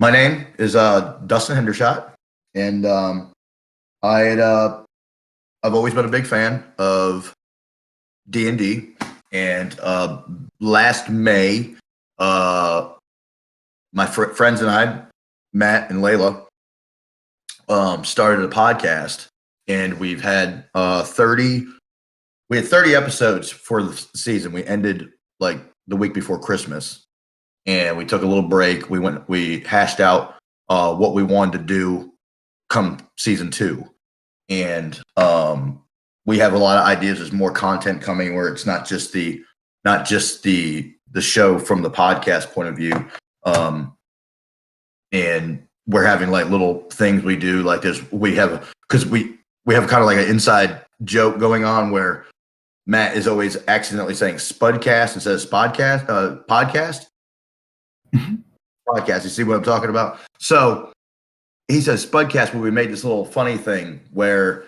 My name is Dustin Hendershot, and I've always been a big fan of D&D. And last May, my friends and I, Matt and Layla, started a podcast, and we've had 30 episodes for the season. We ended like the week before Christmas, and we took a little break. We hashed out what we wanted to do come season 2, and we have a lot of ideas. There's more content coming where it's not just the show from the podcast point of view, and we're having like little things we do like this. We have kind of like an inside joke going on where Matt is always accidentally saying Spudcast instead of Spodcast, podcast. Podcast. You see what I'm talking about? So he says Spudcast, but we made this little funny thing where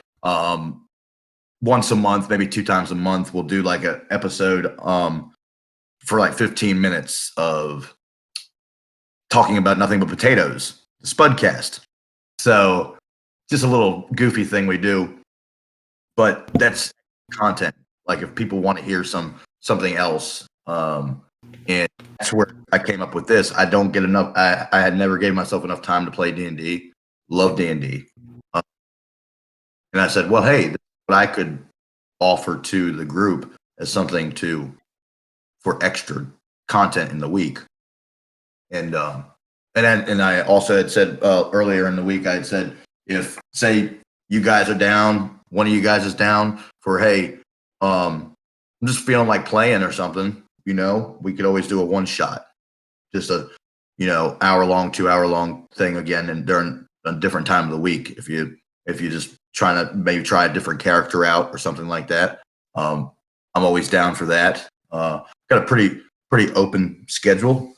once a month, maybe 2 times a month, we'll do like an episode for like 15 minutes of talking about nothing but potatoes. The Spudcast. So just a little goofy thing we do, but that's content. Like if people want to hear something else, and that's where I came up with this. I don't get enough. I had never gave myself enough time to play D&D. Love D&D, and I said, well, hey, this is what I could offer to the group as something for extra content in the week. And I also had said earlier in the week, I had said, if say you guys are down, one of you guys is down for, hey, I'm just feeling like playing or something, we could always do a one shot, just a, hour-long, 2-hour-long thing again, and during a different time of the week. If you just trying to maybe try a different character out or something like that, I'm always down for that. Got a pretty open schedule,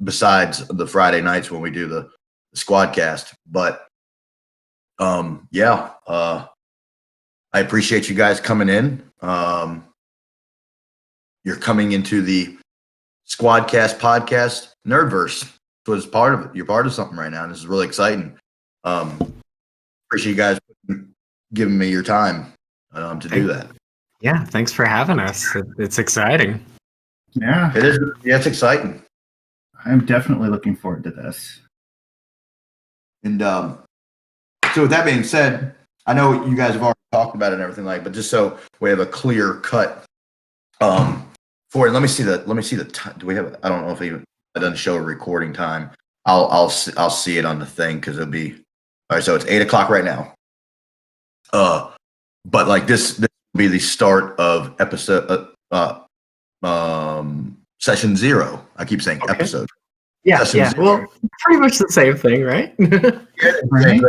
besides the Friday nights when we do the Squadcast. But I appreciate you guys coming in. You're coming into the Squadcast podcast nerdverse. Was part of it. You're part of something right now, and this is really exciting. Appreciate you guys giving me your time to do that. Yeah, thanks for having us. It's exciting. Yeah, it is. Yeah, it's exciting. I'm definitely looking forward to this. And so, with that being said, I know you guys have already talked about it and everything but just so we have a clear cut. For it, let me see the time. Do we have? I don't know if it doesn't show a recording time. I'll see it on the thing because it'll be all right. So it's 8:00 right now. But like this will be the start of episode session 0. I keep saying episode. Yeah. Well, pretty much the same thing, right? Yeah, right.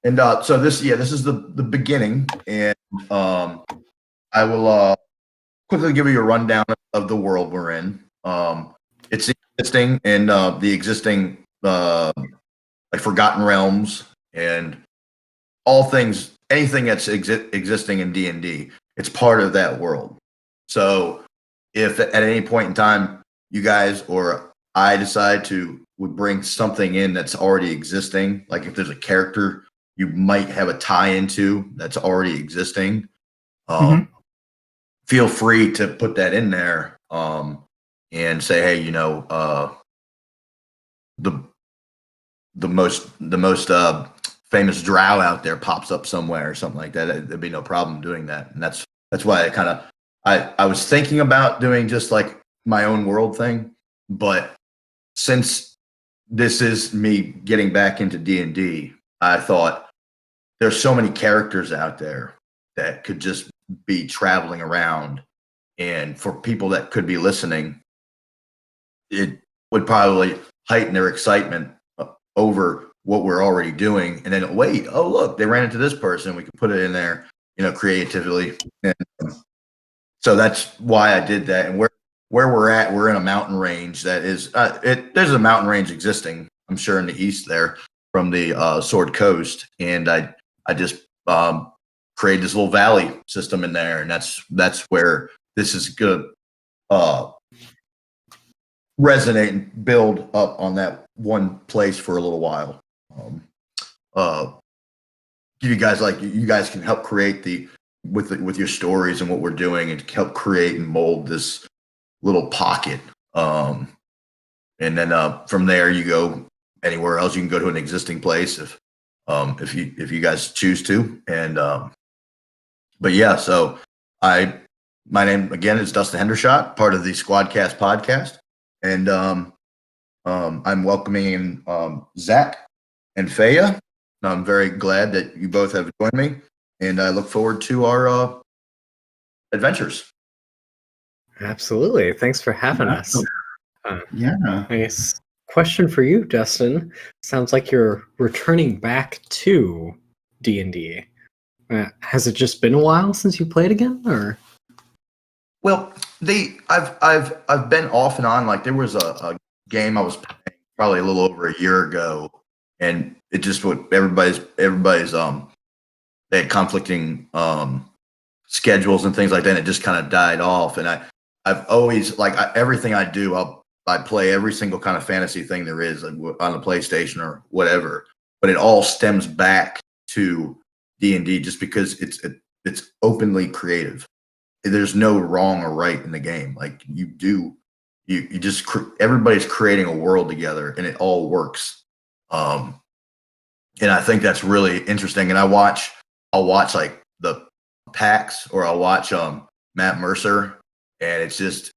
And so this is the beginning, and I will quickly give you a rundown of the world we're in. It's existing in the existing like Forgotten Realms and all things, anything that's existing in D&D. It's part of that world. So if at any point in time you guys or I decide would bring something in that's already existing, like if there's a character you might have a tie into that's already existing, feel free to put that in there, and say, hey, the most famous drow out there pops up somewhere or something like that. There'd be no problem doing that. And that's why I was thinking about doing just like my own world thing, but since this is me getting back into D&D, I thought there's so many characters out there that could just be traveling around, and for people that could be listening, it would probably heighten their excitement over what we're already doing. And then wait, oh look, they ran into this person, we could put it in there, creatively. And so that's why I did that. And where we're at, we're in a mountain range that is there's a mountain range existing, I'm sure, in the east there from the Sword Coast, and I just create this little valley system in there, and that's where this is good. resonate and build up on that one place for a little while. You guys can help create with your stories and what we're doing, and help create and mold this little pocket. And then from there you go anywhere else. You can go to an existing place if you guys choose to. And but yeah, so my name again is Dustin Hendershot, part of the Squadcast podcast, and I'm welcoming Zach and Faeya. I'm very glad that you both have joined me, and I look forward to our adventures. Absolutely. Thanks for having us. Yeah. Nice question for you, Dustin. Sounds like you're returning back to D&D. Has it just been a while since you played again, or? Well, I've been off and on. Like there was a game I was playing probably a little over a year ago, and it just what everybody's they had conflicting schedules and things like that. And it just kind of died off. And I've always everything I do, I play every single kind of fantasy thing there is on the PlayStation or whatever. But it all stems back to D&D just because it's openly creative. There's no wrong or right in the game. Like you just everybody's creating a world together, and it all works. And I think that's really interesting. And I'll watch like the PAX, or I'll watch Matt Mercer, and it's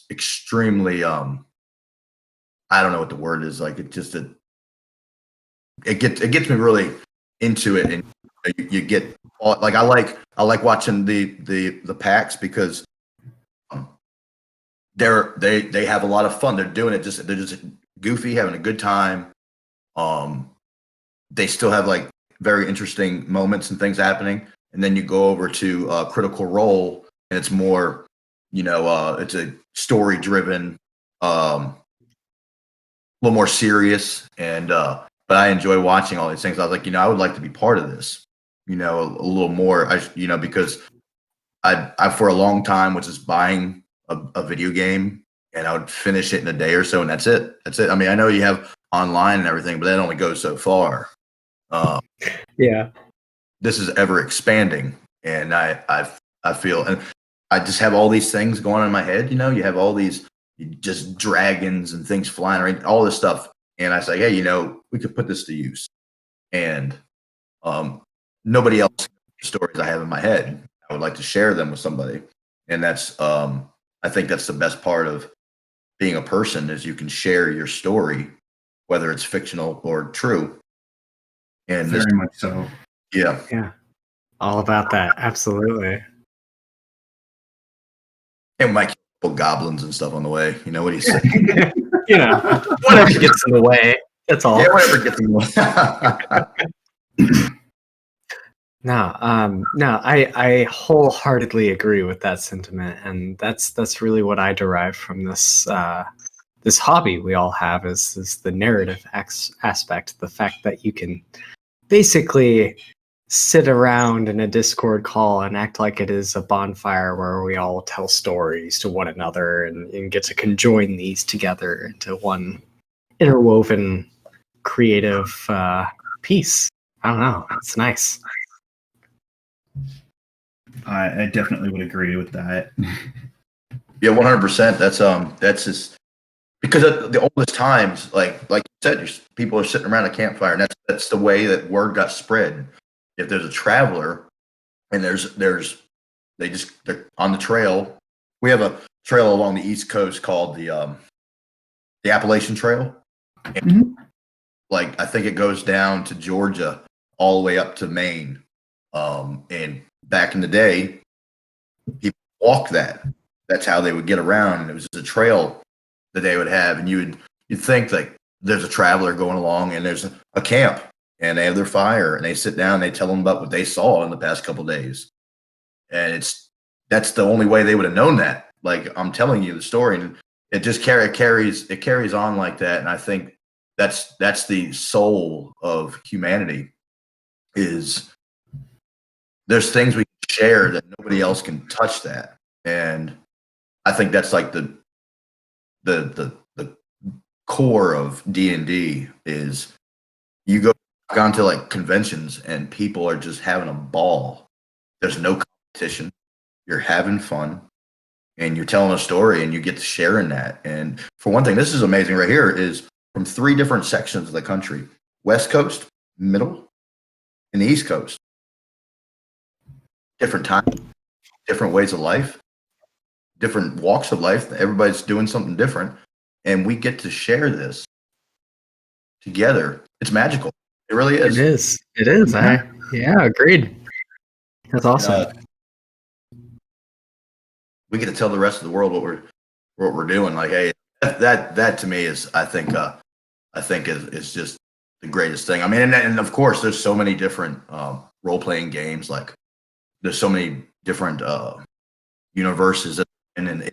extremely I don't know what the word is. Like it gets me really into it, and you get like I like watching the PAX because they have a lot of fun. They're doing it they're just goofy, having a good time. They still have like very interesting moments and things happening. And then you go over to Critical Role, and it's more, it's a story driven, a little more serious. And but I enjoy watching all these things. I was like, I would like to be part of this, a little more. Because I for a long time was just buying a video game, and I would finish it in a day or so, and that's it. I mean, I know you have online and everything, but that only goes so far. Yeah. This is ever expanding, and I feel, and I just have all these things going on in my head. You have all these just dragons and things flying around, all this stuff, and I say, hey, we could put this to use. And nobody else knows the stories I have in my head. I would like to share them with somebody, and that's I think that's the best part of being a person, is you can share your story, whether it's fictional or true. And Very much so. Yeah. Yeah. All about that. Absolutely. And we might kill goblins and stuff on the way. What do you say? Whatever gets in the way. That's all. Yeah, whatever gets in the way. No, I wholeheartedly agree with that sentiment, and that's really what I derive from this this hobby we all have is the narrative aspect, the fact that you can basically sit around in a Discord call and act like it is a bonfire where we all tell stories to one another and get to conjoin these together into one interwoven creative piece. I don't know. It's nice. I definitely would agree with that. Yeah, 100%. That's just because at the oldest times, like you said, people are sitting around a campfire, and that's the way that word got spread. If there's a traveler, and they're on the trail. We have a trail along the East Coast called the Appalachian Trail. And I think it goes down to Georgia all the way up to Maine. And back in the day, people walked that. That's how they would get around. And it was just a trail that they would have. And you'd think like there's a traveler going along, and there's a camp, and they have their fire, and they sit down and they tell them about what they saw in the past couple of days. And that's the only way they would have known that. Like I'm telling you the story, and it just carries on like that. And I think that's the soul of humanity. Is there's things we can share that nobody else can touch that. And I think that's like the core of D&D is you go onto like conventions and people are just having a ball. There's no competition. You're having fun and you're telling a story and you get to share in that. And for one thing, this is amazing right here is from 3 different sections of the country, West Coast, Middle, and the East Coast. Different time, different ways of life, different walks of life. Everybody's doing something different. And we get to share this together. It's magical. It really is. It is. It is. Yeah, agreed. That's awesome. We get to tell the rest of the world what we're doing. Like, hey, that to me is, I think is just the greatest thing. I mean, and of course, there's so many different role playing games. Like, there's so many different universes, and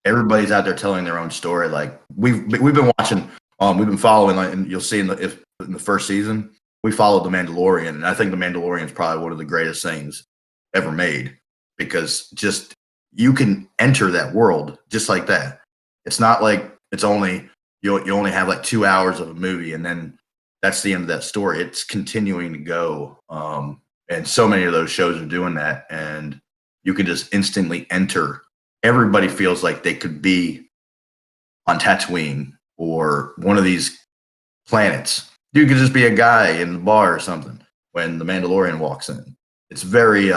everybody's out there telling their own story. Like we've been watching, we've been following, like, and you'll see in the first season, we followed The Mandalorian, and I think The Mandalorian is probably one of the greatest things ever made because just you can enter that world just like that. It's not like it's only you only have like 2 hours of a movie and then that's the end of that story. It's continuing to go. And so many of those shows are doing that, and you can just instantly enter. Everybody feels like they could be on Tatooine or one of these planets. You could just be a guy in the bar or something when the Mandalorian walks in. It's very,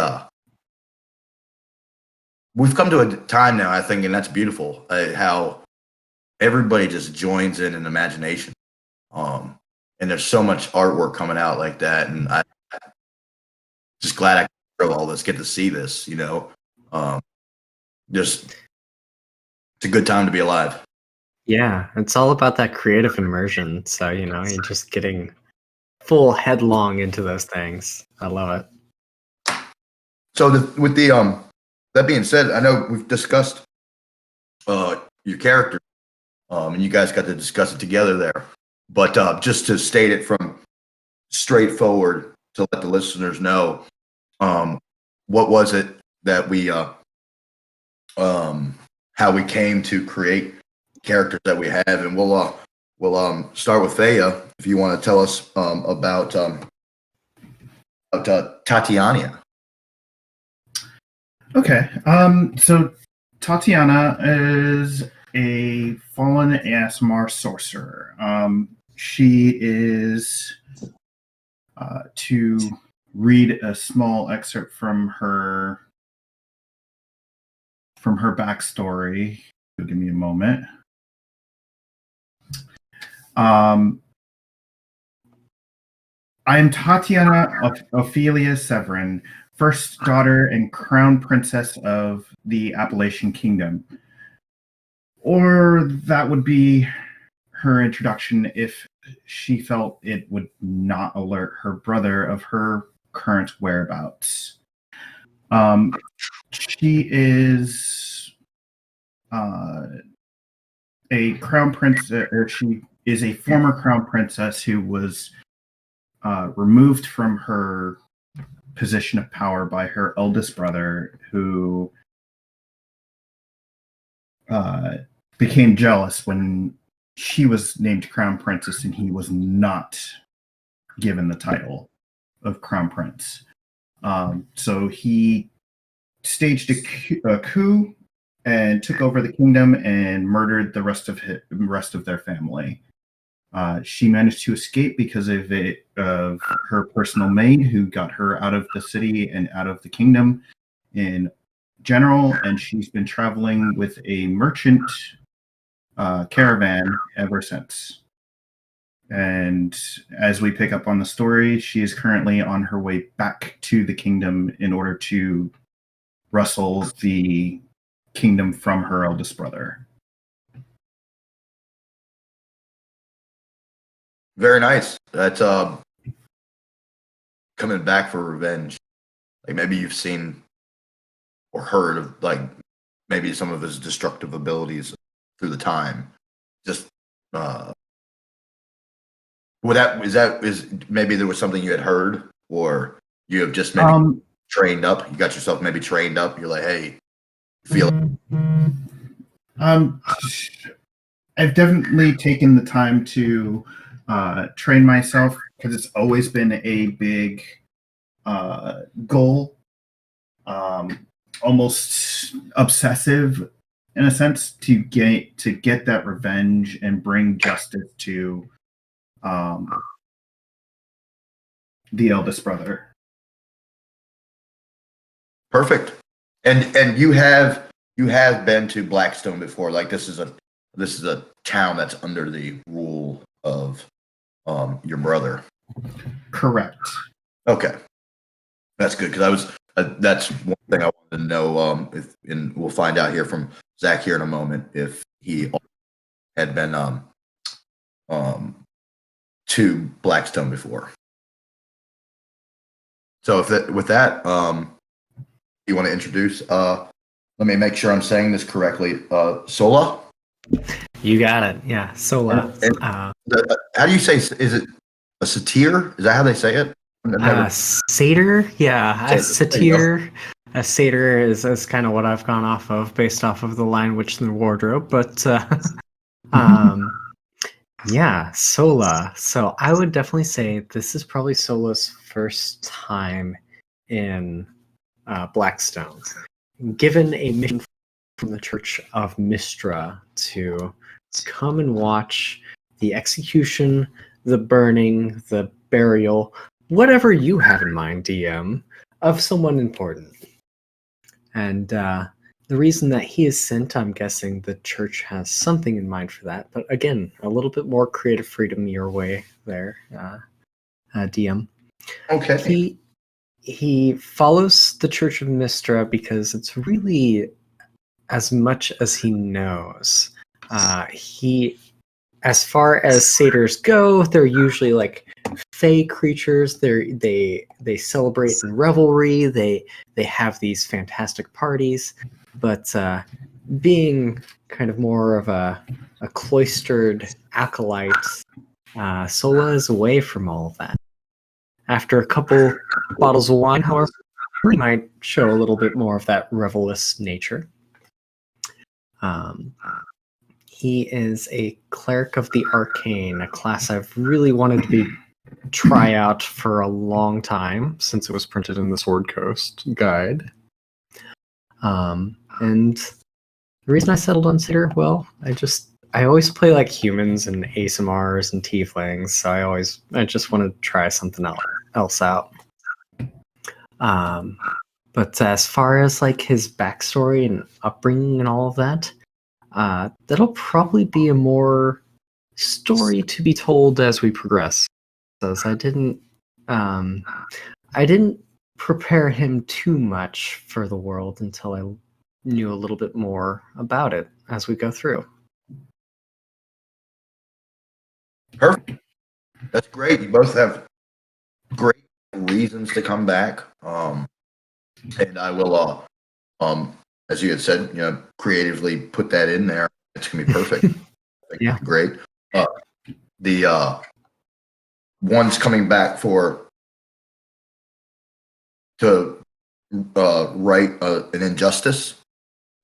we've come to a time now, I think, and that's beautiful, how everybody just joins in an imagination. And there's so much artwork coming out like that, and I'm just glad I could all this, get to see this, just it's a good time to be alive. Yeah, it's all about that creative immersion. So, you're just getting full headlong into those things. I love it. So with that being said, I know we've discussed your character, and you guys got to discuss it together there. But just to state it from straightforward to let the listeners know, what was it that we how we came to create characters that we have, and we'll start with Faeya if you want to tell us about Tatiana. Okay. So Tatiana is a fallen ASMR sorcerer. She is to read a small excerpt from her backstory. Give me a moment. I am Tatiana Ophelia Severin, first daughter and crown princess of the Appalachian Kingdom. Or that would be her introduction if she felt it would not alert her brother of her current whereabouts. She is a crown princess, or she is a former crown princess who was removed from her position of power by her eldest brother, who became jealous when she was named crown princess and he was not given the title of crown prince. So he staged a coup and took over the kingdom and murdered the rest of their family. She managed to escape because of her personal maid, who got her out of the city and out of the kingdom in general, and she's been traveling with a merchant caravan ever since. And as we pick up on the story, she is currently on her way back to the kingdom in order to wrestle the kingdom from her eldest brother. Very nice. That's coming back for revenge. Like maybe you've seen or heard of like maybe some of his destructive abilities through the time. Just is maybe there was something you had heard, or you have just maybe trained up. You got yourself maybe trained up. You're like, hey, feel it. I've definitely taken the time to train myself because it's always been a big goal, almost obsessive in a sense, to get that revenge and bring justice to the eldest brother. Perfect. And you have been to Blackstone before. Like this is a town that's under the rule of your brother. Correct. Okay, that's good because that's one thing I wanted to know. And we'll find out here from Zach here in a moment if he had been to Blackstone before. So with that, you want to introduce? Let me make sure I'm saying this correctly. Sola. You got it. Yeah, Sola. How do you say? Is it a satyr? Is that how they say it? Satyr. Yeah, a satyr. A satyr is kind of what I've gone off of, based off of the line "Witch in the Wardrobe." But yeah, Sola. So I would definitely say this is probably Sola's first time in Blackstone, given a mission from the Church of Mystra to come and watch the execution, the burning, the burial, whatever you have in mind, DM, of someone important. And the reason that he is sent, I'm guessing the church has something in mind for that. But again, a little bit more creative freedom your way there, DM. Okay. He follows the Church of Mystra because it's really as much as he knows. As far as satyrs go, they're usually like fey creatures. They celebrate in revelry. They have these fantastic parties. But being kind of more of a cloistered acolyte, Sola is away from all of that. After a couple bottles of wine, however, he might show a little bit more of that revelous nature. He is a cleric of the arcane, a class I've really wanted to try out for a long time since it was printed in the Sword Coast guide. And the reason I settled on Satyr, well, I always play like humans and ASMRs and tieflings, so I just want to try something else out. But as far as like his backstory and upbringing and all of that, that'll probably be a more story to be told as we progress. So I didn't prepare him too much for the world until I knew a little bit more about it as we go through. Perfect. That's great. You both have great reasons to come back. And I will, as you had said, creatively put that in there. It's gonna be perfect. Yeah, great. The one's coming back to right an injustice,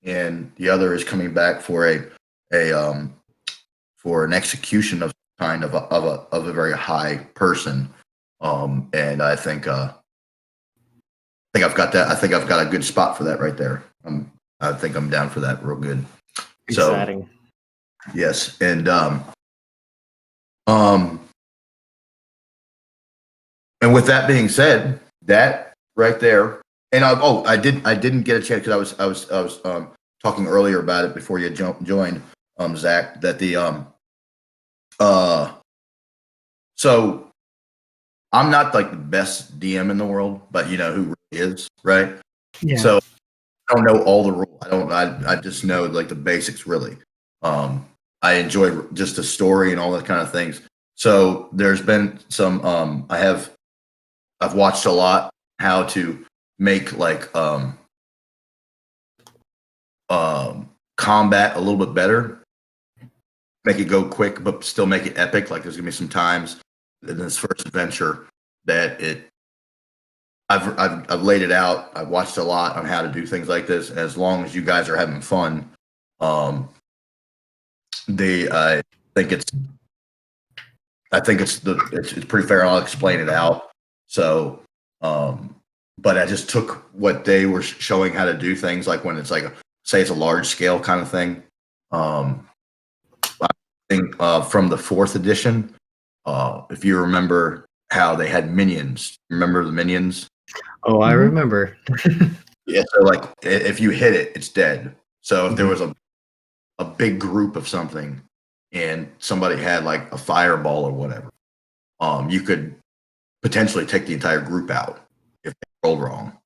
and the other is coming back for for an execution of kind of a very high person. And I think I've got that. I think I've got a good spot for that right there. I think I'm down for that real good. exciting. So, yes, and with that being said, that right there, and I didn't get a chance because I was talking earlier about it before you joined, Zach. That so I'm not like the best DM in the world, but you know who really is, right? Yeah. So I don't know all the rules. I just know like the basics really. I enjoy just the story and all that kind of things. So there's been some I've watched a lot how to make like combat a little bit better. Make it go quick but still make it epic. Like there's gonna be some times in this first adventure that I've laid it out. I've watched a lot on how to do things like this, and as long as you guys are having fun, I think it's it's pretty fair. I'll explain it out. So, but I just took what they were showing how to do things, like when it's like say it's a large scale kind of thing. I think from the 4th edition, if you remember how they had minions. Remember the minions? Oh, I remember. Yeah, so like if you hit it, it's dead. So if there was a big group of something and somebody had like a fireball or whatever, you could potentially take the entire group out if they rolled wrong.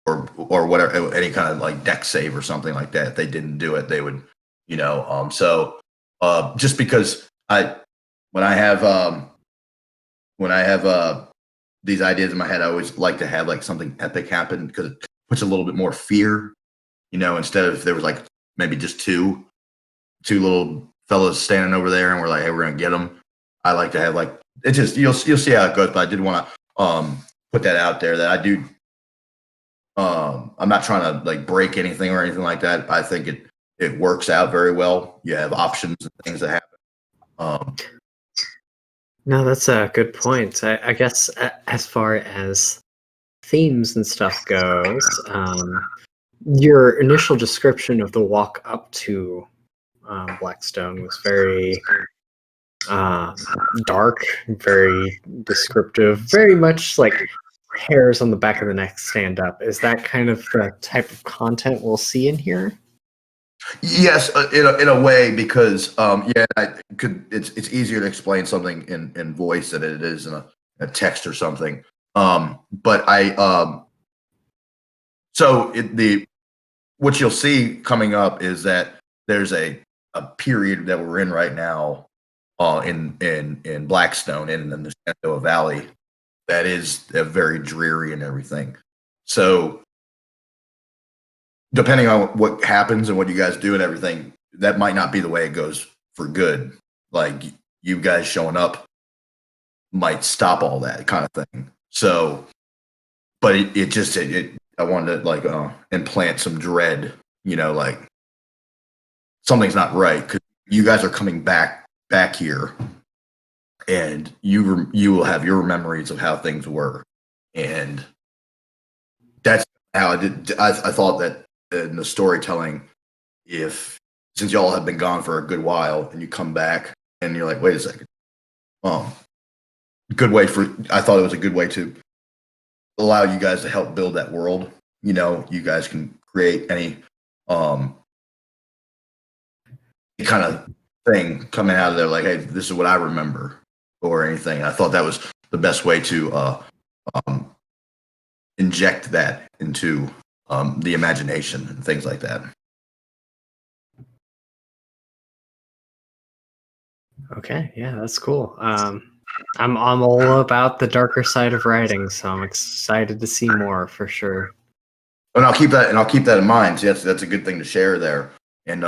Or whatever, any kind of like deck save or something like that. If they didn't do it, they would, so just because when I have these ideas in my head, I always like to have like something epic happen because it puts a little bit more fear, instead of if there was like maybe just two little fellas standing over there and we're like, hey, we're gonna get them. I like to have like it just you'll see how it goes, but I did want to put that out there that I do. I'm not trying to like break anything or anything like that. I think it works out very well. You have options and things that happen. No, that's a good point. I guess as far as themes and stuff goes, your initial description of the walk up to Blackstone was very dark, very descriptive, very much like hairs on the back of the neck stand up. Is that kind of the type of content we'll see in here? Yes, in a way, because it's easier to explain something in voice than it is in a text or something. But what you'll see coming up is that there's a period that we're in right now in Blackstone and in the Shenandoah Valley that is very dreary and everything. So depending on what happens and what you guys do and everything, that might not be the way it goes for good. Like you guys showing up might stop all that kind of thing. So, but I wanted to like implant some dread, like something's not right because you guys are coming back here, and you will have your memories of how things were, and that's how I did. I thought that in the storytelling, since y'all have been gone for a good while and you come back and you're like, wait a second, I thought it was a good way to allow you guys to help build that world. You guys can create any kind of thing coming out of there, like, hey, this is what I remember or anything. I thought that was the best way to inject that into the imagination and things like that. Okay, yeah, that's cool. I'm all about the darker side of writing, so I'm excited to see more for sure. And I'll keep that in mind. So that's a good thing to share there. And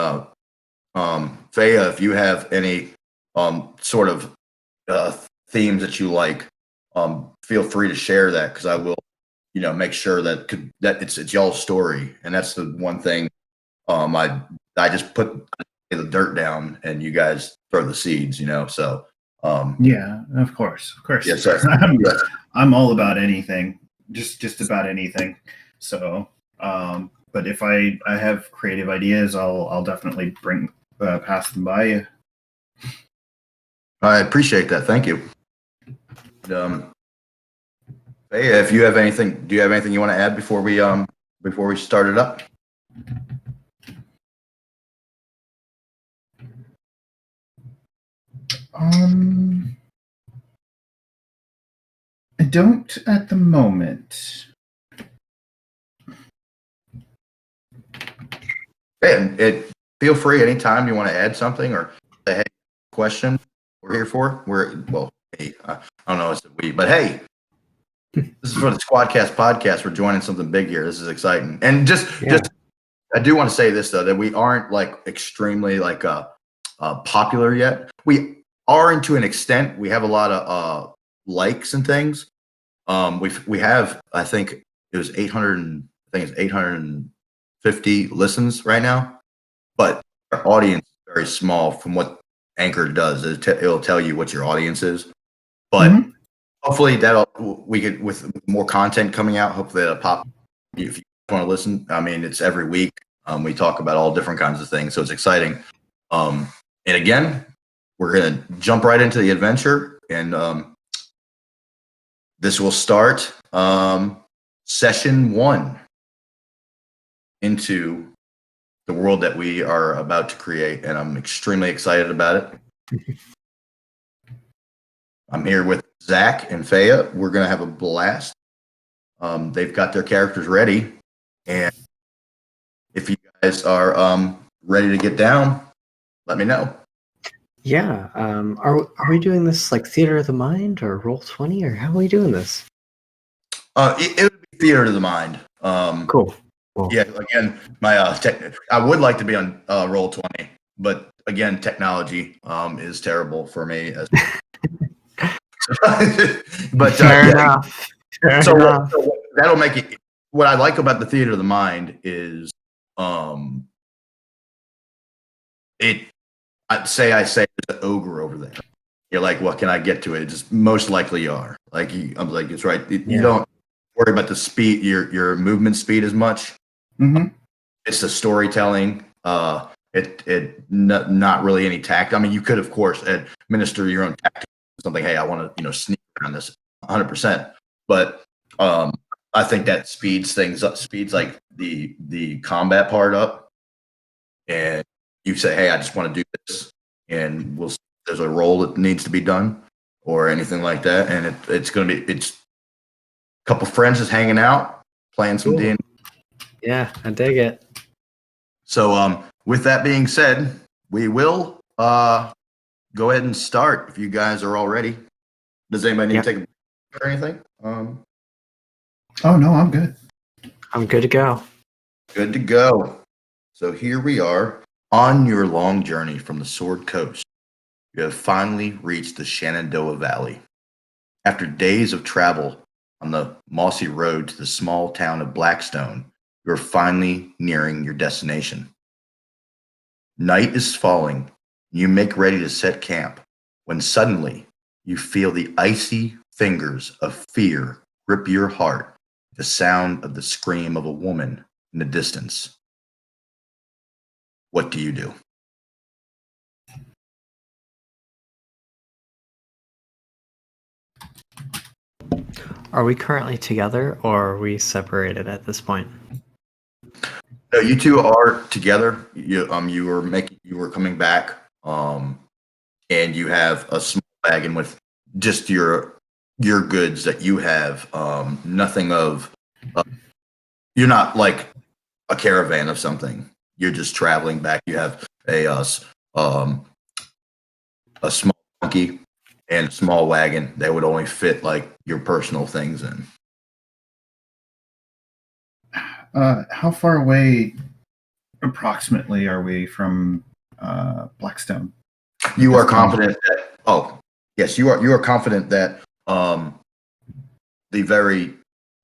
Faeya, if you have any sort of themes that you like, feel free to share that, because I will, make sure that it's y'all's story, and that's the one thing. I just put the dirt down, and you guys throw the seeds. So. Yeah, of course. Yes, sir. I'm all about anything, just about anything. So, but if I have creative ideas, I'll definitely pass them by you. I appreciate that. Thank you. Hey, if you have anything, do you have anything you want to add before we start it up? I don't at the moment. Hey, feel free anytime you want to add something or say, hey, question we're here for. Hey, I don't know, it's a we, but hey, this is for the Squadcast podcast. We're joining something big here. This is exciting. And just I do want to say this though, that we aren't like extremely like popular yet. We are to an extent. We have a lot of likes and things. We have, I think it was 850 listens right now, but our audience is very small from what Anchor does. It'll tell you what your audience is. But hopefully we could, with more content coming out, hopefully that'll pop. If you want to listen, I mean, it's every week. We talk about all different kinds of things, so it's exciting. And again, we're going to jump right into the adventure, and this will start session 1 into the world that we are about to create, and I'm extremely excited about it. I'm here with Zach and Faeya. We're going to have a blast. They've got their characters ready, and if you guys are ready to get down, let me know. Yeah. Are we doing this like Theater of the Mind or Roll20, or how are we doing this? It would be Theater of the Mind. Cool. Yeah. Again, my I would like to be on Roll20, but again, technology is terrible for me. But Fair enough. So that'll make it. What I like about the Theater of the Mind is, I say there's an ogre over there. You're like, what can I get to it? It just most likely you are. Like I'm like, it's right. You don't worry about the speed, your movement speed as much. Mm-hmm. It's the storytelling. Not really any tact. I mean, you could of course administer your own tactics. Something. Hey, I want to sneak around this 100%. But I think that speeds things up. Speeds like the combat part up. And you say, hey, I just want to do this, and we'll see if there's a role that needs to be done or anything like that. And it's a couple friends just hanging out, playing some D&D. Yeah, I dig it. So with that being said, we will go ahead and start if you guys are all ready. Does anybody need to take a break or anything? Oh no, I'm good. I'm good to go. Good to go. So here we are on your long journey from the Sword Coast. You have finally reached the Shenandoah Valley. After days of travel on the mossy road to the small town of Blackstone, you are finally nearing your destination. Night is falling. You make ready to set camp when suddenly you feel the icy fingers of fear grip your heart, the sound of the scream of a woman in the distance. What do you do? Are we currently together, or are we separated at this point? No, you two are together. You were coming back, and you have a small wagon with just your goods that you have. Nothing of. You're not like a caravan of something. You're just traveling back. You have a small donkey and a small wagon that would only fit like your personal things in. How far away approximately are we from Blackstone? You are confident that. Oh, yes, you are. You are confident that the very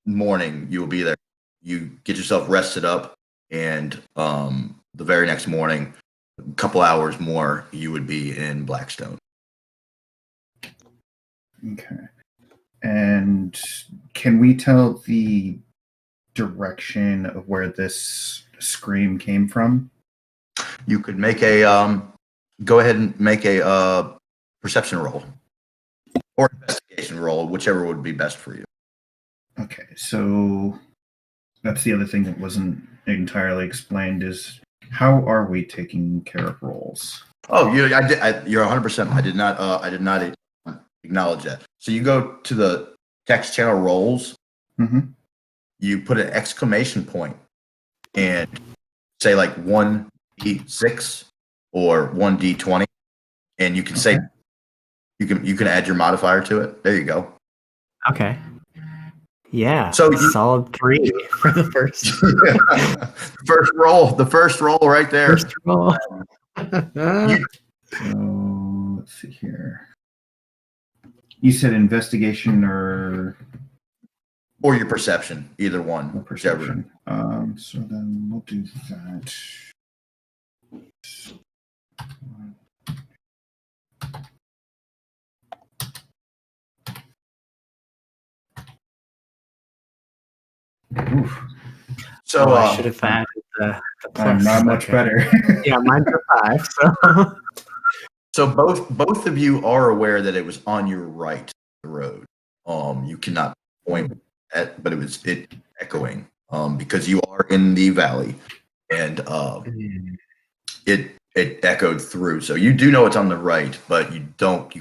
morning you will be there. You get yourself rested up, and the very next morning, a couple hours more, you would be in Blackstone. Okay. And can we tell the direction of where this scream came from? You could make a go ahead and make a perception roll or investigation roll, whichever would be best for you. Okay, so that's the other thing that wasn't entirely explained is how are we taking care of rolls? Oh, you're 100%. I did not acknowledge that. So you go to the text channel roles. Mm-hmm. You put an exclamation point and say like 1d6 or 1d20, and you can say you can add your modifier to it. There you go. Okay. Yeah. So solid 3 for the first. The first roll right there. First roll. So let's see here. You said investigation or your perception, either one. or perception. So then we'll do that. Oof. So I should have added the plus. I'm not much better. Yeah, mine's a 5. So So both of you are aware that it was on your right, the road. You cannot point at, but it echoing. Because you are in the valley, and it echoed through. So you do know it's on the right, but you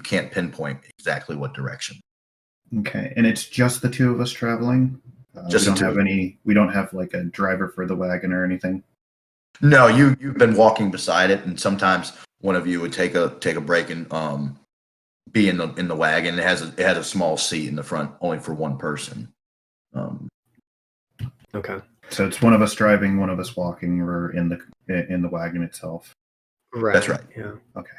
can't pinpoint exactly what direction. Okay, and it's just the two of us traveling. Just we don't have like a driver for the wagon or anything. No, you've been walking beside it, and sometimes one of you would take a break and be in the wagon. It has a small seat in the front, only for one person. okay, So it's one of us driving, one of us walking, or in the wagon itself. right. That's right. Yeah. Okay.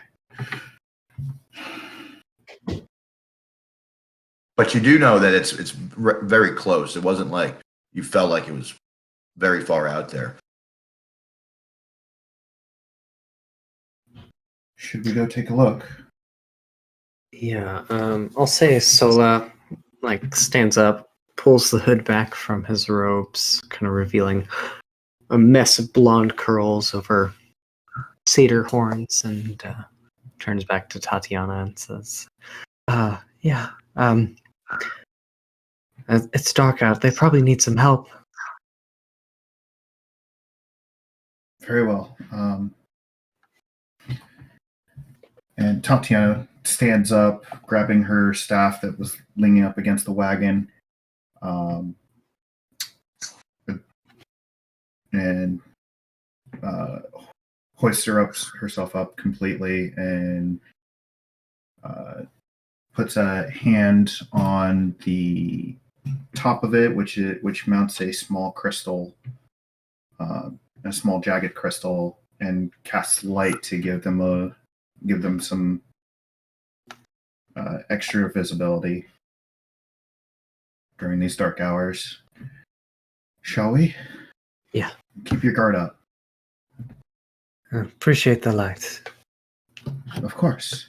But you do know that it's very close. It wasn't like you felt like it was very far out there. Should we go take a look? Yeah. I'll say Sola stands up, pulls the hood back from his robes, kind of revealing a mess of blonde curls over satyr horns, and turns back to Tatiana and says, yeah, it's dark out. They probably need some help. Very well. And Tatiana stands up, grabbing her staff that was leaning up against the wagon, and hoists herself up completely, and puts a hand on the top of it, which mounts a small crystal, a small jagged crystal, and casts light to give them some extra visibility during these dark hours. Shall we? Yeah. Keep your guard up. Appreciate the light. Of course.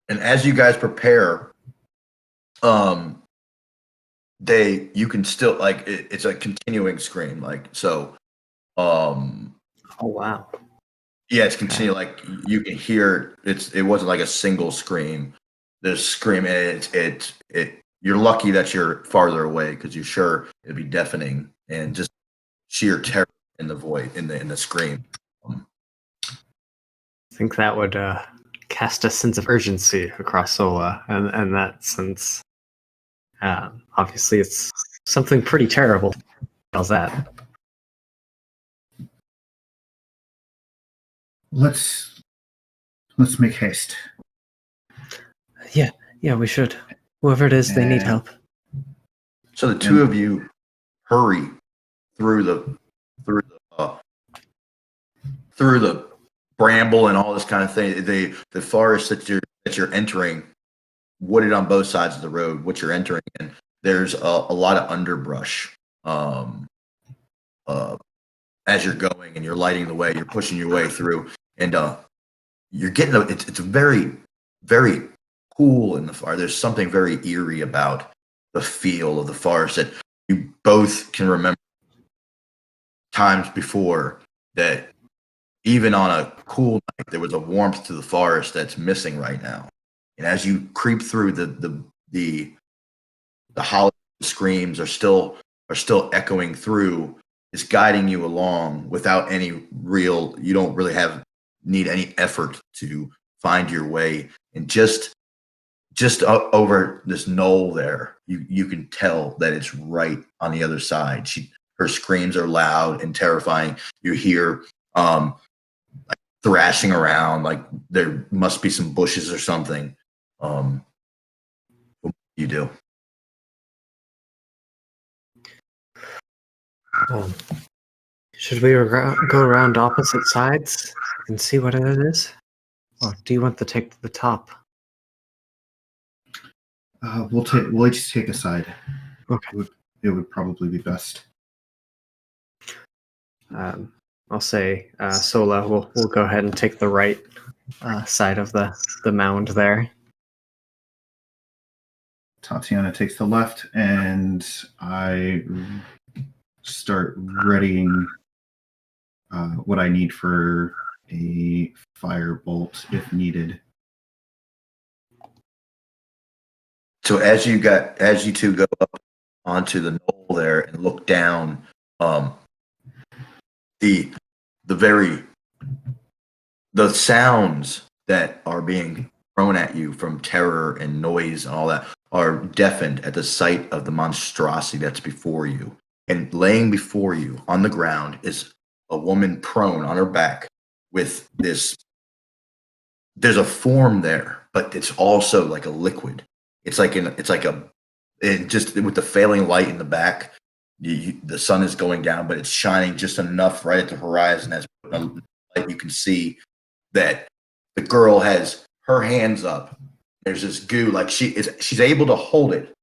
And as you guys prepare, you can still it's a continuing scream, so. Oh wow. Yeah, it's continuing. Like you can hear it wasn't like a single scream. There's scream. You're lucky that you're farther away because you're sure it'd be deafening and just sheer terror in the void in the scream. I think that would cast a sense of urgency across Sola, and that sense, obviously, it's something pretty terrible. How's that? Let's make haste. Yeah, we should. Whoever it is, they need help. So the two of you hurry through the bramble and all this kind of thing. The forest that you're entering, wooded on both sides of the road. What you're entering in, there's a lot of underbrush. As you're going and you're lighting the way, you're pushing your way through, and you're getting it's very, very cool in the forest. There's something very eerie about the feel of the forest that you both can remember times before, that even on a cool night there was a warmth to the forest that's missing right now. And as you creep through, the hollow screams are still echoing through. It's guiding you along without any real. You don't really need any effort to find your way. And just over this knoll there, you can tell that it's right on the other side. Her screams are loud and terrifying. You hear like thrashing around, like there must be some bushes or something. What do you do? Should we go around opposite sides and see what it is? Or do you want to take to the top? We'll each take a side. Okay. It would probably be best. I'll say Sola we'll go ahead and take the right side of the mound there. Tatiana takes the left, and I start readying what I need for a firebolt if needed. So as you two go up onto the knoll there and look down, the sounds that are being thrown at you from terror and noise and all that are deafened at the sight of the monstrosity that's before you. And laying before you on the ground is a woman prone on her back with this. There's a form there, but it's also like a liquid. It's like just with the failing light in the back, the sun is going down, but it's shining just enough right at the horizon as you can see that the girl has her hands up. There's this goo, like she's able to hold it,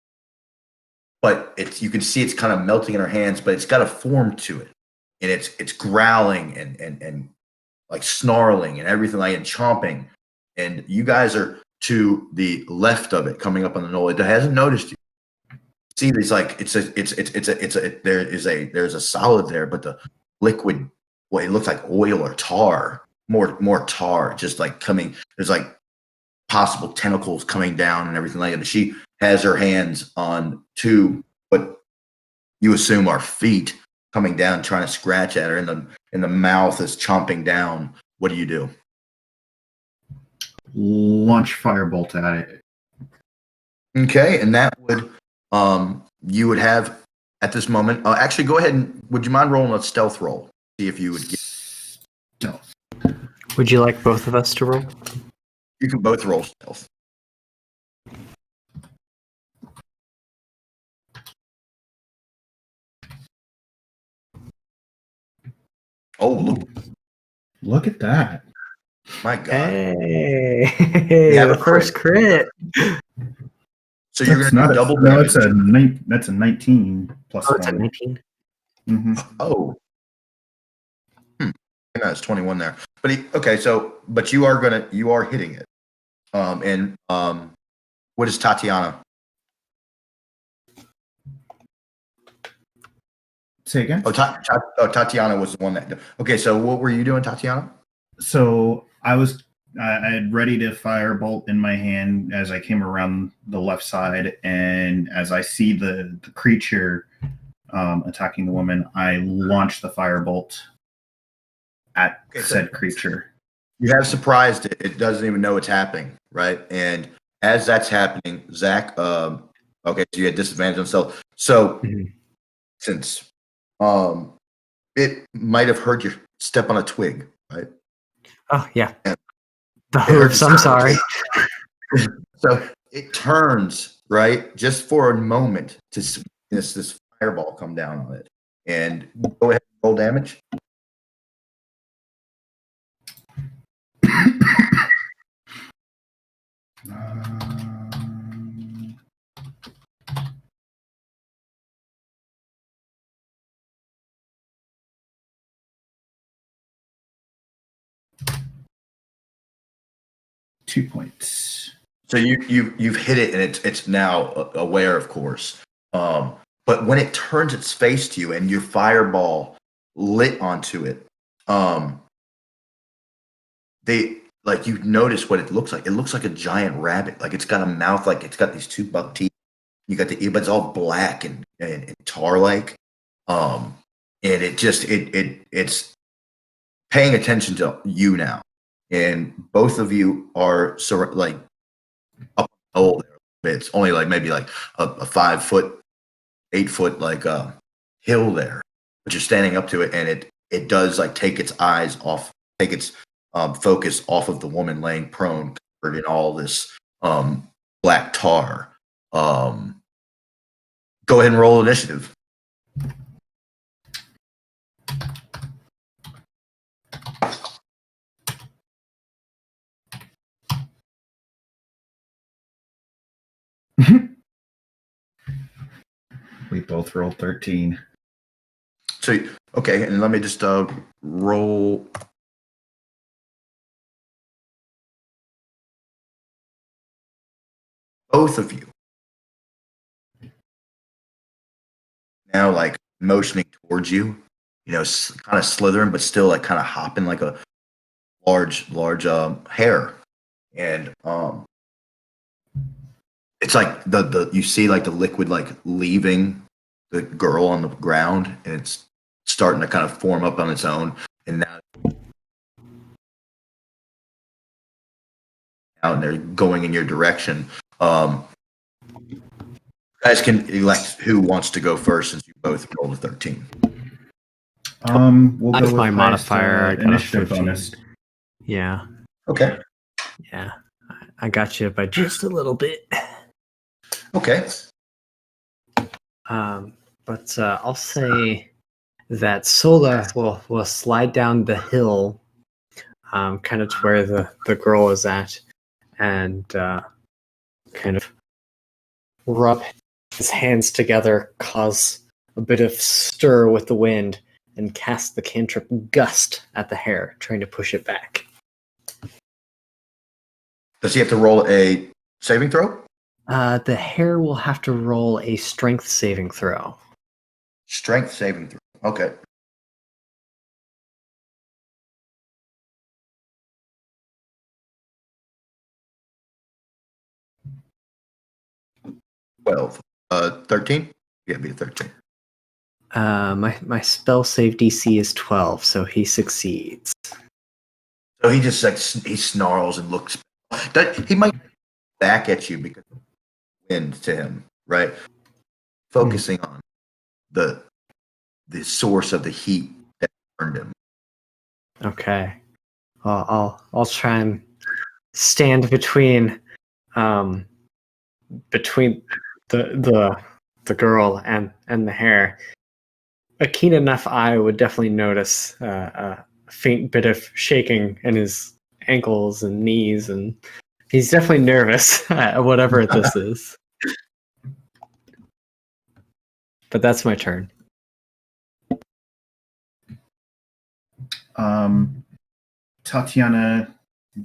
but you can see it's kind of melting in her hands, but it's got a form to it, and it's growling and like snarling and everything, like, and chomping, and you guys are to the left of it, coming up on the knoll. It hasn't noticed you. See, there's like there's a solid there, but the liquid, well, it looks like oil or tar, more tar, just like coming. There's like possible tentacles coming down and everything like that. She has her hands on two, what you assume are feet, coming down, trying to scratch at her, and the mouth is chomping down. What do you do? Launch firebolt at it. Okay, and that would you would have at this moment. Actually, go ahead and would you mind rolling a stealth roll? See if you would get Stealth. Would you like both of us to roll? You can both roll stealth. Oh, look at that. My God. Hey, have the first crit. So you're going to do double damage. No, that's a 19 plus Oh, 1. it's a 19. Mm-hmm. Oh. No, it's 21 there. But but you are hitting it. What is Tatiana? Say again? Tatiana was the one that. Okay, so what were you doing, Tatiana? So I had ready to firebolt in my hand as I came around the left side, and as I see the creature attacking the woman, I launch the firebolt at said creature. You have surprised it. It doesn't even know it's happening, right? And as that's happening, Zach, so you had disadvantage on stealth. So since it might have heard you step on a twig, right? Oh, yeah. The hooves, I'm sorry. So it turns, right, just for a moment to see this fireball come down on it. And go ahead and roll damage. Two points. So you've hit it, and it's now aware, of course. But when it turns its face to you and your fireball lit onto it, you notice what it looks like. It looks like a giant rabbit. Like it's got a mouth, like it's got these two buck teeth. You got the ear, but it's all black and tar-like. And it's paying attention to you now. And both of you are up old. It's only like maybe like a 5 foot, 8 foot hill there, but you're standing up to it, and it does like take its focus off of the woman laying prone, covered in all this black tar. Go ahead and roll initiative. We both rolled 13. So, okay, and let me just roll. Both of you now, motioning towards you. Kind of slithering, but still like kind of hopping like a large hare. And it's like the you see like the liquid like leaving the girl on the ground, and it's starting to kind of form up on its own, and now out and they're going in your direction. Guys can elect who wants to go first since you both rolled a 13. We'll go With with my highest, modifier, I got a initiative 15. bonus. Yeah. Okay. Yeah. I got you by just a little bit. Okay. But I'll say that Sola will slide down the hill, kind of to where the girl is at, and kind of rub his hands together, cause a bit of stir with the wind, and cast the cantrip Gust at the hare, trying to push it back. Does he have to roll a saving throw? The hare will have to roll a strength saving throw. Strength saving throw. Okay. Well, 13? Yeah, it'd be a 13. My spell save DC is 12, so he succeeds. So he just like he snarls and looks. He might back at you because of the wind to him, right? Focusing on the source of the heat that burned him. Okay. Well, I'll try and stand between the girl and the hare. A keen enough eye would definitely notice a faint bit of shaking in his ankles and knees, and he's definitely nervous at whatever this is. But that's my turn. Tatiana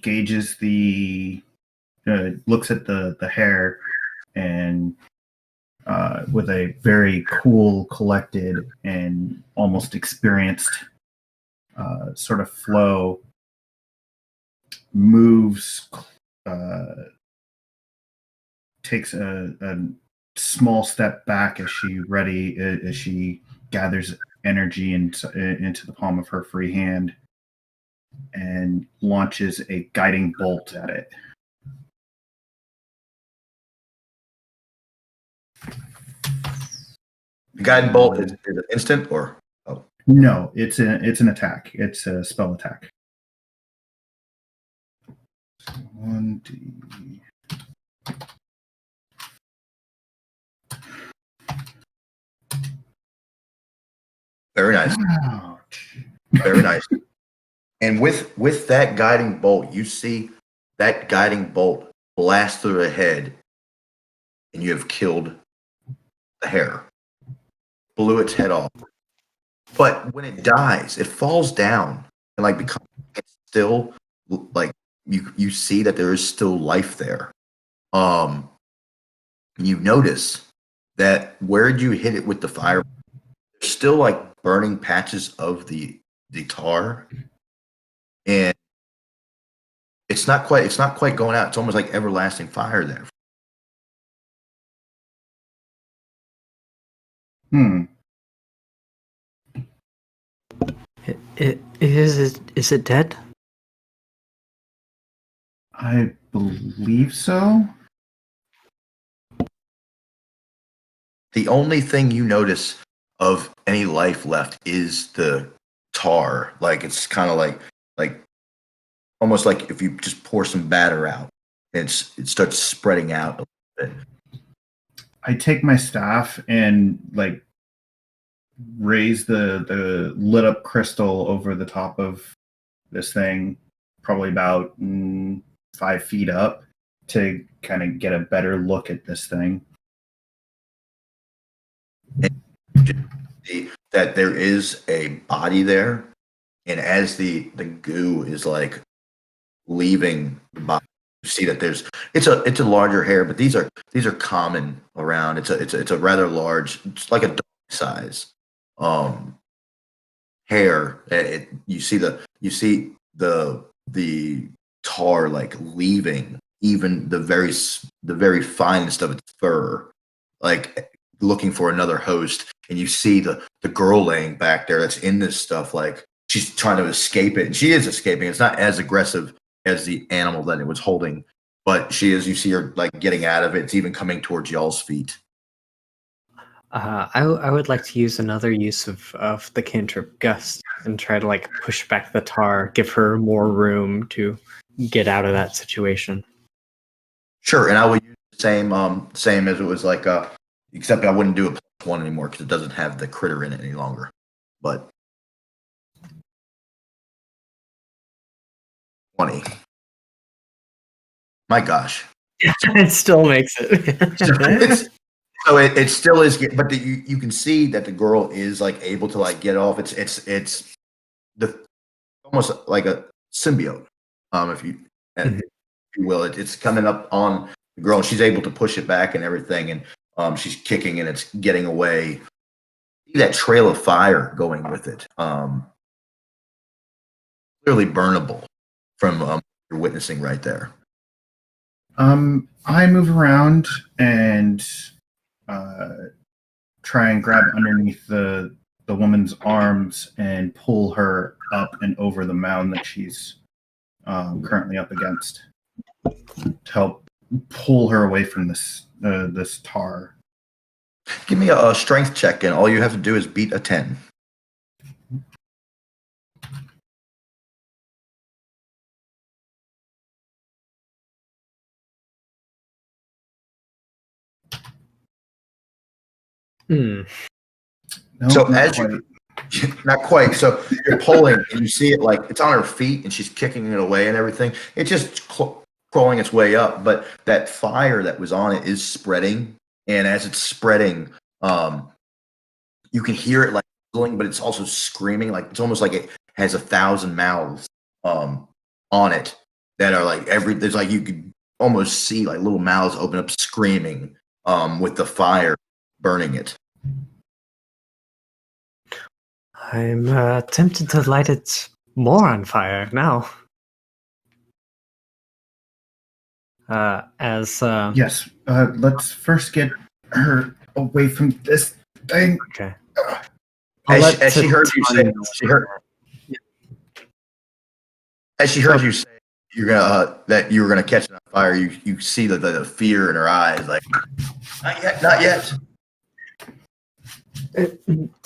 gauges looks at the hare, and with a very cool, collected, and almost experienced sort of flow, moves, takes a small step back as she gathers energy into the palm of her free hand and launches a guiding bolt at it. The guiding bolt is it instant or? Oh. No, it's an attack. It's a spell attack. 1d. Very nice. Ouch. Very nice. And with that guiding bolt, you see that guiding bolt blast through the head, and you have killed the hare. Blew its head off. But when it dies, it falls down and like becomes still like you see that there is still life there. You notice that where you hit it with the fire, there's still like burning patches of the tar, and it's not quite going out. It's almost like everlasting fire there. Is it dead? I believe so. The only thing you notice of any life left is the tar. Like it's kind of like almost like if you just pour some batter out, and it starts spreading out a little bit. I take my staff and like raise the lit up crystal over the top of this thing, probably about 5 feet up, to kind of get a better look at this thing. That there is a body there, and as the goo is like leaving the body, you see that it's a larger hare, but these are common around. It's a rather large, it's like a dog size. hair. You see the tar like leaving even the very finest of its fur, like looking for another host. And you see the girl laying back there that's in this stuff, like she's trying to escape it, and she is escaping. It's not as aggressive as the animal that it was holding, but she is. You see her like getting out of it. It's even coming towards y'all's feet. I would like to use another use of the cantrip Gust and try to like push back the tar, give her more room to get out of that situation. Sure, and I would use the same as it was like except I wouldn't do a +1 anymore because it doesn't have the critter in it any longer. But 20. My gosh. It still makes it. So it still is, but you can see that the girl is like able to like get off. It's the almost like a symbiote, if you will. It's coming up on the girl, and she's able to push it back and everything, and she's kicking and it's getting away. See that trail of fire going with it, clearly burnable from you're witnessing right there. I move around and try and grab underneath the woman's arms and pull her up and over the mound that she's currently up against to help pull her away from this tar. Give me a strength check, and all you have to do is beat a 10. No, So not as quite. not quite. So you're pulling, and you see it like it's on her feet, and she's kicking it away and everything. It's just crawling its way up, but that fire that was on it is spreading, and as it's spreading, you can hear it like sizzling, but it's also screaming. Like it's almost like it has 1,000 mouths on it that are like there's like you could almost see like little mouths open up screaming with the fire burning it. I'm tempted to light it more on fire now. Yes, let's first get her away from this thing. Okay. As she heard you say, as she heard you say you're gonna that you were gonna catch it on fire, you see the fear in her eyes, like not yet.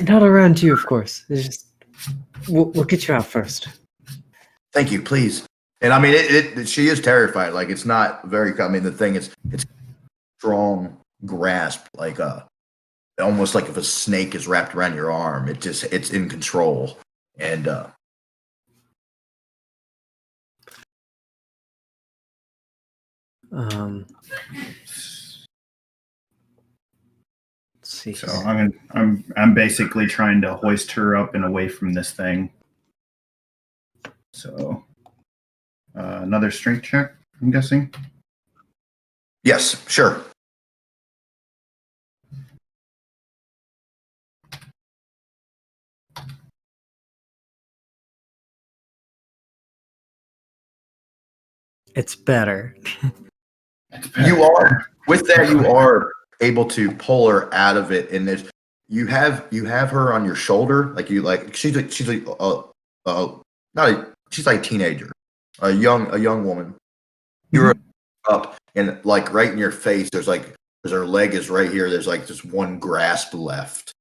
Not around you, of course. It's just we'll get you out first. Thank you, please. And I mean, she is terrified. Like it's not very. I mean, the thing is, it's strong grasp, like almost like if a snake is wrapped around your arm. It's in control, and Let's see. So I'm basically trying to hoist her up and away from this thing. So another strength check, I'm guessing. yes, sure. It's better. You are with that. You are able to pull her out of it, and you have her on your shoulder, like she's like she's like a teenager, a young woman. You're up, and like right in your face, there's her leg is right here. There's like just one grasp left.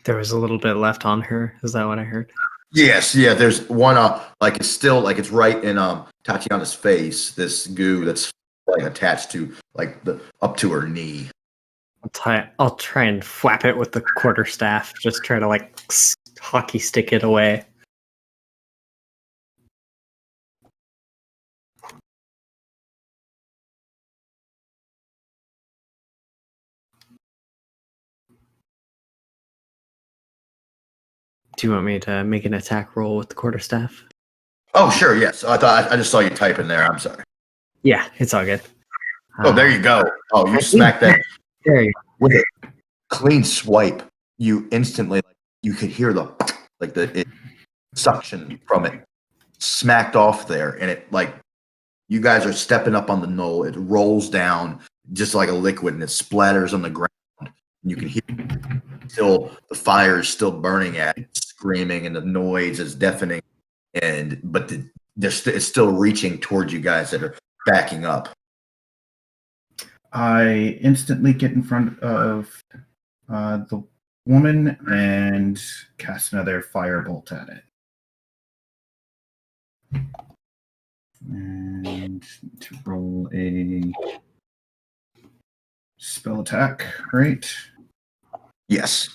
There was a little bit left on her. Is that what I heard? Yes, yeah. There's one like it's still like it's right in Tatiana's face. This goo that's like attached to like up to her knee. I'll try and flap it with the quarterstaff. Just try to like hockey stick it away. Do you want me to make an attack roll with the quarterstaff? Oh, sure. Yes, I just saw you type in there. I'm sorry. Yeah, it's all good. Oh, there you go. Oh, you smacked that. There you with a clean swipe, you instantly you could hear the suction from it smacked off there, and it you guys are stepping up on the knoll. It rolls down just like a liquid, and it splatters on the ground. And you can hear still the fire is still burning at it, screaming, and the noise is deafening. But it's still reaching towards you guys that are backing up. I instantly get in front of the woman and cast another firebolt at it. And to roll a spell attack, right? Yes.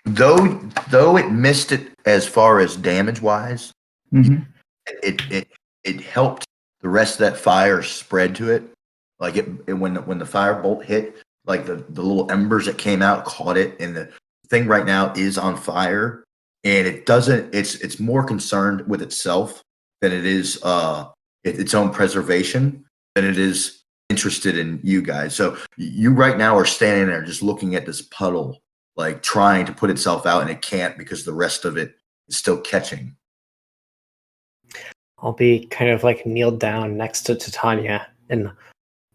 Though it missed it as far as damage wise, Mm-hmm. it helped the rest of that fire spread to it. Like when the firebolt hit, like the little embers that came out caught it, and the thing right now is on fire, and it doesn't. It's more concerned with itself than it is its own preservation than it is interested in you guys. So you right now are standing there just looking at this puddle, like trying to put itself out, and it can't because the rest of it is still catching. I'll be kind of like kneeled down next to Titania, and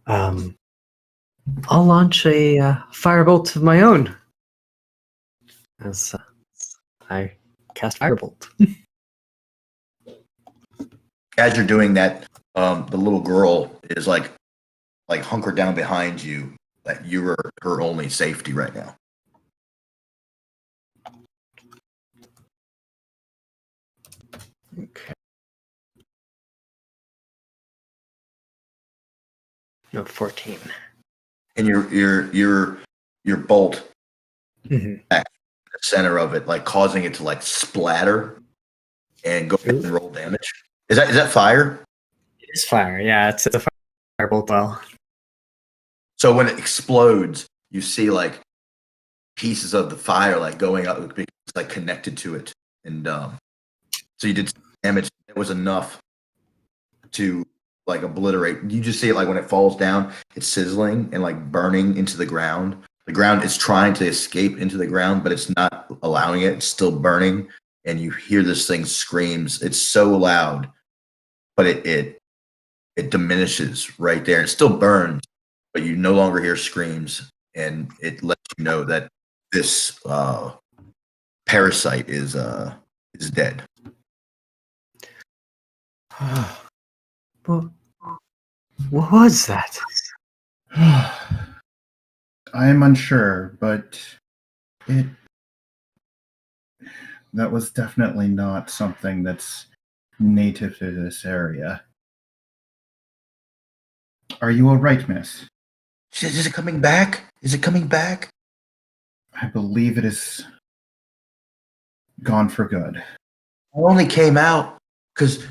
I'll launch a firebolt of my own as I cast firebolt. As you're doing that, the little girl is like hunkered down behind you. That you are her only safety right now. Okay. No, 14. And your bolt Mm-hmm. back in the center of it, like causing it to like splatter and go ahead and roll damage. Is that fire? It is fire. Yeah, it's a firebolt. Well, So when it explodes, you see like pieces of the fire like going up, it's like connected to it, and so you did some damage. It was enough to like obliterate. You just see it like when it falls down, it's sizzling and like burning into the ground. The ground is trying to escape into the ground, but it's not allowing it. It's still burning, and you hear this thing screams. It's so loud, but it diminishes right there. It still burns, but you no longer hear screams, and it lets you know that this parasite is dead. What was that? I am unsure, but that was definitely not something that's native to this area. Are you all right, miss? Is it coming back? Is it coming back? I believe it is gone for good. I only came out because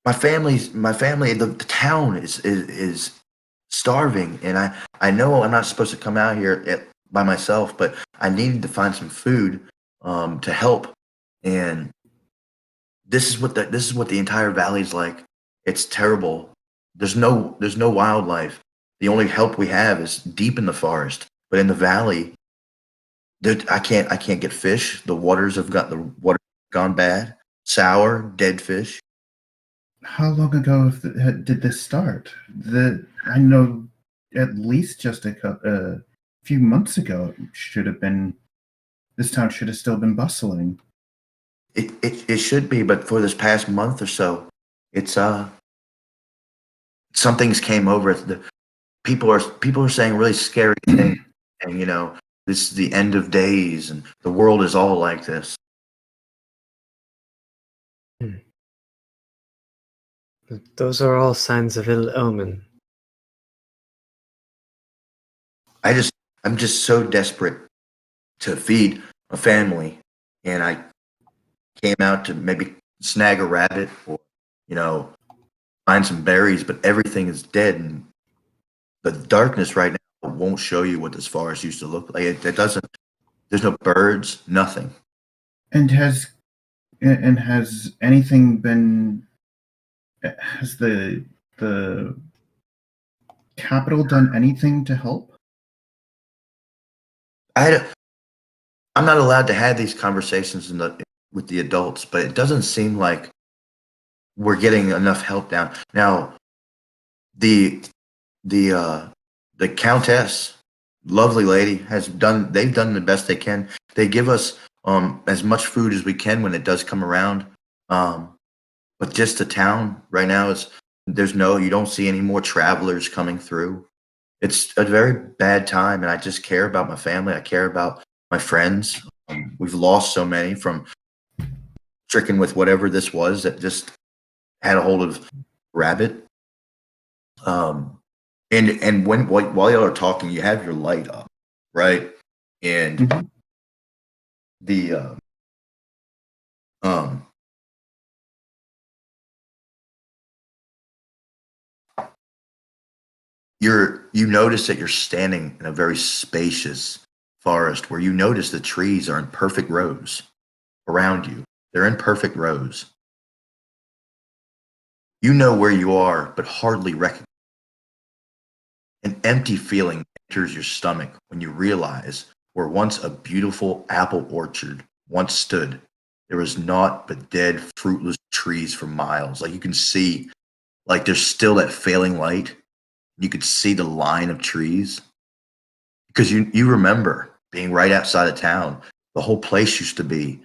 my family, the town is starving, and I know I'm not supposed to come out here by myself, but I needed to find some food to help, and this is what the entire valley's like. It's terrible. There's no wildlife. The only help we have is deep in the forest, but in the valley, I can't get fish. The water gone bad, sour, dead fish. How long ago did this start? I know at least just a few months ago this town should have still been bustling. It should be, but for this past month or so, it's some things came over. People are saying really scary things, and this is the end of days, and the world is all like this. Those are all signs of ill omen. I'm just so desperate to feed a family, and I came out to maybe snag a rabbit or find some berries, but everything is dead, and the darkness right now won't show you what this forest used to look like. It doesn't. There's no birds, nothing. And has And has anything been? Has the capital done anything to help? I'm not allowed to have these conversations with the adults, but it doesn't seem like we're getting enough help down now. The the countess, lovely lady, they've done the best they can. They give us as much food as we can when it does come around. But just the town right now you don't see any more travelers coming through. It's a very bad time, and I just care about my family. I care about my friends. We've lost so many from stricken with whatever this was that just had a hold of Rabbit. And while y'all are talking, you have your light up, right? And Mhm. the um you notice that you're standing in a very spacious forest where you notice the trees are in perfect rows around you. They're in perfect rows. You know where you are, but hardly recognize. An empty feeling enters your stomach when you realize where once a beautiful apple orchard once stood, there was naught but dead, fruitless trees for miles. Like you can see, like there's still that failing light. You could see the line of trees because you remember being right outside of town. The whole place used to be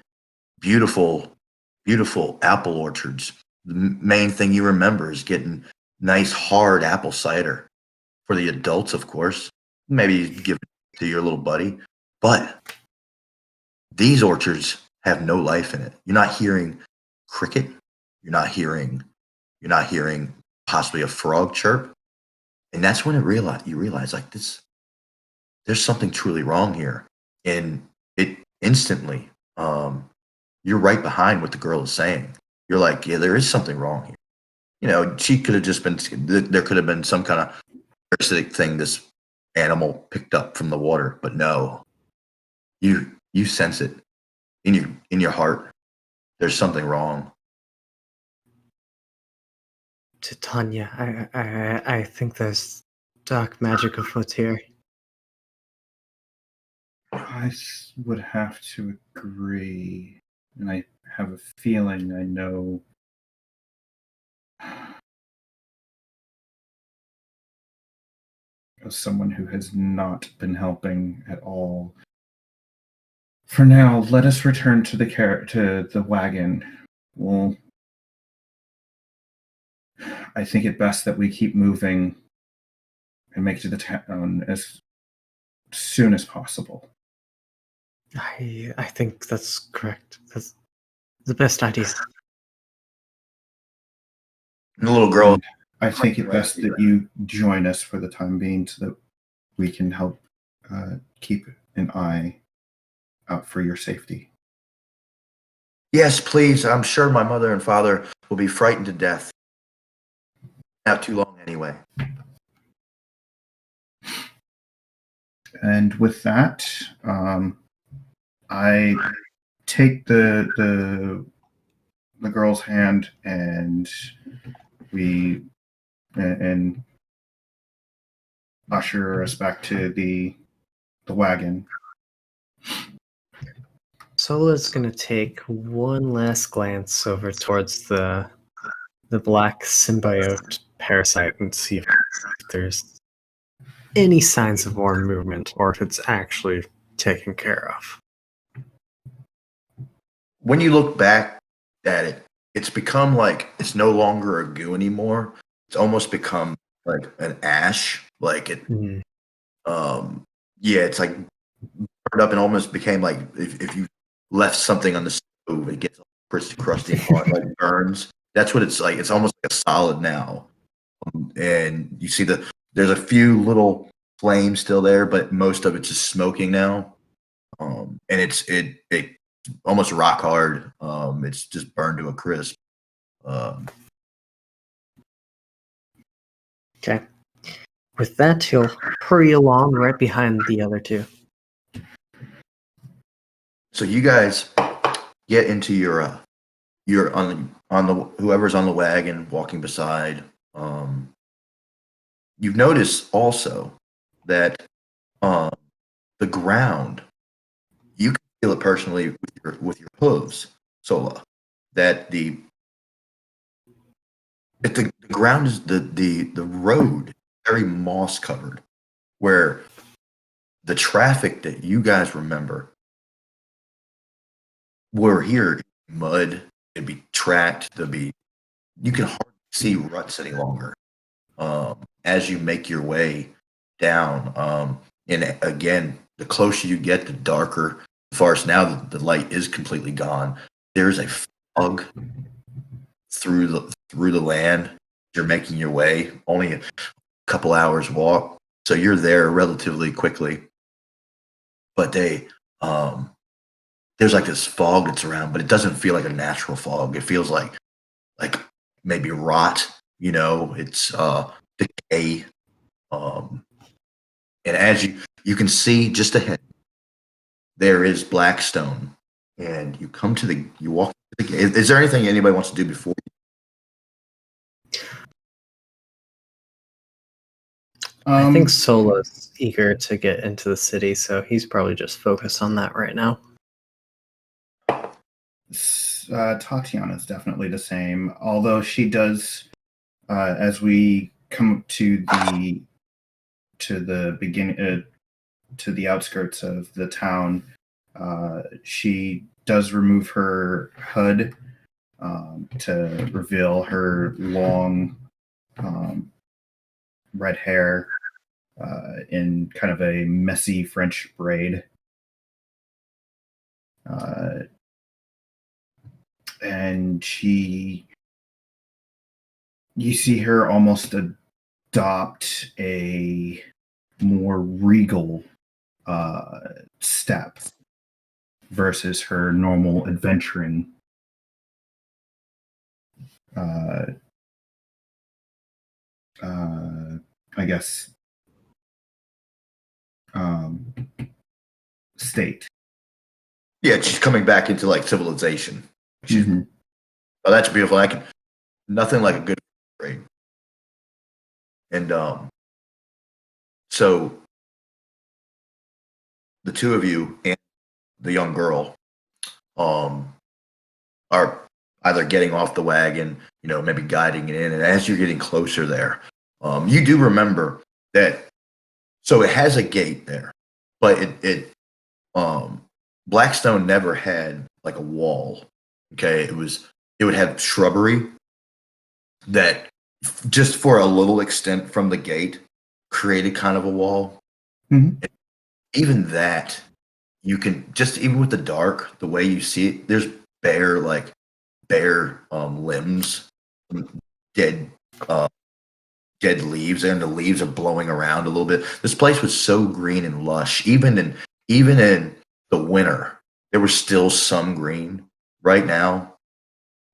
beautiful, beautiful apple orchards. The main thing you remember is getting nice hard apple cider for the adults, of course. Maybe give it to your little buddy. But these orchards have no life in it. You're not hearing cricket. You're not hearing possibly a frog chirp. And that's when you realize like this, there's something truly wrong here. And it instantly, you're right behind what the girl is saying. You're like, yeah, there is something wrong here. She could have just been, there could have been some kind of parasitic thing this animal picked up from the water, but no, you sense it in your heart. There's something wrong. Titania, I think there's dark magic afoot here. I would have to agree, and I have a feeling I know. As someone who has not been helping at all. For now, let us return to the wagon. Well, I think it best that we keep moving and make it to the town as soon as possible. I think that's correct. That's the best idea. And the little girl. And I think it best that you join us for the time being so that we can help keep an eye out for your safety. Yes, please. I'm sure my mother and father will be frightened to death. Not too long anyway. And with that, I take the girl's hand and we and usher us back to the wagon. Sola's gonna take one last glance over towards the black symbiote parasite and see if there's any signs of more movement or if it's actually taken care of. When you look back at it, it's become like it's no longer a goo anymore. It's almost become like an ash. Like it yeah, it's like burned up and almost became like if you left something on the stove, it gets crusty and hard, like burns. That's what it's like. It's almost like a solid now. And you see there's a few little flames still there, but most of it's just smoking now. And it almost rock hard. It's just burned to a crisp. Okay. With that, he'll hurry along right behind the other two. So you guys get into your you're on the whoever's on the wagon walking beside. You've noticed also that the ground, you can feel it personally with your hooves, Sola. That the ground is the road very moss covered, where the traffic that you guys remember were here mud. It'd be tracked. You can hardly see ruts any longer as you make your way down. And again, the closer you get, the darker. As far as now, the light is completely gone. There's a fog through the land. You're making your way. Only a couple hours walk, so you're there relatively quickly. But there's like this fog that's around, but it doesn't feel like a natural fog. It feels like maybe rot. It's decay. And as you can see just ahead, there is Blackstone, and you walk to the gate. Is there anything anybody wants to do before? I think Sola's eager to get into the city, so he's probably just focused on that right now. Tatiana's definitely the same, although she does, as we come to the beginning, to the outskirts of the town, she does remove her hood to reveal her long red hair in kind of a messy French braid. And you see her almost adopt a more regal step versus her normal adventuring I guess state. Yeah, she's coming back into like civilization. Mm-hmm. Oh, that's beautiful. Nothing like a good grade. And so the two of you and the young girl are either getting off the wagon, maybe guiding it in. And as you're getting closer there, you do remember that. So it has a gate there, but it Blackstone never had like a wall. Okay, it would have shrubbery that just for a little extent from the gate created kind of a wall. Mm-hmm. Even that, you can just, even with the dark, the way you see it, there's bare limbs, dead leaves, and the leaves are blowing around a little bit. This place was so green and lush. Even in the winter, there was still some green. Right now,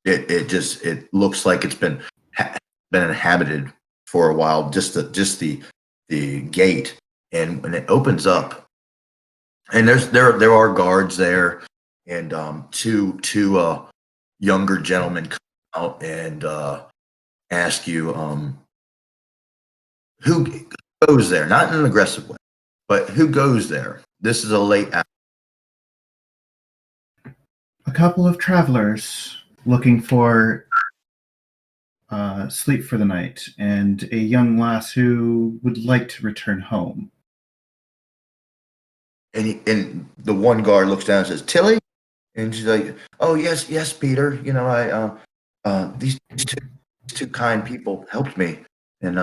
it looks like it's been inhabited for a while. Just the gate, and when it opens up, and there are guards there, and two younger gentlemen come out and ask you who goes there, not in an aggressive way, but who goes there. This is a late hour. A couple of travelers looking for sleep for the night, and a young lass who would like to return home. And the one guard looks down and says, "Tilly," and she's like, "Oh yes, Peter. These two kind people helped me." And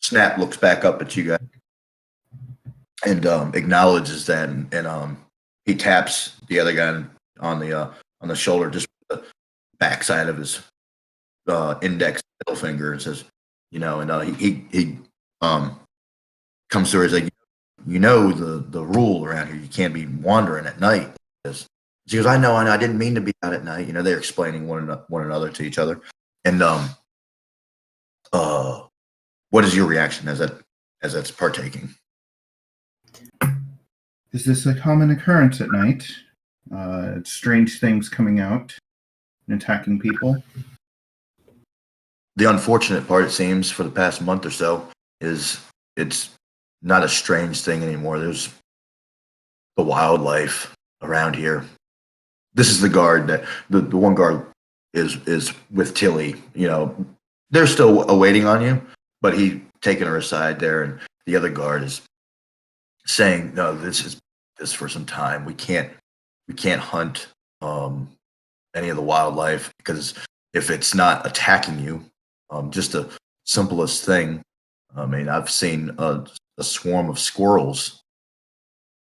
Snap looks back up at you guys and acknowledges that, and he taps the other guy on the shoulder, just with the backside of his index middle finger, and says, and he comes to her. He's like, the rule around here, you can't be wandering at night. She goes, I know, I didn't mean to be out at night. They're explaining one another to each other. And what is your reaction as that's partaking? Is this a common occurrence at night? Strange things coming out and attacking people. The unfortunate part, it seems, for the past month or so, is it's not a strange thing anymore. There's the wildlife around here. This is the guard that the one guard is with Tilly. You know, they're still awaiting on you, but he taking her aside there, and the other guard is saying, "No, this is for some time. We can't hunt any of the wildlife because if it's not attacking you, just the simplest thing. I mean, I've seen a swarm of squirrels,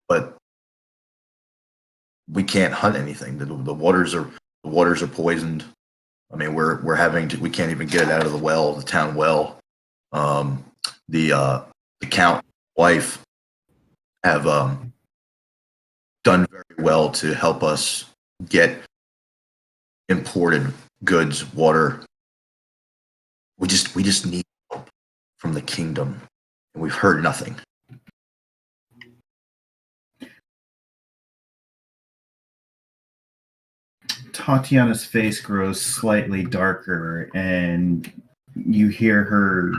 but we can't hunt anything. The waters are poisoned. I mean, we can't even get it out of the town well. The count wife have done very well to help us get imported goods, water. We just need help from the kingdom, and we've heard nothing." Tatiana's face grows slightly darker, and you hear her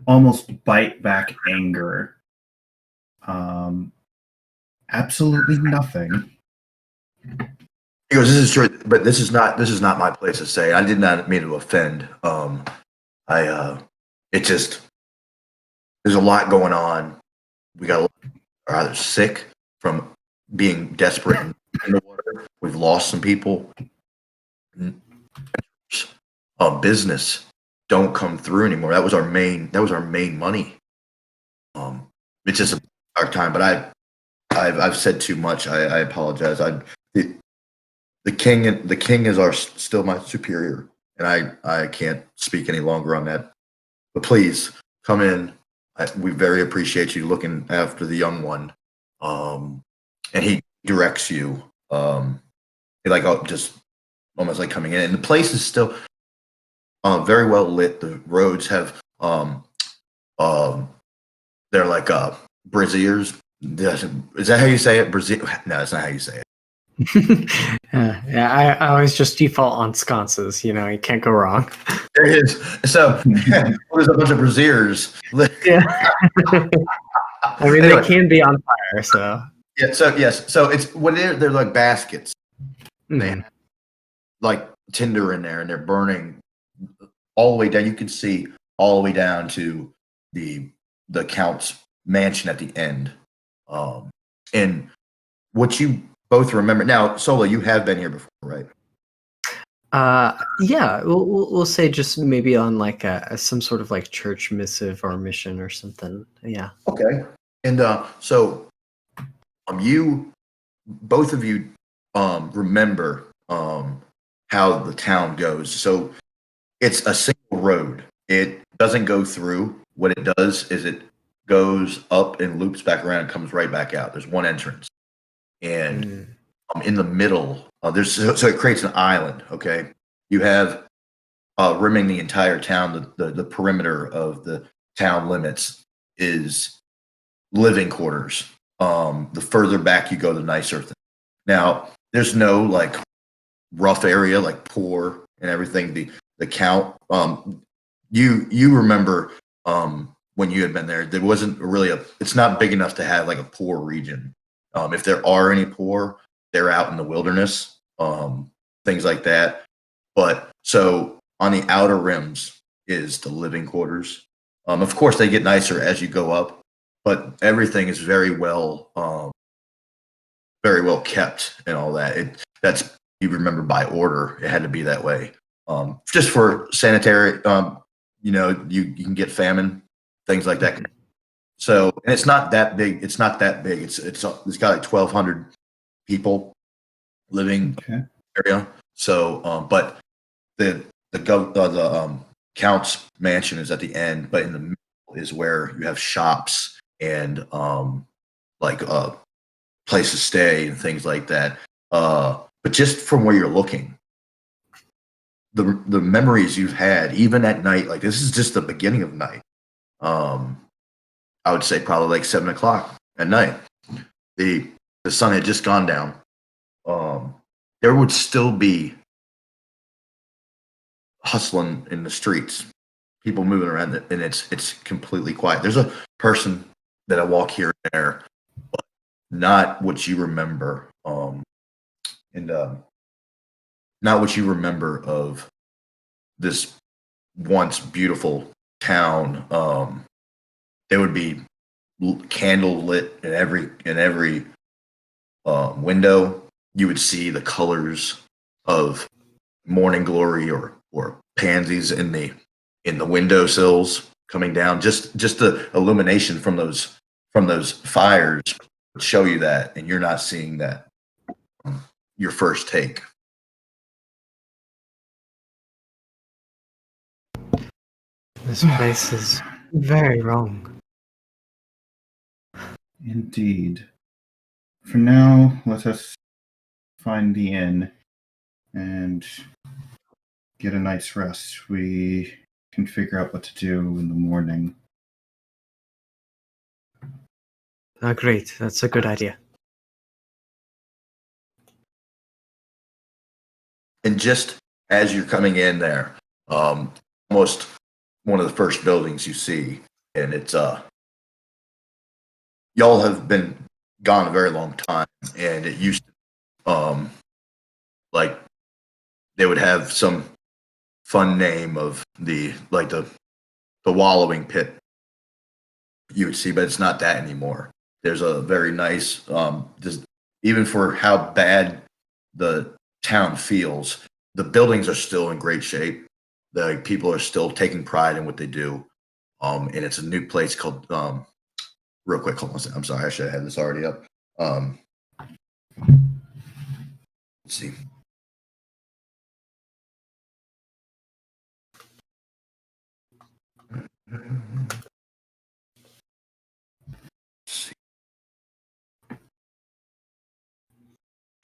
almost bite back anger. Absolutely nothing. He goes, "This is true, but this is not my place to say. I did not mean to offend. It just there's a lot going on. We are either sick from being desperate in the water. We've lost some people. Business don't come through anymore. That was our main money. It's just a dark time. But I've said too much. I apologize. The king is still my superior, and I can't speak any longer on that. But please come in. We very appreciate you looking after the young one." And he directs you, just almost like coming in. And the place is still very well lit. The roads have they're like braziers. Is that how you say it? Brazier? No, that's not how you say it. Yeah, I always just default on sconces. You know, you can't go wrong. There it is. So there's a bunch of braziers. Yeah. I mean, anyway, they can be on fire. So yeah. So yes. So it's they're like baskets. Man, like tinder in there, and they're burning all the way down. You can see all the way down to the count's mansion at the end. And what you both remember now, Sola, you have been here before, right? Yeah, we'll say just maybe on like some sort of like church missive or mission or something. Yeah. Okay. And so you both of you remember how the town goes. So it's a single road. It doesn't go through. What it does is it goes up and loops back around and comes right back out. There's one entrance. And in the middle, so it creates an island. Okay, you have rimming the entire town. The perimeter of the town limits is living quarters. The further back you go, the nicer thing. Now, there's no like rough area like poor and everything. The count. You remember when you had been there? There wasn't really it's not big enough to have like a poor region. If there are any poor, they're out in the wilderness, things like that. But so on the outer rims is the living quarters. Of course, they get nicer as you go up, but everything is very well kept and all that. That's you remember by order. It had to be that way, just for sanitary. You can get famine, things like that. So, and it's not that big. It's got like 1,200 people living area. So, but the count's mansion is at the end, but in the middle is where you have shops and place to stay and things like that. But just from where you're looking, the memories you've had, even at night, like this is just the beginning of night. I would say probably like 7 o'clock. at night. The sun had just gone down. There would still be hustling in the streets, people moving around, and it's completely quiet. There's a person that I walk here and there, but not what you remember. And not what you remember of this once beautiful town. There would be candle lit in every window. You would see the colors of morning glory or pansies in the windowsills coming down. Just the illumination from those fires would show you that, and you're not seeing that your first take. This place is very wrong. Indeed. For now, let us find the inn and get a night's rest. We can figure out what to do in the morning. Great, that's a good idea. And just as you're coming in there, almost one of the first buildings you see, and it's y'all have been gone a very long time, and it used to like they would have some fun name of the wallowing pit you would see, but it's not that anymore. There's a very nice just even for how bad the town feels, the buildings are still in great shape. The people are still taking pride in what they do. And it's a new place called real quick, hold on a second. I'm sorry, I should have had this already up. Let's see.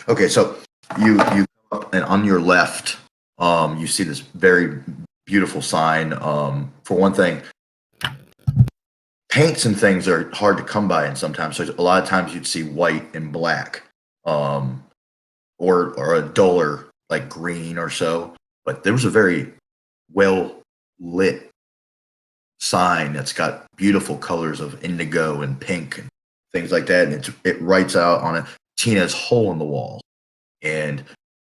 Okay, so you come up, and on your left, you see this very beautiful sign. For one thing, paints and things are hard to come by, and sometimes, so a lot of times you'd see white and black, or a duller like green or so. But there was a very well lit sign that's got beautiful colors of indigo and pink and things like that, and it writes out on it, Tina's hole in the wall. And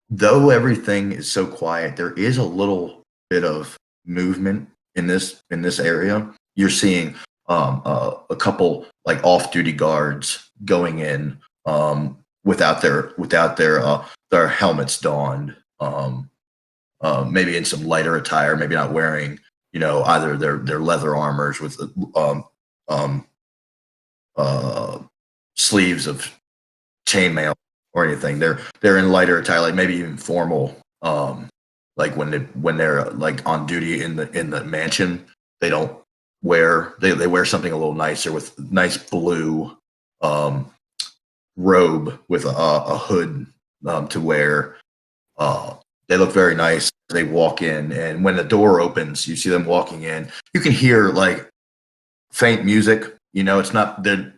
though everything is so quiet, there is a little bit of movement in this area. You're seeing a couple like off-duty guards going in without their helmets donned, maybe in some lighter attire, maybe not wearing either their leather armors with sleeves of chainmail or anything. They're in lighter attire, like maybe even formal. Like when they're like on duty in the mansion, they don't wear they wear something a little nicer with nice blue robe with a hood to wear. They look very nice. They walk in, and when the door opens, you see them walking in. You can hear like faint music. It's not they're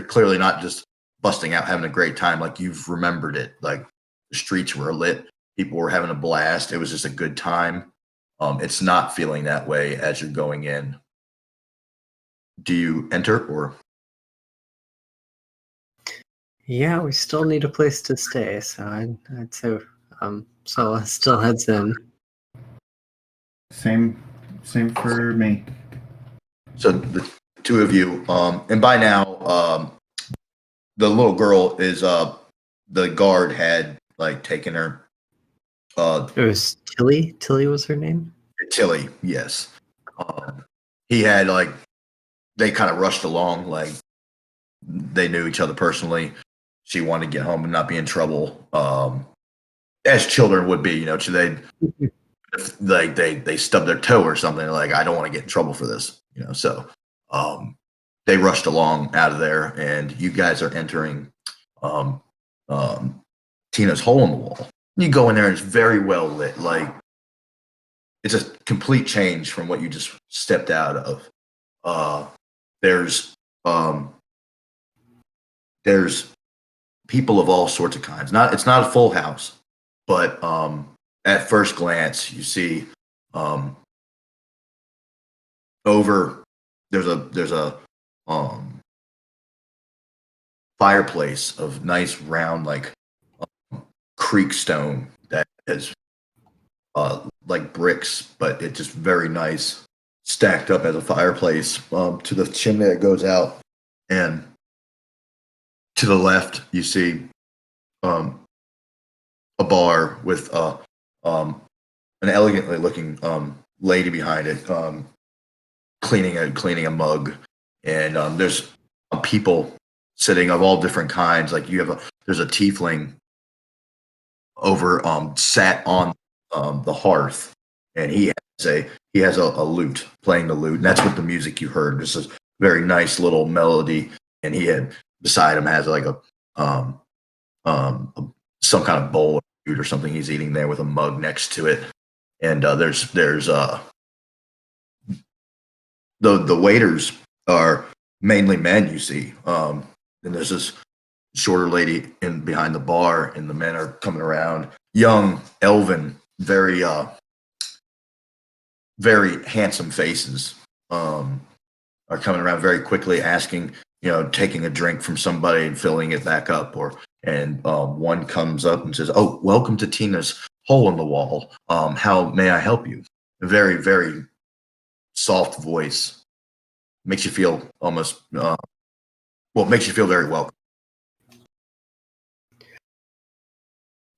clearly not just busting out having a great time like you've remembered it. Like the streets were lit, people were having a blast. It was just a good time. It's not feeling that way as you're going in. Do you enter or? Yeah, we still need a place to stay, so I'd say Sola still heads in. Same for me. So the two of you, and by now, the little girl is the guard had like taken her. It was Tilly. Tilly was her name. Tilly, yes. He had like they kind of rushed along, like they knew each other personally. She wanted to get home and not be in trouble, as children would be. So they stub their toe or something. Like I don't want to get in trouble for this. So they rushed along out of there, and you guys are entering Tina's hole in the wall. You go in there, and it's very well lit. Like it's a complete change from what you just stepped out of. There's there's people of all sorts of kinds. It's not a full house, but at first glance you see over there's a fireplace of nice round like creek stone that is like bricks, but it's just very nice, stacked up as a fireplace to the chimney that goes out, and to the left you see a bar with an elegantly looking lady behind it, cleaning a mug, and there's people sitting of all different kinds. Like there's a tiefling over sat on the hearth, and he has a lute, playing the lute, and that's what the music you heard. This is very nice little melody, and he had beside him has like some kind of bowl of food or something he's eating there with a mug next to it, and there's the waiters are mainly men, you see, and there's this shorter lady in behind the bar, and the men are coming around, young, elven, very handsome faces, are coming around very quickly, asking, taking a drink from somebody and filling it back up, and one comes up and says, "Oh, welcome to Tina's Hole in the Wall. How may I help you?" A very, very soft voice, makes you feel almost makes you feel very welcome.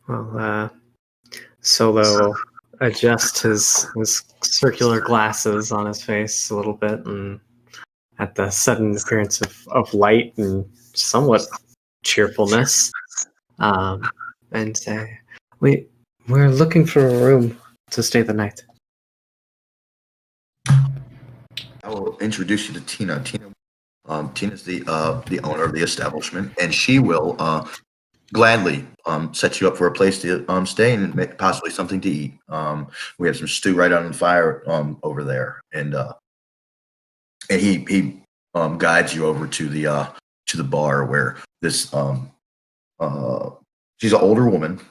Well, Solo adjusts his circular glasses on his face a little bit, and at the sudden appearance of light and somewhat cheerfulness, and say, we're looking for a room to stay the night." I will introduce you to Tina. Tina's the owner of the establishment, and she will gladly set you up for a place to stay and possibly something to eat. We have some stew right on the fire over there, and he guides you over to the bar where this she's an older woman,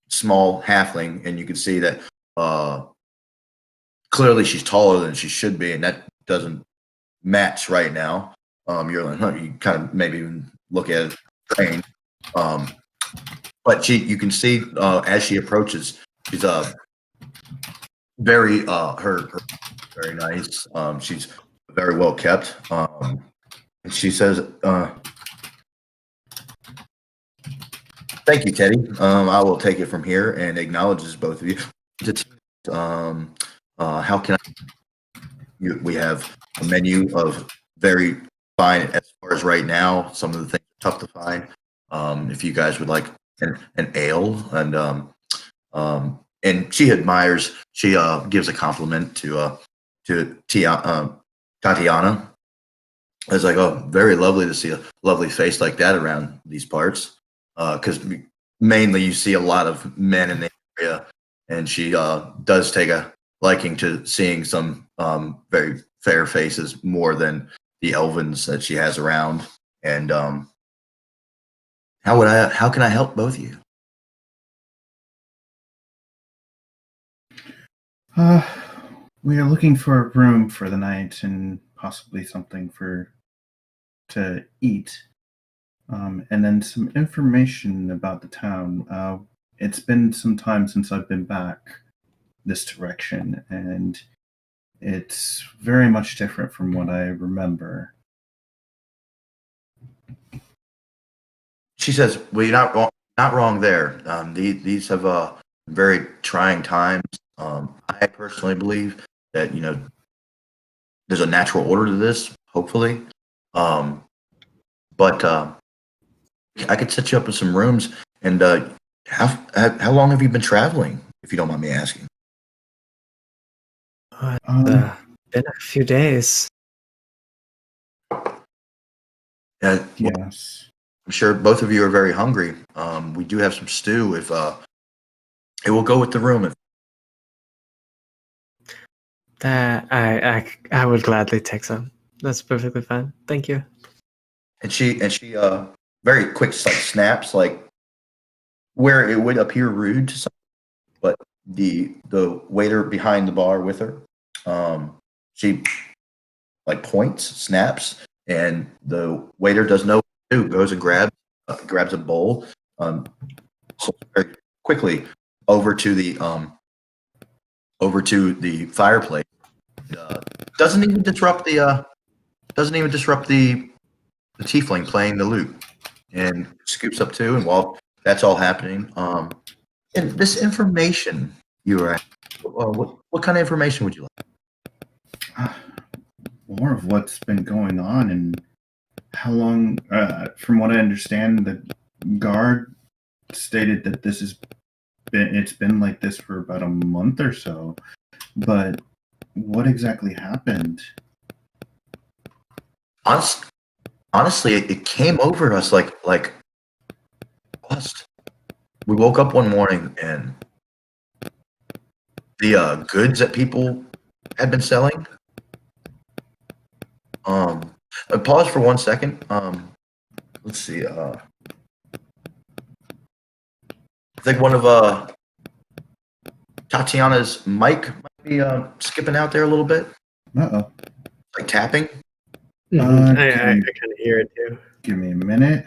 small halfling, and you can see that clearly she's taller than she should be, and that doesn't match right now. You're like, you kind of maybe even look at it trained. But you can see as she approaches, she's very her very nice. She's very well kept. And she says, "Thank you, Teddy. I will take it from here," and acknowledges both of you. How can we have a menu of very fine, as far as right now, some of the things are tough to find. If you guys would like an ale, and she admires, she gives a compliment to Tatiana. It's like, "Oh, very lovely to see a lovely face like that around these parts," because mainly you see a lot of men in the area, and she does take a liking to seeing some very fair faces more than the elvens that she has around. And how can I help both of you? We are looking for a room for the night and possibly something to eat, and then some information about the town. It's been some time since I've been back this direction, and it's very much different from what I remember. She says, "Well, you're not wrong there. These have very trying times. I personally believe that there's a natural order to this, hopefully. But I could set you up with some rooms. And how long have you been traveling, if you don't mind me asking?" Been a few days. Yes. I'm sure both of you are very hungry. We do have some stew. If it will go with the room. I would gladly take some. That's perfectly fine. Thank you. and she very quick like snaps like where it would appear rude to some, but the waiter behind the bar with her, she like points, snaps, and the waiter does know what to do, goes and grabs a bowl, so very quickly over to the fireplace. Doesn't even disrupt the tiefling playing the lute, and scoops up too. And while that's all happening, and this information you were at, what kind of information would you like? More of what's been going on and how long. From what I understand, the guard stated that it's been like this for about a month or so. But what exactly happened? Honestly, it came over us like lust. We woke up one morning and the goods that people had been selling. Pause for 1 second. Let's see. I think one of Tatiana's mic might be skipping out there a little bit, Uh-oh. like tapping. I kind of hear it too. Give me a minute.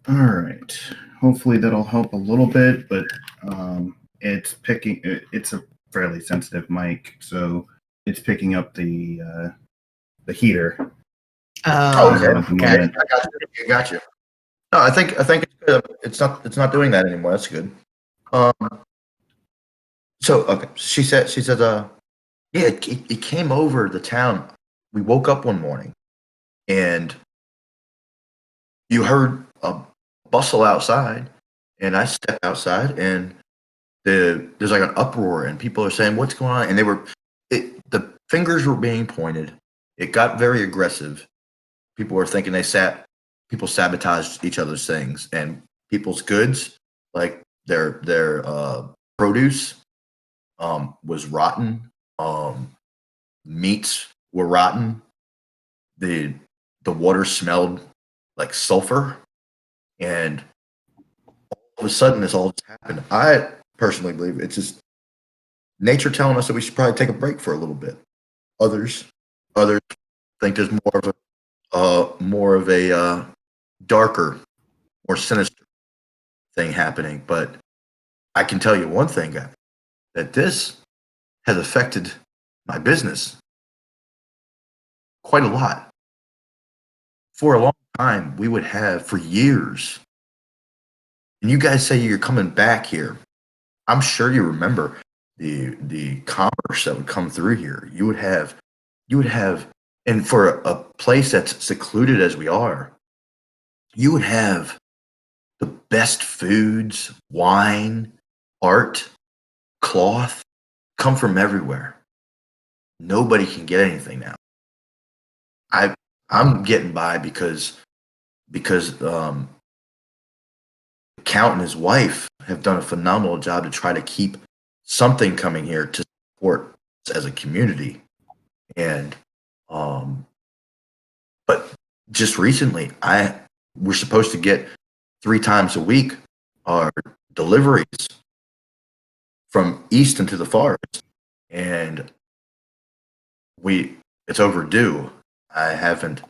All right. Hopefully that'll help a little bit, but it's picking. It's a fairly sensitive mic, so it's picking up the heater. Oh, Okay. Okay. I got you. No, I think it's good. It's not doing that anymore. That's good. So okay, she said yeah, it came over the town. We woke up one morning and you heard a bustle outside, and I stepped outside and there's like an uproar and people are saying what's going on, and the fingers were being pointed. It got very aggressive. People were thinking people sabotaged each other's things and people's goods, like their produce was rotten. Meats were rotten. The water smelled like sulfur, and all of a sudden this all just happened. I personally believe it's just nature telling us that we should probably take a break for a little bit. Others think there's more of a darker, more sinister thing happening. But I can tell you one thing, guy, that this has affected my business quite a lot. For a long time, we would have for years, and you guys say you're coming back here. I'm sure you remember the commerce that would come through here. You would have, and for a place that's secluded as we are, you would have the best foods, wine, art, cloth come from everywhere. Nobody can get anything now. I'm getting by because the Count and his wife have done a phenomenal job to try to keep something coming here to support us as a community. And but just recently we're supposed to get 3 times a week our deliveries from east into the forest, and it's overdue. I haven't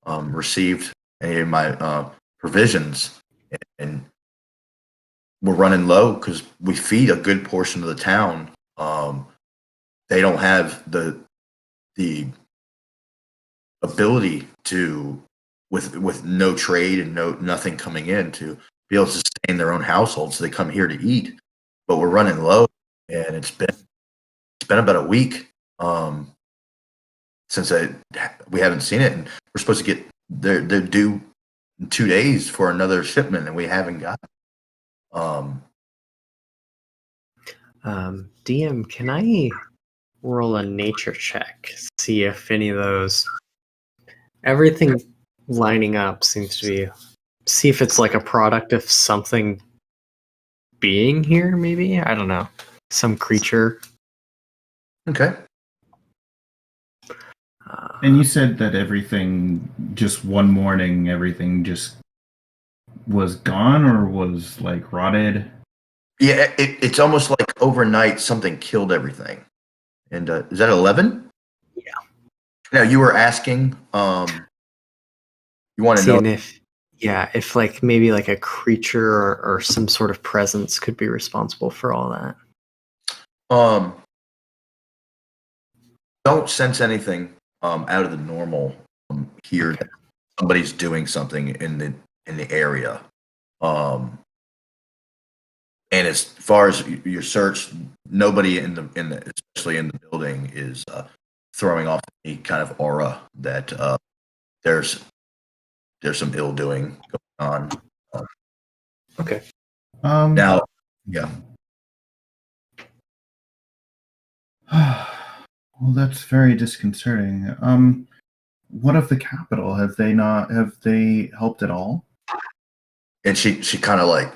received any of my provisions, and we're running low because we feed a good portion of the town. They don't have the ability to, with no trade and nothing coming in, to be able to sustain their own household, so they come here to eat. But we're running low, and it's been about a week since we haven't seen it, and we're supposed to get they're due in 2 days for another shipment, and we haven't got. DM, can I roll a nature check? See if any of those, everything lining up seems to be. See if it's like a product of something being here. Maybe, I don't know, some creature. Okay. And you said that everything, just one morning, everything just was gone or was like rotted? Yeah, it's almost like overnight something killed everything. And is that 11? Yeah. Now you were asking, you want to know Seeing if like maybe like a creature or some sort of presence could be responsible for all that. Don't sense anything out of the normal here. Okay. Somebody's doing something in the area. And as far as your search, nobody in the especially in the building is throwing off any kind of aura that there's some ill doing going on. Okay. Now, yeah. Well, that's very disconcerting. What of the capital? Have they helped at all? And she kind of like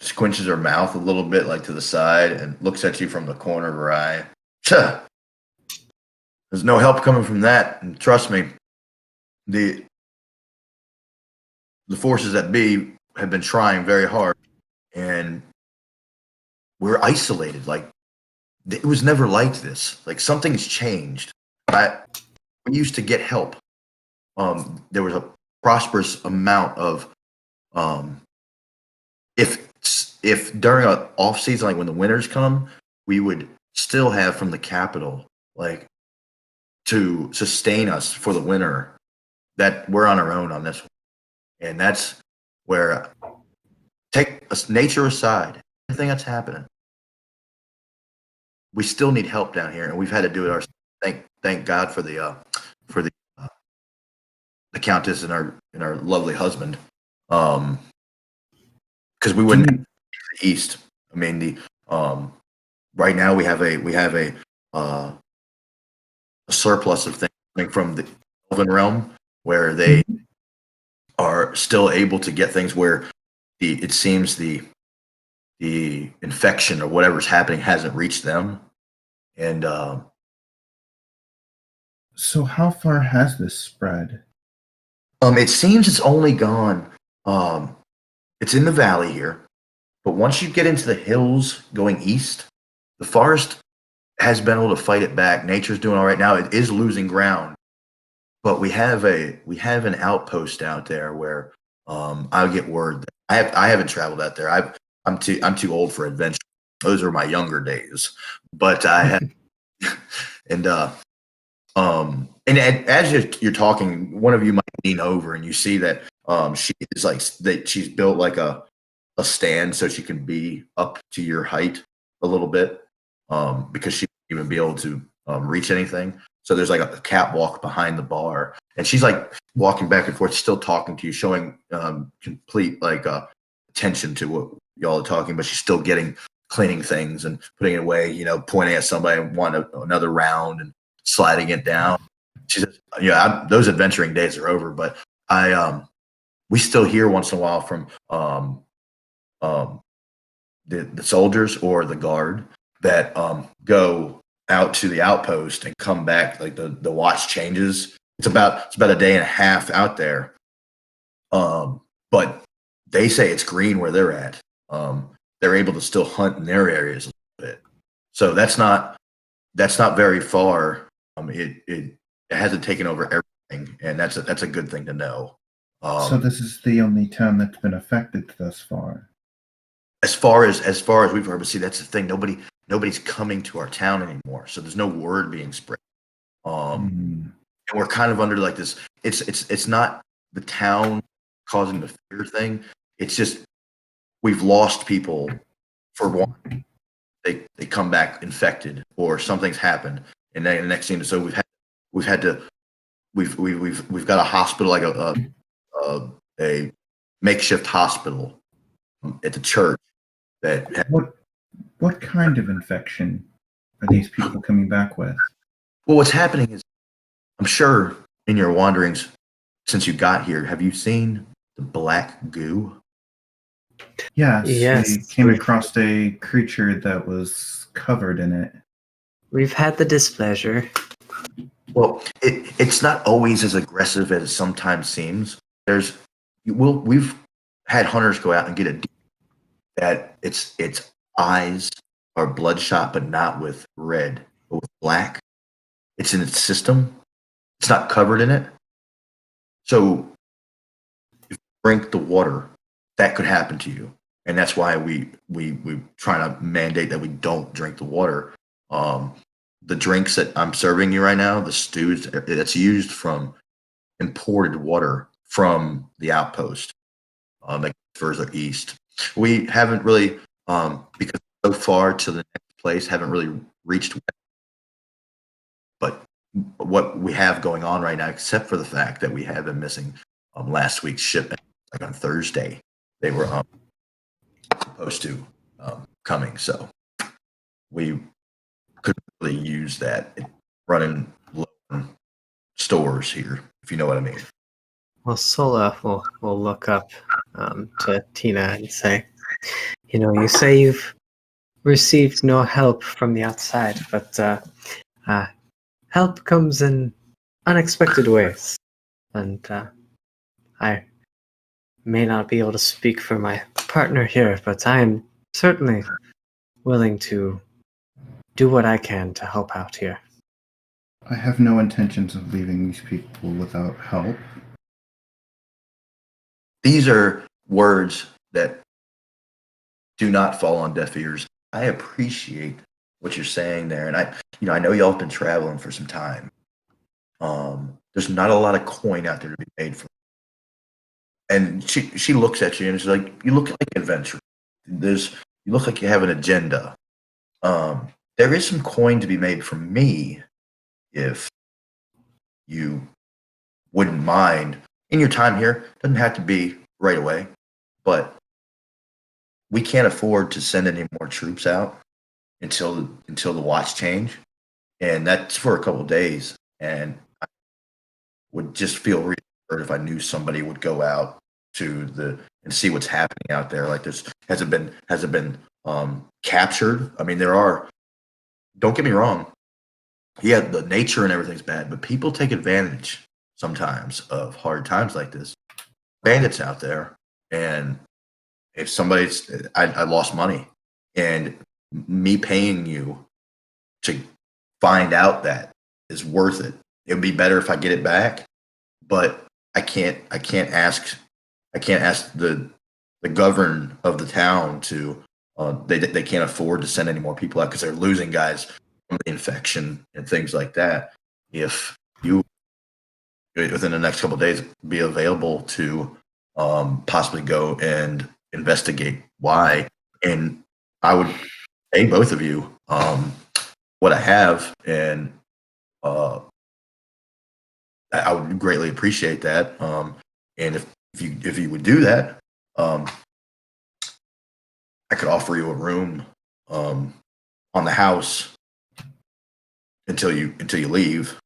squinches her mouth a little bit, like to the side, and looks at you from the corner of her eye. There's no help coming from that, and trust me, the forces that be have been trying very hard, and we're isolated. Like, it was never like this. Like, something's changed. We used to get help. There was a prosperous amount of if during an off season, like when the winters come, we would still have from the capital, like, to sustain us for the winter. That we're on our own on this one. And that's where, take nature aside, everything that's happening, we still need help down here, and we've had to do it ourselves. Thank God for the countess and our lovely husband, because we wouldn't have the east. I mean, right now we have a surplus of things coming from the Elven realm, where they are still able to get things where it seems the infection or whatever's happening hasn't reached them. And So how far has this spread? it seems it's only gone. It's in the valley here, but once you get into the hills going east, the forest has been able to fight it back. Nature's doing all right now. It is losing ground, but we have an outpost out there where I'll get word that I haven't traveled out there. I'm too old for adventure. Those are my younger days. But I have, and as you're talking, one of you might lean over and you see that she is like that. She's built like a stand so she can be up to your height a little bit, because she won't even be able to reach anything. So there's like a catwalk behind the bar, and she's like walking back and forth, still talking to you, showing complete like attention to what y'all are talking. But she's still cleaning things and putting it away. Pointing at somebody and wanting another round and sliding it down. She says, those adventuring days are over, but we still hear once in a while from the soldiers or the guard that go out to the outpost and come back. Like the watch changes. It's about a day and a half out there. But they say it's green where they're at. They're able to still hunt in their areas a little bit. So that's not very far. It hasn't taken over everything, and that's a good thing to know. So this is the only town that's been affected thus far. As far as we've heard, but see, that's the thing. Nobody's coming to our town anymore, so there's no word being spread. And we're kind of under like this. It's not the town causing the fear thing. It's just we've lost people for one. They come back infected or something's happened, and then the next thing, so we've got a hospital, like a makeshift hospital at the church that. What kind of infection are these people coming back with? Well, what's happening is, I'm sure in your wanderings since you got here, have you seen the black goo? Yes, Yes, we came across a creature that was covered in it. we've had the displeasure. Well, it's not always as aggressive as it sometimes seems. We've had hunters go out and get a that its eyes are bloodshot, but not with red, but with black. It's in its system. It's not covered in it. So if you drink the water, that could happen to you. And that's why we try to mandate that we don't drink the water. The drinks that I'm serving you right now, the stews, that's used from imported water from the outpost, like further east. We haven't really, because so far to the next place, haven't really reached. But what we have going on right now, except for the fact that we have been missing last week's shipment, like on Thursday, they were supposed to coming, so we couldn't really use that running low on stores here, if you know what I mean. Well, Sola will look up to Tina and say, you say you've received no help from the outside, but help comes in unexpected ways. And I may not be able to speak for my partner here, but I'm certainly willing to do what I can to help out here. I have no intentions of leaving these people without help. These are words that do not fall on deaf ears. I appreciate what you're saying there, and I know y'all have been traveling for some time. There's not a lot of coin out there to be made from. And she looks at you and she's like, "You look like an adventurer. You look like you have an agenda. There is some coin to be made from me, if you wouldn't mind. In your time here, doesn't have to be right away, but we can't afford to send any more troops out until the watch change, and that's for a couple of days. And I would just feel reassured if I knew somebody would go out and see what's happening out there. Like, this hasn't been captured. I mean, there are. Don't get me wrong. Yeah, the nature and everything's bad, but people take advantage sometimes of hard times like this. Bandits out there, and if I lost money, and me paying you to find out that is worth it. It would be better if I get it back, but I can't ask the governor of the town to. They can't afford to send any more people out because they're losing guys from the infection and things like that. If you, within the next couple of days, be available to possibly go and investigate why, and I would pay both of you what I have, and I would greatly appreciate that. And if you would do that, I could offer you a room on the house until you leave.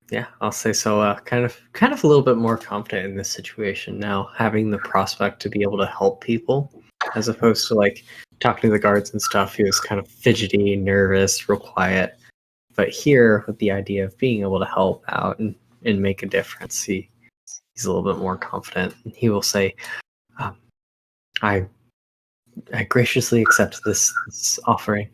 Yeah, I'll say so. Kind of a little bit more confident in this situation now, having the prospect to be able to help people, as opposed to like talking to the guards and stuff. He was kind of fidgety, nervous, real quiet. But here, with the idea of being able to help out and make a difference, he's a little bit more confident. And he will say, I graciously accept this offering.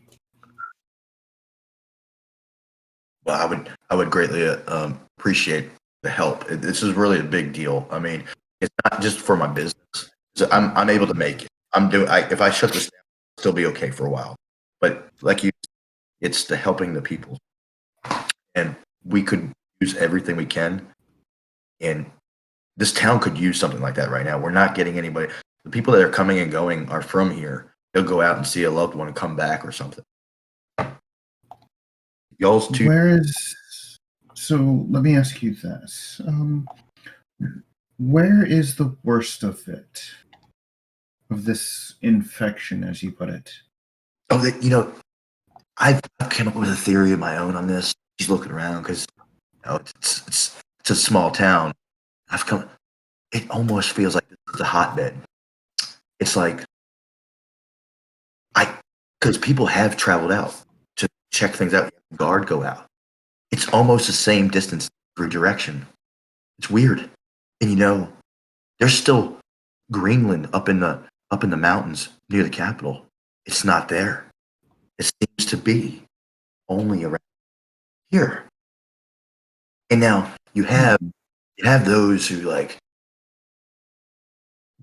Well, I would greatly appreciate the help. This is really a big deal. I mean, it's not just for my business. So I'm able to make it. If I shut this down, I'll still be okay for a while. But like you, it's the helping the people, and we could use everything we can. And this town could use something like that right now. We're not getting anybody. The people that are coming and going are from here. They'll go out and see a loved one and come back or something. Y'all's too. So let me ask you this. Where is the worst of it? Of this infection, as you put it? Oh, I've come up with a theory of my own on this. She's looking around because it's a small town. It almost feels like this is a hotbed. It's like because people have traveled out to check things out. Guard go out. It's almost the same distance every direction. It's weird, and there's still Greenland up in the mountains near the capital. It's not there. It seems to be only around here. And now you have those who like.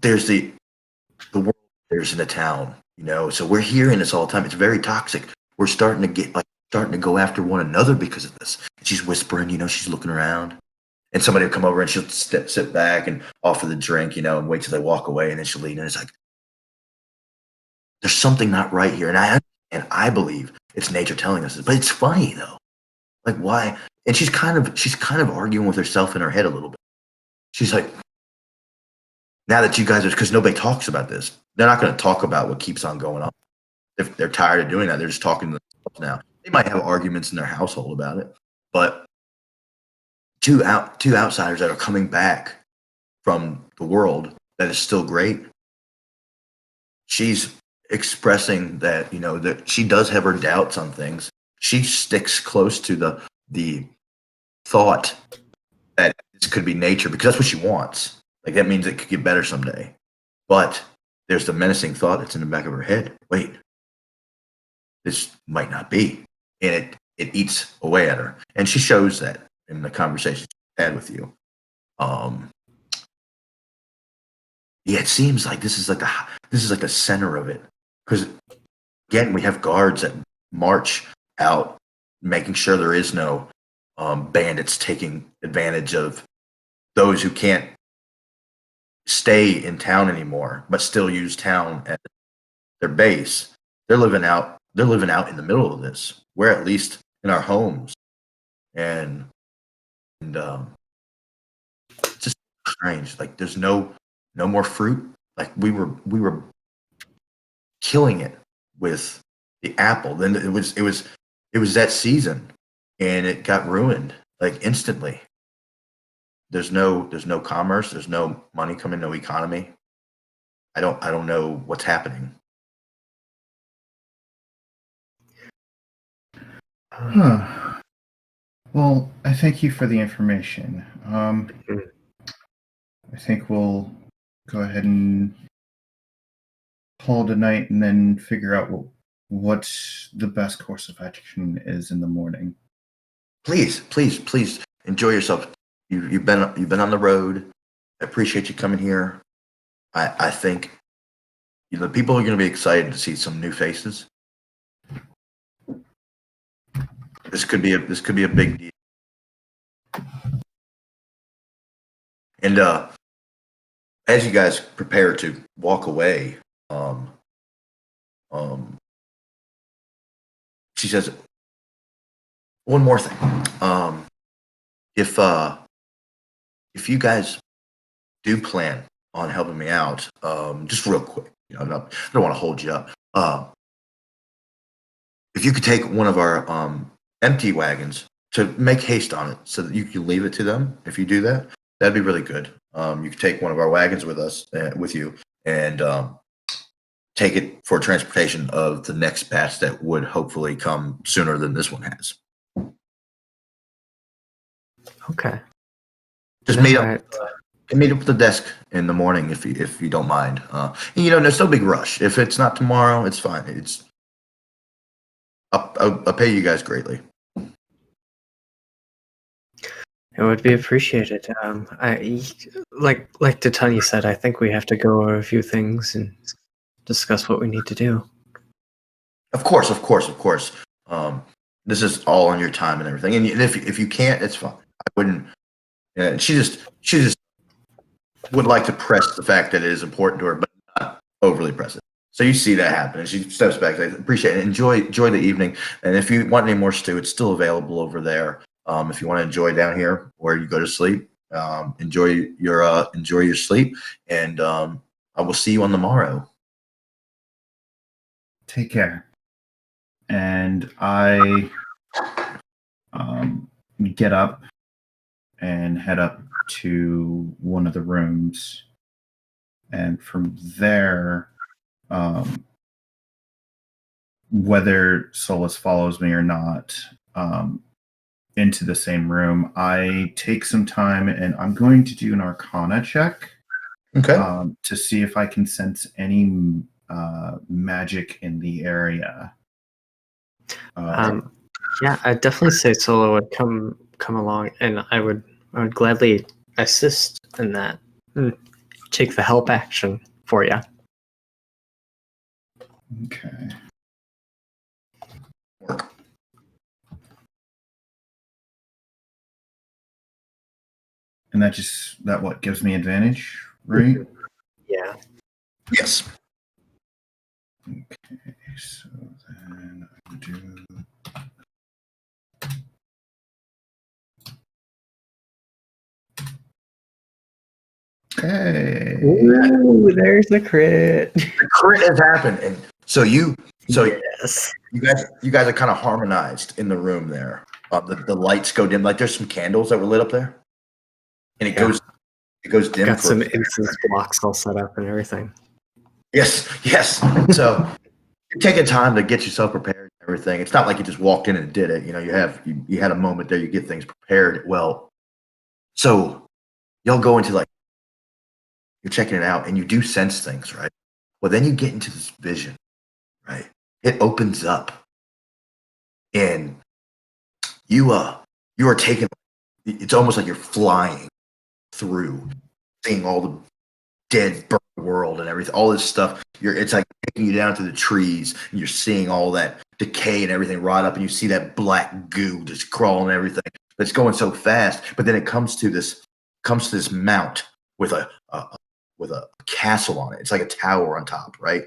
There's the world there's in the town, So we're hearing this all the time. It's very toxic. We're starting to go after one another because of this. And she's whispering, she's looking around, and somebody will come over and she'll sit back and offer the drink, and wait till they walk away, and then she'll leave. And it's like there's something not right here, and I believe it's nature telling us this. But it's funny though, like why? And she's kind of arguing with herself in her head a little bit. She's like, now that you guys are, because nobody talks about this, they're not going to talk about what keeps on going on. If they're tired of doing that, they're just talking to themselves now. They might have arguments in their household about it, but two outsiders that are coming back from the world that is still great. She's expressing that that she does have her doubts on things. She sticks close to the thought that this could be nature because that's what she wants. Like that means it could get better someday. But there's the menacing thought that's in the back of her head. Wait, this might not be. And it eats away at her. And she shows that in the conversation she had with you. It seems like this is like the center of it. Because again, we have guards that march out, making sure there is no bandits taking advantage of those who can't stay in town anymore, but still use town as their base. They're living out in the middle of this. We're at least in our homes, and it's just strange. Like there's no more fruit. Like we were killing it with the apple. Then it was that season, and it got ruined like instantly. There's no commerce. There's no money coming, no economy. I don't know what's happening. Huh. Well, I thank you for the information. I think we'll go ahead and call it a night and then figure out what the best course of action is in the morning. Please enjoy yourself. You've been on the road. I appreciate you coming here. I think people are going to be excited to see some new faces. This could be a big deal. And as you guys prepare to walk away, she says one more thing. If you guys do plan on helping me out, just real quick, I don't want to hold you up. If you could take one of our empty wagons to make haste on it so that you can leave it to them, if you do that, that'd be really good. You could take one of our wagons with you, and take it for transportation of the next batch that would hopefully come sooner than this one has. Okay. Just meet up at the desk in the morning if you don't mind. There's no big rush. If it's not tomorrow, it's fine. I'll pay you guys greatly. It would be appreciated. Like Tatiana said, I think we have to go over a few things and discuss what we need to do. Of course. This is all on your time and everything. And if you can't, it's fine. wouldn't. Yeah, she just would like to press the fact that it is important to her, but not overly press it. So you see that happen, and she steps back. I appreciate it. Enjoy the evening, and if you want any more stew, it's still available over there. If you want to enjoy down here where you go to sleep, enjoy your sleep, and I will see you on the morrow. Take care. And I get up and head up to one of the rooms, and from there, whether Solas follows me or not, into the same room, I take some time and I'm going to do an Arcana check. Okay. To see if I can sense any magic in the area. Yeah, I'd definitely say Solo would come along, and I would gladly assist in that. Take the help action for you. Okay. And that what gives me advantage, right? Yeah. Yes. Okay, so then I do. Hey. Ooh, there's the crit. The crit has happened, and so yes. you guys are kind of harmonized in the room there. The lights go dim. Like there's some candles that were lit up there, and it goes dim. Got some instance blocks all set up and everything. Yes. So you're taking time to get yourself prepared and everything. It's not like you just walked in and did it. You know, you had a moment there. You get things prepared. Well, so y'all go into you're checking it out, and you do sense things, right? Well, then you get into this vision, right? It opens up, and you are taken. It's almost like you're flying through, seeing all the dead burnt world and everything, all this stuff. It's like taking you down to the trees, and you're seeing all that decay and everything rot up, and you see that black goo just crawling and everything. It's going so fast, but then it comes to this mount with a castle on it. It's like a tower on top, right?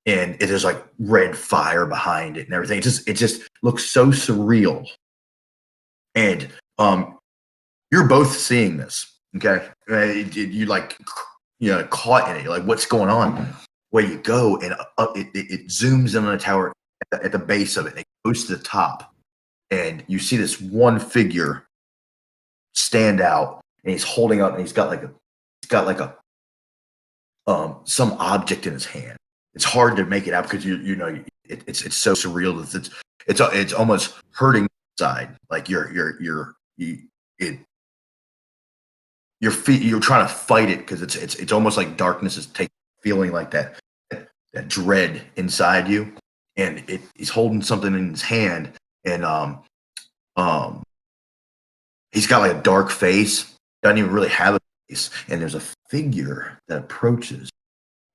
And there's like red fire behind it and everything. It just looks so surreal. And you're both seeing this, okay? You caught in it. You're like, what's going on? Where you go, and it zooms in on the tower at the base of it. It goes to the top, and you see this one figure stand out, and he's holding up, and he's got some object in his hand. It's hard to make it out because it's so surreal that it's almost hurting inside. Like you're trying to fight it because it's almost like darkness is feeling like that dread inside you, and he's holding something in his hand, and he's got like a dark face, doesn't even really have a face, and there's a figure that approaches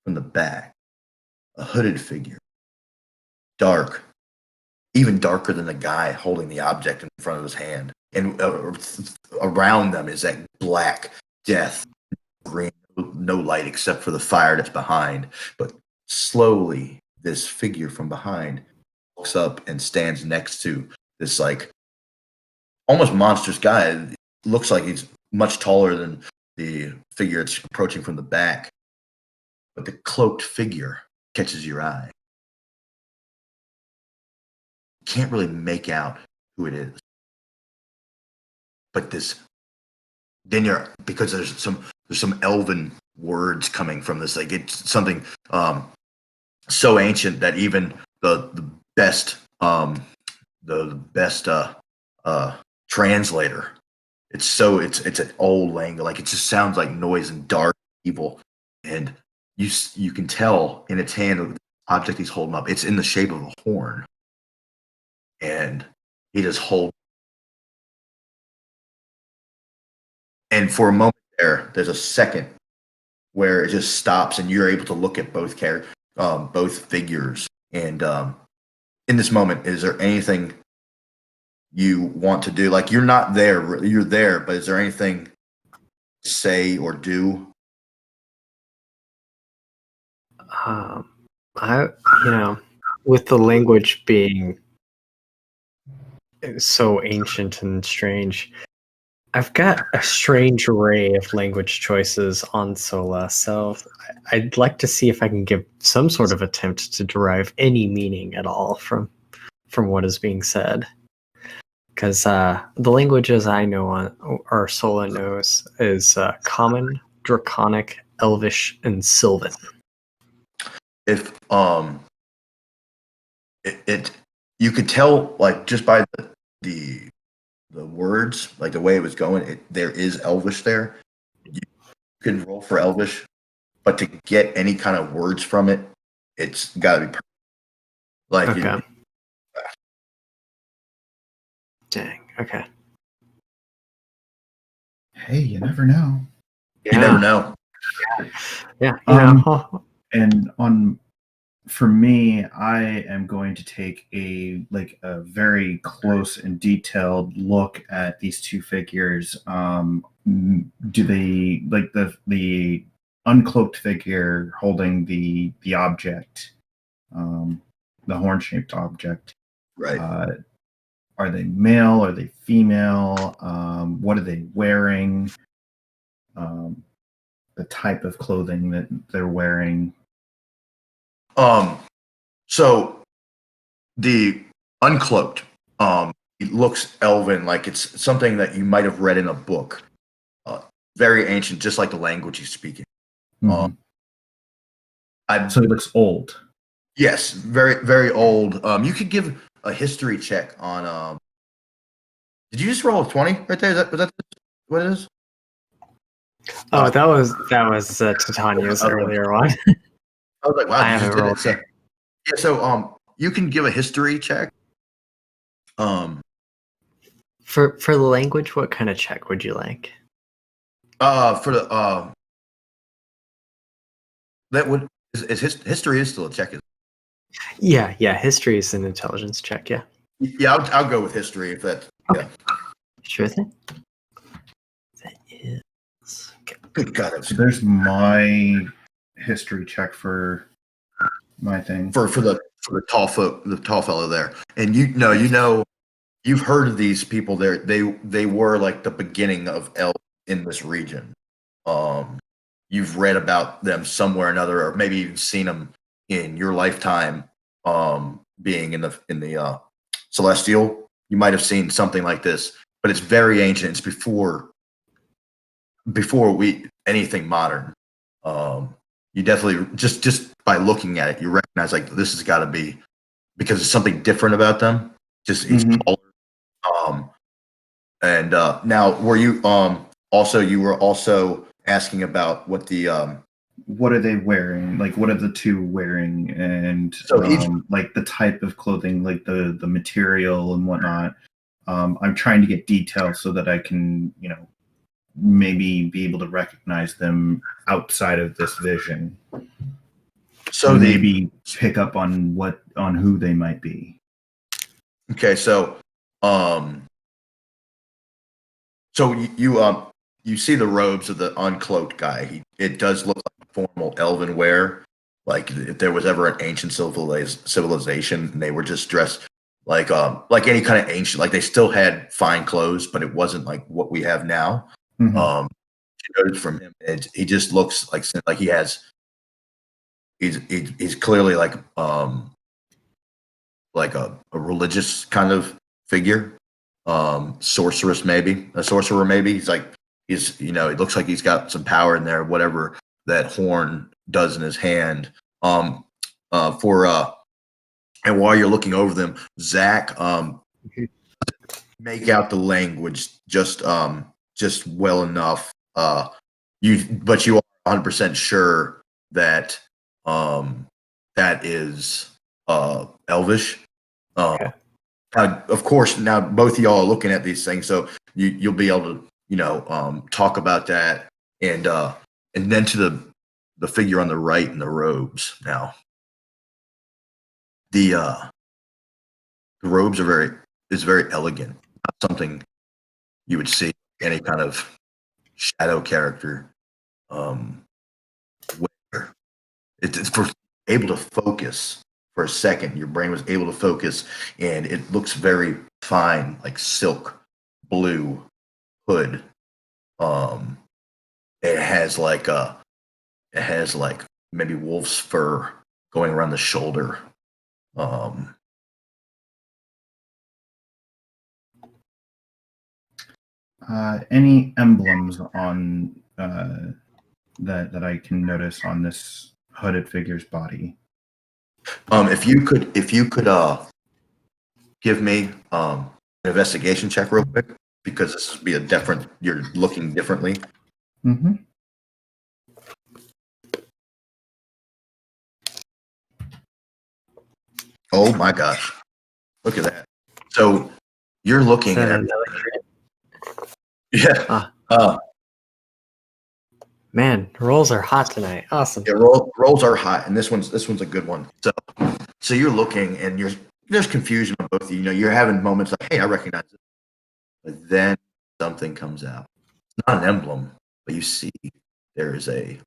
from the back, a hooded figure, dark, even darker than the guy holding the object in front of his hand, and around them is that black death, green, no light except for the fire that's behind. But slowly, this figure from behind walks up and stands next to this like almost monstrous guy. It looks like he's much taller than the figure that's approaching from the back, but the cloaked figure catches your eye. You can't really make out who it is, but because there's some elven words coming from this. Like it's something so ancient that even the best translator, it's an old language. Like it just sounds like noise and dark evil, and you can tell in its hand the object he's holding up. It's in the shape of a horn, and he just holds. And for a moment there's a second where it just stops, and you're able to look at both figures. And in this moment, is there anything you want to do? Like, you're not there, you're there, but is there anything to say or do? I, with the language being so ancient and strange, I've got a strange array of language choices on Sola, so I'd like to see if I can give some sort of attempt to derive any meaning at all from what is being said. Because the languages I know or Sola knows is Common, Draconic, Elvish, and Sylvan. If you could tell, like, just by the words, like the way it was going, there is Elvish there. You can roll for Elvish, but to get any kind of words from it, it's got to be perfect. Like, okay. Dang. Okay. Hey, you never know. You never know. Yeah. And for me, I am going to take a very close and detailed look at these two figures. Do they, like, the uncloaked figure holding the object, the horn-shaped object? Right. Are they male? Are they female? What are they wearing? The type of clothing that they're wearing. So the uncloaked, it looks elven, like it's something that you might have read in a book. Very ancient, just like the language he's speaking. So he looks old. Yes, very, very old. You could give a history check on. Did you just roll a 20 right there? Was that what it is? Oh, that was Titania's earlier one. I was like, wow, I haven't rolled. So, yeah, so you can give a history check. For the language, what kind of check would you like? For the that would is history is still a check. Yeah, history is an intelligence check. Yeah. Yeah, I'll go with history if that. Okay. Yeah. Sure thing. That is. Okay. Good God. So there's my history check for my thing. For the tall fellow there, and you've heard of these people there. They were like the beginning of elves in this region. You've read about them somewhere or another, or maybe even seen them in your lifetime. Being in the celestial, you might have seen something like this, but it's very ancient. It's before anything modern. You definitely just by looking at it, you recognize like this has got to be because it's something different about them. Just he's taller. And now were you you were also asking about what the what are they wearing? Like, what are the two wearing? And so like the type of clothing, like the material and whatnot. I'm trying to get details so that I can, maybe be able to recognize them outside of this vision. So maybe pick up on who they might be. Okay, so you see the robes of the uncloaked guy. It does look like formal elven wear. Like if there was ever an ancient civilization, and they were just dressed like any kind of ancient, like they still had fine clothes, but it wasn't like what we have now. From him, he just looks like he has. He's clearly like a religious kind of figure, sorcerer maybe. He's it looks like he's got some power in there, whatever that horn does in his hand. And while you're looking over them, Zach, make out the language just well enough. But you are 100% sure that that is Elvish. Okay. Of course, now both of y'all are looking at these things, so you'll be able to talk about that, and then to the figure on the right in the robes. Now, the robes are very is very elegant. Not something you would see any kind of shadow character. Where it's for able to focus for a second. Your brain was able to focus, and it looks very fine, like silk blue hood. It has like maybe wolf's fur going around the shoulder. Any emblems on that I can notice on this hooded figure's body? If you could give me an investigation check real quick, because this would be you're looking differently. Mm-hmm. Oh my gosh. Look at that. So you're looking at yeah. Man, rolls are hot tonight. Awesome. Yeah, rolls are hot, and this one's a good one. So you're looking, and there's confusion on both of you. You know, you're having moments like, hey, I recognize it. But then something comes out. It's not an emblem, but you see there is a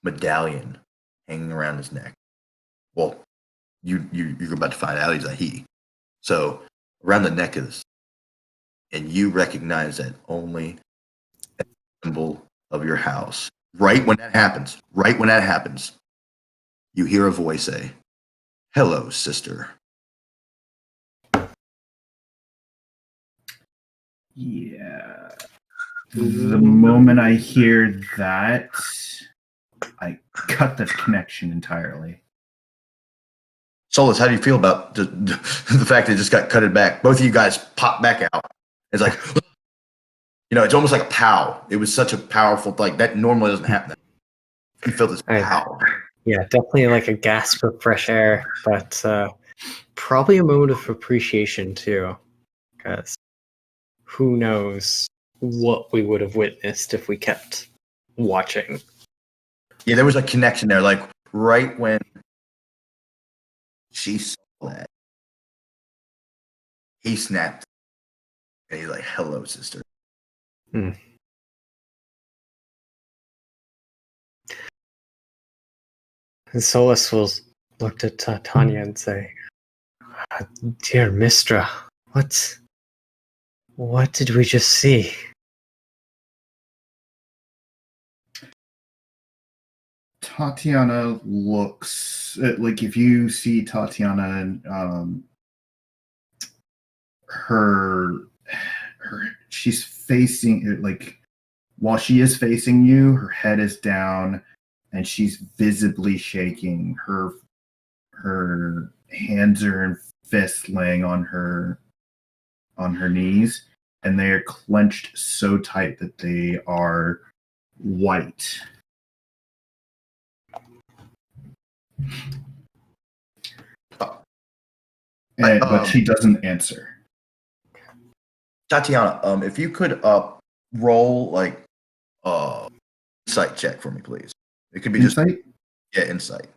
medallion hanging around his neck. Well, you're about to find out he's a he. So around the neck is, and you recognize that only a symbol of your house. Right when that happens, you hear a voice say, "Hello, sister." Yeah. The moment I hear that, I cut the connection entirely. Solas, how do you feel about the fact that it just got cutted back? Both of you guys pop back out. It's like, it's almost like a pow. It was such a powerful, like, that normally doesn't happen. You feel this pow. Yeah, definitely like a gasp of fresh air, but probably a moment of appreciation too, because who knows what we would have witnessed if we kept watching. Yeah, there was a connection there. Like, right when she saw that, he snapped, and he's like, "Hello, sister." Hmm. And Solas will look at Tanya and say, "Dear Mistra, what did we just see?" Tatiana looks like, if you see Tatiana, she's facing, like, while she is facing you, her head is down and she's visibly shaking. Her hands are in fists laying on her knees, and they are clenched so tight that they are white. But she doesn't answer. Tatiana, if you could roll like insight check for me, please. It could be Insight? Insight.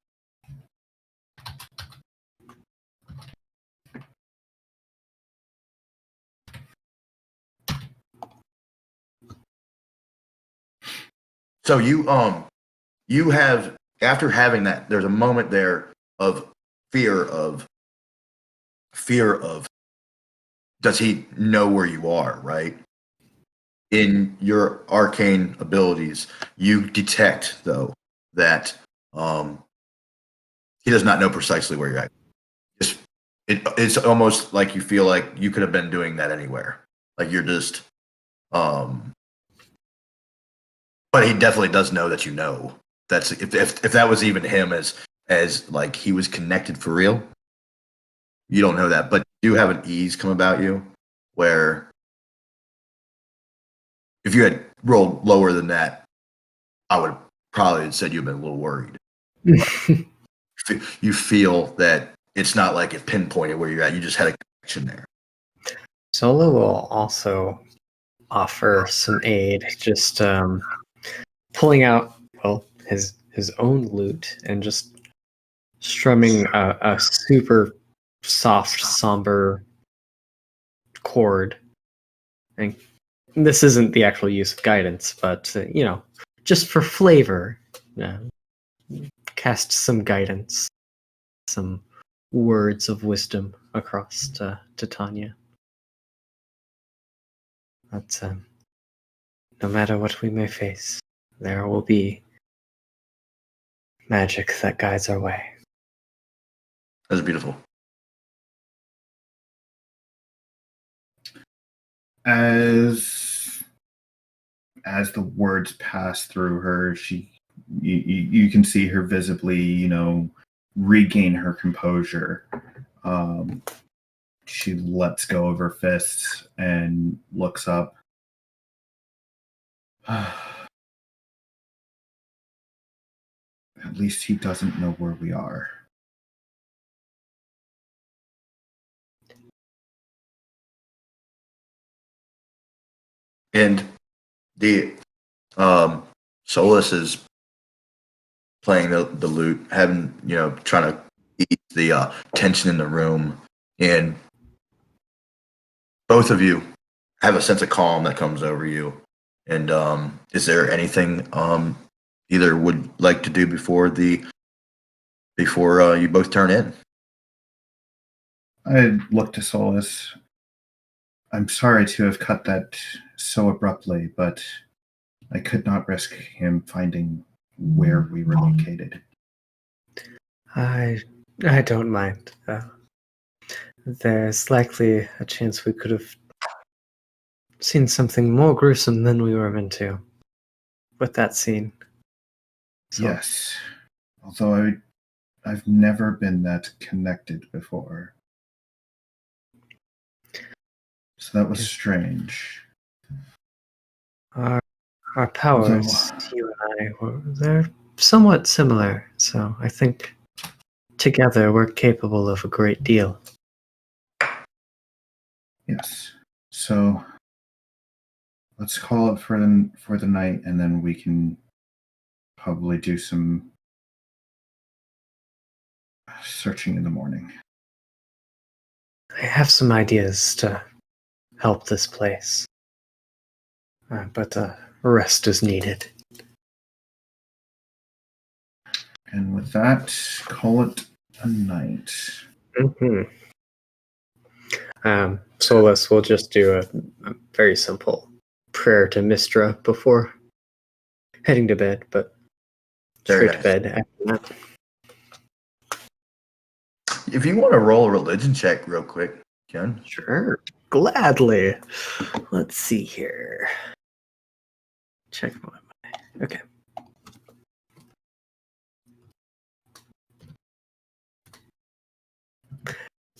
So you have, after having that, there's a moment there of fear of does he know where you are, right? In your arcane abilities, you detect, though, that he does not know precisely where you're at. It's almost like you feel like you could have been doing that anywhere. Like, you're just but he definitely does know that you know. That's if that was even him as like he was connected for real. You don't know that, but you have an ease come about you where if you had rolled lower than that, I would probably have said you've been a little worried. You feel that it's not like it pinpointed where you're at. You just had a connection there. Solo will also offer some aid, just pulling out, well, his own lute and just strumming a super soft, somber cord. And this isn't the actual use of guidance, but just for flavor, cast some guidance, some words of wisdom across to Tanya. But no matter what we may face, there will be magic that guides our way. That's beautiful. As the words pass through her, you can see her visibly, regain her composure. She lets go of her fists and looks up. At least he doesn't know where we are. And the Solas is playing the lute, having trying to ease the tension in the room, and both of you have a sense of calm that comes over you. And is there anything either would like to do before you both turn in? I look to Solas. I'm sorry to have cut that so abruptly, but I could not risk him finding where we were located. I don't mind. There's likely a chance we could have seen something more gruesome than we were into with that scene. So. Yes. Although I've never been that connected before. So that was strange. Our powers, you and I, they're somewhat similar, so I think together we're capable of a great deal. Yes. So let's call it for the night, and then we can probably do some searching in the morning. I have some ideas to help this place, but rest is needed. And with that, call it a night. Mm-hmm. Solas will just do a very simple prayer to Mistra before heading to bed, but straight to bed after that. If you want to roll a religion check real quick, Ken. Sure, gladly. Let's see here. Check my. Okay.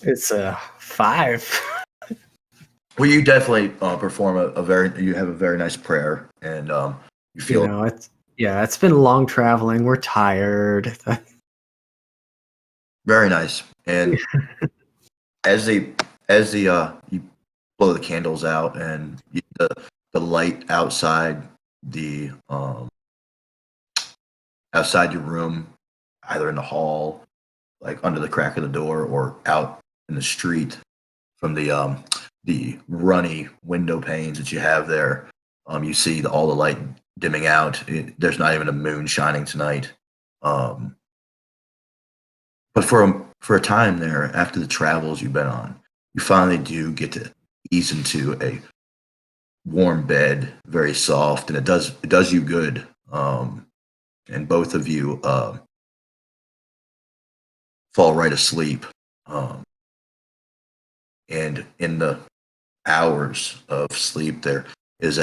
It's a 5. Well, you definitely perform you have a very nice prayer, and you feel. It's been long traveling. We're tired. Very nice. And as you blow the candles out and the light outside outside your room, either in the hall, like under the crack of the door, or out in the street from the runny window panes that you have there, you see all the light dimming out. There's not even a moon shining tonight. But for a time there, after the travels you've been on, you finally do get to ease into a warm bed, very soft, and it does you good. And both of you fall right asleep. And in the hours of sleep, there is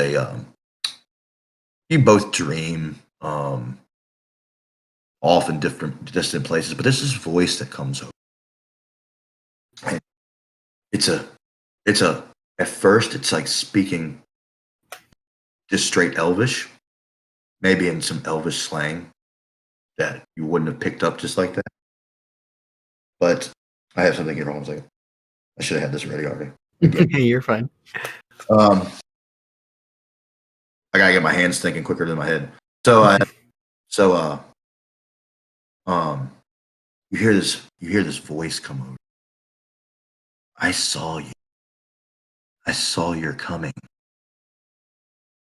you both dream. Off in distant places, but there's this voice that comes over. And at first it's like speaking just straight Elvish, maybe in some Elvish slang that you wouldn't have picked up just like that. But I have something here. Hold on a second. I should have had this ready already. You're fine. I gotta get my hands thinking quicker than my head. You hear this voice come over. I saw you. I saw your coming.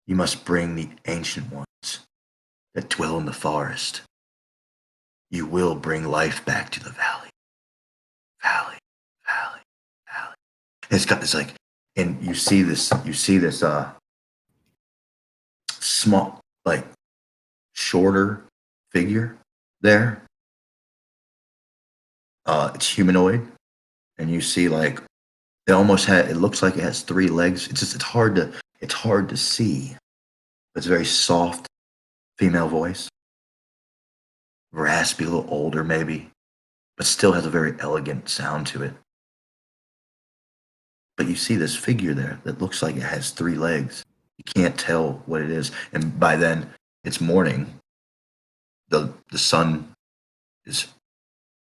You must bring the ancient ones that dwell in the forest. You will bring life back to the valley. Valley, valley, valley. And it's got this like, and you see this small, like shorter figure there. It's humanoid, and you see like it looks like it has 3 legs. It's hard to see. It's a very soft female voice, raspy, a little older maybe, but still has a very elegant sound to it. But you see this figure there that looks like it has 3 legs. You can't tell what it is, and by then it's morning. The sun is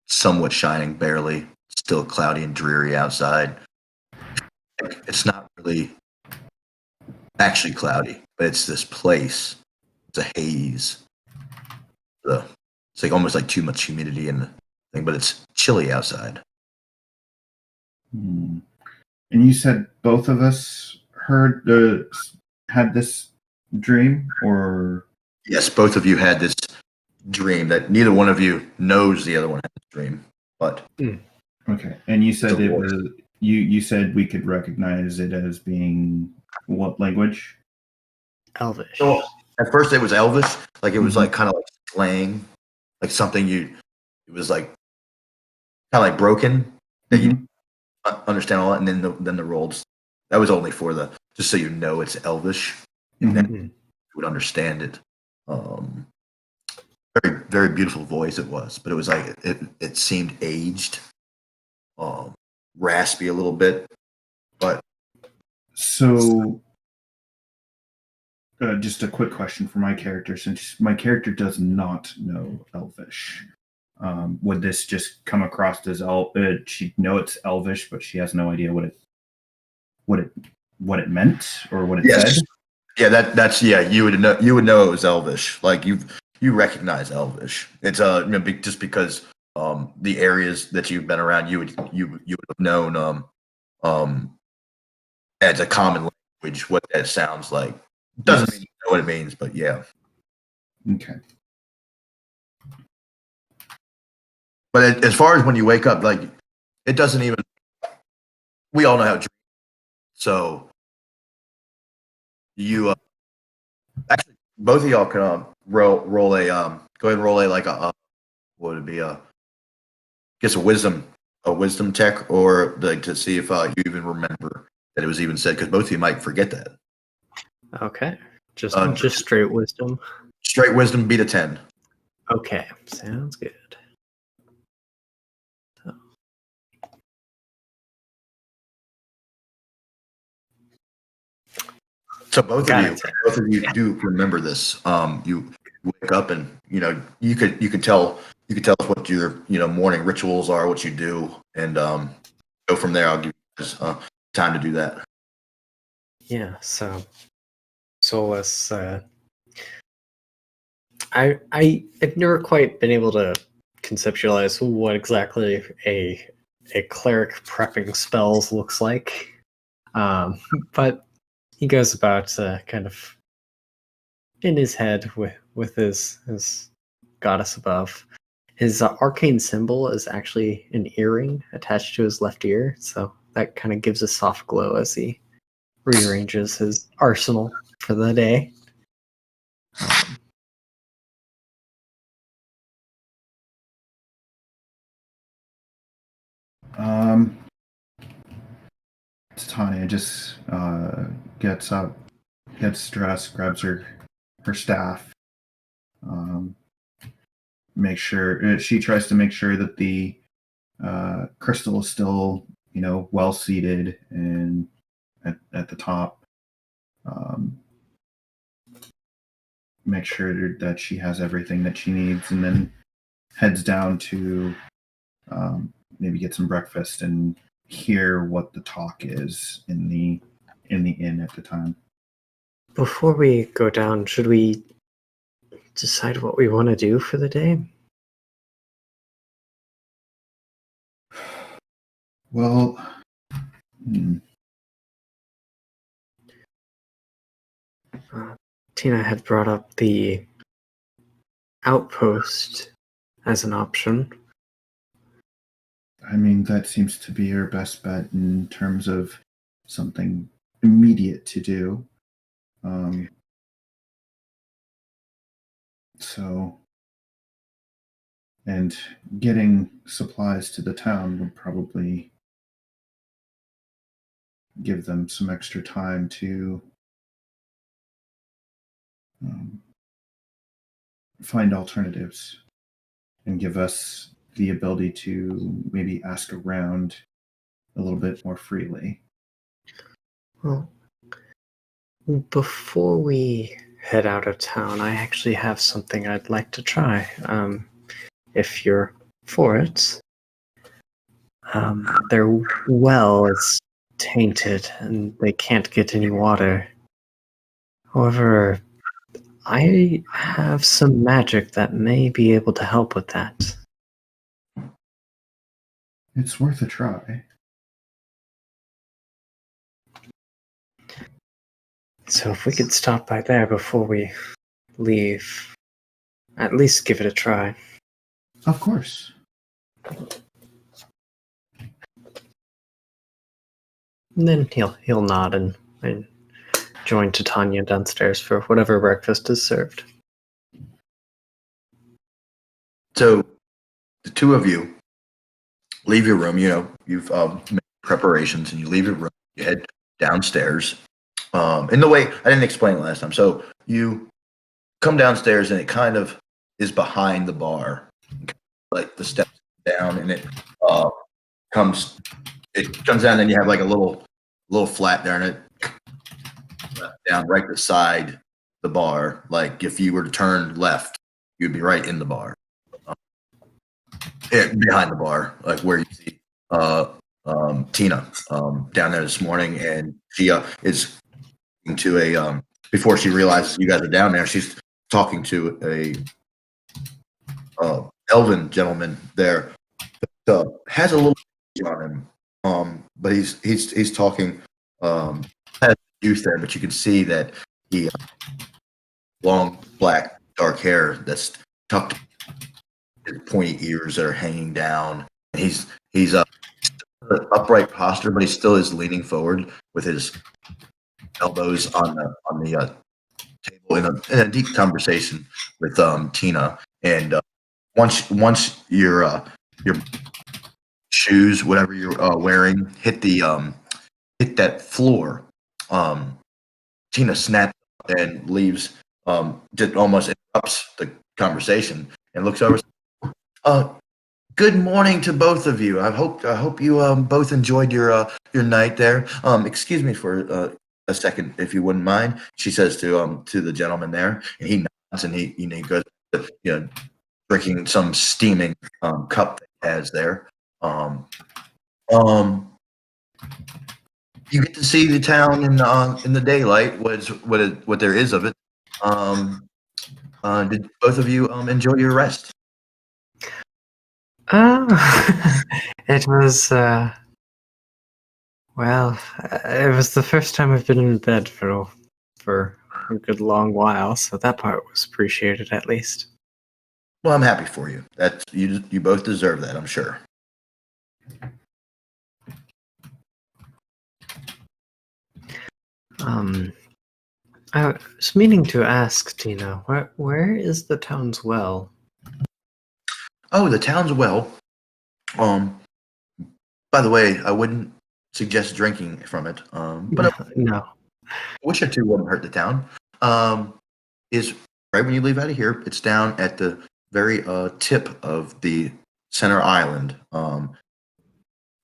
somewhat shining, barely. Still cloudy and dreary outside. It's not really actually cloudy, but it's this place. It's a haze. It's like almost like too much humidity in the thing, but it's chilly outside. And you said both of us had this dream, or? Yes, both of you had this dream that neither one of you knows the other one had this dream, but Okay. And you said it was you said we could recognize it as being what language? Elvish. so at first it was Elvish, like it was like kind of like slang, like something it was like kind of like broken that you understand all that, and then the rolls. That was only for just so you know it's Elvish, and then you would understand it. Very very beautiful voice it was, but it was like it seemed aged, raspy a little bit, but So, just a quick question for my character, since my character does not know Elvish. Would this just come across as she know it's Elvish, but she has no idea what it meant or what it said? Yeah, that's you would know it was Elvish. Like you recognize Elvish. It's just because the areas that you've been around, you would have known as a common language what that sounds like. Doesn't mean you know what it means, but yeah. Okay. But as far as when you wake up, like it doesn't even. We all know how. So you actually both of y'all can roll a go ahead and roll a like a what would it be guess a wisdom check, or like to see if you even remember that it was even said, because both of you might forget that. Okay. Just straight wisdom. Straight wisdom beat a 10. Okay. Sounds good. So both of you do remember this. You wake up and you could tell us what your morning rituals are, what you do, and go from there. I'll give you guys time to do that. Yeah. So, Solas, I've never quite been able to conceptualize what exactly a cleric prepping spells looks like, but he goes about kind of in his head with his goddess above. His arcane symbol is actually an earring attached to his left ear, so that kind of gives a soft glow as he rearranges his arsenal for the day. Tanya just gets up, gets dressed, grabs her staff, make sure she tries to make sure that the crystal is still well seated and at the top. Make sure that she has everything that she needs, and then heads down to maybe get some breakfast and hear what the talk is in the inn at the time. Before we go down, should we decide what we want to do for the day? Well, Tina had brought up the outpost as an option. I mean, that seems to be your best bet in terms of something immediate to do. And getting supplies to the town would probably give them some extra time to find alternatives and give us the ability to maybe ask around a little bit more freely. Well, before we head out of town, I actually have something I'd like to try. If you're for it. Their well is tainted and they can't get any water. However, I have some magic that may be able to help with that. It's worth a try. So if we could stop by there before we leave, at least give it a try. Of course. And then he'll nod and join Titania downstairs for whatever breakfast is served. So the two of you leave your room. You've made preparations, and you leave your room. You head downstairs. In the way I didn't explain it last time. So you come downstairs, and it kind of is behind the bar, like the steps down, and it comes down, and you have like a little flat there, and it down right beside the bar. Like if you were to turn left, you'd be right in the bar. Behind the bar, like where you see Tina down there this morning, and she is to a before she realizes you guys are down there, she's talking to a elven gentleman there that has a little on him, but he's talking has youth there, but you can see that he long black dark hair that's tucked, his pointy ears that are hanging down, and he's upright posture, but he still is leaning forward with his elbows on the table in a deep conversation with Tina. And once your shoes, whatever you're wearing, hit that floor, Tina snaps up and leaves. Just almost interrupts the conversation and looks over. Good morning to both of you. I hope you both enjoyed your night there. Excuse me for a second, if you wouldn't mind. She says to the gentleman there, and he nods, and he goes to, drinking some steaming cup that he has there. You get to see the town in the daylight. What there is of it. Did both of you enjoy your rest? It was, it was the first time I've been in bed for a good long while, so that part was appreciated at least. Well, I'm happy for you. You both deserve that, I'm sure. I was meaning to ask, Tina, where is the town's well? Oh, the town's well. By the way, I wouldn't suggest drinking from it. But no. which or two wouldn't hurt the town. Is right when you leave out of here. It's down at the very tip of the center island.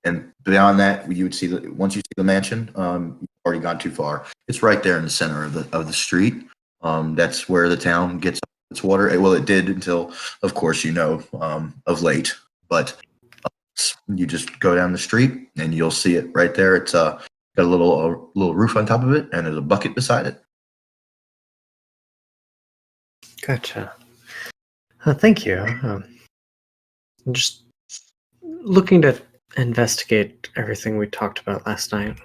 And beyond that, you would see once you see the mansion, you've already gone too far. It's right there in the center of the street. That's where the town gets its water. Well, it did until, of course, of late. But you just go down the street and you'll see it right there. It's got a little roof on top of it, and there's a bucket beside it. Gotcha. Thank you. I'm just looking to investigate everything we talked about last night.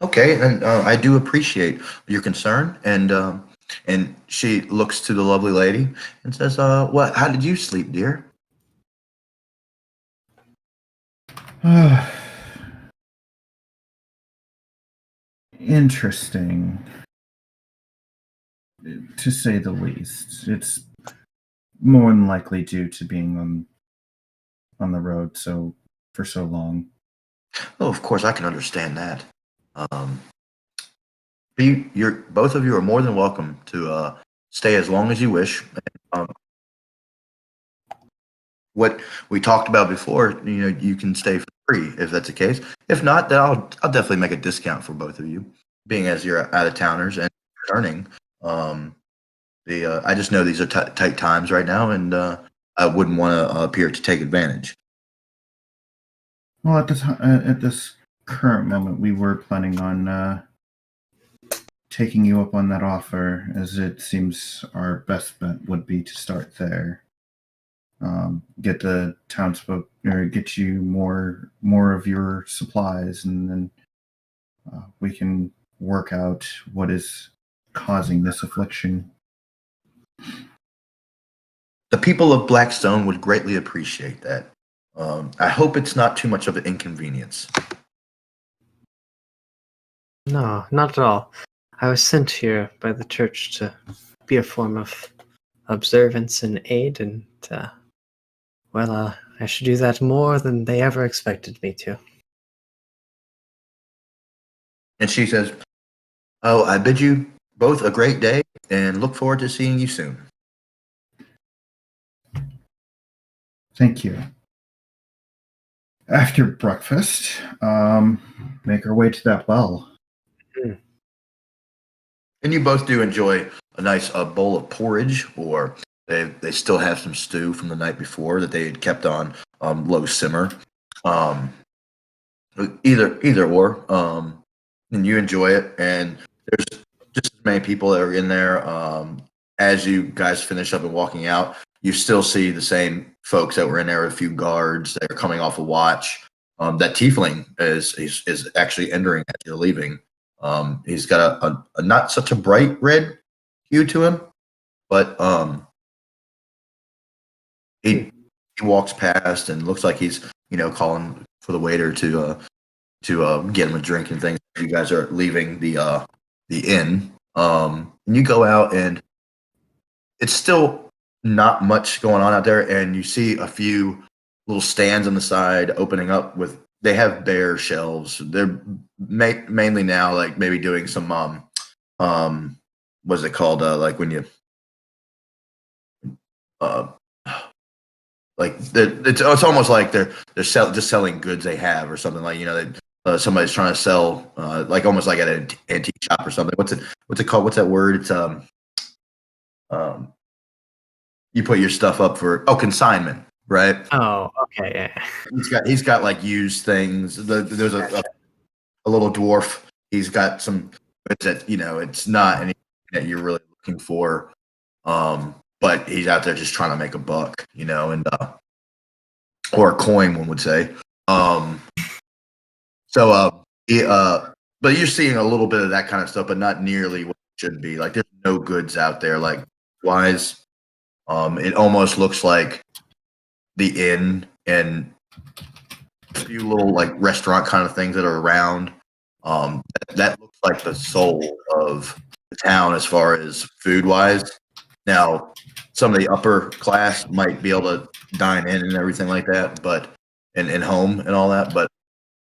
Okay, and I do appreciate your concern, and she looks to the lovely lady and says, "What? How did you sleep, dear?" Interesting, to say the least. It's more than likely due to being on the road for so long. Oh, of course, I can understand that. Um, you're both of you are more than welcome to stay as long as you wish. Um, what we talked about before, you can stay for free if that's the case. If not, then I'll definitely make a discount for both of you, being as you're out of towners and returning. Um, I just know these are tight times right now, and I wouldn't want to appear to take advantage. Well, at this current moment, we were planning on taking you up on that offer, as it seems our best bet would be to start there. Get the townsfolk, or get you more of your supplies, and then we can work out what is causing this affliction. The people of Blackstone would greatly appreciate that. I hope it's not too much of an inconvenience. No, not at all. I was sent here by the church to be a form of observance and aid, and I should do that more than they ever expected me to. And she says, "Oh, I bid you both a great day and look forward to seeing you soon." Thank you. After breakfast, make our way to that well. And you both do enjoy a nice bowl of porridge, or they still have some stew from the night before that they had kept on low simmer. Um, either or, and you enjoy it. And there's just as many people that are in there. As you guys finish up and walking out, you still see the same folks that were in there. A few guards that are coming off a watch. That tiefling is actually entering as you're leaving. He's got a not such a bright red hue to him, but he walks past and looks like he's calling for the waiter to get him a drink and things. You guys are leaving the inn, and you go out, and it's still not much going on out there, and you see a few little stands on the side opening up with. They have bare shelves. They're mainly now like maybe doing some what's it called? Like when you like it's almost like they're just selling goods they have or something, like somebody's trying to sell like almost like at an antique shop or something. What's it called? What's that word? It's you put your stuff up for consignment, right? Oh, okay, yeah. He's got like used things. There's a little dwarf. He's got some that it's not anything that you're really looking for, but he's out there just trying to make a buck, and or a coin, one would say. But you're seeing a little bit of that kind of stuff, but not nearly what it should be. Like there's no goods out there like wise. It almost looks like the inn and a few little like restaurant kind of things that are around. That looks like the soul of the town as far as food wise. Now, some of the upper class might be able to dine in and everything like that, but and home and all that, but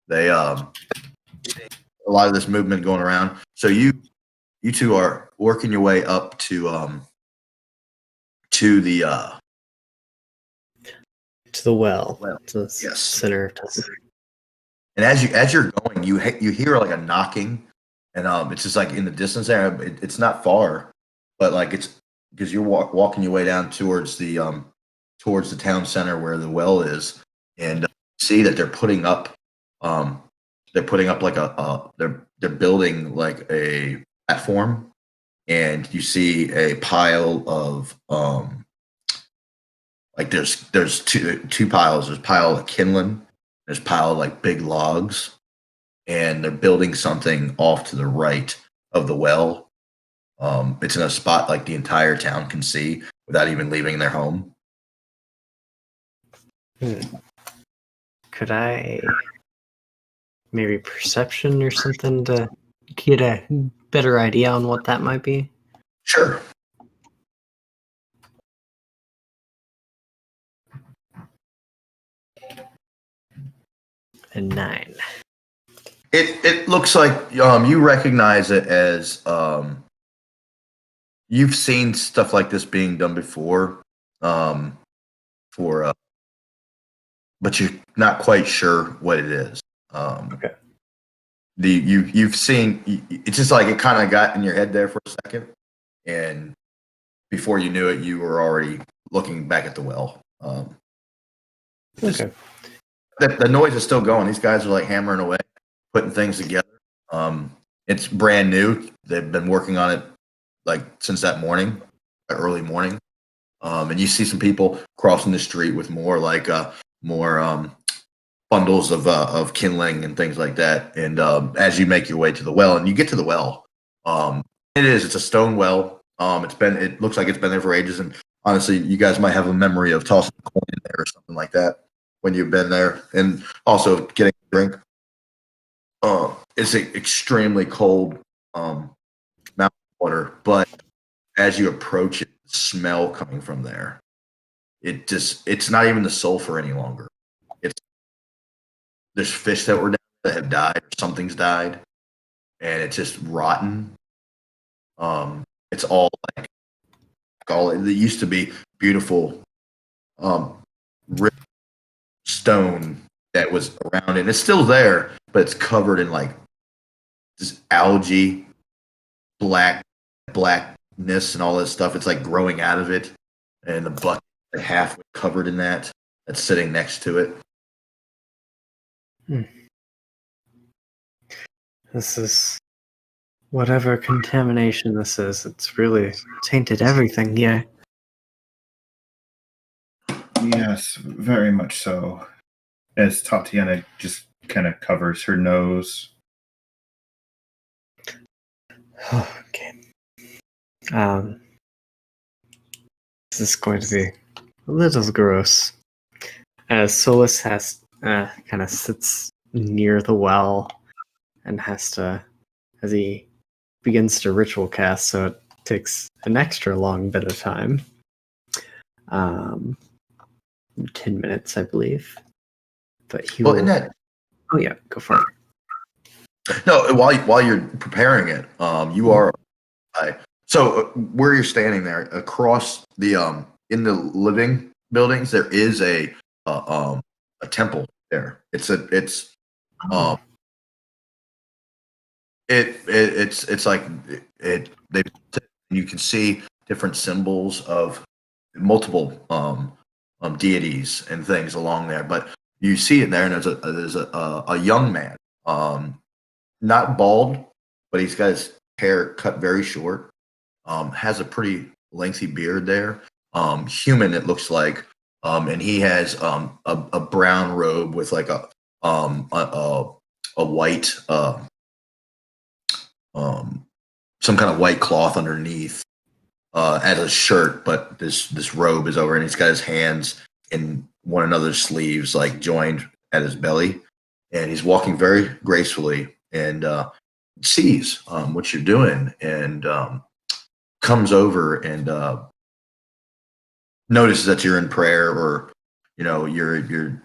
they a lot of this movement going around. So you two are working your way up to the To the well, to the yes. center of town. And as you're going, you hear like a knocking, and it's just like in the distance there. It's not far, but like it's because you're walking your way down towards the town center where the well is, and see that they're putting up like they're building like a platform, and you see a pile of like there's two piles. There's a pile of kindling. There's a pile of like big logs, and they're building something off to the right of the well. It's in a spot like the entire town can see without even leaving their home. Could I maybe perception or something to get a better idea on what that might be? Sure. A 9. It looks like you recognize it as you've seen stuff like this being done before, but you're not quite sure what it is. Okay. You've seen, it's just like it kind of got in your head there for a second, and before you knew it, you were already looking back at the well. Okay. The noise is still going. These guys are like hammering away, putting things together. It's brand new. They've been working on it like since that morning, early morning. And you see some people crossing the street with more bundles of kindling and things like that. And as you make your way to the well, and you get to the well, it's a stone well. It looks like it's been there for ages. And honestly, you guys might have a memory of tossing a coin in there or something like that when you've been there, and also getting a drink. It's extremely cold mountain water, but as you approach it, the smell coming from there, it's not even the sulfur any longer. There's fish that were down that have died, or something's died, and it's just rotten. It's all it used to be beautiful stone that was around it. And it's still there, but it's covered in like this algae, blackness, and all this stuff. It's like growing out of it, and the bucket halfway covered in that's sitting next to it. This is whatever contamination this is. It's really tainted everything here. Yes, very much so. As Tatiana just kind of covers her nose. Okay. This is going to be a little gross. As Solas kind of sits near the well and as he begins to ritual cast, so it takes an extra long bit of time. 10 minutes, I believe. But he will... Oh yeah, go for it. No, while you're preparing it, you are. So where you're standing there, across the in the living buildings, there is a temple there. It's like you can see different symbols of multiple deities and things along there, but you see it there, and there's a young man, not bald, but he's got his hair cut very short, has a pretty lengthy beard there, human it looks like, and he has a brown robe with like a white some kind of white cloth underneath as a shirt, but this robe is over, and he's got his hands in one another's sleeves, like joined at his belly, and he's walking very gracefully and sees what you're doing, and comes over and notices that you're in prayer, or you're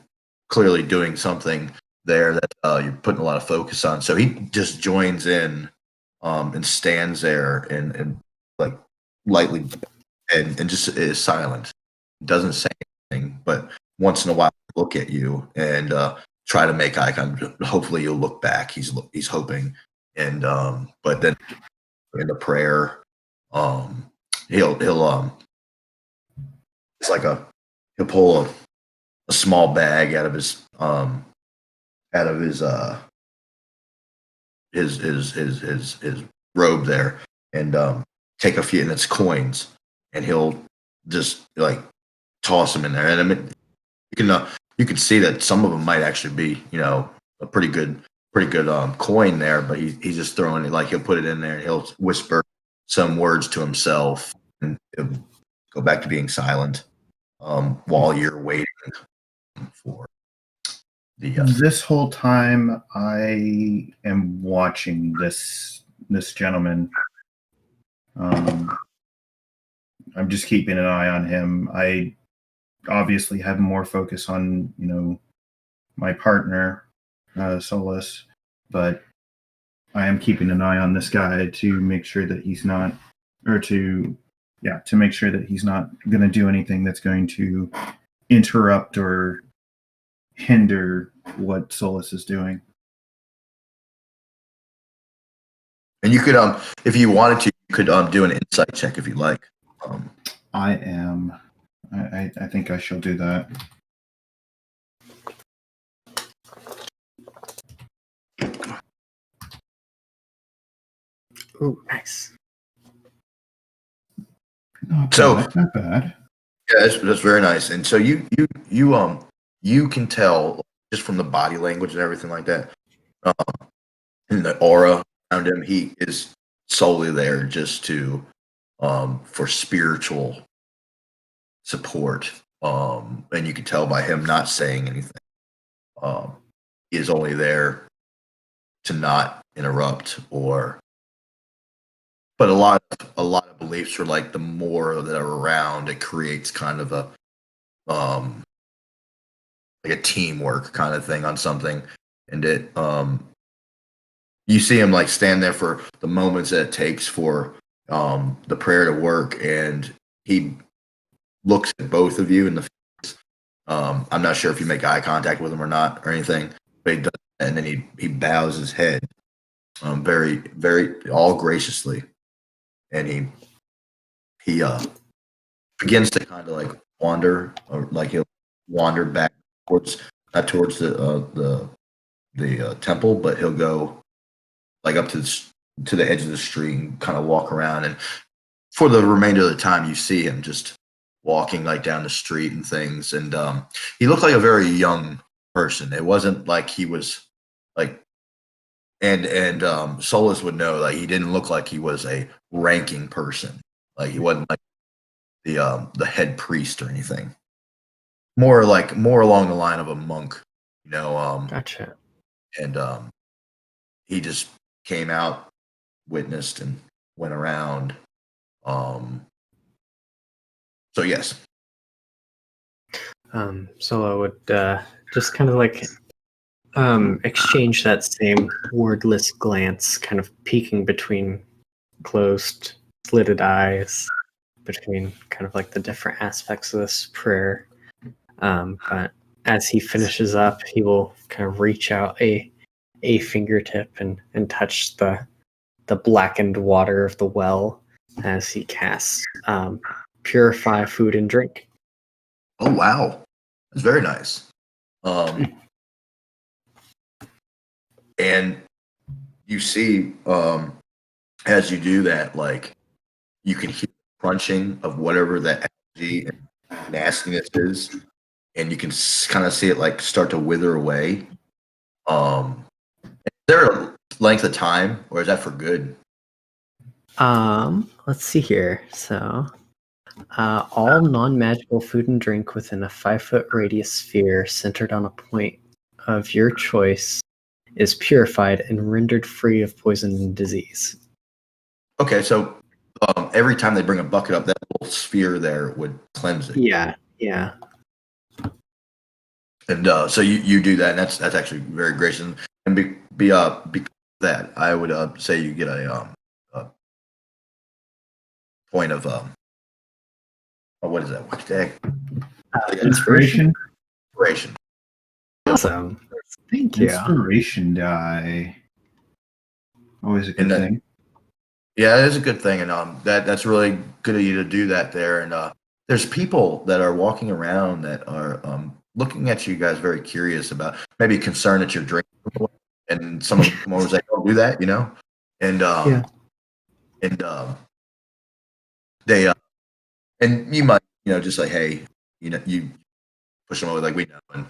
clearly doing something there that you're putting a lot of focus on. So he just joins in and stands there and like lightly and just is silent, doesn't say anything, but once in a while look at you and try to make eye contact. Hopefully you'll look back. He's hoping, and but then in the prayer, he'll it's like he'll pull a small bag out of his his robe there, and take a few, and it's coins, and he'll just like toss them in there. And I mean, you can see that some of them might actually be a pretty good pretty good coin there, but he's just throwing it, like he'll put it in there and he'll whisper some words to himself and he'll go back to being silent while you're waiting for the This whole time I am watching this gentleman. I'm just keeping an eye on him. I obviously have more focus on, my partner, Solas, but I am keeping an eye on this guy to make sure that he's not, to make sure that he's not going to do anything that's going to interrupt or hinder what Solas is doing. And you could, if you wanted to, you could do an insight check if you like. I think I shall do that. Ooh, nice. Not bad. Yeah, that's very nice. And so you can tell just from the body language and everything like that, and the aura around him, he is solely there just to for spiritual support. And you can tell by him not saying anything. He is only there to not interrupt but a lot of beliefs are like the more that are around, it creates kind of a like a teamwork kind of thing on something. And it you see him like stand there for the moments that it takes for the prayer to work, and he looks at both of you in the face. I'm not sure if you make eye contact with him or not or anything, but he does, and then he bows his head very, very all graciously. And he begins to kind of like wander, or like he'll wander back towards, not towards the temple, but he'll go like up to the edge of the street and kind of walk around. And for the remainder of the time, you see him just walking like down the street and things. And he looked like a very young person. It wasn't like he was like. And Solas would know, like, he didn't look like he was a ranking person. Like he wasn't like the head priest or anything. More along the line of a monk, Gotcha. And he just came out, witnessed, and went around. So yes. Solo would just kind of like exchange that same wordless glance, kind of peeking between closed, slitted eyes, between kind of like the different aspects of this prayer. But as he finishes up, he will kind of reach out a fingertip and touch the blackened water of the well as he casts purify food and drink. Oh wow, that's very nice. And you see, as you do that, like you can hear the crunching of whatever that energy and nastiness is, and you can kind of see it like start to wither away. Is there a length of time, or is that for good? Let's see here. So, all non-magical food and drink within a 5-foot radius sphere centered on a point of your choice is purified and rendered free of poison and disease. Okay, so every time they bring a bucket up, that little sphere there would cleanse it. Yeah. And so you do that, and that's actually very gracious. And because of that, I would say you get a point of what is that? What the heck? Inspiration. Inspiration. Awesome. Thank you. Inspiration die. Always a good thing. Yeah, it is a good thing, and that's really good of you to do that there. And there's people that are walking around that are looking at you guys very curious about, maybe concerned that you're drinking, and someone come over and say, "Don't do that," And they and you might just like, hey, you push them over like we know, and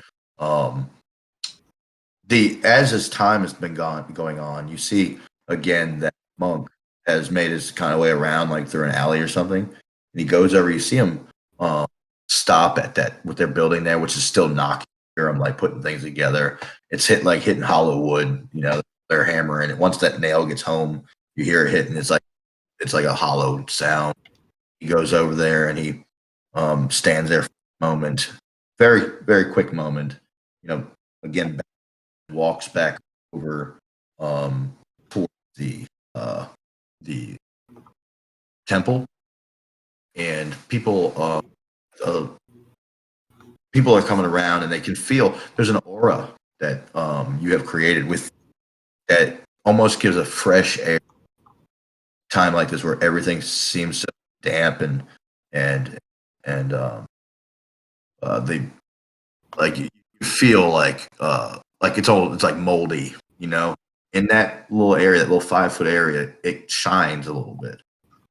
as this time has been going on, you see again that monk has made his kind of way around, like through an alley or something, and he goes over. You see him stop at that what they're building there, which is still knocking. You hear him like putting things together. It's hitting hollow wood. You know, they're hammering it. Once that nail gets home, you hear it hitting. It's like a hollow sound. He goes over there and he stands there for a moment, very very quick moment. You know, again walks back over towards the temple, and people are coming around, and they can feel there's an aura that you have created with that almost gives a fresh air time like this where everything seems so damp and they like you feel like it's like moldy, you know. In that little area, that little 5-foot area, it shines a little bit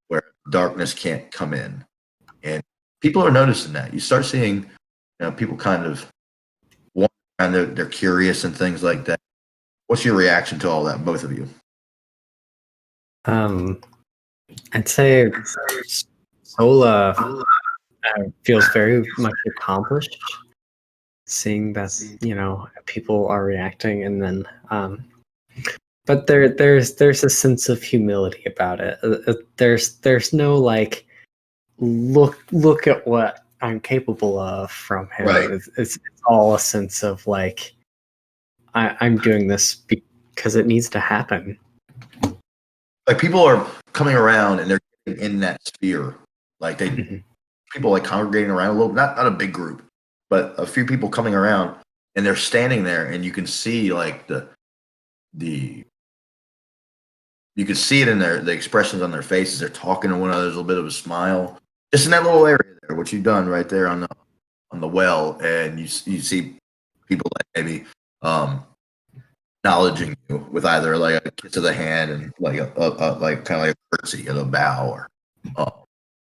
where darkness can't come in, and people are noticing that. You start seeing, you know, people kind of walk around. They're curious and things like that. What's your reaction to all that, both of you? I'd say Sola feels very much accomplished, seeing that people are reacting, and then but there's a sense of humility about it. There's no like look at what I'm capable of from him. Right. It's all a sense of like I'm doing this because it needs to happen. Like people are coming around and they're getting in that sphere. Like people like congregating around a little, not a big group, but a few people coming around, and they're standing there, and you can see like you can see it in the expressions on their faces. They're talking to one another. There's a little bit of a smile, just in that little area there. What you've done right there on the well, and you see people like maybe acknowledging you with either like a kiss of the hand and like a like kind of like a curtsy and a bow, or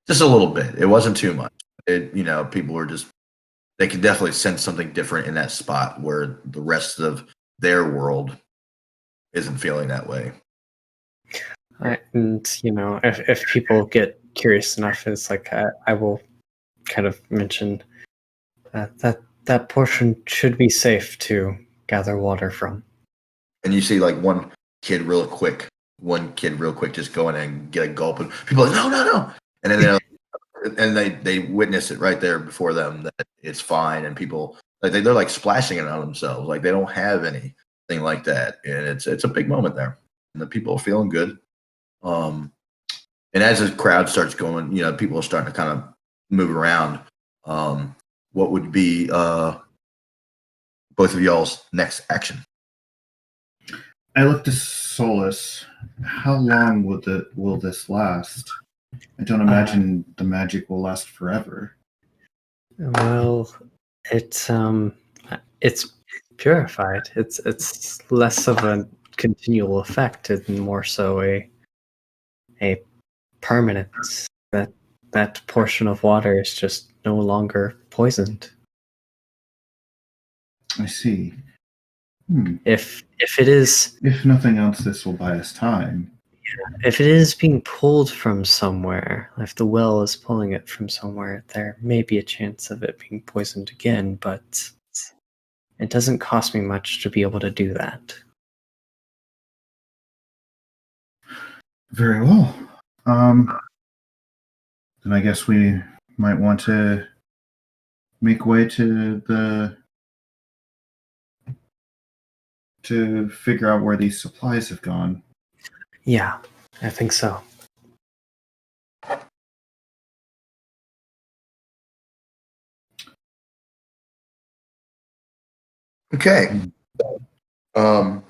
just a little bit. It wasn't too much. People were just, they could definitely sense something different in that spot where the rest of their world isn't feeling that way. And if people get curious enough, it's like I will kind of mention that portion should be safe to gather water from. And you see like one kid real quick just go in and get a gulp, and people are like, no, and then they witness it right there before them that it's fine, and people like they're like splashing it on themselves, like they don't have anything like that, and it's a big moment there, and the people are feeling good. And as the crowd starts going, people are starting to kind of move around. What would be both of y'all's next action? I look to Solas. How long will this last? I don't imagine the magic will last forever. Well, it's purified. It's less of a continual effect and more so a permanence. That portion of water is just no longer poisoned. I see. If it is, if nothing else, this will buy us time. If it is being pulled from somewhere, if the well is pulling it from somewhere, there may be a chance of it being poisoned again, but it doesn't cost me much to be able to do that. Very well. Then I guess we might want to make way to figure out where these supplies have gone. Yeah, I think so. Okay. I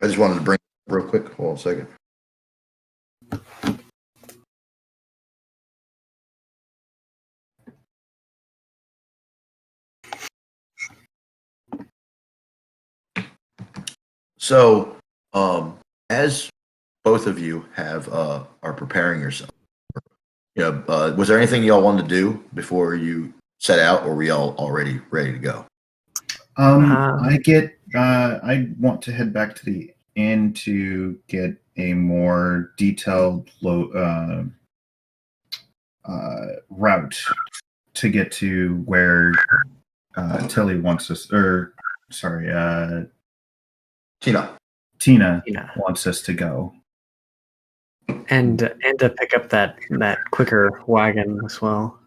just wanted to bring real quick. Hold on a second. So, as both of you have are preparing yourself, was there anything y'all wanted to do before you set out, or are we all already ready to go? I want to head back to the inn to get a more detailed route to get to where Tilly wants us, Tina wants us to go. And to pick up that quicker wagon as well.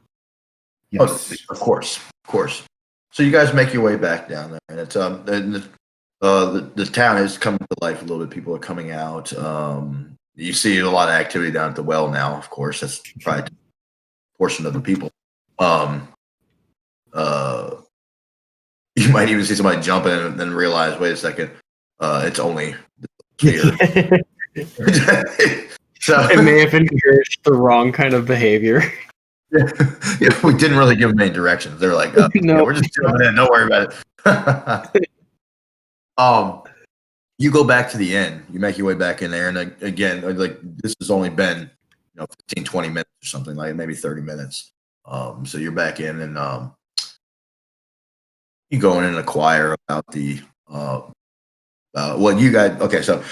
Yes. Oh, of course. So you guys make your way back down there, and it's the town is coming to life a little bit. People are coming out. You see a lot of activity down at the well now. Of course, that's probably a portion of the people. You might even see somebody jumping and then realize, wait a second, it's only here. So it may have encouraged the wrong kind of behavior. Yeah, we didn't really give them any directions. They're like, No. we're just jumping in. Don't worry about it. You go back to the inn. You make your way back in there, and again, like this has only been 15, 20 minutes or something, like maybe 30 minutes. So you're back in, and you go in and inquire about the you guys. Okay, so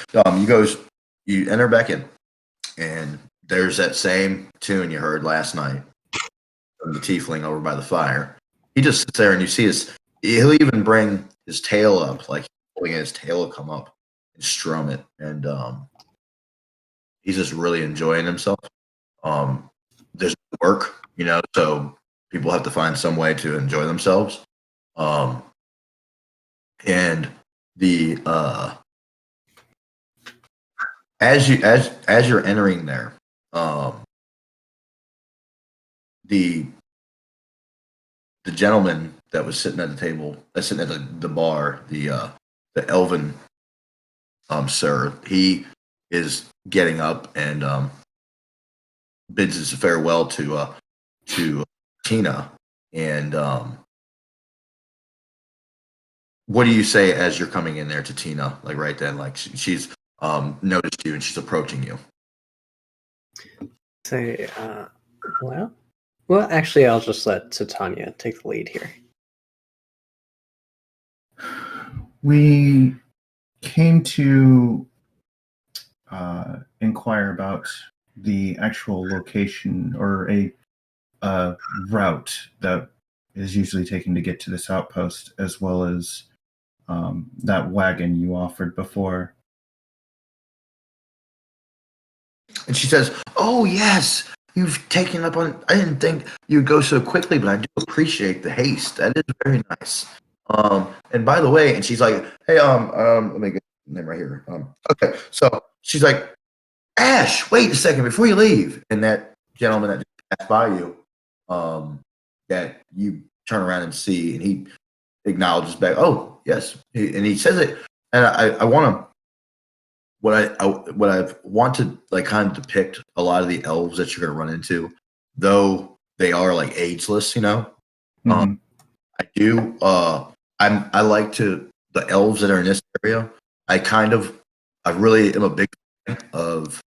you enter back in, and there's that same tune you heard last night. The tiefling over by the fire. He just sits there, and you see he'll even bring his tail up, like holding his tail will come up and strum it, and he's just really enjoying himself. There's work, so people have to find some way to enjoy themselves. And the as you're entering there, the gentleman that was sitting at the table, sitting at the bar, the elven sir, he is getting up and bids his farewell to Tina. And what do you say as you're coming in there to Tina? Like right then, like she's noticed you and she's approaching you. Say, well, actually, I'll just let Titania take the lead here. We came to inquire about the actual location or a route that is usually taken to get to this outpost, as well as that wagon you offered before. And she says, "Oh yes, you've taken up on. I didn't think you'd go so quickly, but I do appreciate the haste. That is very nice. And by the way," and she's like, "Hey, let me get the name right here. Okay, so she's like, Ash, wait a second before you leave." And that gentleman that just passed by you, that you turn around and see, and he acknowledges back, "Oh yes," and he says it, and I want to. What I want to like kind of depict a lot of the elves that you're going to run into, though they are like ageless, Mm-hmm. I do. I like the elves that are in this area. I really am a big fan of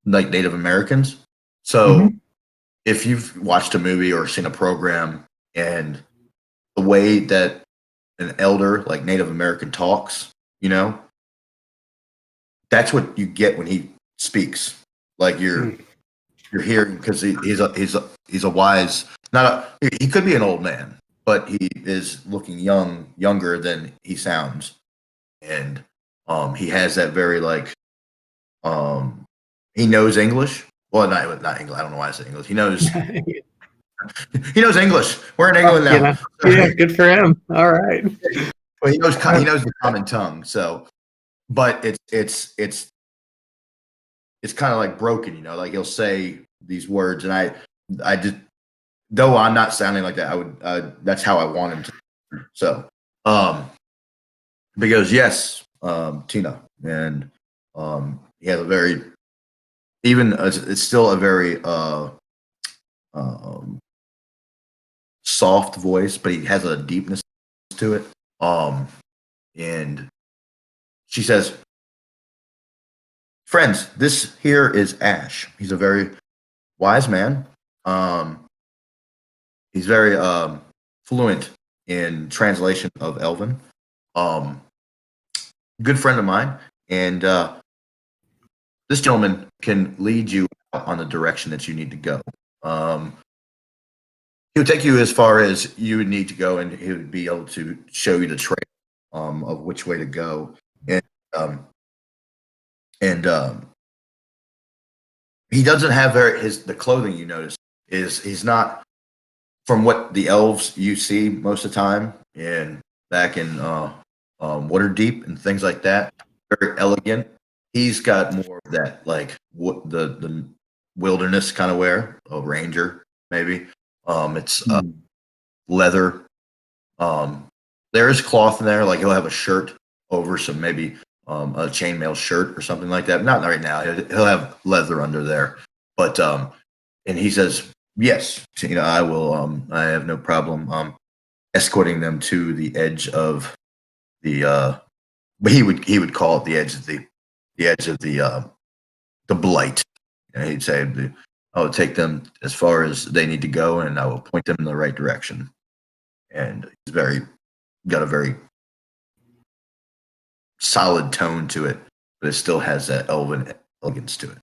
like Native Americans. So if you've watched a movie or seen a program, and the way that an elder like Native American talks, that's what you get when he speaks. Like you're hearing, because he's a wise. He could be an old man, but he is looking younger than he sounds, and he has that very like he knows English. Well, not English. I don't know why I said English. He knows he knows English. We're in England now. Yeah, good for him. All right. Well, he knows the common tongue. So, but it's kind of like broken, like he'll say these words, and I just, though I'm not sounding like that, I would that's how I want him to. So, because yes, Tina, and he has a very it's still a very soft voice, but he has a deepness to it. And she says, "Friends, this here is Ash. He's a very wise man. he's very fluent in translation of Elven. Good friend of mine, and this gentleman can lead you on the direction that you need to go. He would take you as far as you would need to go, and he would be able to show you the trail of which way to go. And um, and he doesn't have the clothing. You notice he's not from what the elves you see most of the time and back in Waterdeep and things like that. Very elegant. He's got more of that like what the wilderness kind of wear, a ranger maybe. It's leather. There is cloth in there, like he'll have a shirt over some maybe a chainmail shirt or something like that. Not right now. He'll have leather under there, but and he says yes. I will. I have no problem escorting them to the edge of the. But he would call it the edge of the blight. And he'd say, I will take them as far as they need to go, and I will point them in the right direction. And he's got a very solid tone to it, but it still has that elven elegance to it.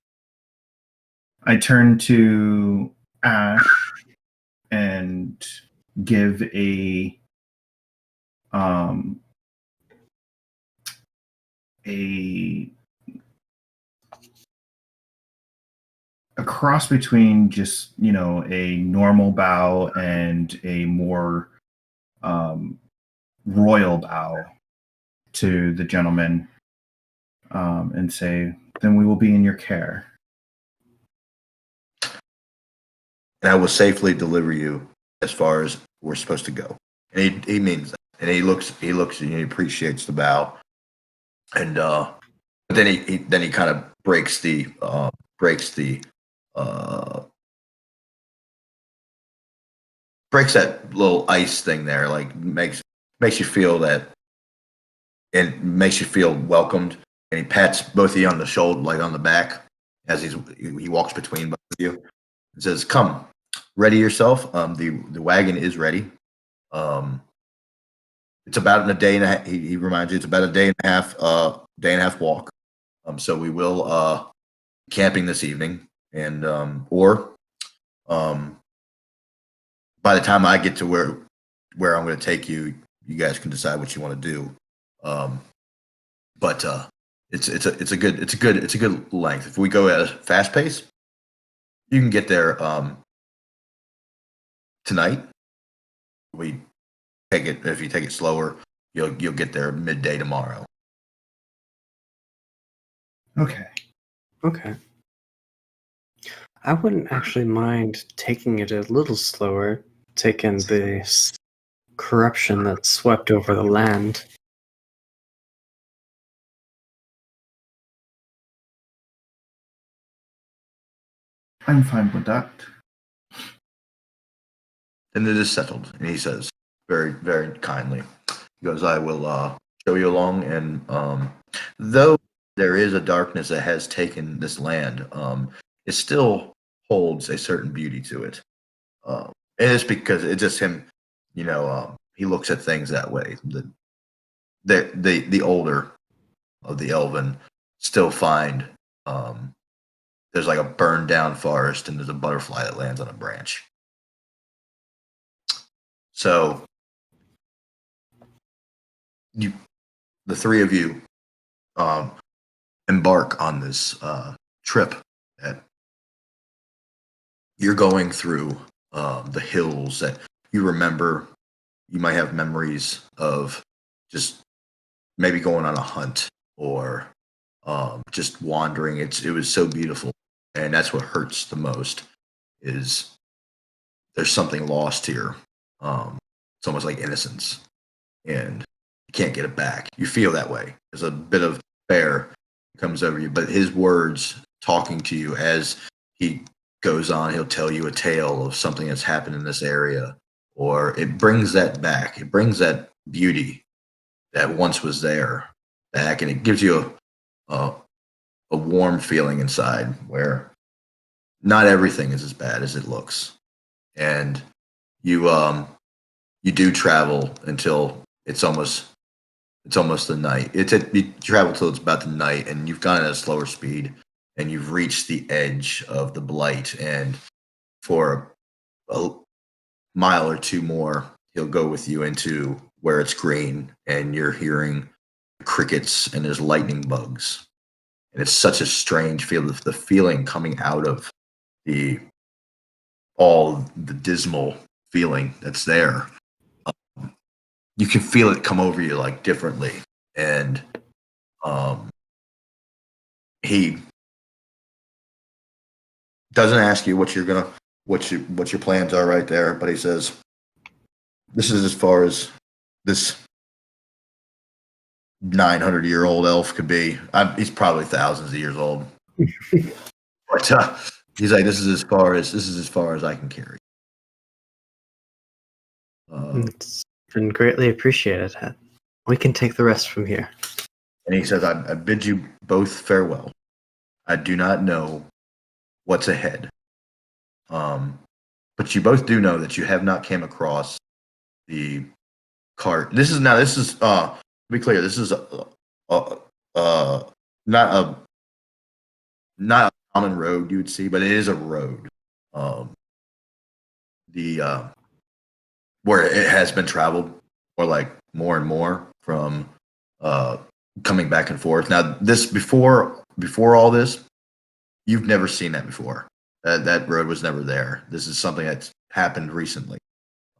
I turn to Ash and give a cross between just a normal bow and a more royal bow to the gentleman, and say, then we will be in your care, and I will safely deliver you as far as we're supposed to go. And he means that. And he looks and he appreciates the bow. And but then he kind of breaks that little ice thing there, like makes you feel that, and makes you feel welcomed. And he pats both of you on the shoulder, like on the back, as he walks between both of you, and says, "Come, ready yourself. The wagon is ready. It's about a day and a half." He reminds you it's about a day and a half walk. So we will camping this evening, and or by the time I get to where I'm going to take you, you guys can decide what you want to do. But it's a good length. If we go at a fast pace, you can get there tonight. If you take it slower, you'll get there midday tomorrow. Okay. I wouldn't actually mind taking it a little slower, taking the corruption that swept over the land. I'm fine with that. And it is settled. And he says, very, very kindly, he goes, I will show you along. And though there is a darkness that has taken this land, it still holds a certain beauty to it. And it's because it's just him, he looks at things that way. The older of the elven still find there's like a burned down forest and there's a butterfly that lands on a branch. So the three of you embark on this trip that you're going through the hills that you remember. You might have memories of just maybe going on a hunt or just wandering. It was so beautiful, and that's what hurts the most. Is there's something lost here. It's almost like innocence, and you can't get it back. You feel that way. There's a bit of despair comes over you, but his words talking to you as he goes on, he'll tell you a tale of something that's happened in this area, or it brings that back. It brings that beauty that once was there back, and it gives you a warm feeling inside where not everything is as bad as it looks. And you do travel until it's almost the night. You travel till it's about the night, and you've gone at a slower speed, and you've reached the edge of the blight. And for a mile or two more, he'll go with you into where it's green, and you're hearing crickets and there's lightning bugs. And it's such a strange feel. The feeling coming out of all the dismal feeling that's there. You can feel it come over you like differently. And he doesn't ask you what your plans are right there, but he says, "This is as far as this 900-year-old elf could be. He's probably thousands of years old, but he's like, this is as far as I can carry." It's been greatly appreciated. We can take the rest from here. And he says, I bid you both farewell. I do not know what's ahead. But you both do know that you have not came across the cart. This is to be clear, this is not a common road you would see, but it is a road. Where it has been traveled, or like more and more from coming back and forth. Now, this before all this, you've never seen that before. That road was never there. This is something that's happened recently,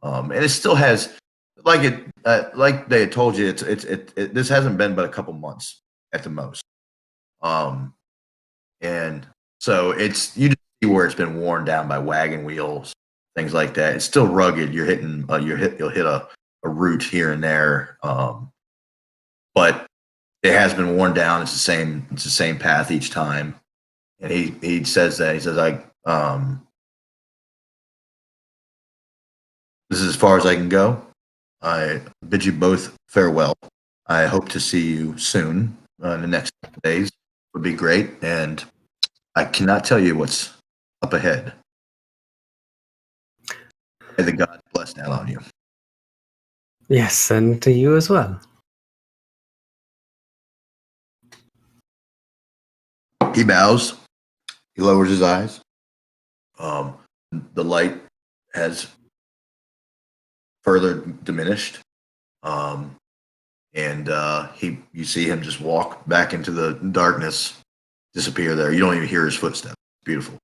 and it still has, like they had told you, this hasn't been but a couple months at the most, and so you just see where it's been worn down by wagon wheels, things like that. It's still rugged. You'll hit a root here and there, but it has been worn down. It's the same path each time. And he says this is as far as I can go. I bid you both farewell. I hope to see you soon. In the next days would be great, and I cannot tell you what's up ahead. May the God bless that on you. Yes, and to you as well. He bows. He lowers his eyes. The light has further diminished, and you see him just walk back into the darkness, disappear there. You don't even hear his footsteps. Beautiful.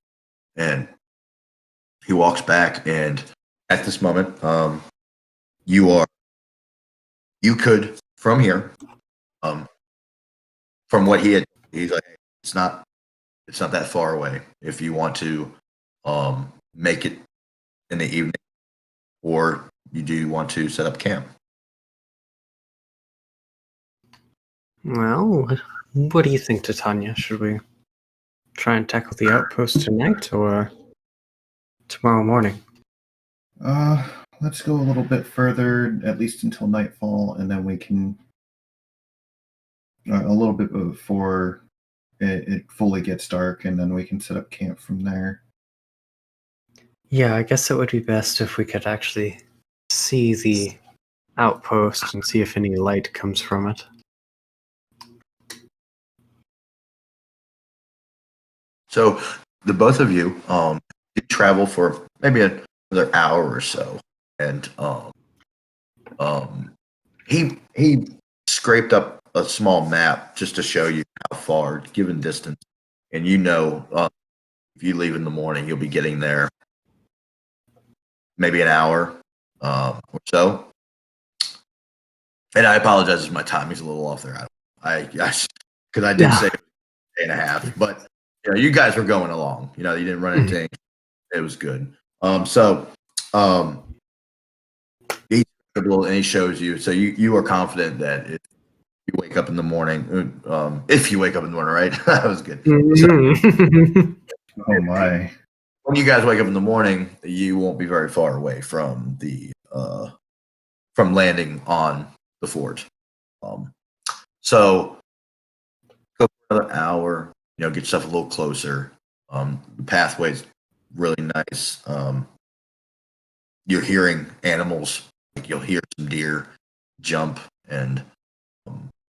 And he walks back, and at this moment, you could, from here, from what he's like, it's not that far away. If you want to make it in the evening, or you do want to set up camp. Well, what do you think, Titania? Should we try and tackle the outpost tonight or tomorrow morning? Let's go a little bit further, at least until nightfall, and then we can a little bit before it fully gets dark, and then we can set up camp from there. Yeah, I guess it would be best if we could actually see the outpost and see if any light comes from it. So the both of you travel for maybe another hour or so, and he scraped up a small map just to show you how far, given distance, and if you leave in the morning, you'll be getting there maybe an hour or so. And I apologize if my timing's a little off there. Because I did say a day and a half, but you guys were going along. You didn't run into anything. It was good. He shows you. So you are confident that if you wake up in the morning, right? That was good. Oh my! When you guys wake up in the morning, you won't be very far away from from landing on the fort. So go for another hour. Get yourself a little closer. The pathway's really nice. you're hearing animals. Like you'll hear some deer jump and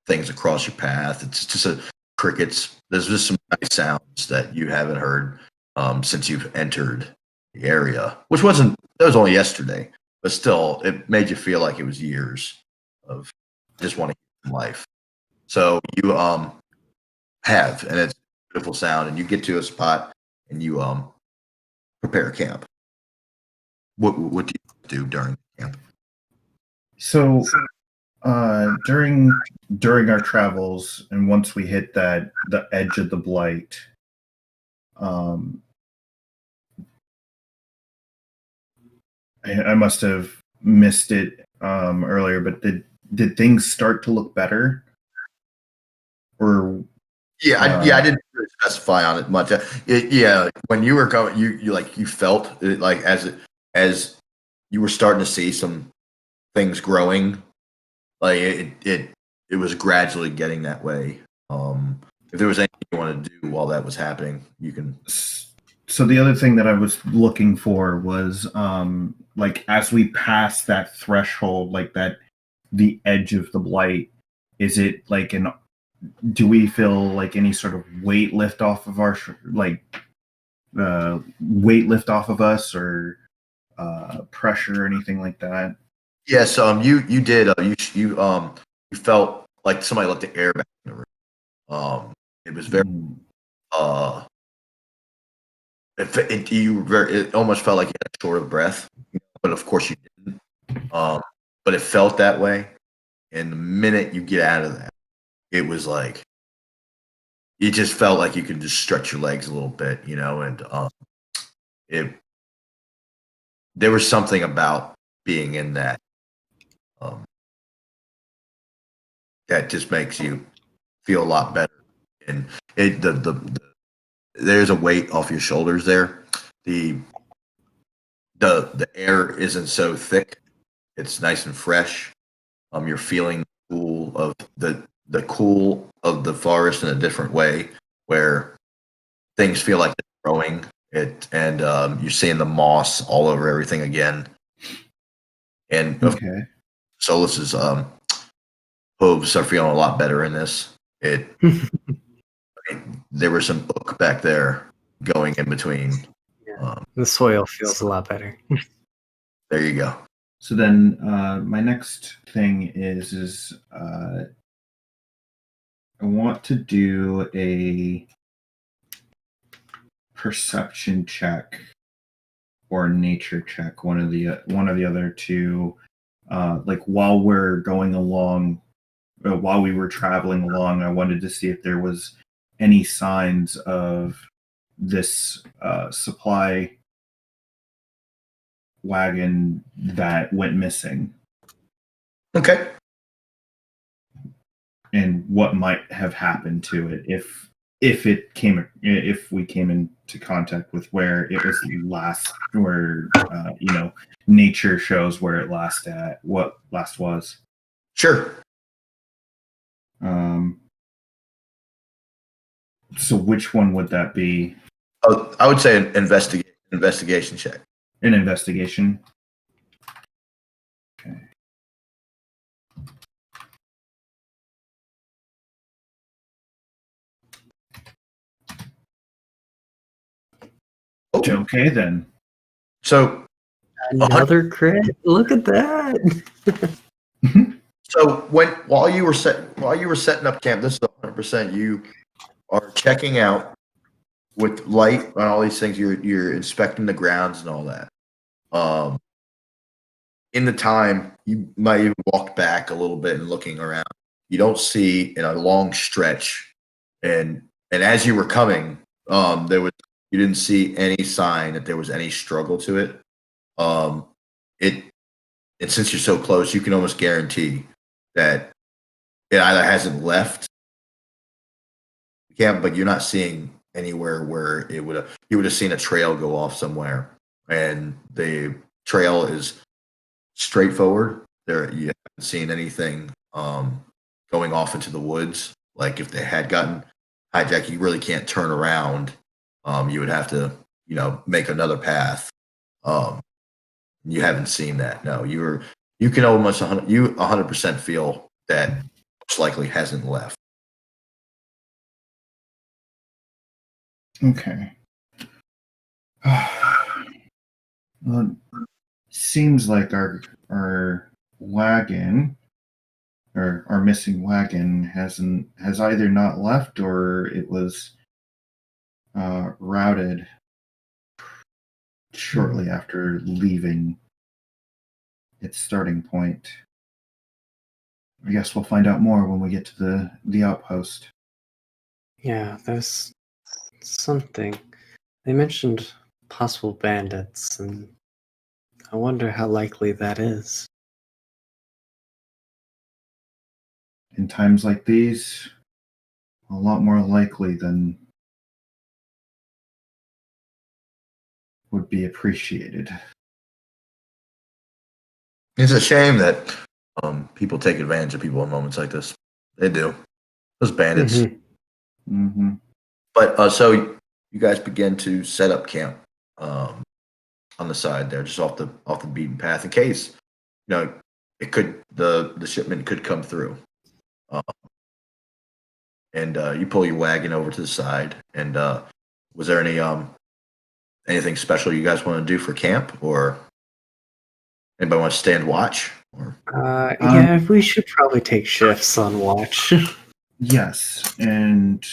things across your path. It's just crickets. There's just some nice sounds that you haven't heard since you've entered the area, which that was only yesterday, but still, it made you feel like it was years of just wanting to hear life. So you have, and it's a beautiful sound, and you get to a spot and you prepare camp. What do you do during camp? So during our travels, and once we hit the edge of the blight, I must have missed it earlier, but did things start to look better? Or I didn't really specify on it much. When you were going, you felt it, like as you were starting to see some things growing, like it was gradually getting that way. If there was anything you want to do while that was happening, you can. So the other thing that I was looking for was like as we pass that threshold, like the edge of the blight, is it like do we feel like any sort of weight lift off of our weight lift off of us, or pressure or anything like that? Yes, you did. You felt like somebody let the air back in the room. It was very it almost felt like you had short of breath, but of course you didn't. But it felt that way, and the minute you get out of that, it was like it just felt like you could just stretch your legs a little bit, and there was something about being in that that just makes you feel a lot better, and there's a weight off your shoulders there. The air isn't so thick; it's nice and fresh. You're feeling the cool of the forest in a different way, where things feel like they're growing. You're seeing the moss all over everything again. And Solas's hooves are feeling a lot better in this. There was some oak back there going in between. Yeah. The soil feels a lot better. There you go. So then my next thing is I want to do a perception check or nature check, one of the other two. Like while we're going along, while we were traveling along, I wanted to see if there was any signs of this supply wagon that went missing. Okay. And what might have happened to it if we came into contact with where it was last, where nature shows where it last was. Sure. So which one would that be? Oh, I would say an investigation check. An investigation. Okay. Okay then. So another crit. Look at that. So while you were setting up camp, this is 100%. You are checking out with light on all these things. You're inspecting the grounds and all that. In the time, you might even walk back a little bit and looking around. You don't see in a long stretch, and as you were coming, you didn't see any sign that there was any struggle to it. And since you're so close, you can almost guarantee that it either hasn't left the camp, but you're not seeing anywhere where you would have seen a trail go off somewhere, and the trail is straightforward. There, you haven't seen anything going off into the woods. Like if they had gotten hijacked, you really can't turn around. You would have to, make another path. You haven't seen that. No, you can almost 100% feel that most likely hasn't left. Okay. Well, seems like our wagon or our missing wagon has either not left or it was routed shortly after leaving its starting point. I guess we'll find out more when we get to the outpost. Yeah, there's something. They mentioned possible bandits, and I wonder how likely that is. In times like these, a lot more likely than would be appreciated. It's a shame that people take advantage of people in moments like this. They do. Those bandits. Mm-hmm. But so you guys begin to set up camp on the side there, just off the beaten path, in case it could the shipment could come through. And you pull your wagon over to the side. And was there anything special you guys want to do for camp, or anybody want to stand watch? Or Yeah, we should probably take shifts on watch. Yes, and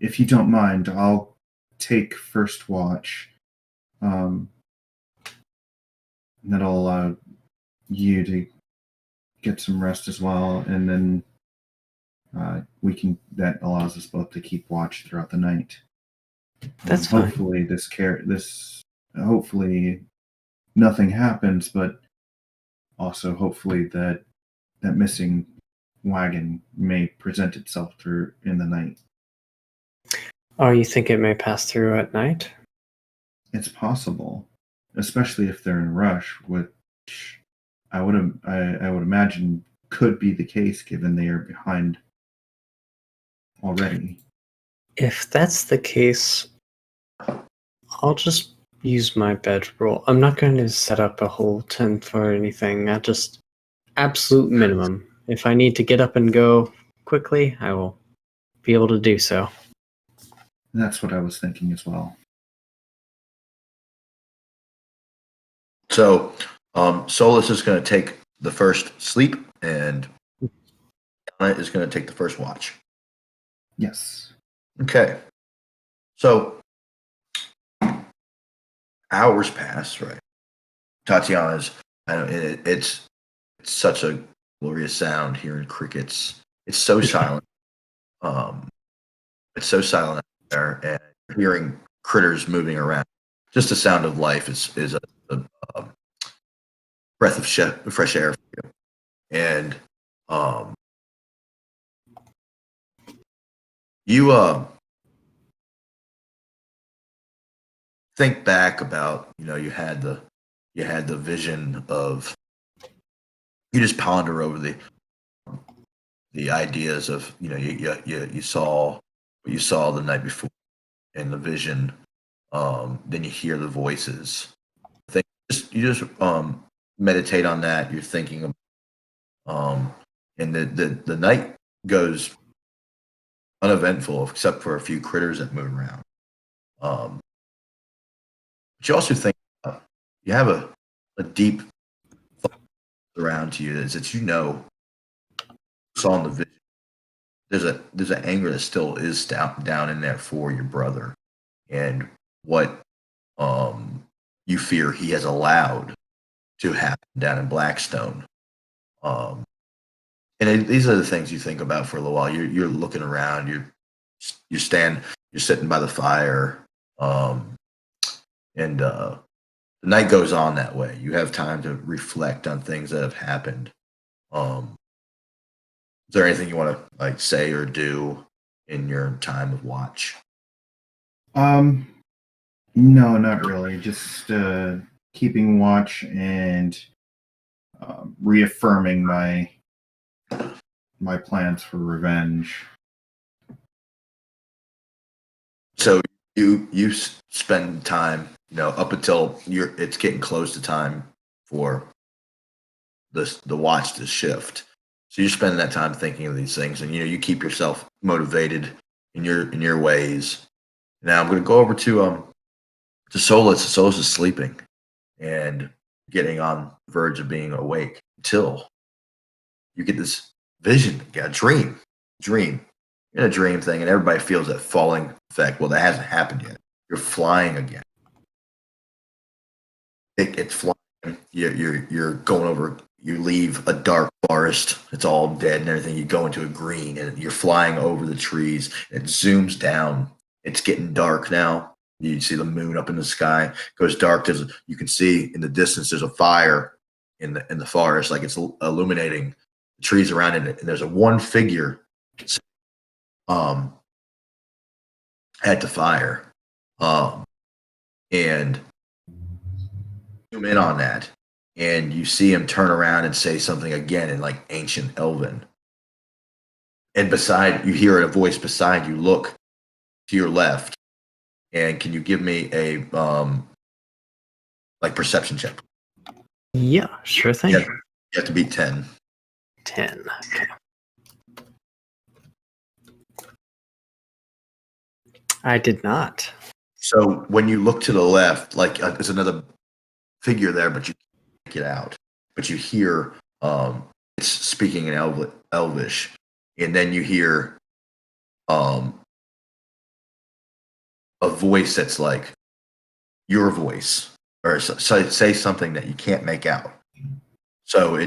if you don't mind, I'll take first watch. That'll allow you to get some rest as well, and then that allows us both to keep watch throughout the night. That's fine. Hopefully hopefully nothing happens, but also hopefully that missing wagon may present itself through in the night. Oh, you think it may pass through at night? It's possible, especially if they're in a rush, which I would imagine could be the case given they are behind already. If that's the case, I'll just use my bedroll. I'm not going to set up a whole tent or anything. I just absolute minimum. If I need to get up and go quickly, I will be able to do so. That's what I was thinking as well. So Solas is going to take the first sleep, and Anna is going to take the first watch. Yes. Okay. So hours pass, right? Tatiana's, it's such a glorious sound hearing crickets. It's so silent. It's so silent out there, and hearing critters moving around. Just the sound of life is a breath of fresh air for you. And you think back about, you had the vision of, you just ponder over the ideas of, you saw what you saw the night before in the vision. Then you hear the voices. You just meditate on that. You're thinking of, and the night goes uneventful except for a few critters that move around. But you also think you have a deep thought around you is that saw in the vision. There's an anger that still is down in there for your brother, and what you fear he has allowed to happen down in Blackstone. These are the things you think about for a little while. You're looking around. You're sitting by the fire, and the night goes on that way. You have time to reflect on things that have happened. Is there anything you want to say or do in your time of watch? No, not really. Just keeping watch and reaffirming my plans for revenge. So you spend time, up until it's getting close to time. for the watch to shift. So you're spending that time thinking of these things, and you keep yourself motivated in your ways. Now I'm going to go over to Solas. Solas is sleeping and getting on the verge of being awake until you get this vision, a dream. In a dream thing, and everybody feels that falling effect. Well, that hasn't happened yet. You're flying again. It's flying. You're going over. You leave a dark forest. It's all dead and everything. You go into a green, and you're flying over the trees. It zooms down. It's getting dark now. You see the moon up in the sky. It goes dark. You can see in the distance. There's a fire in the forest, like it's illuminating the trees around it. And there's a one figure at the fire, and zoom in on that, and you see him turn around and say something again in like ancient Elven. And you hear a voice beside you. Look to your left, and can you give me a like perception check? Yeah, sure thing. You have to beat 10. 10. Okay. I did not. So when you look to the left, like there's another figure there, but you can't get out. But you hear it's speaking in Elvish, and then you hear a voice that's like your voice, or say something that you can't make out. So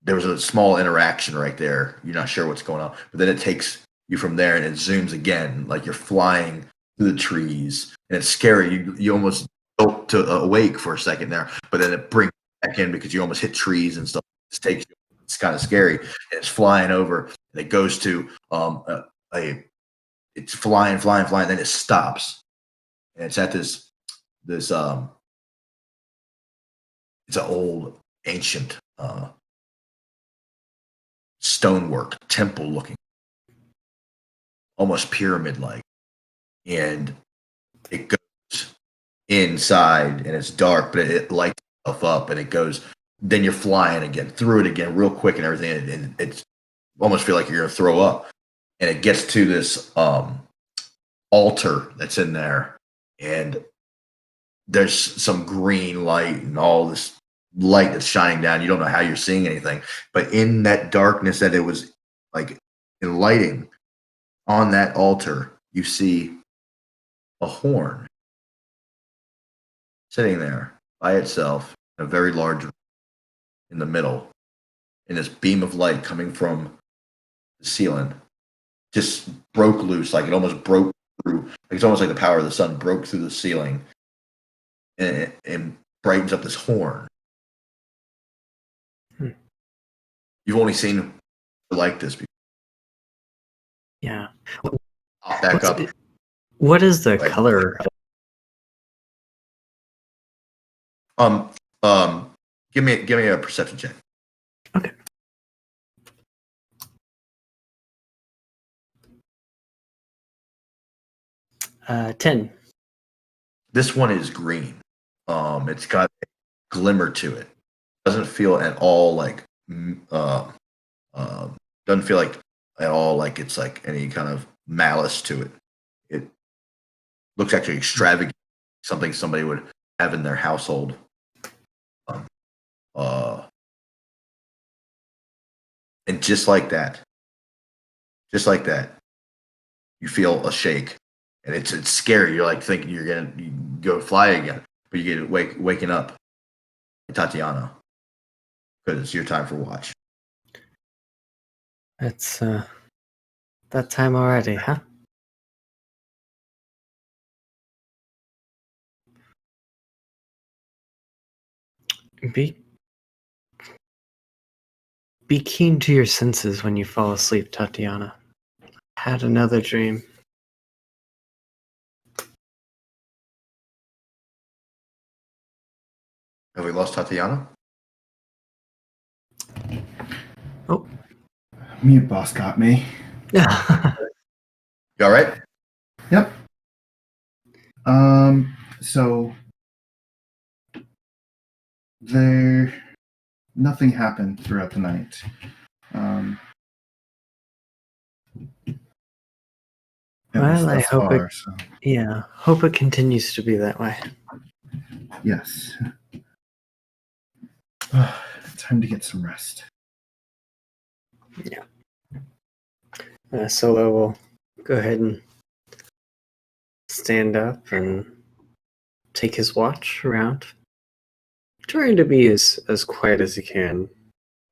there was a small interaction right there. You're not sure what's going on, but then it takes you from there, and it zooms again, like you're flying through the trees, and it's scary. You almost go to awake for a second there, but then it brings you back in because you almost hit trees and stuff. It's kind of scary, and it's flying over, and it goes to it's flying, then it stops, and it's at this it's an old ancient stonework temple looking, almost pyramid like, and it goes inside, and it's dark, but it lights itself up, and it goes. Then you're flying again through it again, real quick and everything, and it's almost feel like you're gonna throw up. And it gets to this altar that's in there, and there's some green light and all this light that's shining down. You don't know how you're seeing anything, but in that darkness that it was like enlightening on that altar, you see a horn sitting there by itself, a very large room in the middle, and this beam of light coming from the ceiling just broke loose, like it almost broke through. Like it's almost like the power of the sun broke through the ceiling, and it brightens up this horn. You've only seen like this before. Yeah. I'll back up. What is the Right. color? Give me a perception check. Okay. 10. This one is green. It's got a glimmer to it. Doesn't feel at all like doesn't feel like at all like it's like any kind of malice to it. It looks actually extravagant, something somebody would have in their household. And just like that, you feel a shake, and it's scary. You're like thinking you go fly again, but you get waking up, Tatiana, because it's your time for watch. It's that time already, huh? Be keen to your senses when you fall asleep, Tatiana. Had another dream. Have we lost Tatiana? Oh. Mute boss got me. You all right? Yep. So Nothing happened throughout the night. Well, I hope far, it. Yeah, hope it continues to be that way. Yes. Time to get some rest. Yeah. Solo will go ahead and stand up and take his watch around, trying to be as quiet as he can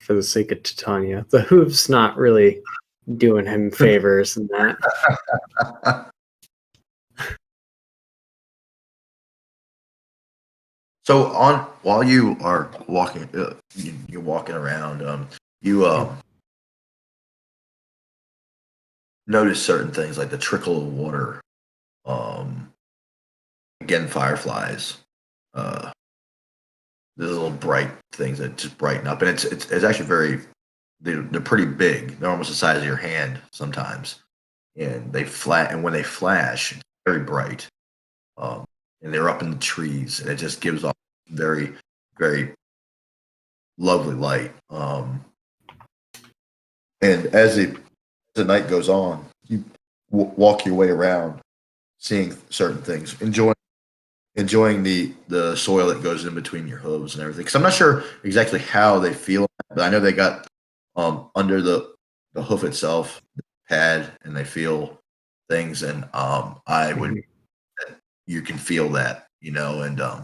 for the sake of Titania. The hooves not really doing him favors in that. So while you are walking, you're walking around. You notice certain things like the trickle of water. Again, fireflies. There's little bright things that just brighten up, and it's actually very. They're pretty big. They're almost the size of your hand sometimes, and and when they flash, it's very bright. And they're up in the trees, and it just gives off very, very lovely light. And as the night goes on, you walk your way around, seeing certain things, enjoying the soil that goes in between your hooves and everything. Because I'm not sure exactly how they feel, but I know they got under the hoof itself, the pad, and they feel things, and I would you can feel that, and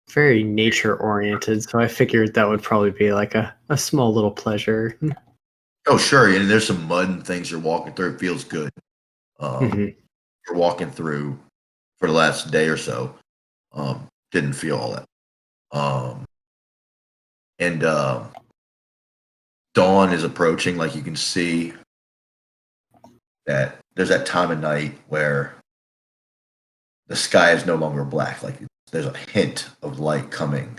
very nature oriented, so I figured that would probably be like a small little pleasure. oh sure, and there's some mud and things you're walking through. It feels good. You're walking through for the last day or so. Didn't feel all that. And dawn is approaching. Like you can see that there's that time of night where the sky is no longer black. Like there's a hint of light coming,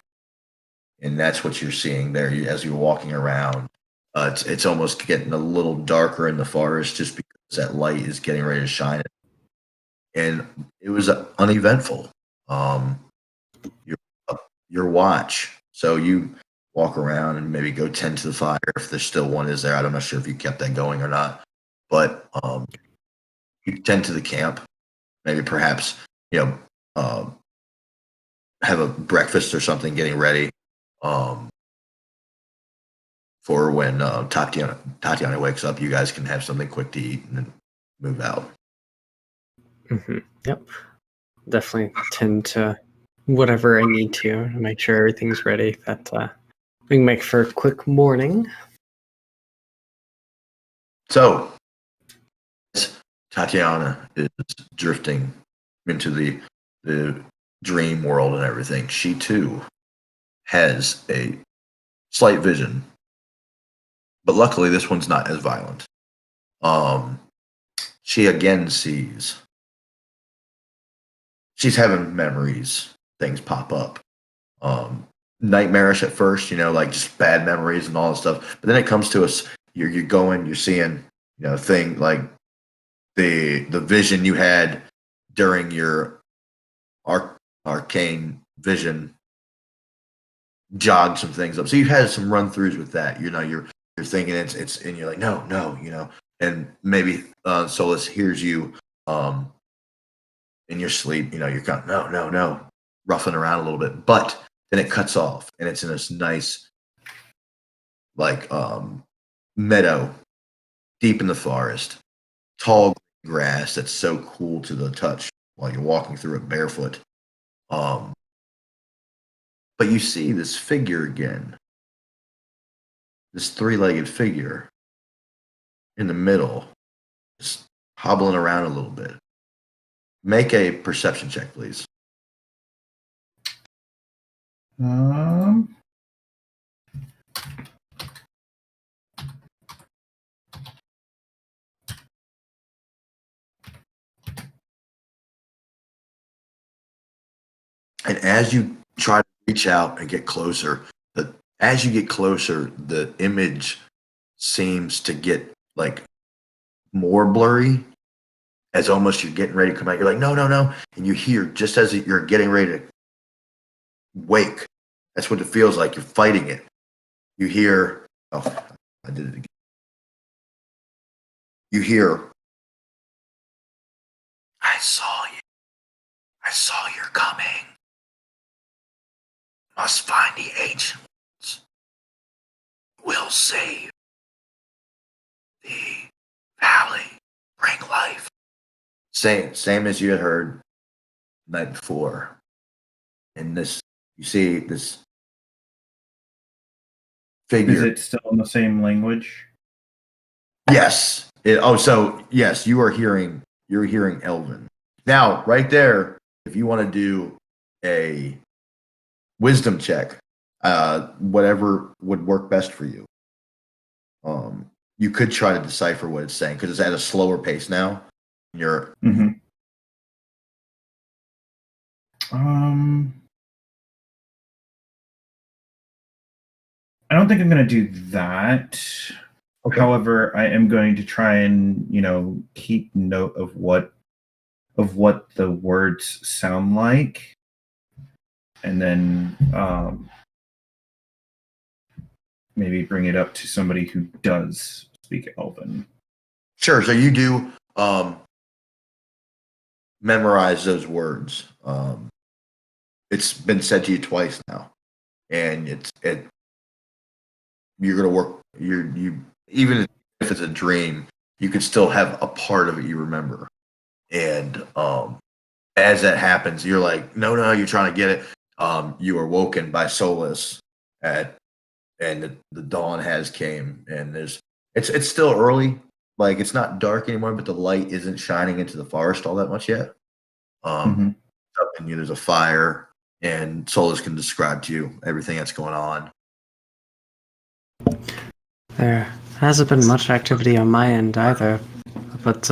and that's what you're seeing there as you're walking around. It's almost getting a little darker in the forest just because that light is getting ready to shine. And it was uneventful. Your watch. So you walk around and maybe go tend to the fire if there's still one is there. I'm not sure if you kept that going or not, but you tend to the camp. Maybe perhaps have a breakfast or something, getting ready for when Tatiana wakes up. You guys can have something quick to eat and then move out. Yep, definitely tend to whatever I need to make sure everything's ready. That we can make for a quick morning. So Tatiana is drifting into the dream world and everything. She too has a slight vision, but luckily this one's not as violent. She again sees. She's having memories. Things pop up. Nightmarish at first, like just bad memories and all that stuff. But then it comes to us. You're going. You're seeing, thing like the vision you had during your arcane vision jogged some things up. So you've had some run throughs with that. You're thinking it's and you're like no, and maybe Solas hears you in your sleep. You're kind of no, roughing around a little bit, but then it cuts off and it's in this nice like meadow deep in the forest, tall grass that's so cool to the touch while you're walking through it barefoot. But you see this figure again, this three-legged figure in the middle, just hobbling around a little bit. Make a perception check, please. And as you try to reach out and get closer, as you get closer, the image seems to get like more blurry, as almost you're getting ready to come out. You're like, no. And you hear, just as you're getting ready to wake. That's what it feels like. You're fighting it. You hear, oh, I did it again. You hear, I saw you. I saw you're coming. Must find the ancient ones. Will save the valley. Bring life. Same as you had heard the night before. And this, you see this figure. Is it still in the same language? Yes. Yes, you're hearing Elven. Now, right there, if you want to do a wisdom check, whatever would work best for you. You could try to decipher what it's saying because it's at a slower pace now. You're I don't think I'm going to do that. Okay. However, I am going to try and, keep note of what the words sound like. And then maybe bring it up to somebody who does speak Elven. Sure. So you do memorize those words. It's been said to you twice now, and you're gonna work. You even if it's a dream, you can still have a part of it you remember. And as that happens, you're like, no, you're trying to get it. You are woken by Solas and the dawn has came, and it's still early. Like, it's not dark anymore, but the light isn't shining into the forest all that much yet. And there's a fire, and Solas can describe to you everything that's going on. There hasn't been much activity on my end either, but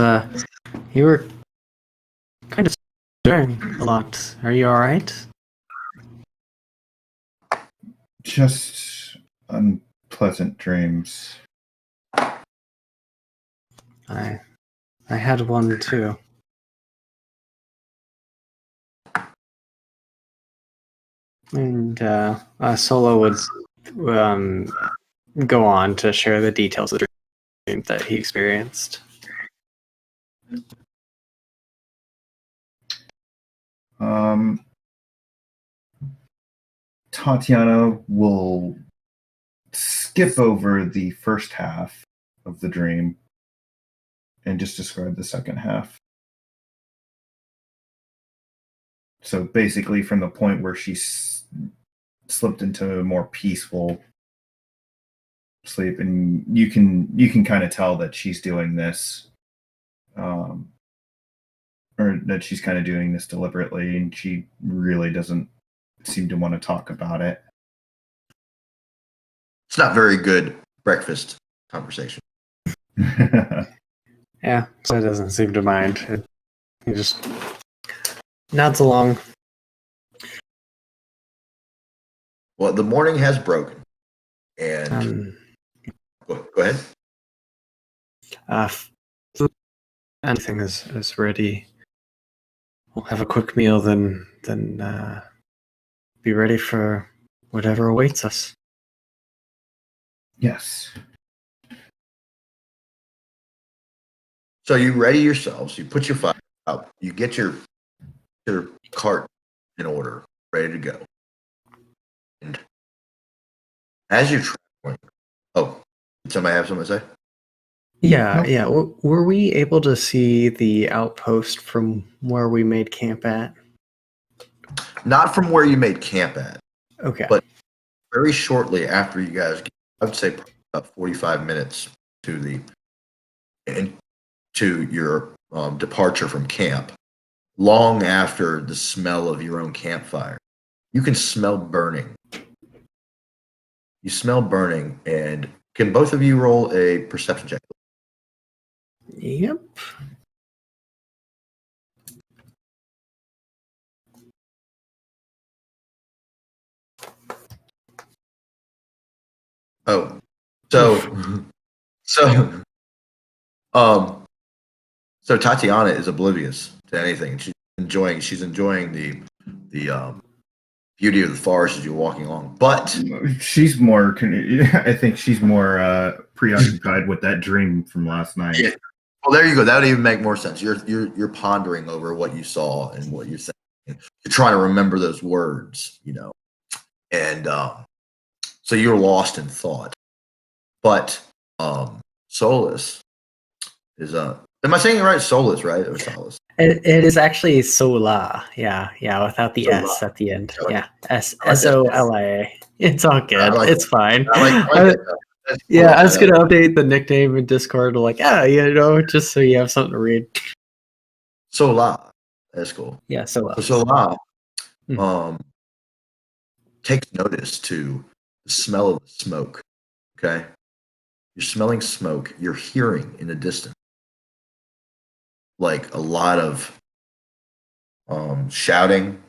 you were kind of stirring a lot. Are you all right? Just unpleasant dreams. I had one too. And Solo would go on to share the details of the dream that he experienced. Tatiana will skip over the first half of the dream and just describe the second half. So basically from the point where she slipped into a more peaceful sleep, and you can kind of tell that she's doing this or that she's kind of doing this deliberately, and she really doesn't seem to want to talk about it. It's not very good breakfast conversation. Yeah, so it doesn't seem to mind. He just nods along. Well, the morning has broken, and go ahead. Anything is ready. We'll have a quick meal, then be ready for whatever awaits us. Yes. So you ready yourselves. You put your fire out. You get your cart in order, ready to go. And as you're traveling, did somebody have something to say? Yeah. Were we able to see the outpost from where we made camp at? Not from where you made camp at. Okay. But very shortly after you guys, I would say probably about 45 minutes to your departure from camp, long after the smell of your own campfire, you can smell burning. You smell burning, and can both of you roll a perception check? Yep. Oh, so Tatiana is oblivious to anything. She's enjoying the beauty of the forest as you're walking along. But she's more. I think she's more preoccupied with that dream from last night. yeah. Well, there you go. That would even make more sense. You're pondering over what you saw and what you're saying. You're trying to remember those words, and so you're lost in thought. But Solas is am I saying it right? Solas, right? Or Solas? It is actually Sola. Yeah, without the S at the end. Yeah, Solia. It's all good. It's fine. I was gonna update the nickname in Discord, like, just so you have something to read. Sola. That's cool. Yeah, Sola. So Sola takes notice to the smell of the smoke. Okay. You're smelling smoke. You're hearing in the distance like a lot of shouting,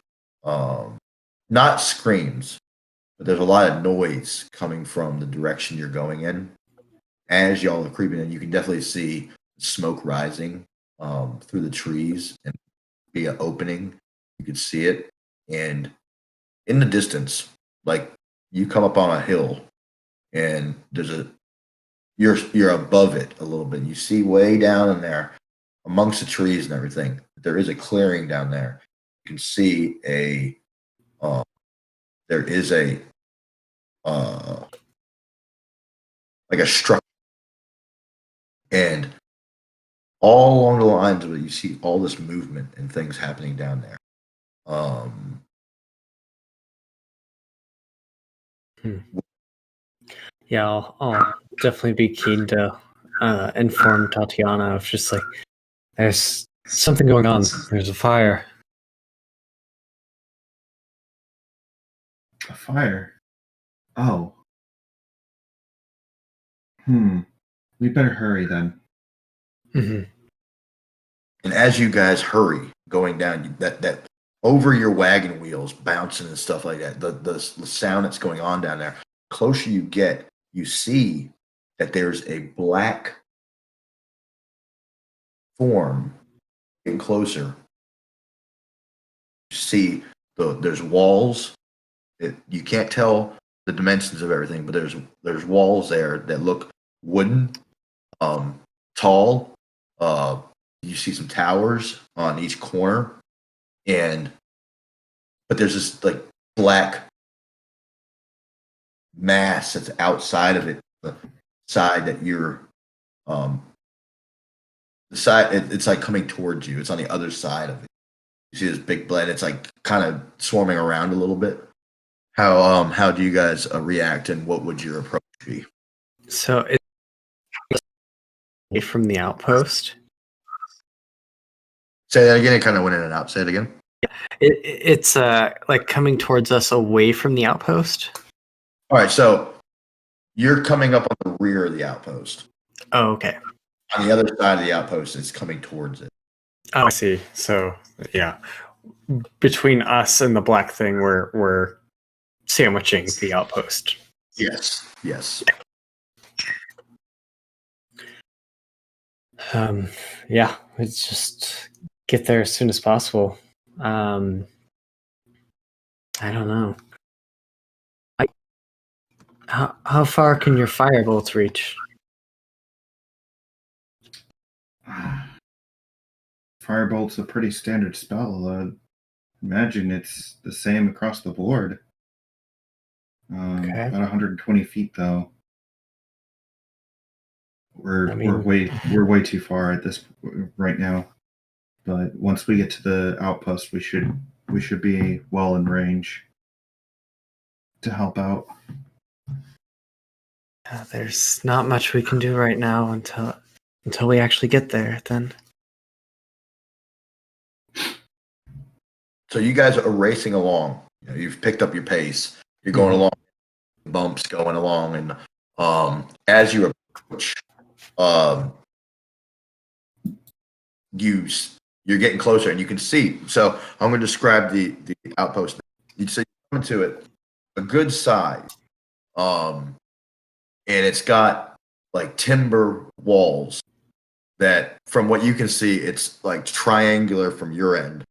not screams, but there's a lot of noise coming from the direction you're going in. As y'all are creeping in, you can definitely see smoke rising through the trees and be an opening. You could see it, and in the distance, like you come up on a hill, and you're above it a little bit. You see way down in there, amongst the trees and everything, there is a clearing down there. You can see there is a like a structure, and all along the lines of it, you see all this movement and things happening down there. Yeah, I'll definitely be keen to inform Tatiana of just like, there's something going on. There's a fire. A fire? Oh. We better hurry then. Mm-hmm. And as you guys hurry going down, that over your wagon wheels bouncing and stuff like that, the sound that's going on down there, the closer you get, you see that there's a black form getting closer. You see there's walls. You can't tell the dimensions of everything, but there's walls there that look wooden, tall. You see some towers on each corner, but there's this like black mass that's outside of it. The side that you're, the side it's like coming towards you. It's on the other side of it. You see this big blend. It's like kind of swarming around a little bit. How do you guys react, and what would your approach be? So it's away from the outpost. Say that again. It kind of went in and out. Say it again. It's like coming towards us away from the outpost. All right, so you're coming up on the rear of the outpost. Oh, okay. On the other side of the outpost, it's coming towards it. Oh, I see. So yeah, between us and the black thing, we're sandwiching the outpost. Yes. Yeah, let's just get there as soon as possible. I don't know. How far can your firebolts reach? Firebolt's a pretty standard spell. Imagine it's the same across the board. Okay. About 120 feet, though. We're way too far at this right now. But once we get to the outpost, we should be well in range to help out. There's not much we can do right now until we actually get there. Then. So you guys are racing along. You've picked up your pace. You're going along, bumps going along, and as you approach, you're getting closer, and you can see. So I'm going to describe the outpost. You'd say you come to it, a good size, and it's got like timber walls that, from what you can see, it's like triangular from your end.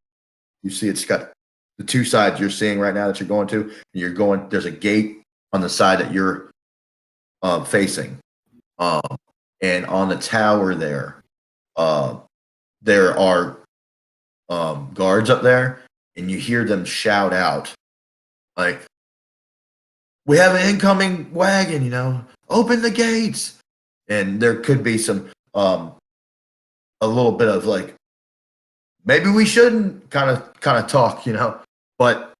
You see, it's got the two sides you're seeing right now that you're going to, there's a gate on the side that you're facing. And on the tower there are guards up there, and you hear them shout out, like, we have an incoming wagon, open the gates. And there could be some, a little bit of like, maybe we shouldn't kind of talk, but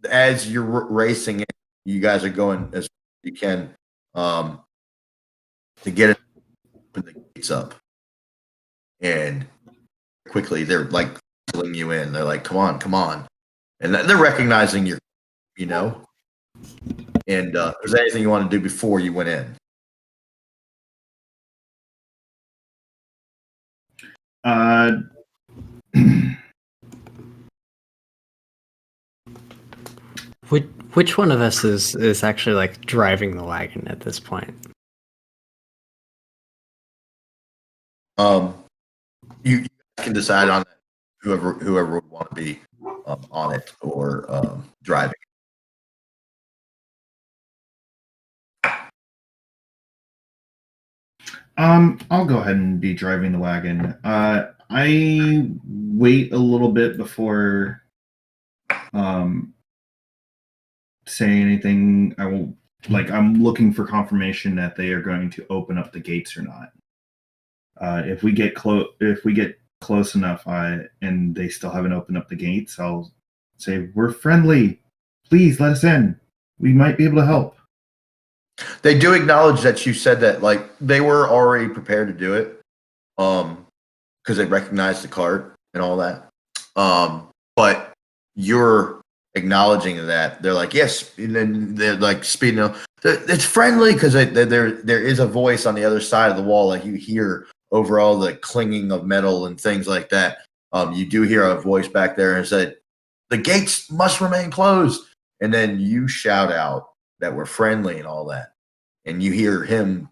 as you're racing in, you guys are going as you can, to get it, open the gates up. And quickly they're like pulling you in. They're like, come on. And they're recognizing you, and is there anything you want to do before you went in? Which one of us is actually like driving the wagon at this point? You can decide on that. Whoever would want to be on it or driving. I'll go ahead and be driving the wagon. I wait a little bit before saying anything. I won't. I'm looking for confirmation that they are going to open up the gates or not. If we get close enough, and they still haven't opened up the gates, I'll say, we're friendly. Please let us in. We might be able to help. They do acknowledge that you said that, like, they were already prepared to do it, because they recognized the cart and all that. But you're acknowledging that they're like, yes, and then they're like speeding up. It's friendly because there is a voice on the other side of the wall, like you hear over all the clinging of metal and things like that. You do hear a voice back there and said, the gates must remain closed. And then you shout out that we're friendly and all that. And you hear him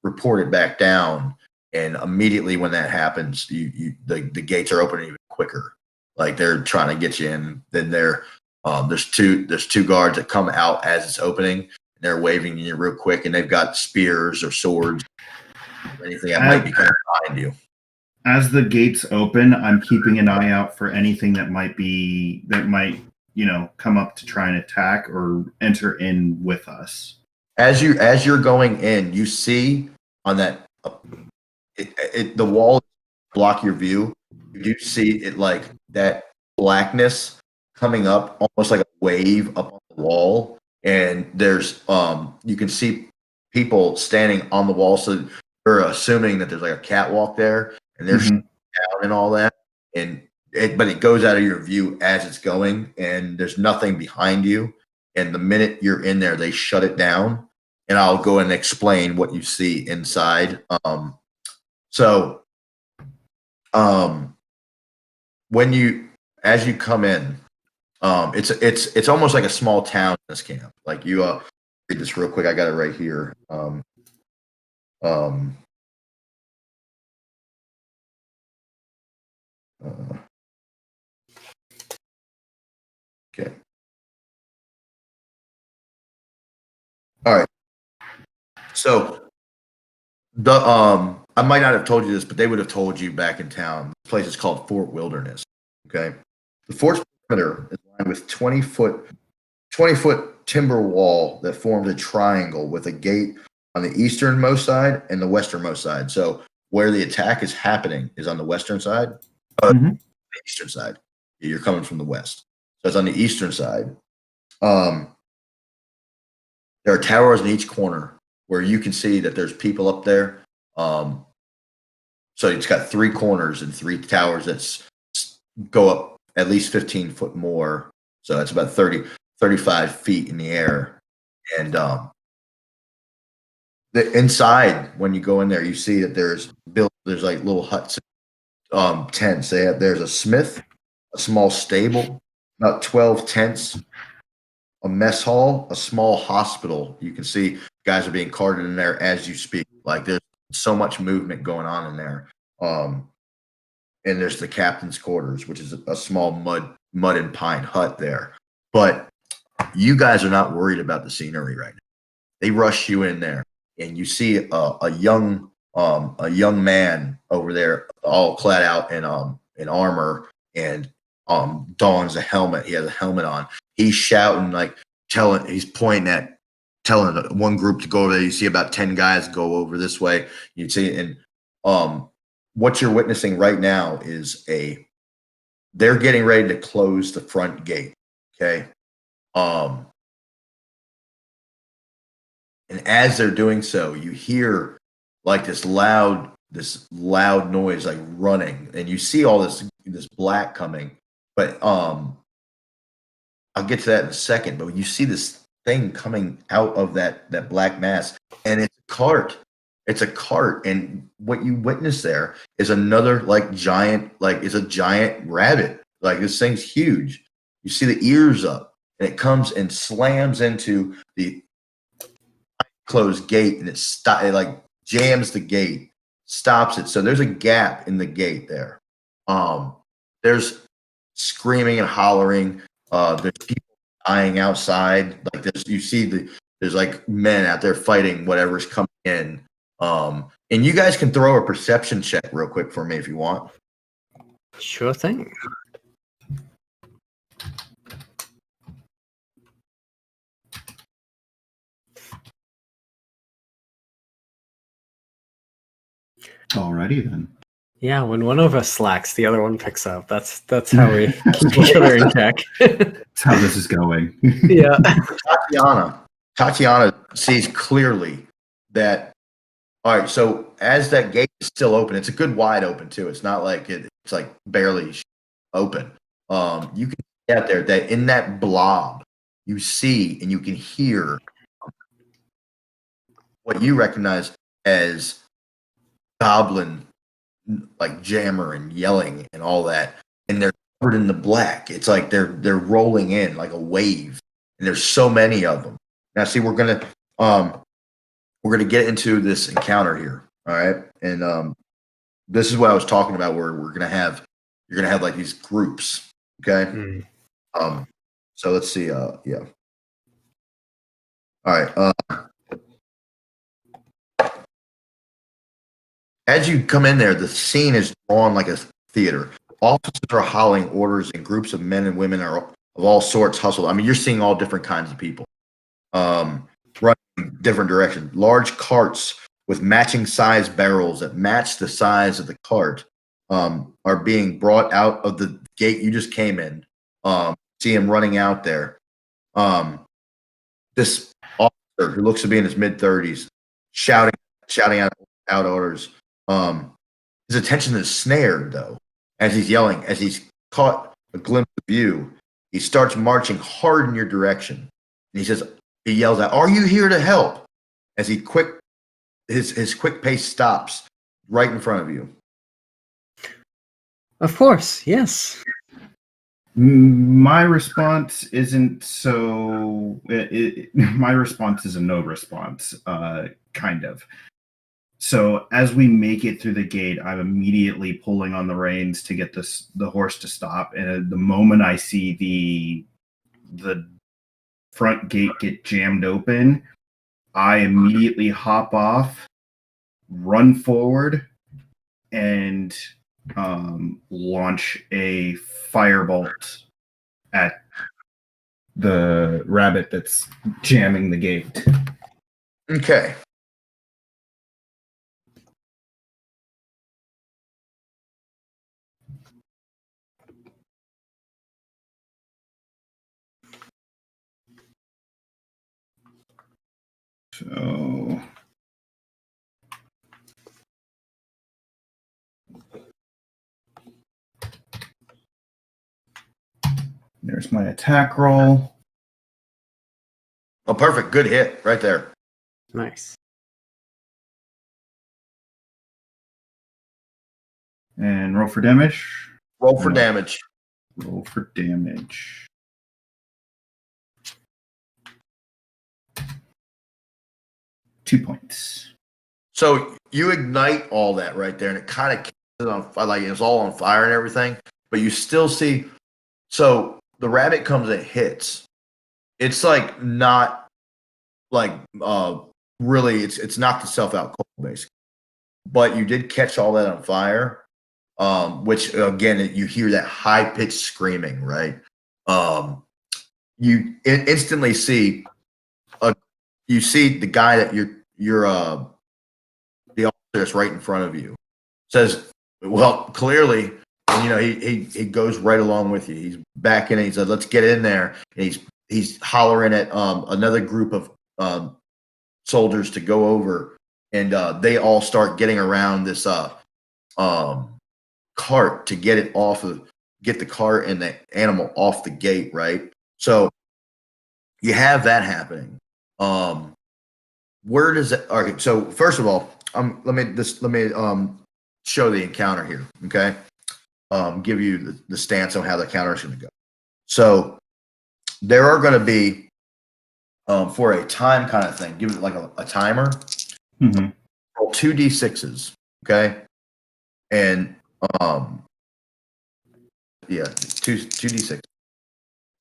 report it back down. And immediately when that happens, the gates are opening even quicker. Like they're trying to get you in. Then there's two guards that come out as it's opening. And they're waving you real quick, and they've got spears or swords or anything that might be coming behind you. As the gates open, I'm keeping an eye out for anything that might come up to try and attack or enter in with us. As you're going in, you see on that the wall block your view. You do see it like that blackness coming up, almost like a wave up on the wall. And there's you can see people standing on the wall, so they're assuming that there's like a catwalk there, and they're down and all that. But it goes out of your view as it's going, and there's nothing behind you. And the minute you're in there, they shut it down. And I'll go and explain what you see inside. As you come in, it's almost like a small town in this camp. Like you read this real quick. I got it right here. Okay. All right. So I might not have told you this, but they would have told you back in town. This place is called Fort Wilderness. Okay. The fort's perimeter is lined with 20-foot timber wall that forms a triangle with a gate on the easternmost side and the westernmost side. So where the attack is happening is on the western side. The eastern side. You're coming from the west. So it's on the eastern side. There are towers in each corner where you can see that there's people up there. So it's got 3 corners and 3 towers that go up at least 15 foot more. So that's about 35 feet in the air. And the inside, when you go in there, you see that there's like little huts, tents. There's a smith, a small stable, about 12 tents, a mess hall, a small hospital. You can see guys are being carted in there as you speak. Like there's so much movement going on in there. And there's the captain's quarters, which is a small mud mud and pine hut there. But you guys are not worried about the scenery right now. They rush you in there, and you see a young man over there, all clad out in armor, and dons a helmet. He has a helmet on. He's shouting, like he's pointing at, telling one group to go over there. You see about 10 guys go over this way. You see, and what you're witnessing right now is they're getting ready to close the front gate. Okay. And as they're doing so, you hear like this loud noise, like running, and you see all this black coming. But I'll get to that in a second. But you see this thing coming out of that black mass, and it's a cart. It's a cart, and what you witness there is another it's a giant rabbit. Like, this thing's huge. You see the ears up, and it comes and slams into the closed gate, and it like jams the gate, stops it. So there's a gap in the gate there. There's screaming and hollering. There's people dying outside. Like, there's like men out there fighting whatever's coming in. And you guys can throw a perception check real quick for me if you want. Sure thing. Alrighty then. Yeah, when one of us slacks, the other one picks up. That's how we keep each other in check. That's how this is going. Yeah. Tatiana sees clearly that. All right, so as that gate is still open, it's a good wide open too. It's not like it's like barely open. You can see out there that in that blob, you see and you can hear what you recognize as goblin, like jammer and yelling and all that, and they're covered in the black. It's like they're rolling in like a wave, and there's so many of them. Now, see, we're gonna get into this encounter here, all right? And this is what I was talking about, where you're gonna have like these groups, okay? So let's see, yeah. All right. As you come in there, the scene is drawn like a theater. Officers are howling orders, and groups of men and women are of all sorts hustled. I mean, you're seeing all different kinds of people running different directions. Large carts with matching size barrels that match the size of the cart are being brought out of the gate you just came in. See him running out there. This officer, who looks to be in his mid-30s, shouting out orders. His attention is snared, though, as he's yelling. As he's caught a glimpse of you, he starts marching hard in your direction. And he yells out, "Are you here to help?" As his quick pace stops right in front of you. Of course, yes. My response isn't so. My response is a no response, kind of. So as we make it through the gate, I'm immediately pulling on the reins to get the horse to stop. And at the moment I see the front gate get jammed open, I immediately hop off, run forward, and launch a firebolt at the rabbit that's jamming the gate. Okay. So there's my attack roll. Oh, perfect. Good hit right there. Nice. And roll for damage. Roll for damage. Roll for damage. Two points. So you ignite all that right there, and it kind of catches on fire, like it's all on fire and everything. But you still see So the rabbit comes and hits. It's like not like really. It's knocked itself out cold basically. But you did catch all that on fire, which again you hear that high pitched screaming, right? You instantly see you see the guy that you're the officer that's right in front of you says, well, clearly, and, you know, he goes right along with you. He's back in and he said, let's get in there. And he's hollering at another group of soldiers to go over, and they all start getting around this cart to get the cart and the animal off the gate, right? So you have that happening. Where does it? Okay, so first of all, let me show the encounter here. Okay, give you the stance on how the encounter is going to go. So there are going to be for a time kind of thing. Give it like a timer. Mm-hmm. Roll 2d6s. Okay, and yeah, 2d6.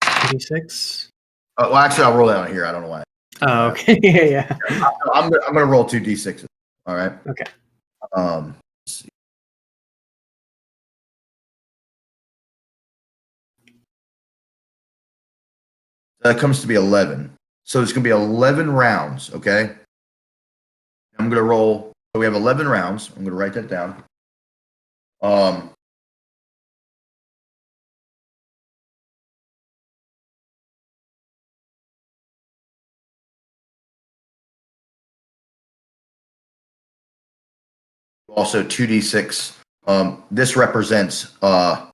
26. Well, actually, I'll roll that on here. I don't know why. Oh, okay. Yeah. I'm gonna roll 2d6s. All right. Okay. Let's see. That comes to be 11. So it's gonna be 11 rounds. Okay. I'm gonna roll. So we have 11 rounds. I'm gonna write that down. Also 2d6. This represents the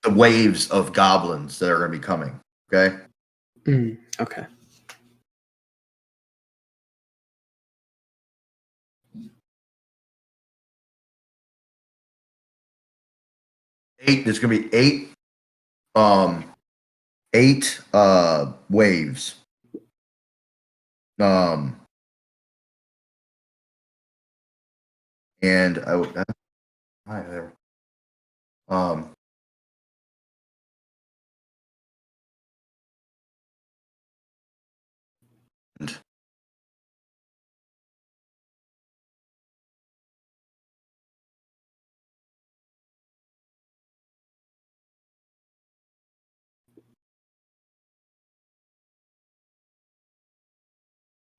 waves of goblins that are going to be coming. Okay. Okay. There's going to be eight waves. And I would hi there.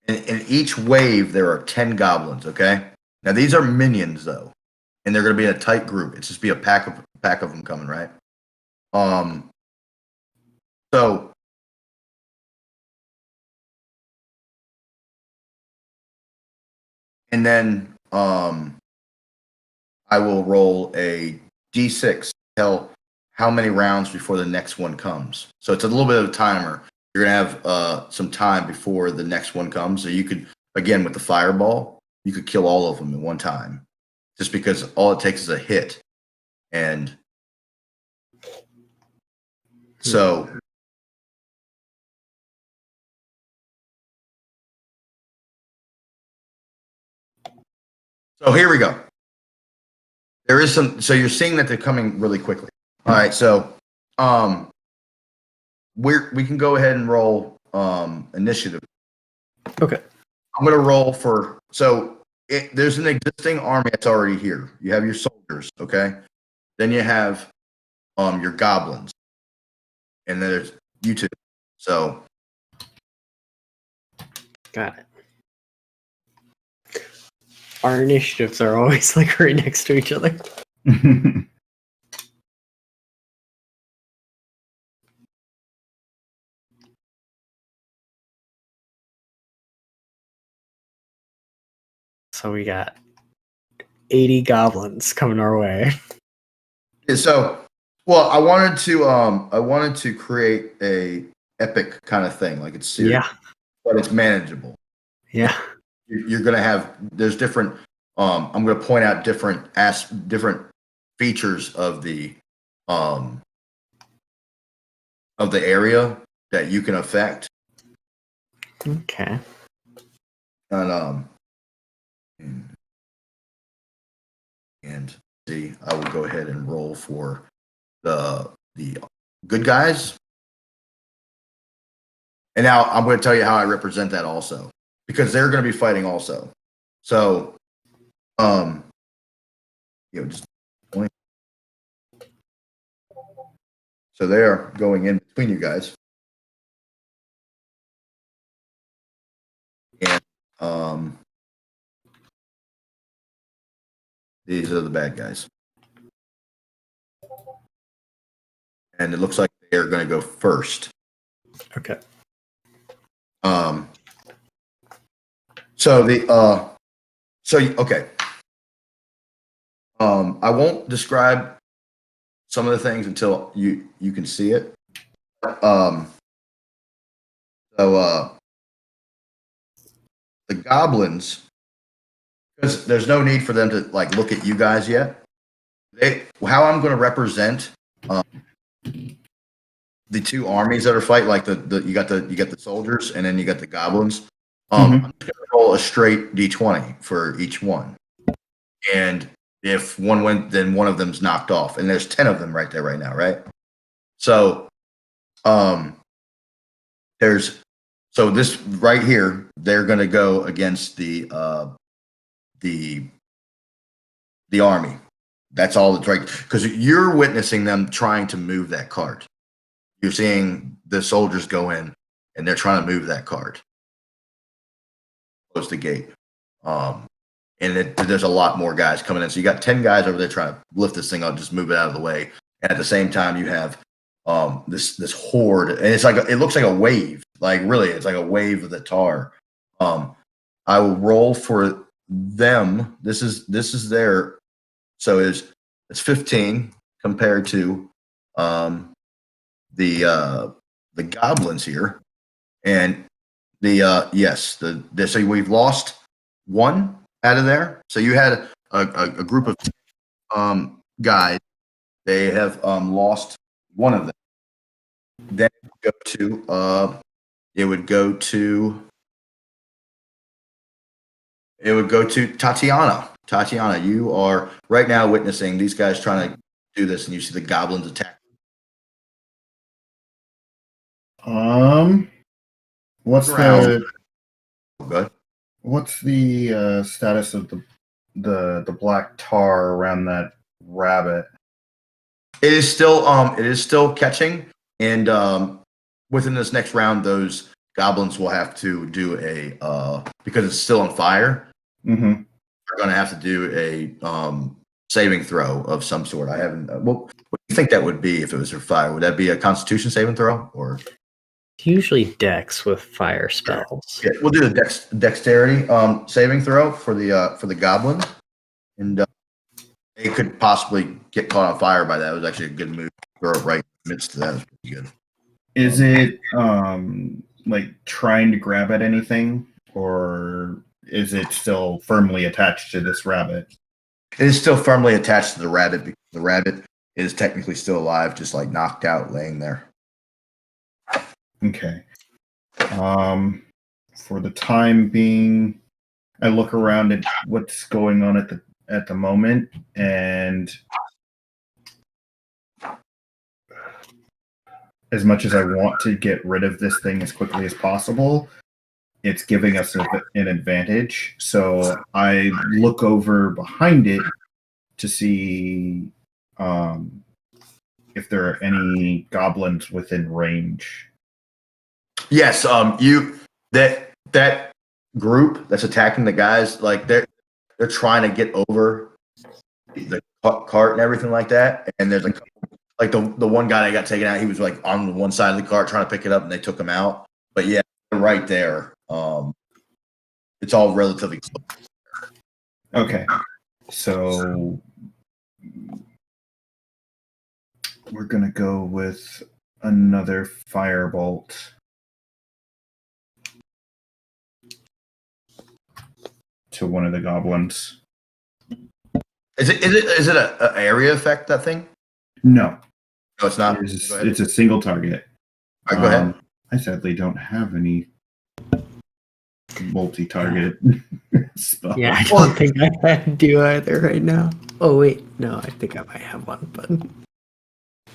And in each wave, there are 10 goblins. Okay. Now these are minions though, and they're going to be in a tight group. It's just be a pack of them coming, right? So and then I will roll a d6 to tell how many rounds before the next one comes. So it's a little bit of a timer. You're gonna have some time before the next one comes. So you could, again, with the fireball, you could kill all of them at one time, just because all it takes is a hit. And so here we go. There is some. So you're seeing that they're coming really quickly. All right. So we can go ahead and roll initiative. Okay. I'm going to roll for, there's an existing army that's already here. You have your soldiers, okay? Then you have your goblins. And then there's you two. So. Got it. Our initiatives are always like right next to each other. So we got 80 goblins coming our way. Yeah, so, well, I wanted to create a epic kind of thing, like it's serious, but it's manageable. Yeah. You're gonna have there's different. I'm gonna point out different features of the area that you can affect. Okay. And see, I will go ahead and roll for the good guys. And now I'm going to tell you how I represent that also, because they're going to be fighting also. So, just so they are going in between you guys, and these are the bad guys, and it looks like they are going to go first. Okay. Okay. I won't describe some of the things until you can see it. The goblins, because there's no need for them to like look at you guys yet. How I'm going to represent the two armies that are fighting, like you got the soldiers and then you got the goblins. I'm just going to roll a straight d20 for each one, and if one went, then one of them's knocked off, and there's 10 of them right there right now, right? So, this right here, they're going to go against the army. That's all that's right, because you're witnessing them trying to move that cart. You're seeing the soldiers go in, and they're trying to move that cart, close the gate. And there's a lot more guys coming in. So you got 10 guys over there trying to lift this thing up, just move it out of the way. And at the same time, you have this horde, and it looks like a wave. Like really, it's like a wave of the tar. I will roll for them. This is their. So it's 15 compared to the goblins here, and so we've lost one out of there. So you had a group of guys. They have lost one of them. Then it would go to Tatiana. Tatiana, you are right now witnessing these guys trying to do this, and you see the goblins attack. What's Good. What's the status of the black tar around that rabbit? It is still catching, and within this next round, those goblins will have to do because it's still on fire. Mm-hmm. They're going to have to do a saving throw of some sort. I haven't. What do you think that would be if it was for fire? Would that be a Constitution saving throw, or Usually Dex with fire spells? Yeah, we'll do the dexterity saving throw for the goblin, and it could possibly get caught on fire by that. It was actually a good move. Throw it right in the midst of that. It was pretty good. Is it like trying to grab at anything, or is it still firmly attached to this rabbit? It is still firmly attached to the rabbit, because the rabbit is technically still alive, just like knocked out, laying there. Okay. For the time being, I look around at what's going on at the moment, and as much as I want to get rid of this thing as quickly as possible, it's giving us an advantage. So I look over behind it to see if there are any goblins within range. Yes, that group that's attacking the guys, like they're trying to get over the cart and everything like that. And there's like the one guy that got taken out, he was like on one side of the cart trying to pick it up, and they took him out. But yeah, right there. It's all relatively close. Okay, so we're gonna go with another firebolt. To one of the goblins. Is it an area effect, that thing? No. No, it's not. It's a single target. All right, go ahead. I sadly don't have any multi-target spell. Yeah, I don't think I do either right now. Oh wait, no, I think I might have one, but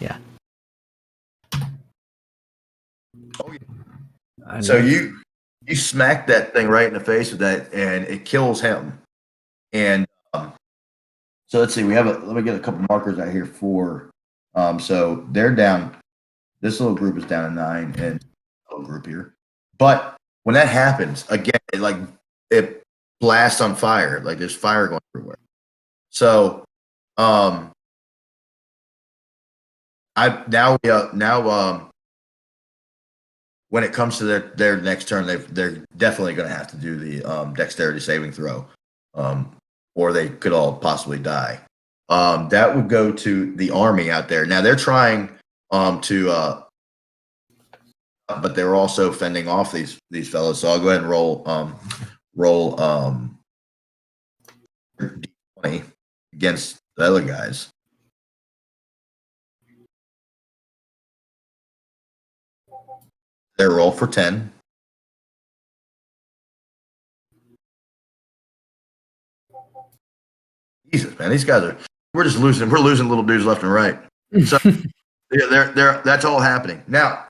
yeah. Oh, yeah. So you smack that thing right in the face with that, and it kills him. And so let's see. Let me get a couple markers out here for. So they're down. This little group is down to 9, and little group here. But when that happens again, it blasts on fire. Like there's fire going everywhere. So, when it comes to their next turn, they're definitely going to have to do the dexterity saving throw, or they could all possibly die. That would go to the army out there. Now they're trying but they're also fending off these fellows. So I'll go ahead and roll D20 against the other guys. Their roll for 10. Jesus, man, these guys we're losing little dudes left and right. So yeah, that's all happening. Now,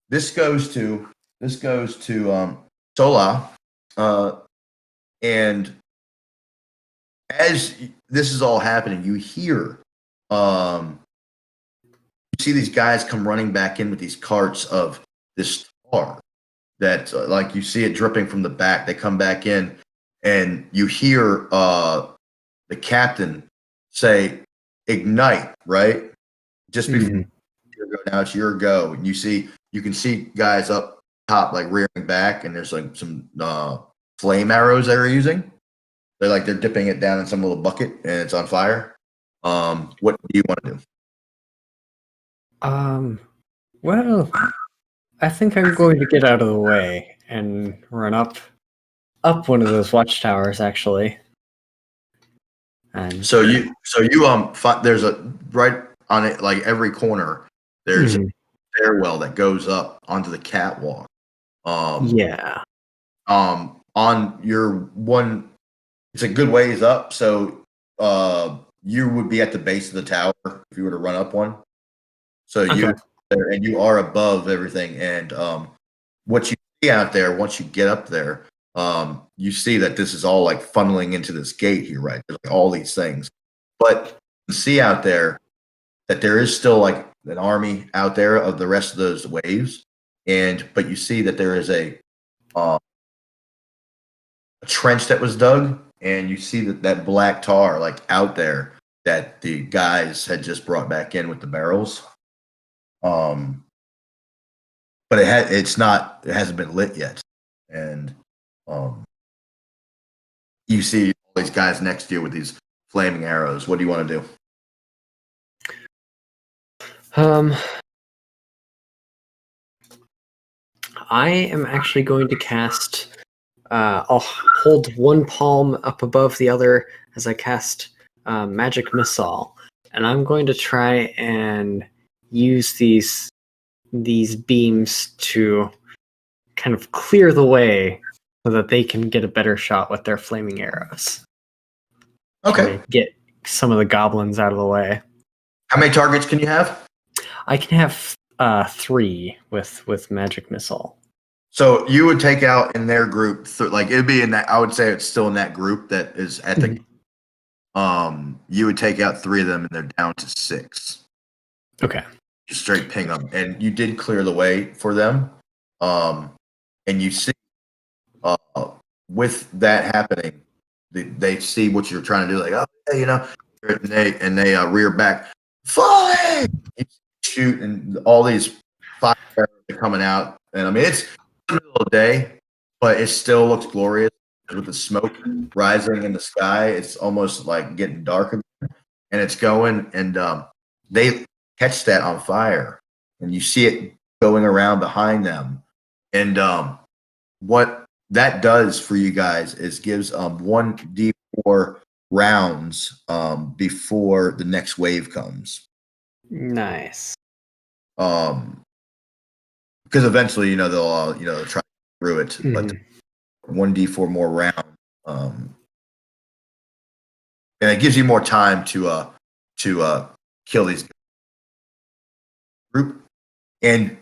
this goes to Sola, and as this is all happening, you hear you see these guys come running back in with these carts of this tar that like you see it dripping from the back. They come back in, and you hear the captain say, "Ignite!" Right, just before now it's your go, and you can see guys up top like rearing back, and there's like some flame arrows they're using. They're dipping it down in some little bucket, and it's on fire. What do you want to do? Well, I think I'm going to get out of the way and run up one of those watchtowers, actually. And so you there's a right on it, like every corner. There's a stairwell that goes up onto the catwalk. Yeah. On your one, it's a good ways up. So you would be at the base of the tower if you were to run up one. So you're there, and you are above everything. And what you see out there, once you get up there, you see that this is all like funneling into this gate here, right? There's like all these things, but you see out there that there is still like an army out there of the rest of those waves, but you see that there is a trench that was dug, and you see that black tar like out there that the guys had just brought back in with the barrels. But it hasn't been lit yet, and you see all these guys next to you with these flaming arrows. What do you want to do? I am actually going to cast. I'll hold one palm up above the other as I cast magic missile, and I'm going to try and use these beams to kind of clear the way so that they can get a better shot with their flaming arrows. Okay. Get some of the goblins out of the way. How many targets can you have? I can have 3 with magic missile. So you would take out in their group, like it'd be in that. I would say it's still in that group that is at the. You would take out 3 of them, and they're down to 6. Okay. Just straight ping them, and you did clear the way for them. And you see, with that happening, they see what you're trying to do. Like, oh, yeah, and they rear back, fly, shoot, and all these fire arrows are coming out. And I mean, it's the middle of the day, but it still looks glorious with the smoke rising in the sky. It's almost like getting dark again, and it's going, and they catch that on fire, and you see it going around behind them. And what that does for you guys is gives 1d4 rounds before the next wave comes. Nice. Because eventually, they'll all, try through it, but 1d4 more round, and it gives you more time to kill these group. And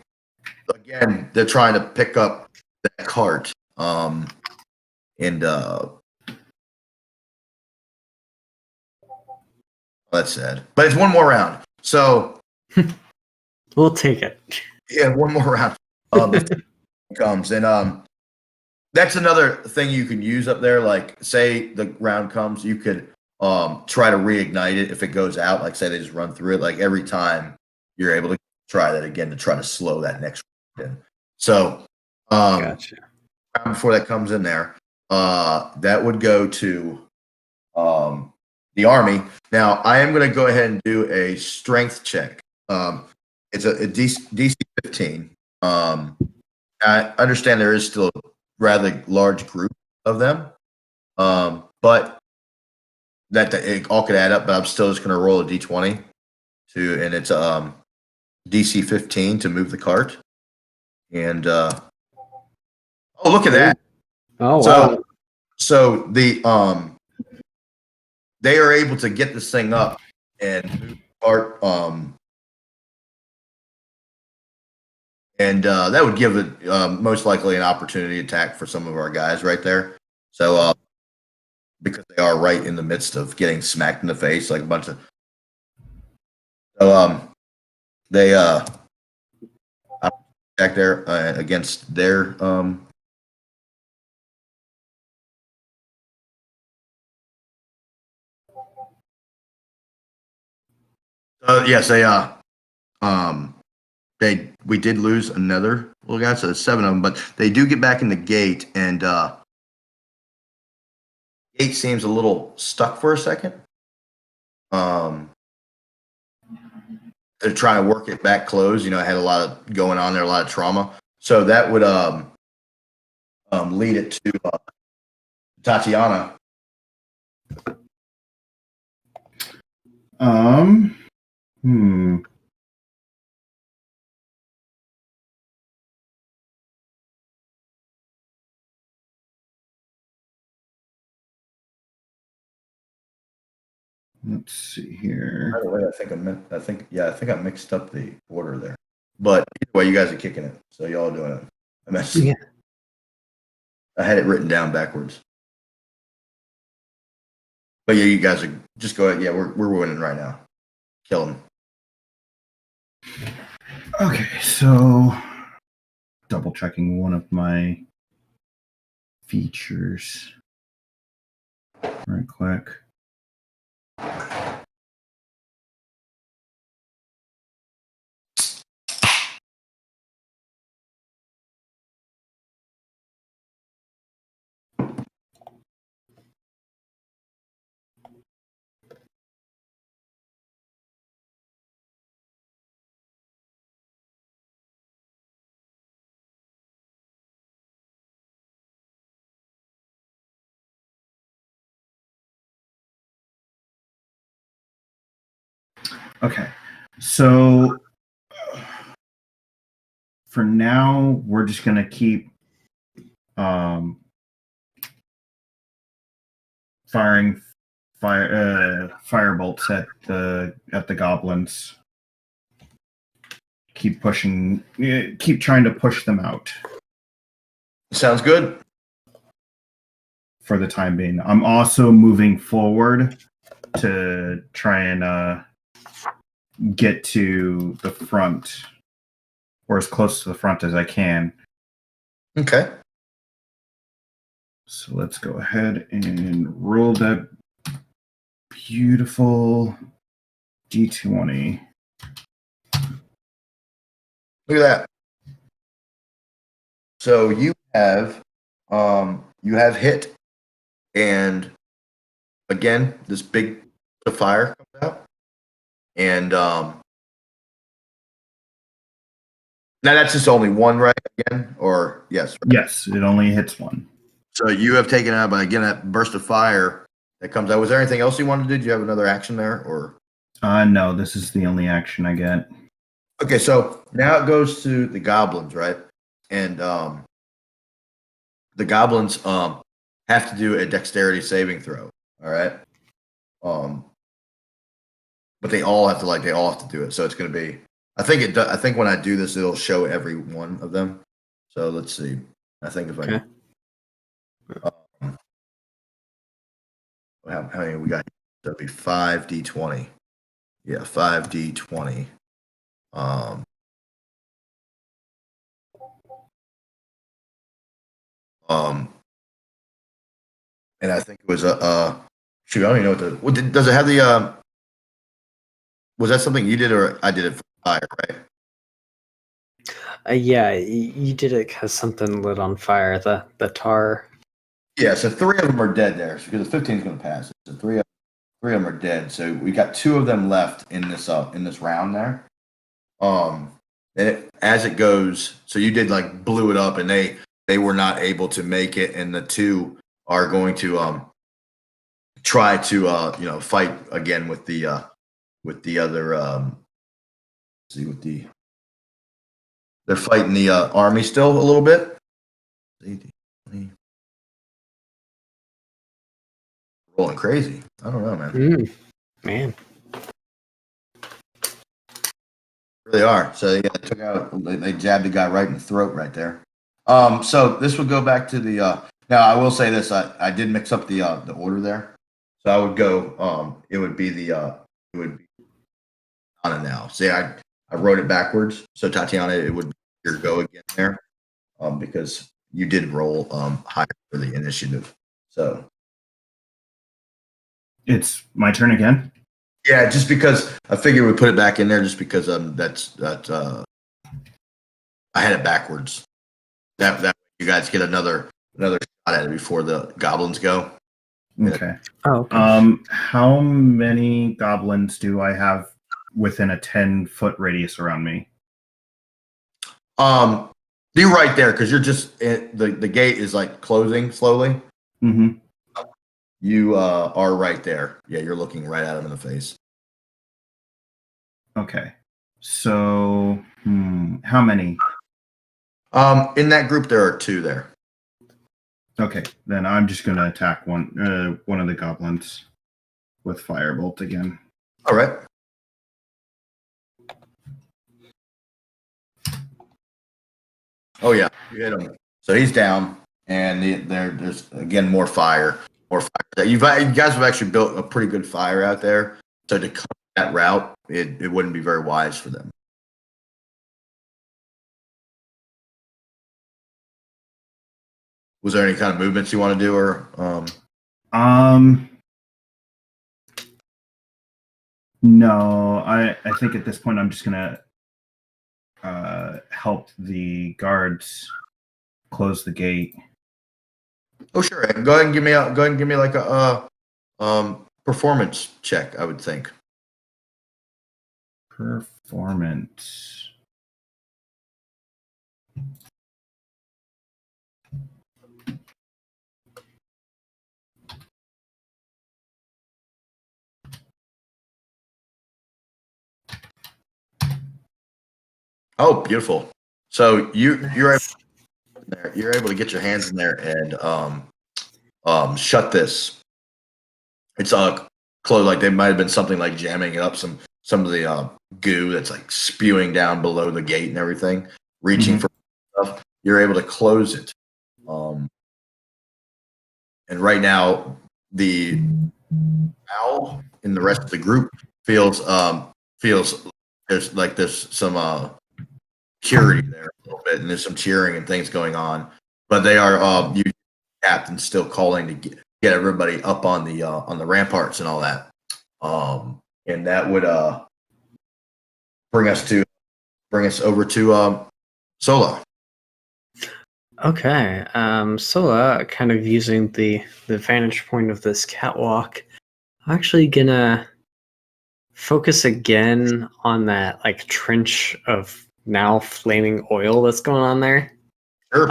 again, they're trying to pick up that cart, and that's sad. But it's one more round, so we'll take it. Yeah, one more round comes, and that's another thing you can use up there. Like, say the round comes, you could try to reignite it if it goes out. Like, say they just run through it. Like, every time you're able to try that again to try to slow that next round in. So, Gotcha. before that comes in there, that would go to the army. Now, I am going to go ahead and do a strength check. It's a DC 15. I understand there is still a rather large group of them, but that it all could add up. But I'm still just going to roll a D20 and it's DC 15 to move the cart. And oh, look at that! Oh wow! So the they are able to get this thing up and move the cart. And that would give it most likely an opportunity attack for some of our guys right there. So because they are right in the midst of getting smacked in the face like a bunch of. So they back there against their. Yes, we did lose another little guy, so there's 7 of them, but they do get back in the gate, and gate seems a little stuck for a second. They're trying to work it back closed. It had a lot of going on there, a lot of trauma. So that would lead it to Tatiana. Let's see here. By the way, I think I mixed up the order there. But either way, you guys are kicking it, so y'all are doing it. Yeah. I had it written down backwards. But yeah, you guys are just go ahead. Yeah, we're winning right now. Kill him. Okay, so double checking one of my features. Right quick. Okay, so for now, we're just gonna keep firing firebolts at the goblins. Keep pushing. Keep trying to push them out. Sounds good. For the time being, I'm also moving forward to try and get to the front, or as close to the front as I can. Okay. So let's go ahead and roll that beautiful D20. Look at that. So you have hit, and again, this big fire comes out, and now that's just only one, right? Again, or yes? Right? Yes, it only hits one. So you have taken out, but again, that burst of fire that comes out. Was there anything else you wanted to do? Did you have another action there, or? No, this is the only action I get. Okay, so now it goes to the goblins, right? And the goblins have to do a dexterity saving throw. All right. But they all have to do it. So it's going to be. I think when I do this, it'll show every one of them. So let's see. I think if Okay. how many we got? That'd be 5d20. Yeah, 5d20. And I think it was shoot, I don't even know does it have the was that something you did or I did it for fire, right? Yeah, you did it because something lit on fire. The tar. Yeah, so 3 of them are dead there because the 15 is going to pass. So 3 of them are dead. So we got 2 of them left in this round there. And as it goes, so you did blew it up, and they were not able to make it, and the 2 are going to try to fight again with the other they're fighting the army still a little bit. Rolling crazy. I don't know, man. Man. Really are. So yeah, they took out. They jabbed the guy right in the throat right there. So this would go back to the. Now I will say this. I did mix up the order there. So I would go. It would be Tatiana now. See, I wrote it backwards. So Tatiana, it would be your go again there, because you did roll higher for the initiative. So it's my turn again. Yeah, just because I figured we put it back in there, just because that's I had it backwards. That you guys get another shot at it before the goblins go. Okay. Oh. Okay. How many goblins do I have within a 10-foot radius around me? You're right there because you're just the gate is closing slowly. Mm-hmm. You are right there. Yeah, you're looking right at him in the face. Okay. So, how many? In that group, there are 2 there. Okay, then I'm just going to attack one of the goblins with Firebolt again. All right. Oh yeah, you hit him. So he's down, and there's again more fire. You guys have actually built a pretty good fire out there. So to come that route, it wouldn't be very wise for them. Was there any kind of movements you want to do, or No, I think at this point I'm just gonna help the guards close the gate. Oh sure, go ahead and give me a performance check. I would think. Performance. Oh, beautiful. So you're able to get your hands in there and shut this. It's closed. They might have been something jamming it up, some of the goo that's spewing down below the gate and everything, reaching for stuff. You're able to close it. And right now, the owl in the rest of the group feels there's some security there a little bit, and there's some cheering and things going on. But they are you captain still calling to get everybody up on the ramparts and all that. And that would bring us over to Sola. Okay. Sola, kind of using the vantage point of this catwalk, I'm actually gonna focus again on that trench of now flaming oil that's going on there. Sure.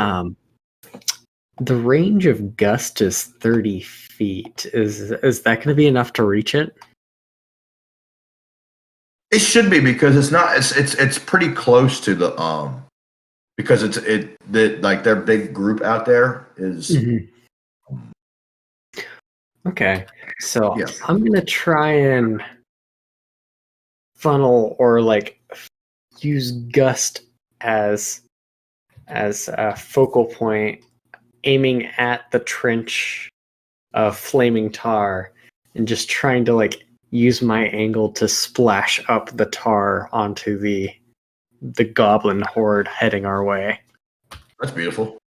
The range of gust is 30 feet. Is that going to be enough to reach it? It should be, because it's not. It's pretty close to the because like their big group out there is. Okay, so Yeah. I'm gonna try and funnel or like use gust as a focal point, aiming at the trench of flaming tar, and just trying to like use my angle to splash up the tar onto the goblin horde heading our way. That's beautiful.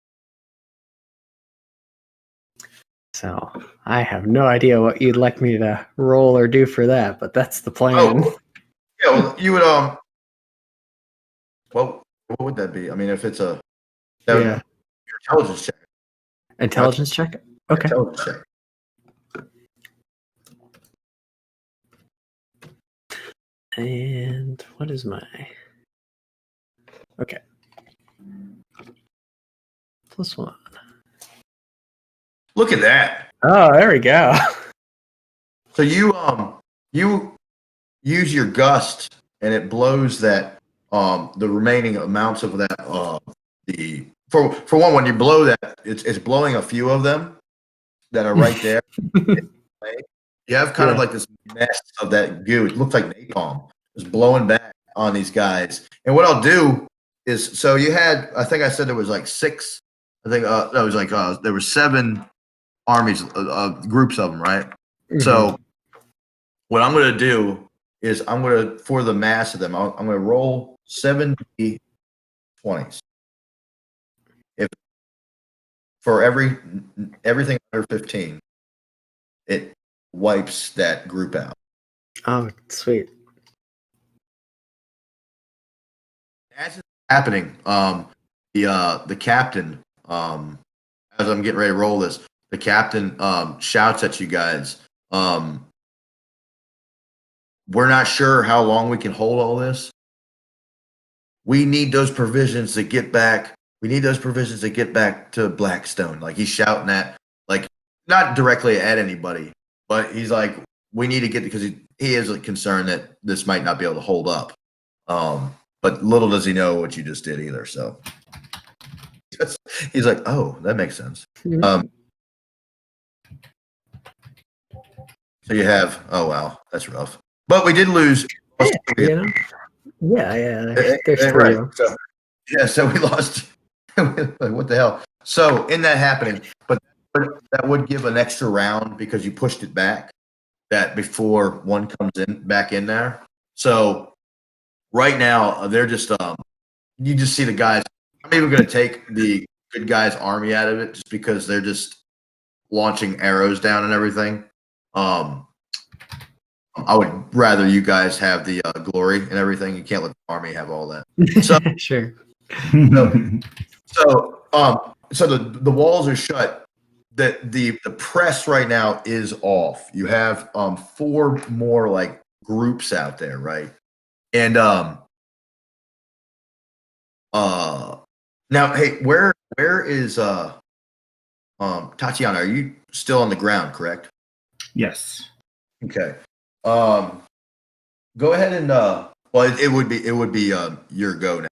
So I have no idea what you'd like me to roll or do for that, but that's the plan. Oh, yeah. Well, you would What would that be? I mean, if it's that would be your intelligence check. Intelligence check. Okay. Intelligence check. And what is my? Okay. +1. Look at that. Oh, there we go. So you use your gust and it blows that the remaining amounts of that for one, when you blow that, it's blowing a few of them that are right there. You have kind of like this mess of that goo. It looks like napalm. It's blowing back on these guys. And what I'll do is, so you had, I think I said there was like 6. I think that was like there were 7 armies, groups of them, right? Mm-hmm. So what I'm going to do is for the mass of them, I'm going to roll 7 d20s. If for everything under 15, it wipes that group out. Oh, sweet. As it's happening, the captain, as I'm getting ready to roll this, the captain shouts at you guys, we're not sure how long we can hold all this. We need those provisions to get back. We need those provisions to get back to Blackstone. Like, he's shouting at, like, not directly at anybody, but he's like, we need to get, because he is concerned that this might not be able to hold up. But little does he know what you just did either. So he's like, oh, that makes sense. So you have, oh, wow, that's rough. But we did lose. Yeah. There's 3 right. of them. So we lost. Like, what the hell? So in that happening, but that would give an extra round because you pushed it back. That before one comes back in there. So right now they're just you just see the guys. I'm even going to take the good guys' army out of it just because they're just launching arrows down and everything. I would rather you guys have the glory and everything. You can't let the army have all that. So sure. So the walls are shut. The press right now is off. You have 4 more like groups out there, right? And now, hey, where is Tatiana? Are you still on the ground? Correct. Yes. Okay. Go ahead and well, it would be your go now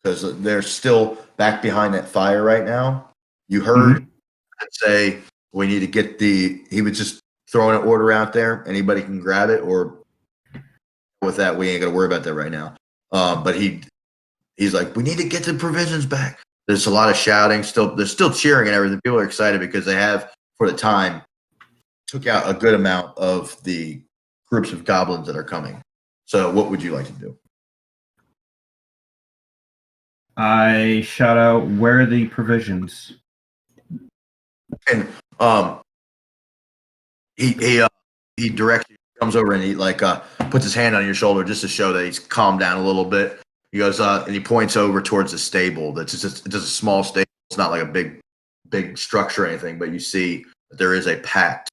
because they're still back behind that fire right now. You heard it say we need to get he was just throwing an order out there. Anybody can grab it, or with that, we ain't gonna worry about that right now. But he's like, we need to get the provisions back. There's a lot of shouting. They're still cheering and everything. People are excited because they have, for the time, took out a good amount of the groups of goblins that are coming. So what would you like to do? I shout out, where are the provisions? And he directly comes over and he like puts his hand on your shoulder just to show that he's calmed down a little bit. He goes and he points over towards the stable. That's just a small stable. It's not like a big structure or anything, but you see that there is a packed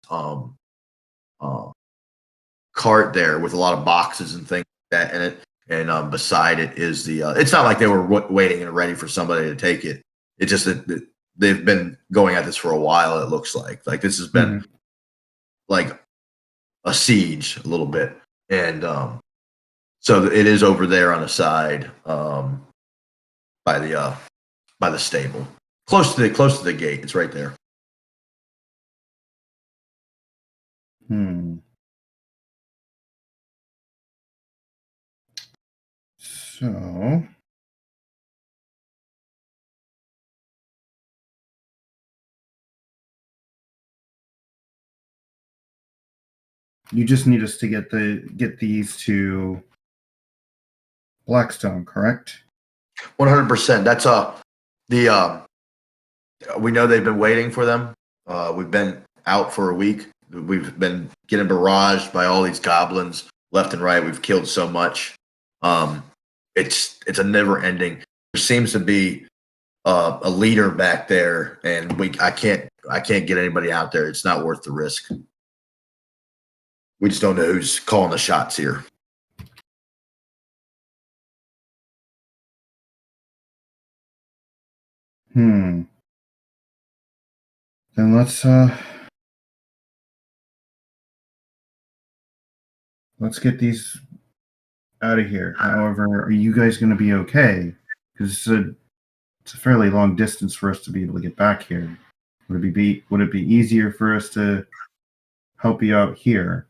cart there with a lot of boxes and things like that in it. And beside it is the. It's not like they were waiting and ready for somebody to take it. It's just that they've been going at this for a while. It looks like this has been like a siege a little bit, and so it is over there on the side by the by the stable, close to the gate. It's right there. So you just need us to get these to Blackstone, correct? 100%. That's we know they've been waiting for them. We've been out for a week. We've been getting barraged by all these goblins left and right. We've killed so much. It's a never ending. There seems to be a leader back there, and I can't get anybody out there. It's not worth the risk. We just don't know who's calling the shots here. Then let's get these out of here. However, are you guys going to be okay? Because it's a fairly long distance for us to be able to get back here. Would it be easier for us to help you out here?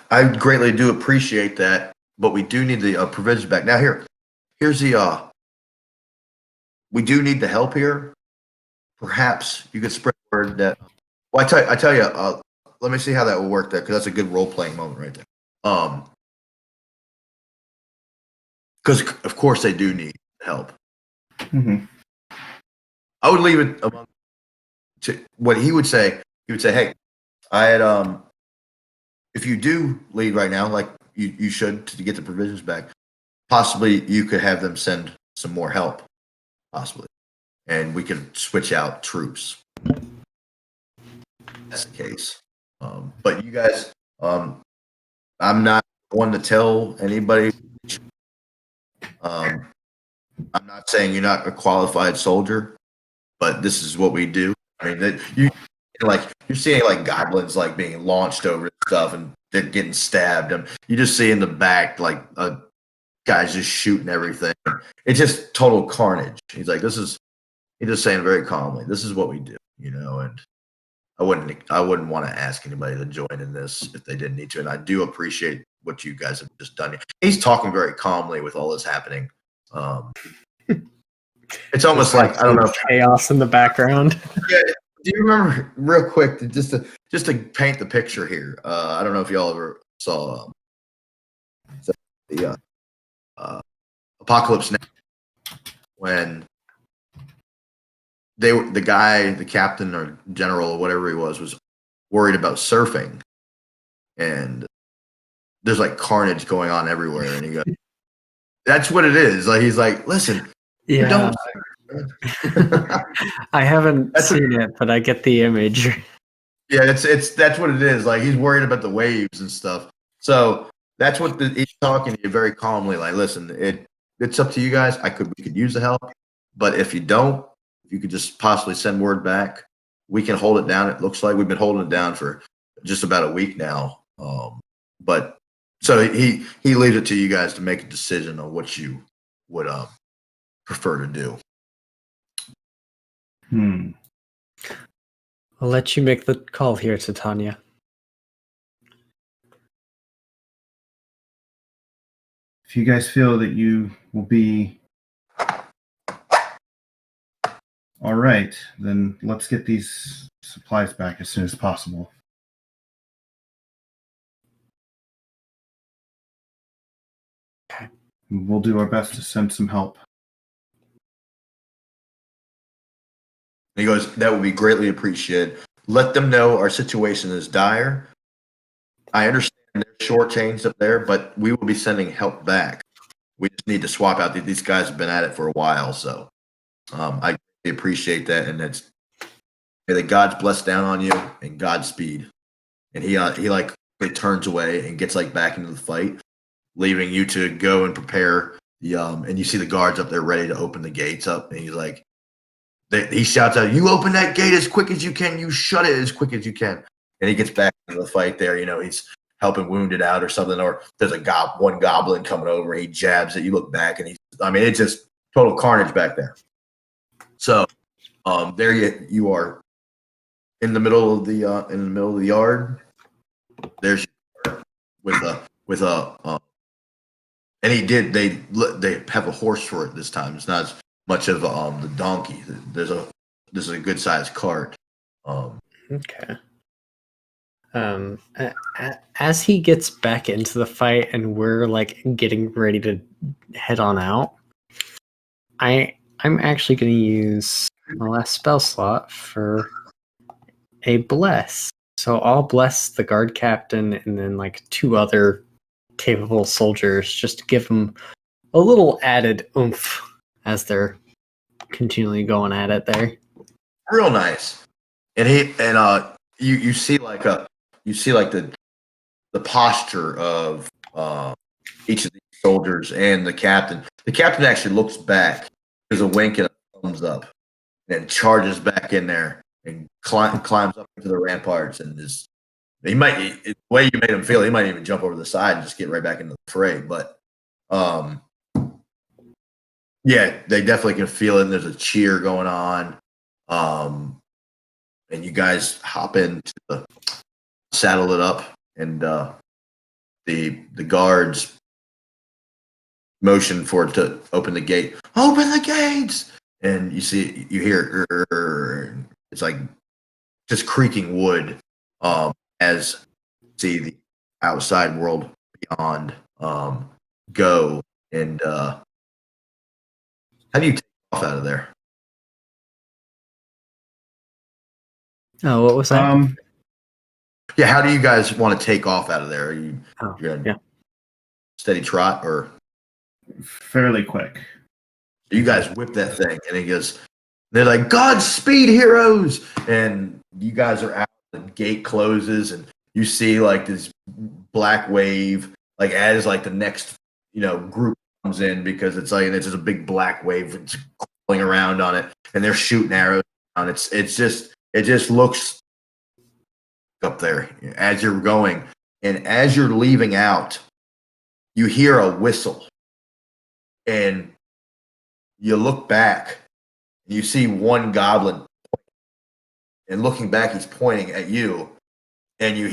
I greatly do appreciate that, but we do need the provisions back. Now here's the we do need the help here. Perhaps you could spread word that. Well, I tell you. Let me see how that will work there, because that's a good role playing moment right there. Because of course they do need help. Mm-hmm. I would leave it among to what he would say. He would say, "Hey, I had if you do lead right now, like you should, to get the provisions back, possibly you could have them send some more help, possibly, and we could switch out troops. That's the case. But you guys, I'm not one to tell anybody. I'm not saying you're not a qualified soldier, but this is what we do. I mean, you're seeing like goblins like being launched over stuff and they're getting stabbed. And you just see in the back like guys just shooting everything. It's just total carnage. He's like, he's just saying very calmly, this is what we do, and I wouldn't want to ask anybody to join in this if they didn't need to. And I do appreciate what you guys have just done. He's talking very calmly with all this happening. It's almost like, I don't know, chaos in the background. Yeah. Do you remember, real quick, just to paint the picture here? I don't know if y'all ever saw the Apocalypse Now, when the captain or general or whatever he was worried about surfing, and there's like carnage going on everywhere, and he goes, "That's what it is." Like he's like, "Listen, yeah, don't." I haven't seen it, but I get the image. Yeah, that's what it is. Like he's worried about the waves and stuff. So that's what he's talking to you very calmly. Like, listen, it's up to you guys. We could use the help, but if you don't, if you could just possibly send word back, we can hold it down. It looks like we've been holding it down for just about a week now. But so he leaves it to you guys to make a decision on what you would prefer to do. I'll let you make the call here, Titania. If you guys feel that you will be all right, then let's get these supplies back as soon as possible. Okay. We'll do our best to send some help. He goes, that would be greatly appreciated. Let them know our situation is dire. I understand they're shortchanged up there, but we will be sending help back. We just need to swap out. These guys have been at it for a while, so I appreciate that. And may the gods bless down on you and Godspeed. And he like turns away and gets like back into the fight, leaving you to go and prepare the and you see the guards up there ready to open the gates up, and he's like, he shouts out, "You open that gate as quick as you can. You shut it as quick as you can." And he gets back into the fight there. He's helping wounded out or something, or there's one goblin coming over. He jabs it. You look back, and it's just total carnage back there. So there you are in the middle of the yard. There's with a and they have a horse for it this time. It's not as much of the donkey. This is a good sized cart. Okay. As he gets back into the fight and we're like getting ready to head on out, I'm actually going to use my last spell slot for a bless. So I'll bless the guard captain and then like 2 other capable soldiers just to give them a little added oomph as they're continually going at it there. Real nice. And you see like the posture of each of these soldiers and the captain. The captain actually looks back, gives a wink and a thumbs up, and then charges back in there and climbs up into the ramparts and is. The way you made him feel, he might even jump over the side and just get right back into the fray. But, yeah, they definitely can feel it. And there's a cheer going on. And you guys hop into saddle it up, and the guards motion for it to open the gate. Open the gates! And you hear it's like just creaking wood. As see the outside world beyond go, and how do you take off out of there? Oh, what was that? Yeah, how do you guys want to take off out of there? Are you steady trot or fairly quick? You guys whip that thing, and they're like, "Godspeed, heroes!" And you guys are out. The gate closes, and you see like this black wave, like as like the next group comes in, because it's just a big black wave it's crawling around on it, and they're shooting arrows on it. It just looks up there as you're going, and as you're leaving out, you hear a whistle, and you look back, and you see one goblin. And looking back, he's pointing at you, and he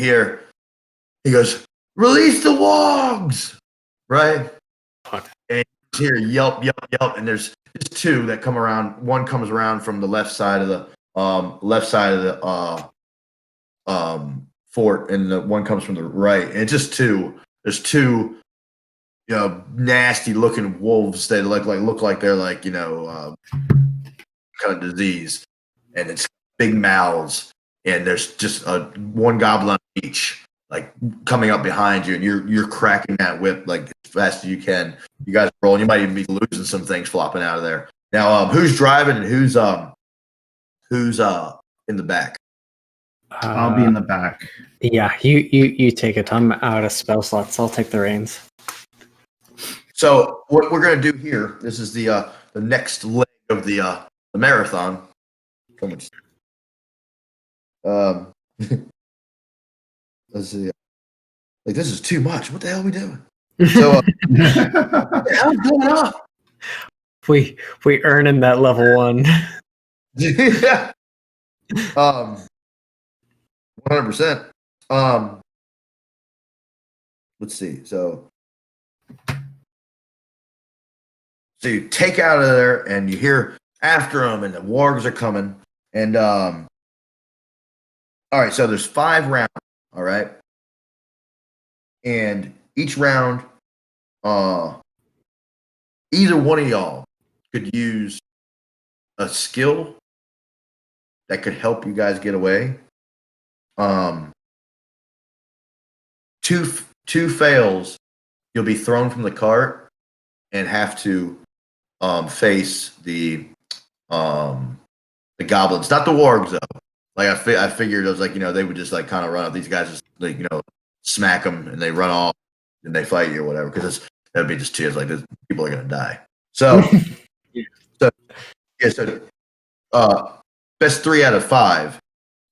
goes, "Release the wogs!" Right? And you hear yelp, yelp, yelp, and there's 2 that come around. One comes around from the left side of the fort, and the one comes from the right. And it's just 2. There's 2, nasty looking wolves. They look like they're like kind of disease, and it's big mouths, and there's just one goblin on each, like coming up behind you, and you're cracking that whip like as fast as you can. You guys roll, and you might even be losing some things flopping out of there. Now, who's driving and who's in the back? I'll be in the back. Yeah, you take it. I'm out of spell slots. I'll take the reins. So what we're gonna do here? This is the next leg of the marathon. Let's see. Like, this is too much. What the hell are we doing? So, what the hell's going on? We earn in that level 1. Yeah. 100%. Let's see. So you take out of there, and you hear after them, and the wargs are coming, and all right, so there's 5 rounds, all right? And each round, either one of y'all could use a skill that could help you guys get away. 2 fails, you'll be thrown from the cart and have to face the goblins, not the wargs though. Like I figured it was like they would just like kind of run up. These guys just like smack them and they run off and they fight you or whatever, because that'd be just cheers. Like people are gonna die. So best 3 out of 5. So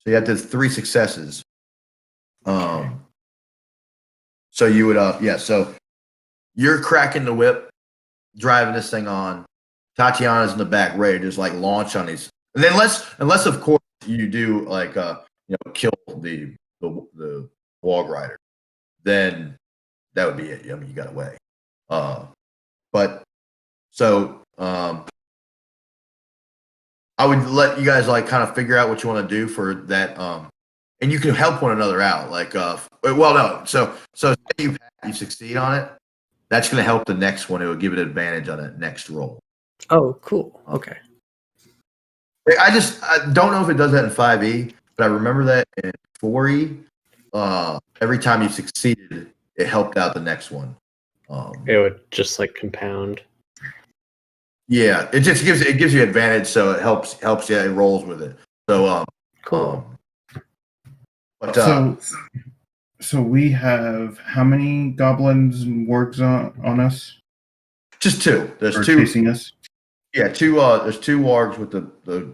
you have to 3 successes. So you would so you're cracking the whip, driving this thing on, Tatiana's in the back, ready to just like launch on these. And then unless of course you do like kill the Wog Rider, then that would be it. I mean, you got away. But so I would let you guys like kind of figure out what you want to do for that. And you can help one another out. Like, well, no. So say you succeed on it. That's going to help the next one. It will give it an advantage on that next roll. Oh, cool. Okay. I don't know if it does that in 5e, but I remember that in 4e. Every time you succeeded, it helped out the next one. It would just like compound. Yeah, it just gives you advantage, so it helps you. It rolls with it. So cool. But so we have how many goblins and wargs on us? Just two. There's or two chasing us. Yeah, two. There's two wargs with the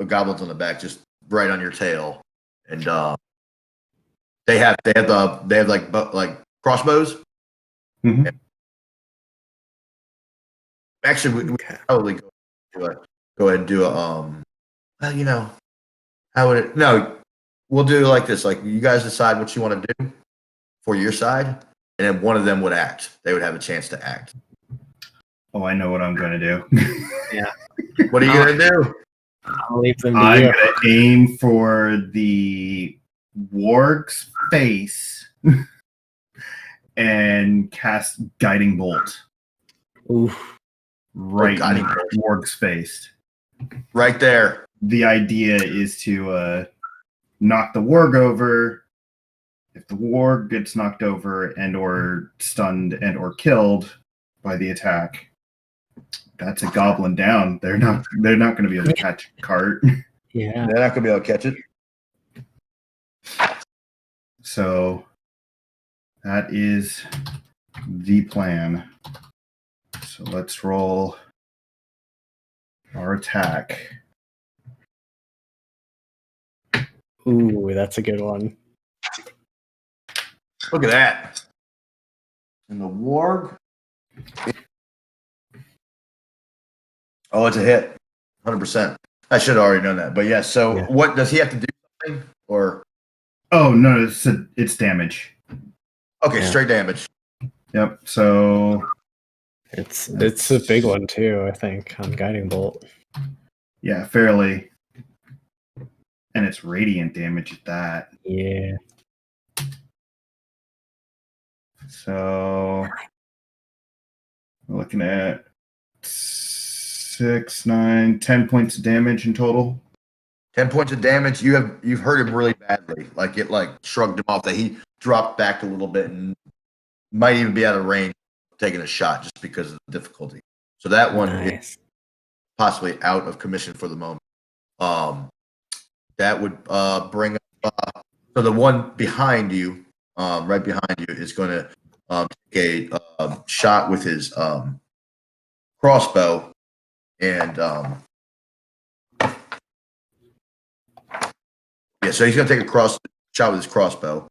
goblins on the back, just right on your tail, and they have like crossbows. Mm-hmm. Actually, we probably go ahead and do a how would it? No, we'll do it like this. Like you guys decide what you want to do for your side, and then one of them would act. They would have a chance to act. Oh, I know what I'm going to do. Yeah. What are you going to do? I'll leave them to I'm you. going to aim for the warg's face and cast Guiding Bolt. Oof. Right in the warg's face. Right there. The idea is to knock the warg over. If the warg gets knocked over and or stunned and or killed by the attack, that's a goblin down. They're not going to be able to catch a cart. Yeah. They're not going to be able to catch it. So that is the plan. So let's roll our attack. Ooh, that's a good one. Look at that. And the warg. Oh, it's a hit. 100%. I should have already known that. But yes, so What does he have to do something? Or Oh no, it's damage. Okay, straight damage. Yep. So it's a big one too, I think, on Guiding Bolt. Yeah, fairly. And it's radiant damage at that. Yeah. So we're looking at 6, 9, 10 points of damage in total. 10 points of damage. You've hurt him really badly. Like it shrugged him off. That he dropped back a little bit and might even be out of range of taking a shot just because of the difficulty. So that one is possibly out of commission for the moment. That would bring up so the one behind you, right behind you, is going to take a shot with his crossbow, and so he's going to take a shot with his crossbow.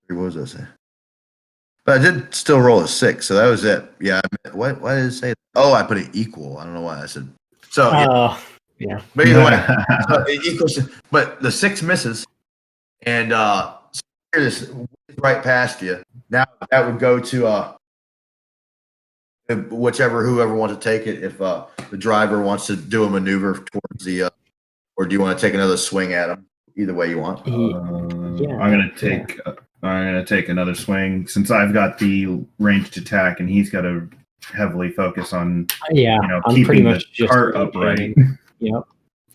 What was I saying? But I did still roll a 6, so that was it. Yeah. Why did it say? Oh, I put it equal. I don't know why I said. So yeah. But either way, so it equals. But the 6 misses, and this right past you. Now that would go to whoever wants to take it. If the driver wants to do a maneuver towards the, or do you want to take another swing at him? Either way you want. I'm gonna take another swing since I've got the ranged attack and he's got to heavily focus on I'm keeping pretty much the cart upright. Yep.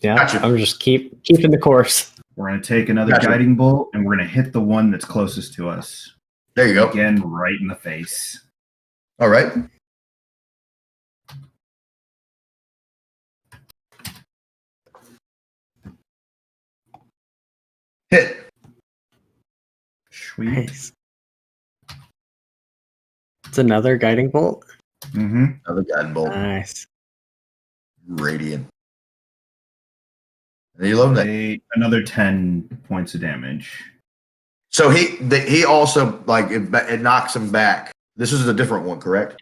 Yeah. Gotcha. I'm just keeping the course. We're gonna take another guiding bolt and we're gonna hit the one that's closest to us. There you go. Again, right in the face. All right. Hit. Sweet. Nice. It's another Guiding Bolt. Mm-hmm. Another guiding bolt. Nice. Radiant. And you love that. Another 10 points of damage. So he also like it knocks him back. This is a different one, correct?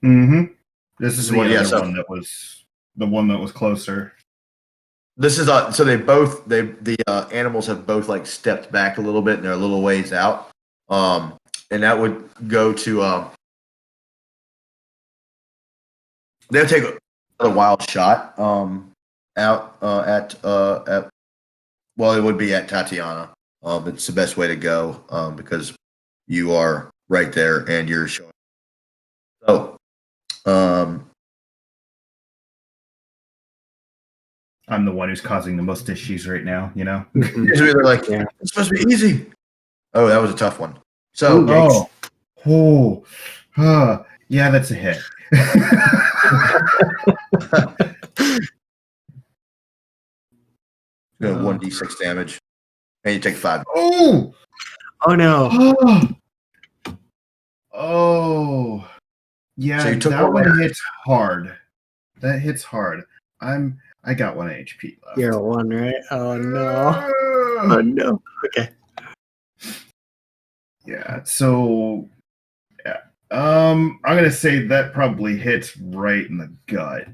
Mm-hmm. This is the one, yeah, other one that was the one that was closer. This is so the animals have both like stepped back a little bit and they're a little ways out. And that would go to they'll take a wild shot out at well, it would be at Tatiana. It's the best way to go because you are right there and you're showing. So I'm the one who's causing the most issues right now, you know? it's really like, it's supposed to be easy. Oh, that was a tough one. So, yeah, that's a hit. 1d6 damage. And you take 5. Oh no. Oh. Yeah, So you took that one one hits hard. That hits hard. I got 1 HP left. You're at 1, right? Oh no. Oh no. Okay. Yeah, so yeah. I'm gonna say that probably hits right in the gut.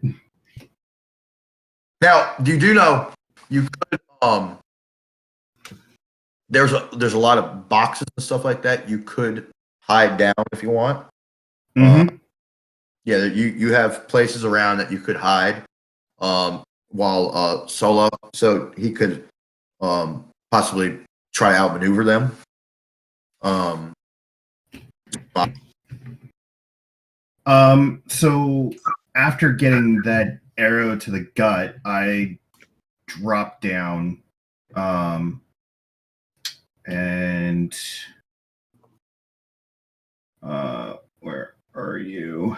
Now, you do know you could there's a lot of boxes and stuff like that. You could hide down if you want. Mm-hmm. Yeah, you have places around that you could hide. While Sola, so he could possibly try outmaneuver them. So after getting that arrow to the gut, I drop down, and where are you?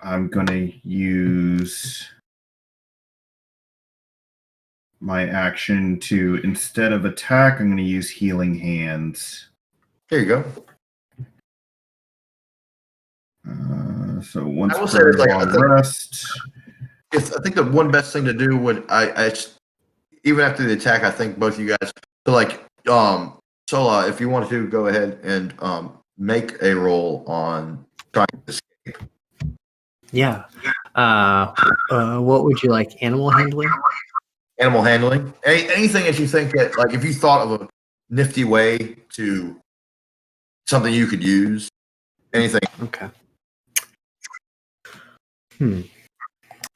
I'm gonna use my action to, instead of attack, I'm gonna use healing hands. There you go. So once I will say per this, like, long rest. I think the one best thing to do would even after the attack, I think both of you guys. So like Sola, if you wanted to go ahead and make a roll on trying to escape. Yeah. What would you like? Animal handling? Animal handling. Anything that you think that, like, if you thought of a nifty way to something you could use, anything. Okay.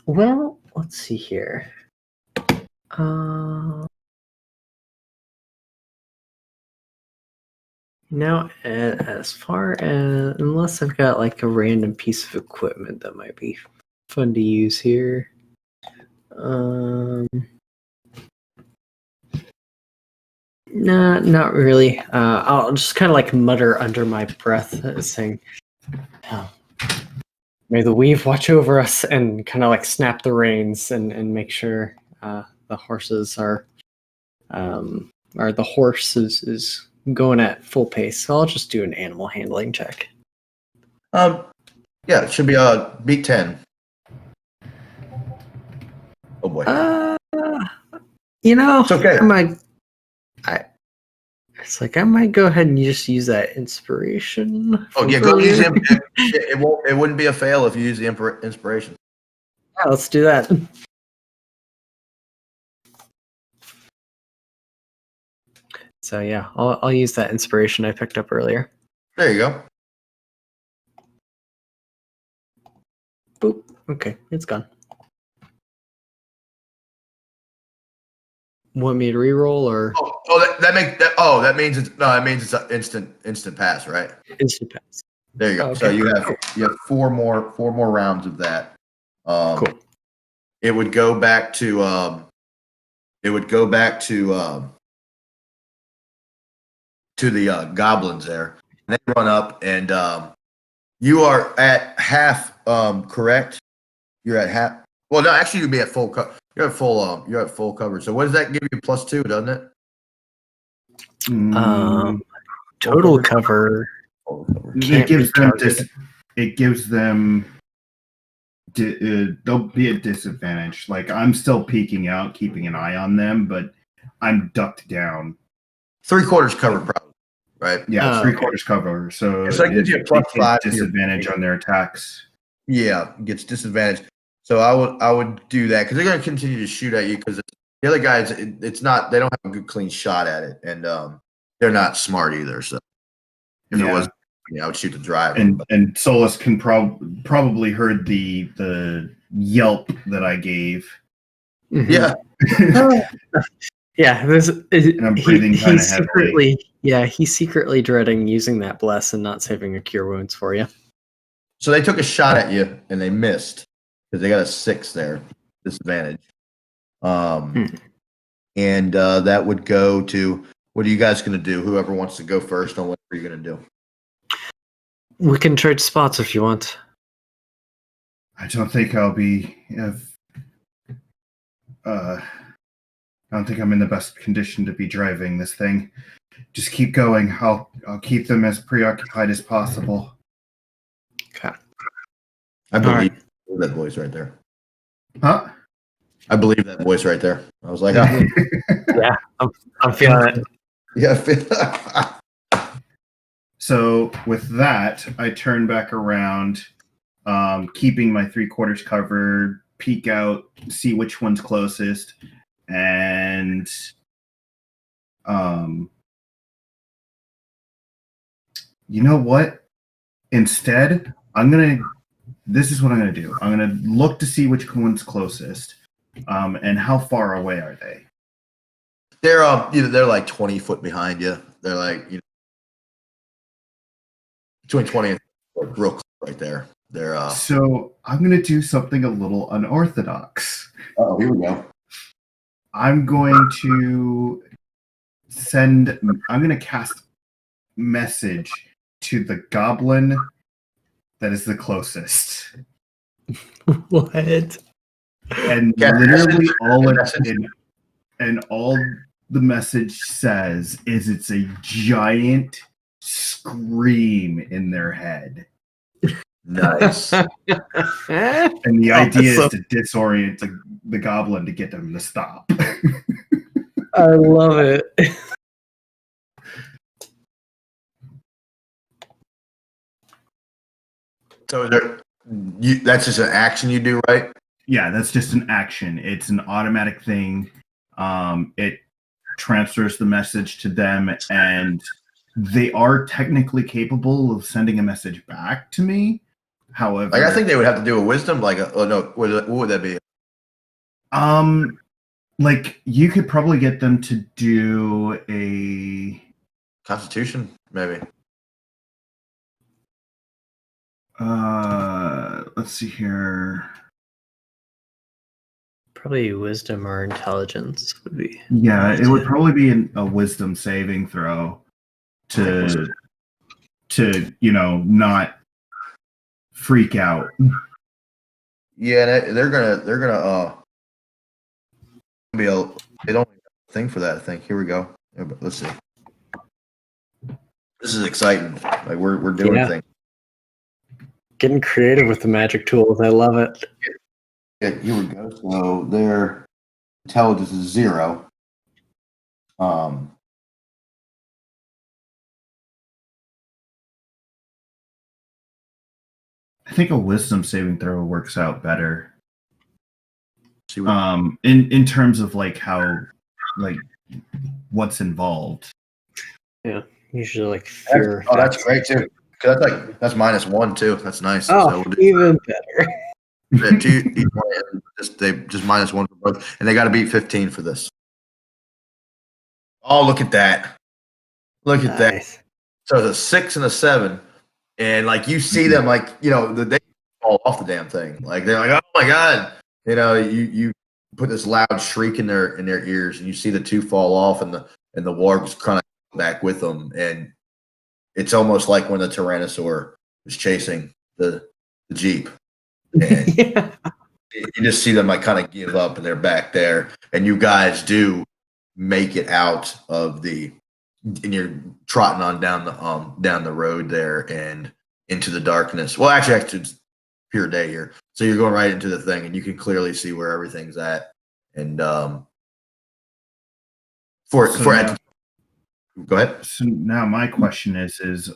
Well, let's see here. Now, as far as, unless I've got like a random piece of equipment that might be fun to use here. Nah, not really. I'll just kind of like mutter under my breath, saying, oh, may the weave watch over us, and kind of like snap the reins and make sure the horses are, or the horse is going at full pace. So I'll just do an animal handling check. Yeah, it should be beat 10. Oh boy. It's okay. I might go ahead and just use that inspiration. Oh yeah, go use it wouldn't be a fail if you use the inspiration. Yeah, let's do that. So yeah, I'll use that inspiration I picked up earlier. There you go. Boop. Okay, it's gone. Want me to reroll or? That means it's an instant pass, right? Instant pass. There you go. Okay. So you have four more rounds of that. Cool. It would go back to the goblins there. And they run up, and you are at half. Correct? You're at half. Well, no, actually, you'd be at full. You're at full coverage. So what does that give you? +2, doesn't it? Total cover. It gives them they'll be at disadvantage. Like I'm still peeking out, keeping an eye on them, but I'm ducked down. 3/4 cover, probably, right? Yeah, 3/4 cover. So that gives you a +5 disadvantage on their attacks. Yeah, gets disadvantage. So I would do that because they're going to continue to shoot at you because the other guys, it's not, they don't have a good clean shot at it, and they're not smart either. So if it was, I would shoot the driver. And Solas can probably heard the yelp that I gave. Mhm. Yeah. Yeah, And I'm breathing kind of heavily. He's secretly dreading using that bless and not saving a cure wounds for you. So they took a shot at you and they missed because they got a 6 there, disadvantage. And that would go to, what are you guys going to do? Whoever wants to go first on what are you going to do? We can trade spots if you want. I don't think I'll be. I don't think I'm in the best condition to be driving this thing. Just keep going. I'll keep them as preoccupied as possible. Okay. I believe that voice right there. Huh? I believe that voice right there. I was like, oh. Yeah, I'm feeling it. Yeah. So with that, I turn back around, keeping my 3/4 covered, peek out, see which one's closest, and you know what? Instead, this is what I'm gonna do. I'm gonna look to see which one's closest, and how far away are they? They're like 20 foot behind you. They're like, between 20 and real close right there. They're So I'm gonna do something a little unorthodox. Oh, here we go. I'm going to cast message to the goblin that is the closest. What? And literally all the message says is it's a giant scream in their head. Nice. And the idea is to disorient the goblin to get them to stop. I love it. So that's just an action you do, right? Yeah, that's just an action. It's an automatic thing. It transfers the message to them, and they are technically capable of sending a message back to me. However, I think they would have to do a wisdom, what would that be? Like you could probably get them to do a Constitution, maybe. Let's see here. Probably wisdom or intelligence would be. Yeah, it would probably be a wisdom saving throw to not freak out. Yeah, they're gonna be they don't have a thing for that. I think. Here we go. Let's see. This is exciting. Like we're doing things. Getting creative with the magic tools. I love it. Yeah, here we go. So their intelligence is 0. I think a wisdom saving throw works out better. In terms of like how, like what's involved. Yeah, usually like fear. That's great too. Cause that's -1 too. That's nice. Oh, so even better. Just -1 for both, and they got to beat 15 for this. Oh, look at that! Look at that! So it's a 6 and a 7, and like you see them, like they fall off the damn thing. Like they're like, oh my god! You put this loud shriek in their ears, and you see the 2 fall off, and the warg's kind of back with them, and it's almost like when the Tyrannosaur was chasing the Jeep. And you just see them like kind of give up, and they're back there, and you guys do make it out of and you're trotting on down the road there and into the darkness. Well, actually it's pure day here, So you're going right into the thing, and you can clearly see where everything's at. And go ahead. So now my question is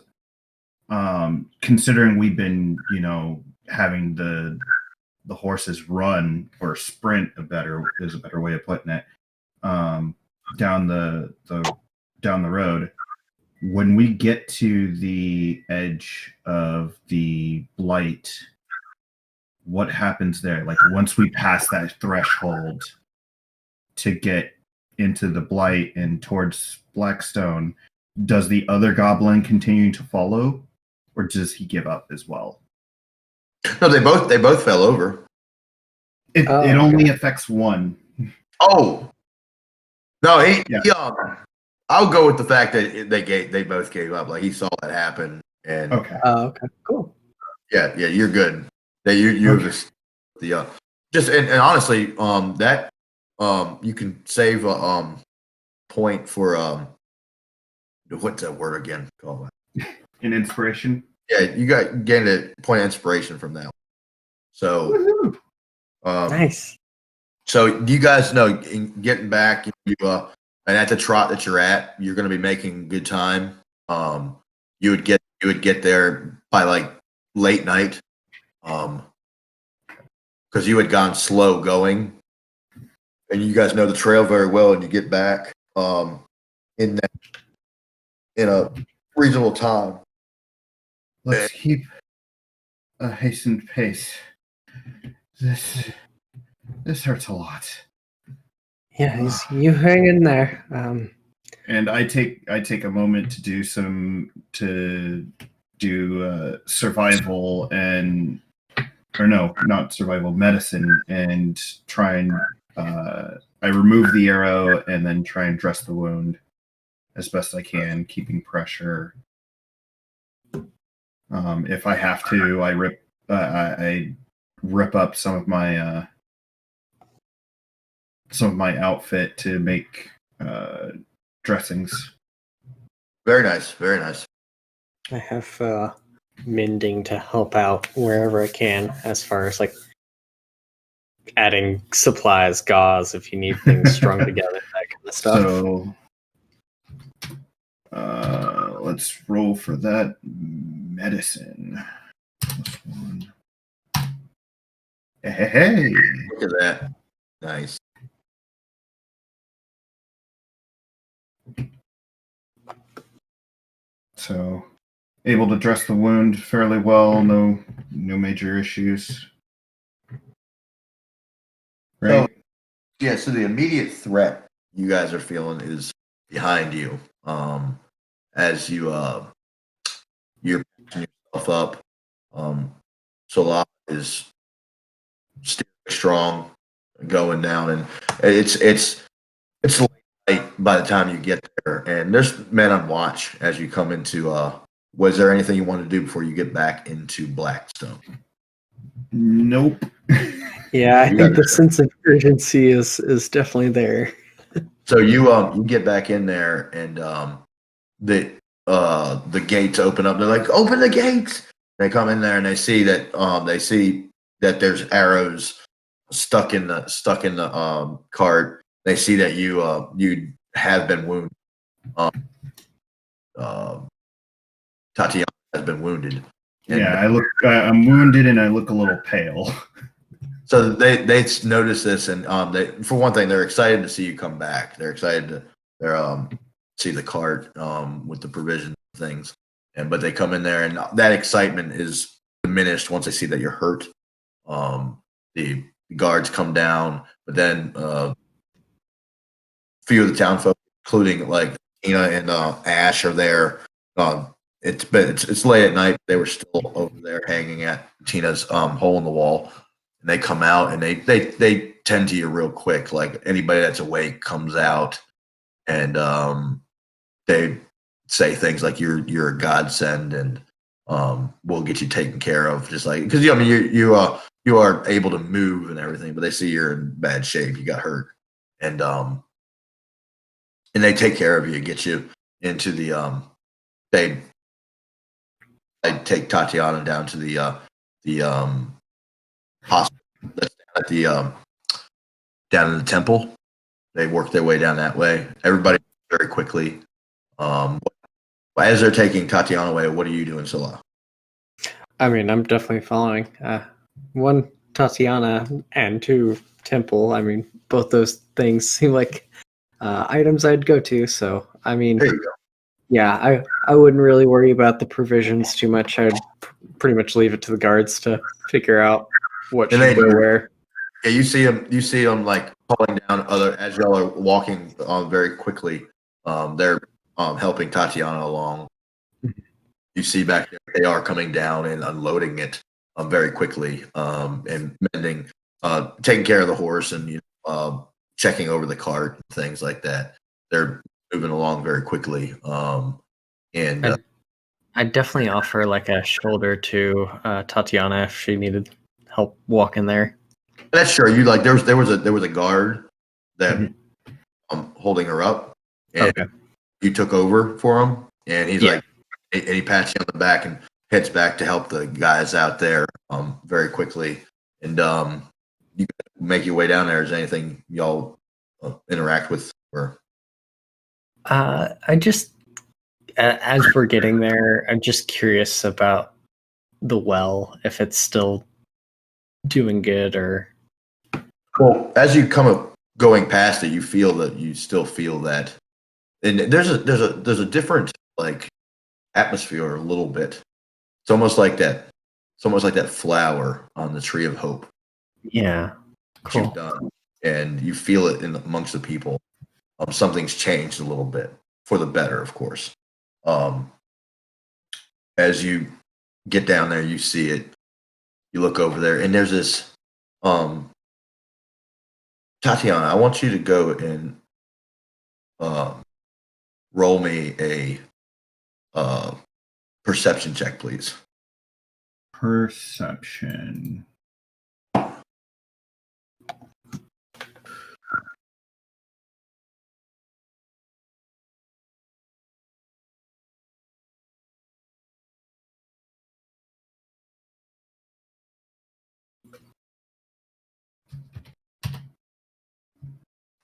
considering we've been, having the horses run or sprint is a better way of putting it, down the road. When we get to the edge of the blight, what happens there? Like once we pass that threshold to get into the blight and towards Blackstone, does the other goblin continue to follow, or does he give up as well? No, they both fell over. It only affects one. Oh no, I'll go with the fact that they both gave up. Like he saw that happen, and Okay. Okay, cool. Yeah, you're good. That you Okay. just and honestly, that you can save a point for what's that word again called? An inspiration. Yeah, you gained a point of inspiration from that. So Nice. So you guys know, getting back, and at the trot that you're at, you're going to be making good time. You would get there by like late night, because you had gone slow going, and you guys know the trail very well, and you get back in a reasonable time. Let's keep a hastened pace. This hurts a lot. Yeah, you hang in there. And I take a moment to do survival not survival, medicine, and try and I remove the arrow and then try and dress the wound as best I can, keeping pressure. If I have to, I rip up some of my outfit to make dressings. Very nice, very nice. I have mending to help out wherever I can, as far as like adding supplies, gauze, if you need things strung together, that kind of stuff. So, let's roll for that medicine. +1. Hey! Look at that. Nice. So, able to dress the wound fairly well. No major issues. Right? So the immediate threat you guys are feeling is behind you. As you're picking yourself up. Solas is still strong, going down, and it's late by the time you get there, and there's men on watch as you come into. Was there anything you want to do before you get back into Blackstone? Nope. Yeah, I think the sense of urgency is definitely there. So you get back in there, and the gates open up. They're like, "Open the gates!" They come in there and they see that there's arrows stuck in the cart. They see that you have been wounded. Tatiana has been wounded. Yeah, I'm wounded and I look a little pale. So they notice this, and for one thing, they're excited to see you come back. They're excited to see the cart with the provision things, but they come in there, and that excitement is diminished once they see that you're hurt. The guards come down, but then a few of the town folk, including like Tina and Ash, are there. It's late at night. They were still over there hanging at Tina's hole in the wall. And they come out and they tend to you real quick. Like anybody that's awake comes out, and they say things like you're a godsend, and we'll get you taken care of. Just like, because you are able to move and everything, but they see you're in bad shape. You got hurt, and they take care of you, get you into the they take Tatiana down to the hospital that's down at the down in the temple. They work their way down that way. Everybody very quickly. As they're taking Tatiana away, what are you doing, Sola? I mean, I'm definitely following. One, Tatiana, and two, Temple. I mean, both those things seem like items I'd go to. So, I mean, There you go. yeah, I wouldn't really worry about the provisions too much. I'd pretty much leave it to the guards to figure out what And should they go do. where. Yeah, you see them. You see them like pulling down other as y'all are walking very quickly. They're helping Tatiana along. You see back there they are coming down and unloading it very quickly and mending, taking care of the horse and checking over the cart and things like that. They're moving along very quickly. And I'd definitely offer like a shoulder to Tatiana if she needed help walking there. that's sure you like there was a guard that holding her up, and Okay. you took over for him, and he's Yeah. like, and he pats you on the back and heads back to help the guys out there very quickly, and you can make your way down there. Is there anything y'all interact with or? I just, as we're getting there, I'm just curious about the well, if it's still doing good or. Well, as you come up going past it, you still feel that, and there's a different like atmosphere a little bit. It's almost like that. It's almost like that flower on the tree of hope. Yeah. That Cool. you've done, and you feel it amongst the people. Something's changed a little bit for the better, of course. As you get down there, you see it. You look over there, and there's this. Tatiana, I want you to go and roll me a perception check, please. Perception.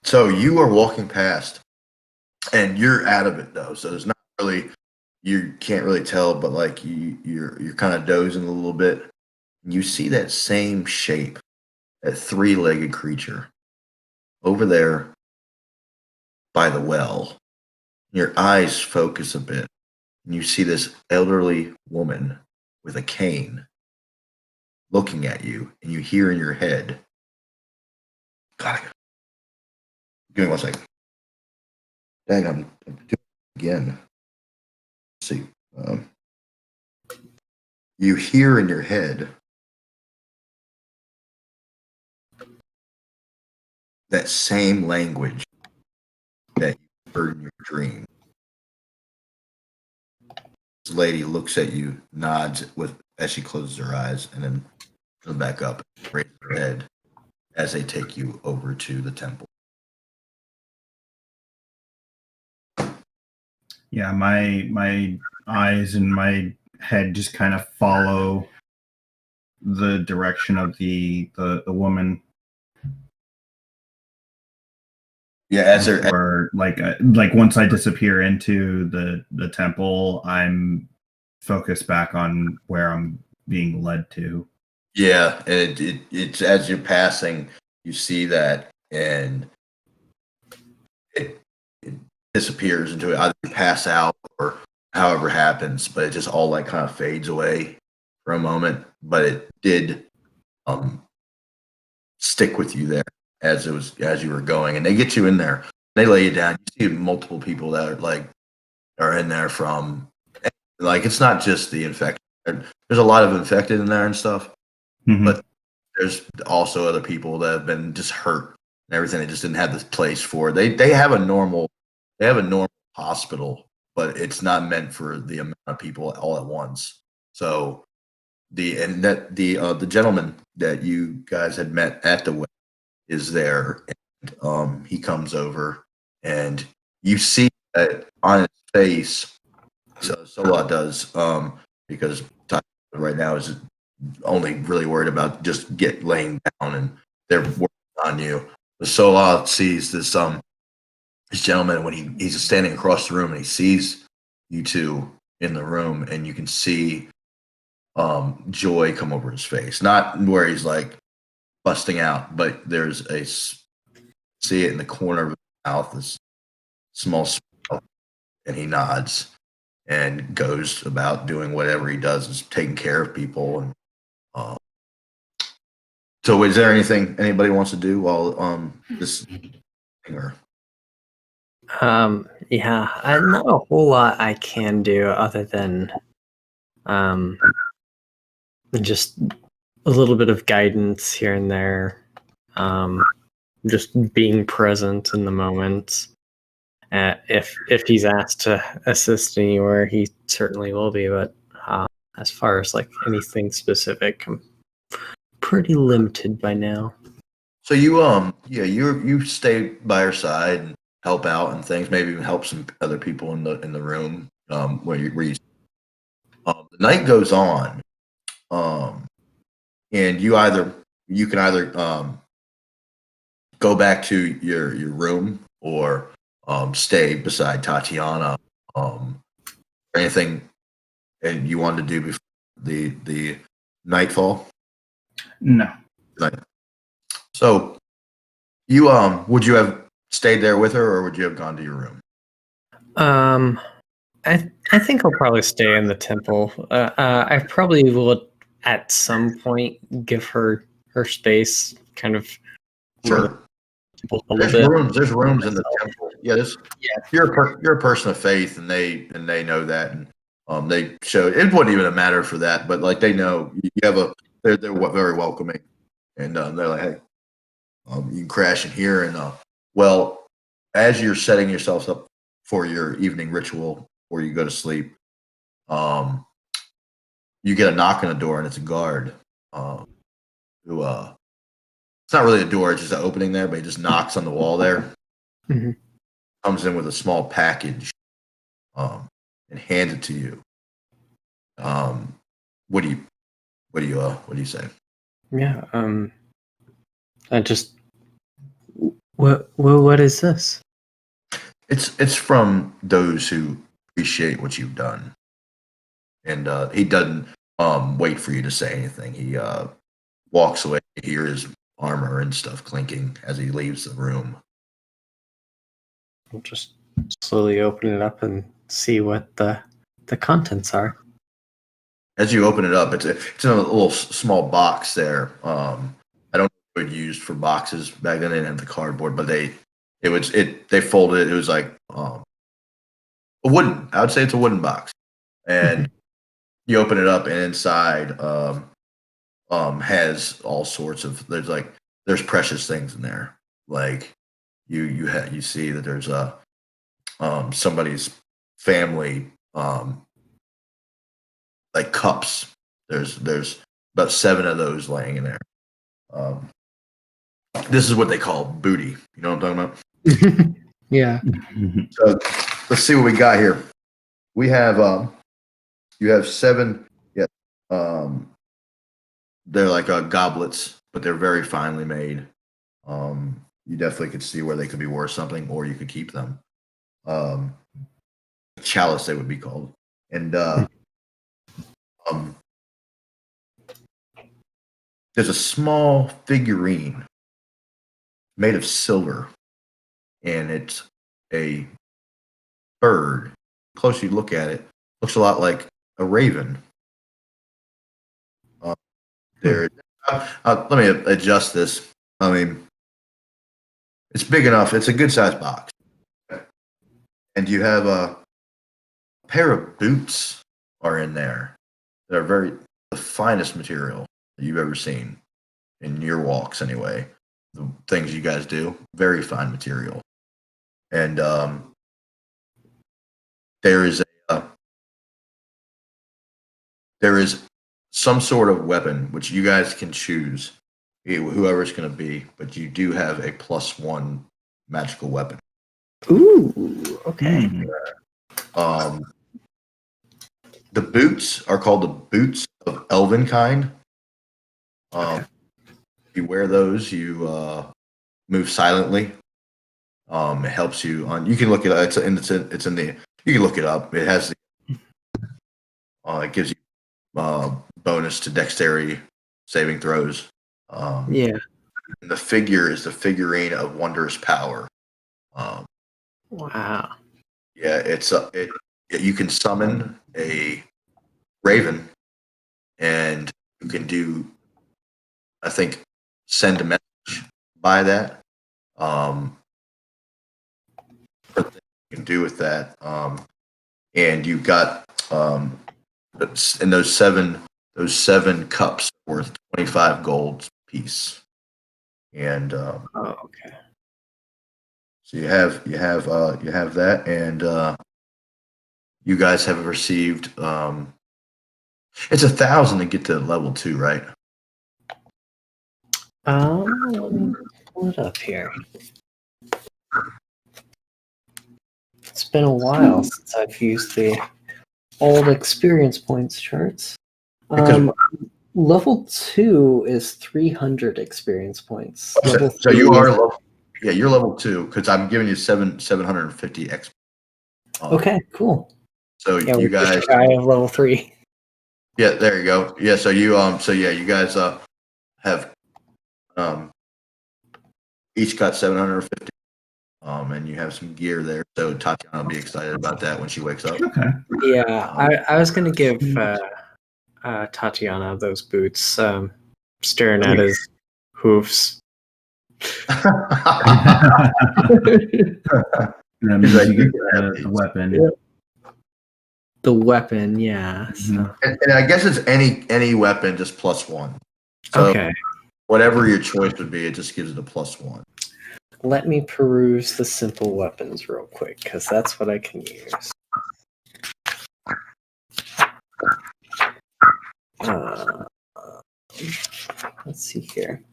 So you are walking past, and you're out of it though. So there's not really, you can't really tell, but like you're kind of dozing a little bit. You see that same shape, that three-legged creature over there by the well. Your eyes focus a bit, and you see this elderly woman with a cane looking at you, and you hear in your head, God, give me one second. Dang, I'm doing it again. Let's see. You hear in your head that same language that you heard in your dream. This lady looks at you, nods as she closes her eyes, and then comes back up and raises her head as they take you over to the temple. Yeah, my eyes and my head just kind of follow the direction of the woman. Yeah, as they're Or like once I disappear into the temple, I'm focused back on where I'm being led to. yeah, and it's as you're passing, you see that, and it disappears into it. Either you pass out or however happens, but it just all like kind of fades away for a moment. But it did stick with you there as you were going, and they get you in there. They lay you down. You see multiple people that are in there from like it's not just the infected. There's a lot of infected in there and stuff, but there's also other people that have been just hurt and everything. They just didn't have this place for. They have a normal hospital, but it's not meant for the amount of people all at once. So the gentleman that you guys had met at the wedding is there, and he comes over, and you see that on his face. So Sola does because right now is only really worried about just laying down, and they're working on you. The Sola sees this gentleman when he's standing across the room, and he sees you two in the room, and you can see joy come over his face. Not where he's like busting out, but there's see it in the corner of his mouth, this small smile, and he nods and goes about doing whatever he does, is taking care of people. And so is there anything anybody wants to do while this thing, or Yeah, not a whole lot I can do other than just a little bit of guidance here and there. Just being present in the moment. If he's asked to assist anywhere, he certainly will be. But as far as like anything specific, I'm pretty limited by now. so you you stay by her side and help out and things, maybe even help some other people in the room where you the night goes on, and you can either go back to your room or stay beside Tatiana. Anything and you wanted to do before the nightfall? No. So you would you have stayed there with her, or would you have gone to your room? I think I'll probably stay in the temple. I probably will at some point give her space, kind of. Sure. There's rooms in the temple. Yeah, you're a person of faith, and they know that, and they show it wouldn't even matter for that, but like they know you have they're very welcoming, and they're like, hey, you can crash in here, and well, as you're setting yourselves up for your evening ritual before you go to sleep, you get a knock on the door, and it's a guard who it's not really a door, it's just an opening there, but he just knocks on the wall there. Mm-hmm. Comes in with a small package and hands it to you. What do you say? Yeah. I just. What is this? It's from those who appreciate what you've done, and he doesn't wait for you to say anything. He walks away. You hear his armor and stuff clinking as he leaves the room. I'll just slowly open it up and see what the contents are. As you open it up, it's in a little small box there. I don't know if it was used for boxes back then. They didn't have the cardboard, but they folded it. It was like a wooden. I would say it's a wooden box, and you open it up, and inside has all sorts of there's precious things in there. Like you see that there's somebody's family like cups. There's about 7 of those laying in there. This is what they call booty. You know what I'm talking about? Yeah. So let's see what we got here. We have you have 7. Yeah. They're like goblets, but they're very finely made. You definitely could see where they could be worth something, or you could keep them. Chalice, they would be called, and there's a small figurine made of silver, and it's a bird. Close you look at it, looks a lot like a raven. Let me adjust this. I mean, it's big enough. It's a good sized box, and you have a pair of boots are in there. They're the finest material that you've ever seen in your walks, anyway. The things you guys do, very fine material, and there is some sort of weapon which you guys can choose, whoever it's going to be, but you do have a +1 magical weapon. Ooh, okay. The boots are called the boots of Elvenkind. Okay. If you wear those, you move silently. It helps you on. You can look it up. It's in the. You can look it up. It has the. It gives you bonus to dexterity saving throws. Yeah. And the figure is the figurine of wondrous power. Wow. Yeah, you can summon a raven, and you can do, I think, send a message by that. You can do with that, and you've got in those seven cups worth 25 gold piece, and Oh, okay. so you have that, and you guys have received. It's 1,000 to get to level 2, right? Let me pull it up here. It's been a while since I've used the old experience points charts. Level 2 is 300 experience points. Level So you 3 are is- level. Yeah, you're level 2 because I'm giving you 750 XP. Okay, cool. So Yeah, you we're guys. just shy of level 3. Yeah, there you go. Yeah, so you you guys have each got 750. And you have some gear there. So Tatiana will be excited about that when she wakes up. Okay. Yeah, I was gonna give Tatiana those boots, staring at his hoofs. That means you get the weapon. Yeah. The weapon, yeah. So. And I guess it's any weapon, just +1. So Okay. whatever your choice would be, it just gives it a +1. Let me peruse the simple weapons real quick, because that's what I can use. Let's see here.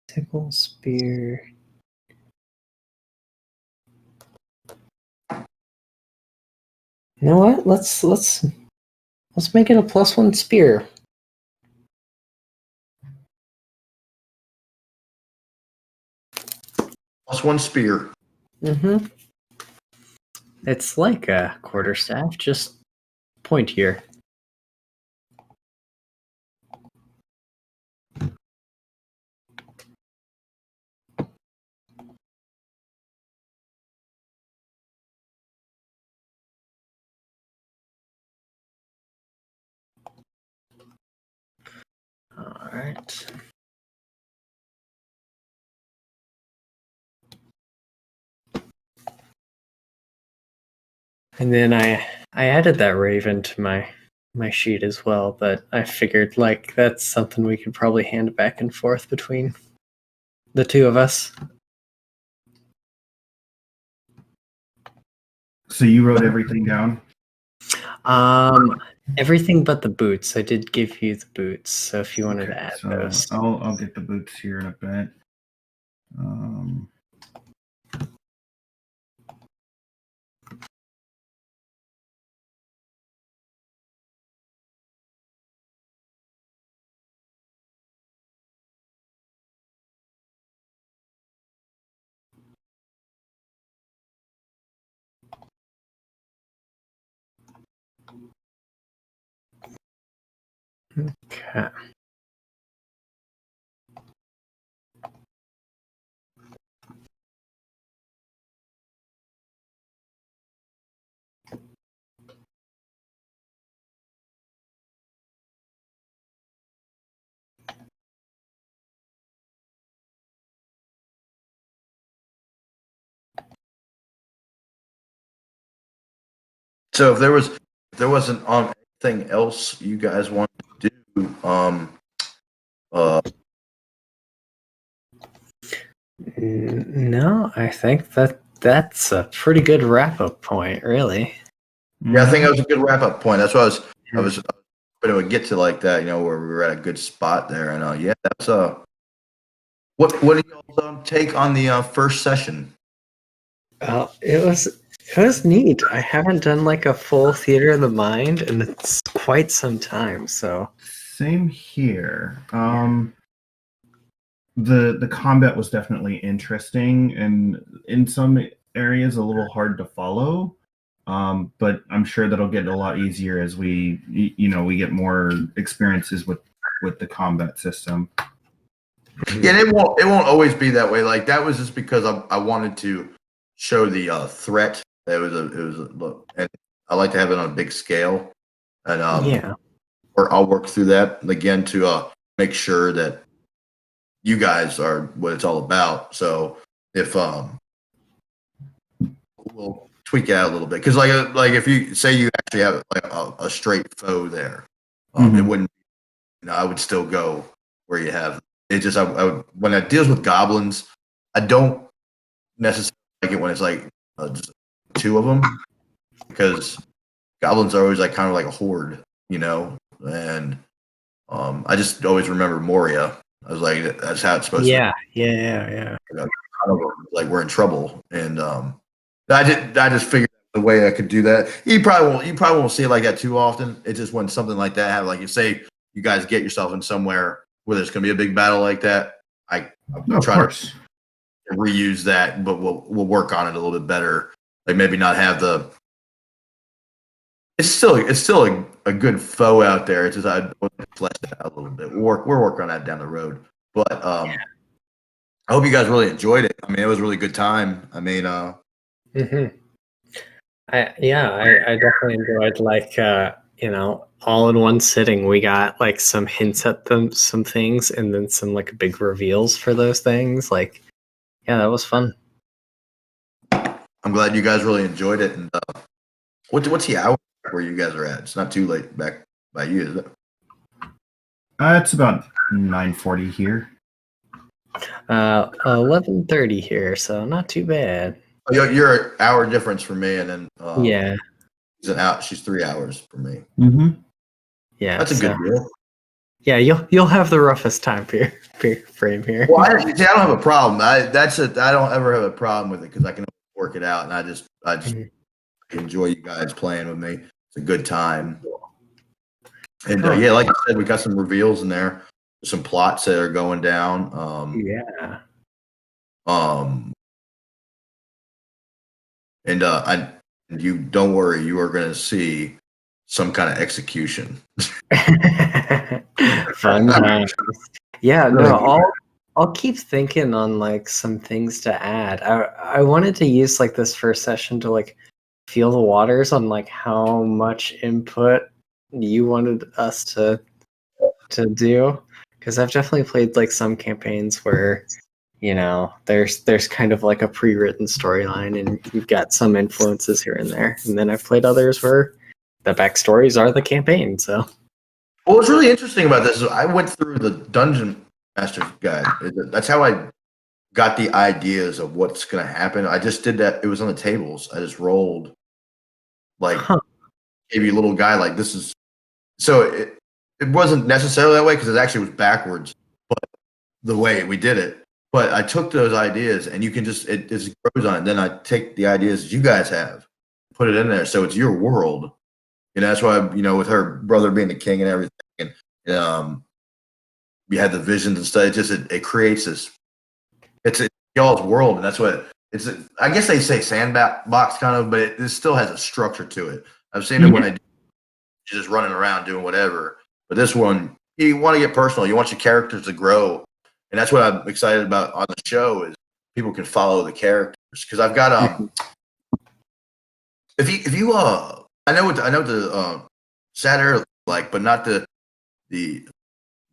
Sickle, spear. You know what? Let's make it a +1 spear. +1 spear. Mm-hmm. It's like a quarterstaff, just pointier. All right. And then I added that raven to my sheet as well, but I figured like that's something we could probably hand back and forth between the two of us. So you wrote everything down? Everything but the boots. I did give you the boots, so if you wanted to add so those. I'll get the boots here in a bit. Okay. So if there wasn't anything else you guys want to do, No, I think that's a pretty good wrap-up point, really. yeah, I think that was a good wrap up point. That's what I was hoping it would get to like that, where we were at a good spot there. And yeah, that's what do y'all take on the first session? Well, it It was neat. I haven't done like a full theater of the mind, and it's quite some time. So Same here. The combat was definitely interesting, and in some areas a little hard to follow. But I'm sure that'll get a lot easier as we get more experiences with the combat system. Yeah, and it won't always be that way. Like that was just because I wanted to show the threat. It was a look, and I like to have it on a big scale, and or I'll work through that again to make sure that you guys are what it's all about. So if we'll tweak it out a little bit because like if you say you actually have like a straight foe there, it wouldn't. I would still go where you have. It just I would, when it deals with goblins, I don't necessarily like it when it's like just two of them because goblins are always like kind of like a horde, and I just always remember Moria. I was like, that's how it's supposed to be. Yeah. Like we're in trouble, and I just figured the way I could do that. You probably won't see it like that too often. It's just when something like that happens, like you say, you guys get yourself in somewhere where there's going to be a big battle like that. I'll try to reuse that, but we'll work on it a little bit better. Like maybe not have the. It's still a good foe out there. It's just I want to flesh that out a little bit. We're working on that down the road. But I hope you guys really enjoyed it. I mean, it was a really good time. I mean, I definitely enjoyed all in one sitting. We got like some hints at some things, and then some like big reveals for those things. Like, yeah, that was fun. I'm glad you guys really enjoyed it. And what's the hour where you guys are at? It's not too late back by you, is it? It's about 9:40 here. 11:30 here, so not too bad. Oh, you're an hour difference from me, and then yeah, she's 3 hours from me. Mm-hmm. Yeah, that's a good deal. Yeah, you'll have the roughest time frame here. Well, I don't have a problem. I don't ever have a problem with it because I can work it out, and I just enjoy you guys playing with me. It's a good time. And like I said, we got some reveals in there, some plots that are going down. And you don't worry, you are going to see some kind of execution. Fun times. Yeah, no, I'll keep thinking on like some things to add. I wanted to use like this first session to like feel the waters on like how much input you wanted us to do, because I've definitely played like some campaigns where there's kind of like a pre-written storyline and you've got some influences here and there, and then I've played others where the backstories are the campaign. So what's really interesting about this is I went through the Dungeon Master's Guide. That's how I got the ideas of what's going to happen. I just did that. It was on the tables. I just rolled gave you a little guy like this is. So it wasn't necessarily that way because it actually was backwards, but the way we did it. But I took those ideas and you can just it just grows on it. Then I take the ideas you guys have, put it in there, so it's your world. That's why with her brother being the king and everything, and you had the visions and stuff. It creates this. It's y'all's world, and that's what it's. I guess they say sandbox kind of, but it still has a structure to it. I've seen it when you're just running around doing whatever. But this one, you want to get personal. You want your characters to grow, and that's what I'm excited about on the show is people can follow the characters because I've got if you I know what the satyr like, but not the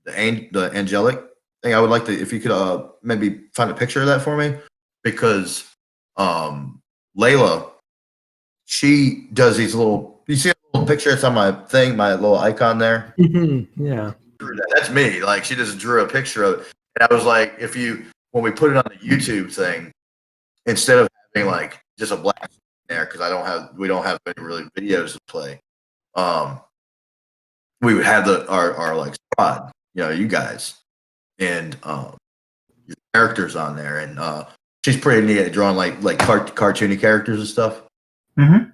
angelic thing. I would like to if you could maybe find a picture of that for me because Layla, she does these little. You see a little picture? It's on my thing, my little icon there. Yeah, that's me. Like she just drew a picture of it, and I was like, when we put it on the YouTube thing, instead of having like just a black there because we don't have any really videos to play. We would have our like squad, you guys, and your characters on there, and she's pretty neat at drawing like cartoony characters and stuff. Mm-hmm.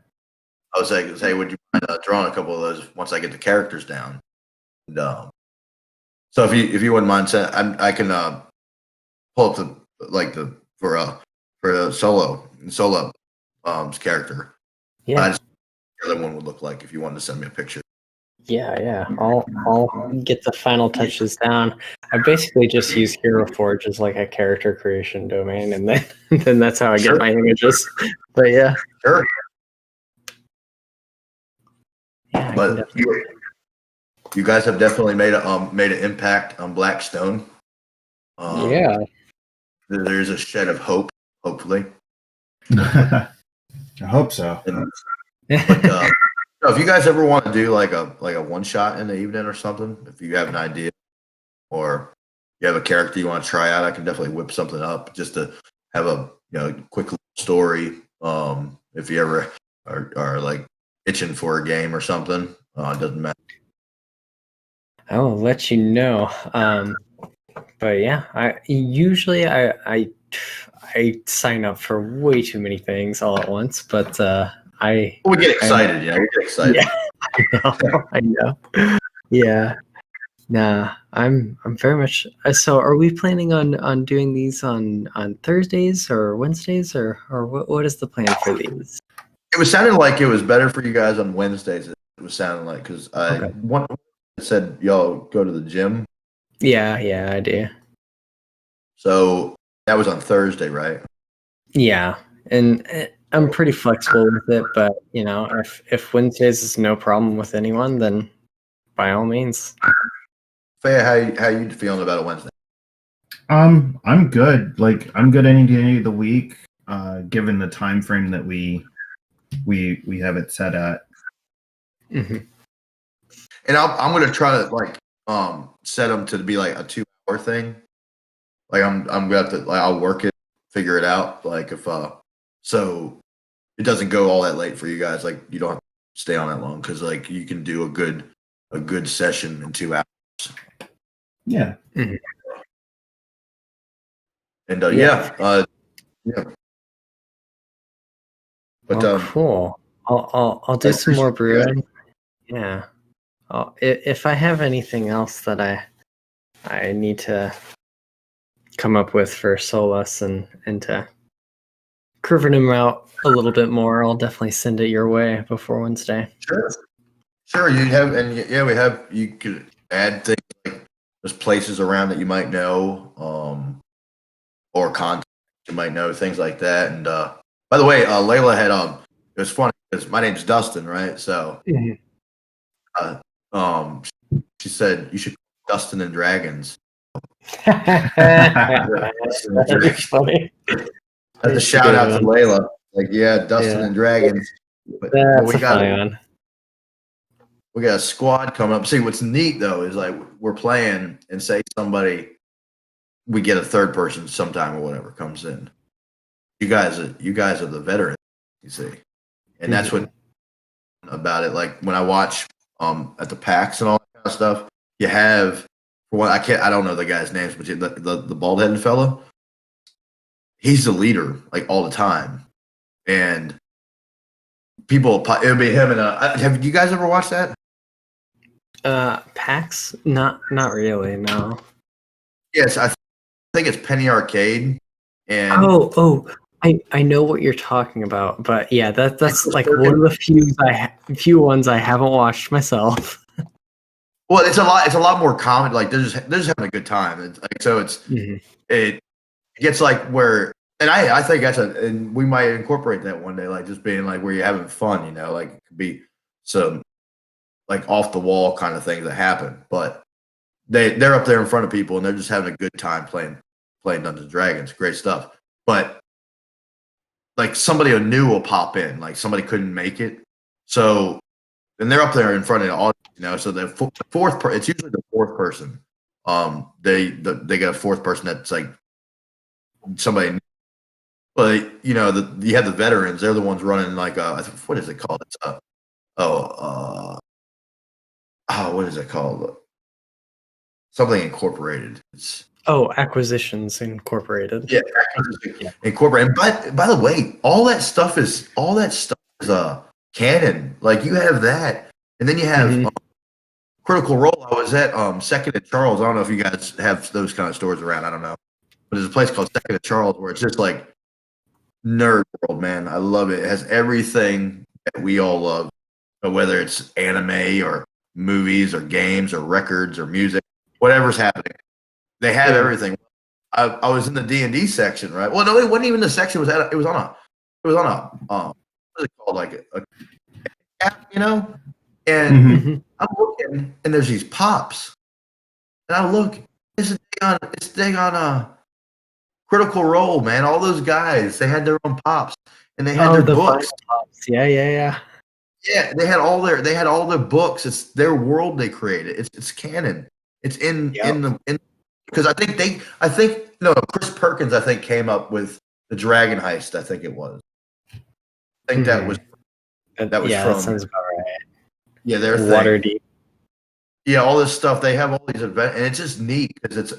I was like, hey, would you mind drawing a couple of those once I get the characters down? And, so if you wouldn't mind, I can pull up for a solo character. Yeah. Just the other one would look like if you wanted to send me a picture. Yeah. I'll get the final touches down. I basically just use Hero Forge as like a character creation domain, and then that's how I get my images. But yeah. Sure. Yeah, But you guys have definitely made an impact on Blackstone. Yeah. There's a shed of hope, hopefully. I hope so. But, if you guys ever want to do like a one shot in the evening or something, if you have an idea or you have a character you want to try out, I can definitely whip something up just to have a quick little story. If you ever are like itching for a game or something, it doesn't matter. I will let you know. But yeah, I usually sign up for way too many things all at once, but we get excited, we get excited. Yeah, I know. Yeah. Nah, I'm very much. So, are we planning on doing these on Thursdays or Wednesdays, or what is the plan for these? It was sounding like it was better for you guys on Wednesdays. It was sounding like because one said y'all go to the gym. Yeah, I do. So that was on Thursday, right? Yeah, and I'm pretty flexible with it, but if Wednesdays is no problem with anyone, then by all means. Faeya, how you feeling about a Wednesday? I'm good. Like I'm good any day of the week, given the time frame that we have it set at. Mm-hmm. And I'm gonna try to set them to be like a 2-hour thing. Like I'm gonna have to I'll work it, figure it out. Like if so it doesn't go all that late for you guys. Like you don't have to stay on that long because like you can do a good session in 2 hours. Yeah. Mm-hmm. And yeah. But cool. I'll do some more brewing. Yeah. If I have anything else that I need to come up with for Solas and to curving him out a little bit more, I'll definitely send it your way before Wednesday. Sure. You have, and you could add things like there's places around that you might know, or contacts you might know, things like that. And by the way, Layla had it was funny because my name's Dustin, right? So, she said you should call Dustin and Dragons. That's funny. That's a shout out to Layla. Like, Dustin and Dragons. But we got we got a squad coming up. See, what's neat though is like we're playing and say we get a third person sometime or whatever comes in. You guys are the veterans, you see, and that's what about it. Like when I watch at the PAX and all that kind of stuff, you have I don't know the guy's names, but the bald headed fella, he's the leader like all the time, and people it'll be him and have you guys ever watched that? PAX? Not really, no. Yes, I think it's Penny Arcade. And I know what you're talking about, but yeah, that's like one of the few ones I haven't watched myself. Well, it's a lot more common. Like they're just having a good time. It's like it gets like where, and I think and we might incorporate that one day, like just being like where you're having fun, like it could be some like off the wall kind of things that happen, but they're up there in front of people and they're just having a good time playing Dungeons and Dragons. Great stuff. But like somebody new will pop in, like somebody couldn't make it. So and they're up there in front of the audience, so the fourth it's usually the fourth person. They get a fourth person that's like somebody new. But you have the veterans, they're the ones running like what is it called? It's what is it called? Something Incorporated. It's Acquisitions Incorporated. Yeah, Acquisitions Incorporated. And by the way, all that stuff is canon. Like you have that, and then you have Critical Role. I was at Second and Charles. I don't know if you guys have those kind of stores around. I don't know, but there's a place called Second and Charles where it's just like nerd world, man. I love it. It has everything that we all love, whether it's anime or movies or games or records or music, whatever's happening. They have everything. I was in the D&D section, right? Well, no, it wasn't even the section. It was on a what is it called? Like a app, you know? And I'm looking, and there's these pops, and I look. It's dang on Critical Role, man. All those guys, they had their own pops, and they had their books. Pops. Yeah. Yeah, they had all their books. It's their world they created. It's canon. It's in because I think Chris Perkins I think came up with the Dragon Heist. I think it was. I think that was from. That sounds about right. Yeah, their Waterdeep. Yeah, all this stuff. They have all these events, and it's just neat because it's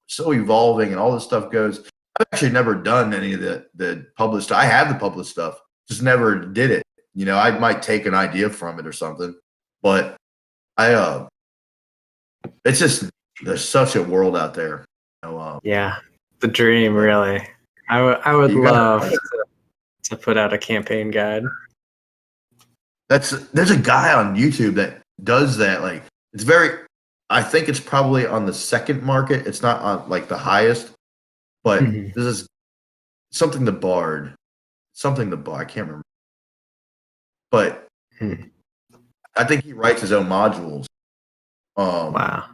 so evolving, and all this stuff goes. I've actually never done any of the published stuff. I have the published stuff, just never did it. You know, I might take an idea from it or something, but it's just there's such a world out there. You know, the dream, really. I would love to put out a campaign guide. There's a guy on YouTube that does that. Like it's I think it's probably on the second market. It's not on like the highest, but this is something the Bard. I can't remember. But I think he writes his own modules. Wow.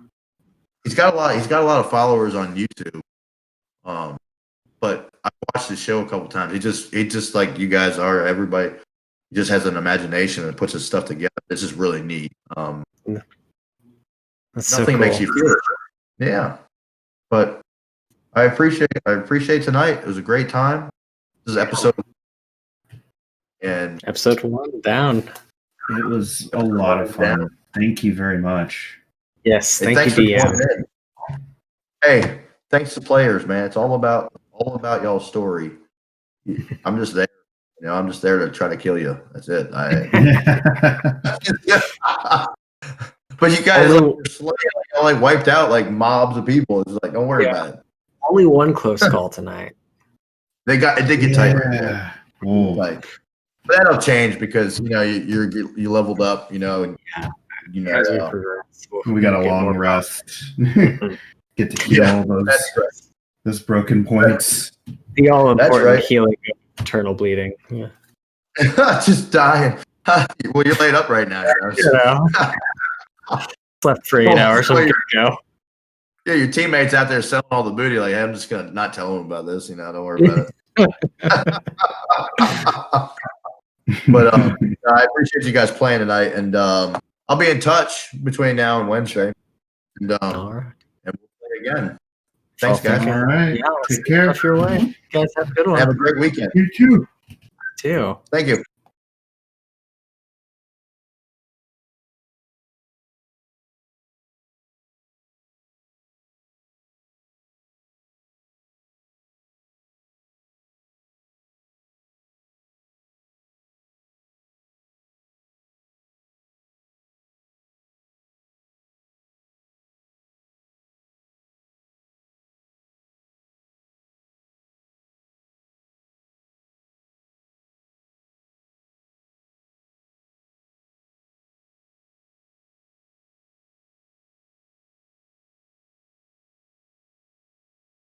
He's got a lot of followers on YouTube. But I watched the show a couple times. He just like you guys are. Everybody he just has an imagination and puts his stuff together. This is really neat. That's nothing so cool. makes you feel it. Yeah. But I appreciate tonight. It was a great time. This is episode episode 1 down. It was a lot of fun. Thank you very much. Yes, thank thanks you, for DM. joining in. Hey, thanks to players, man. It's all about y'all's story. I'm just there. You know, I'm just there to try to kill you. That's it. But you guys like wiped out like mobs of people. It's like don't worry about it. Only one close call tonight. It did get tighter. Yeah. Like, but that'll change because you know you leveled up. You know, and you know we got a long rest. Get to heal all those broken points. The all important healing of eternal bleeding. Yeah. Just dying. Well, you're laid up right now. You know. Slept for 8 hours. I'm good to go. Yeah, your teammates out there selling all the booty. Like, hey, I'm just gonna not tell them about this. You know, don't worry about it. But I appreciate you guys playing tonight, and I'll be in touch between now and Wednesday, and All right. and we'll play again. Thanks, guys. All right. Yeah, take care. Off your way. You guys have a good one. Have a great weekend. You too. Too. Thank you.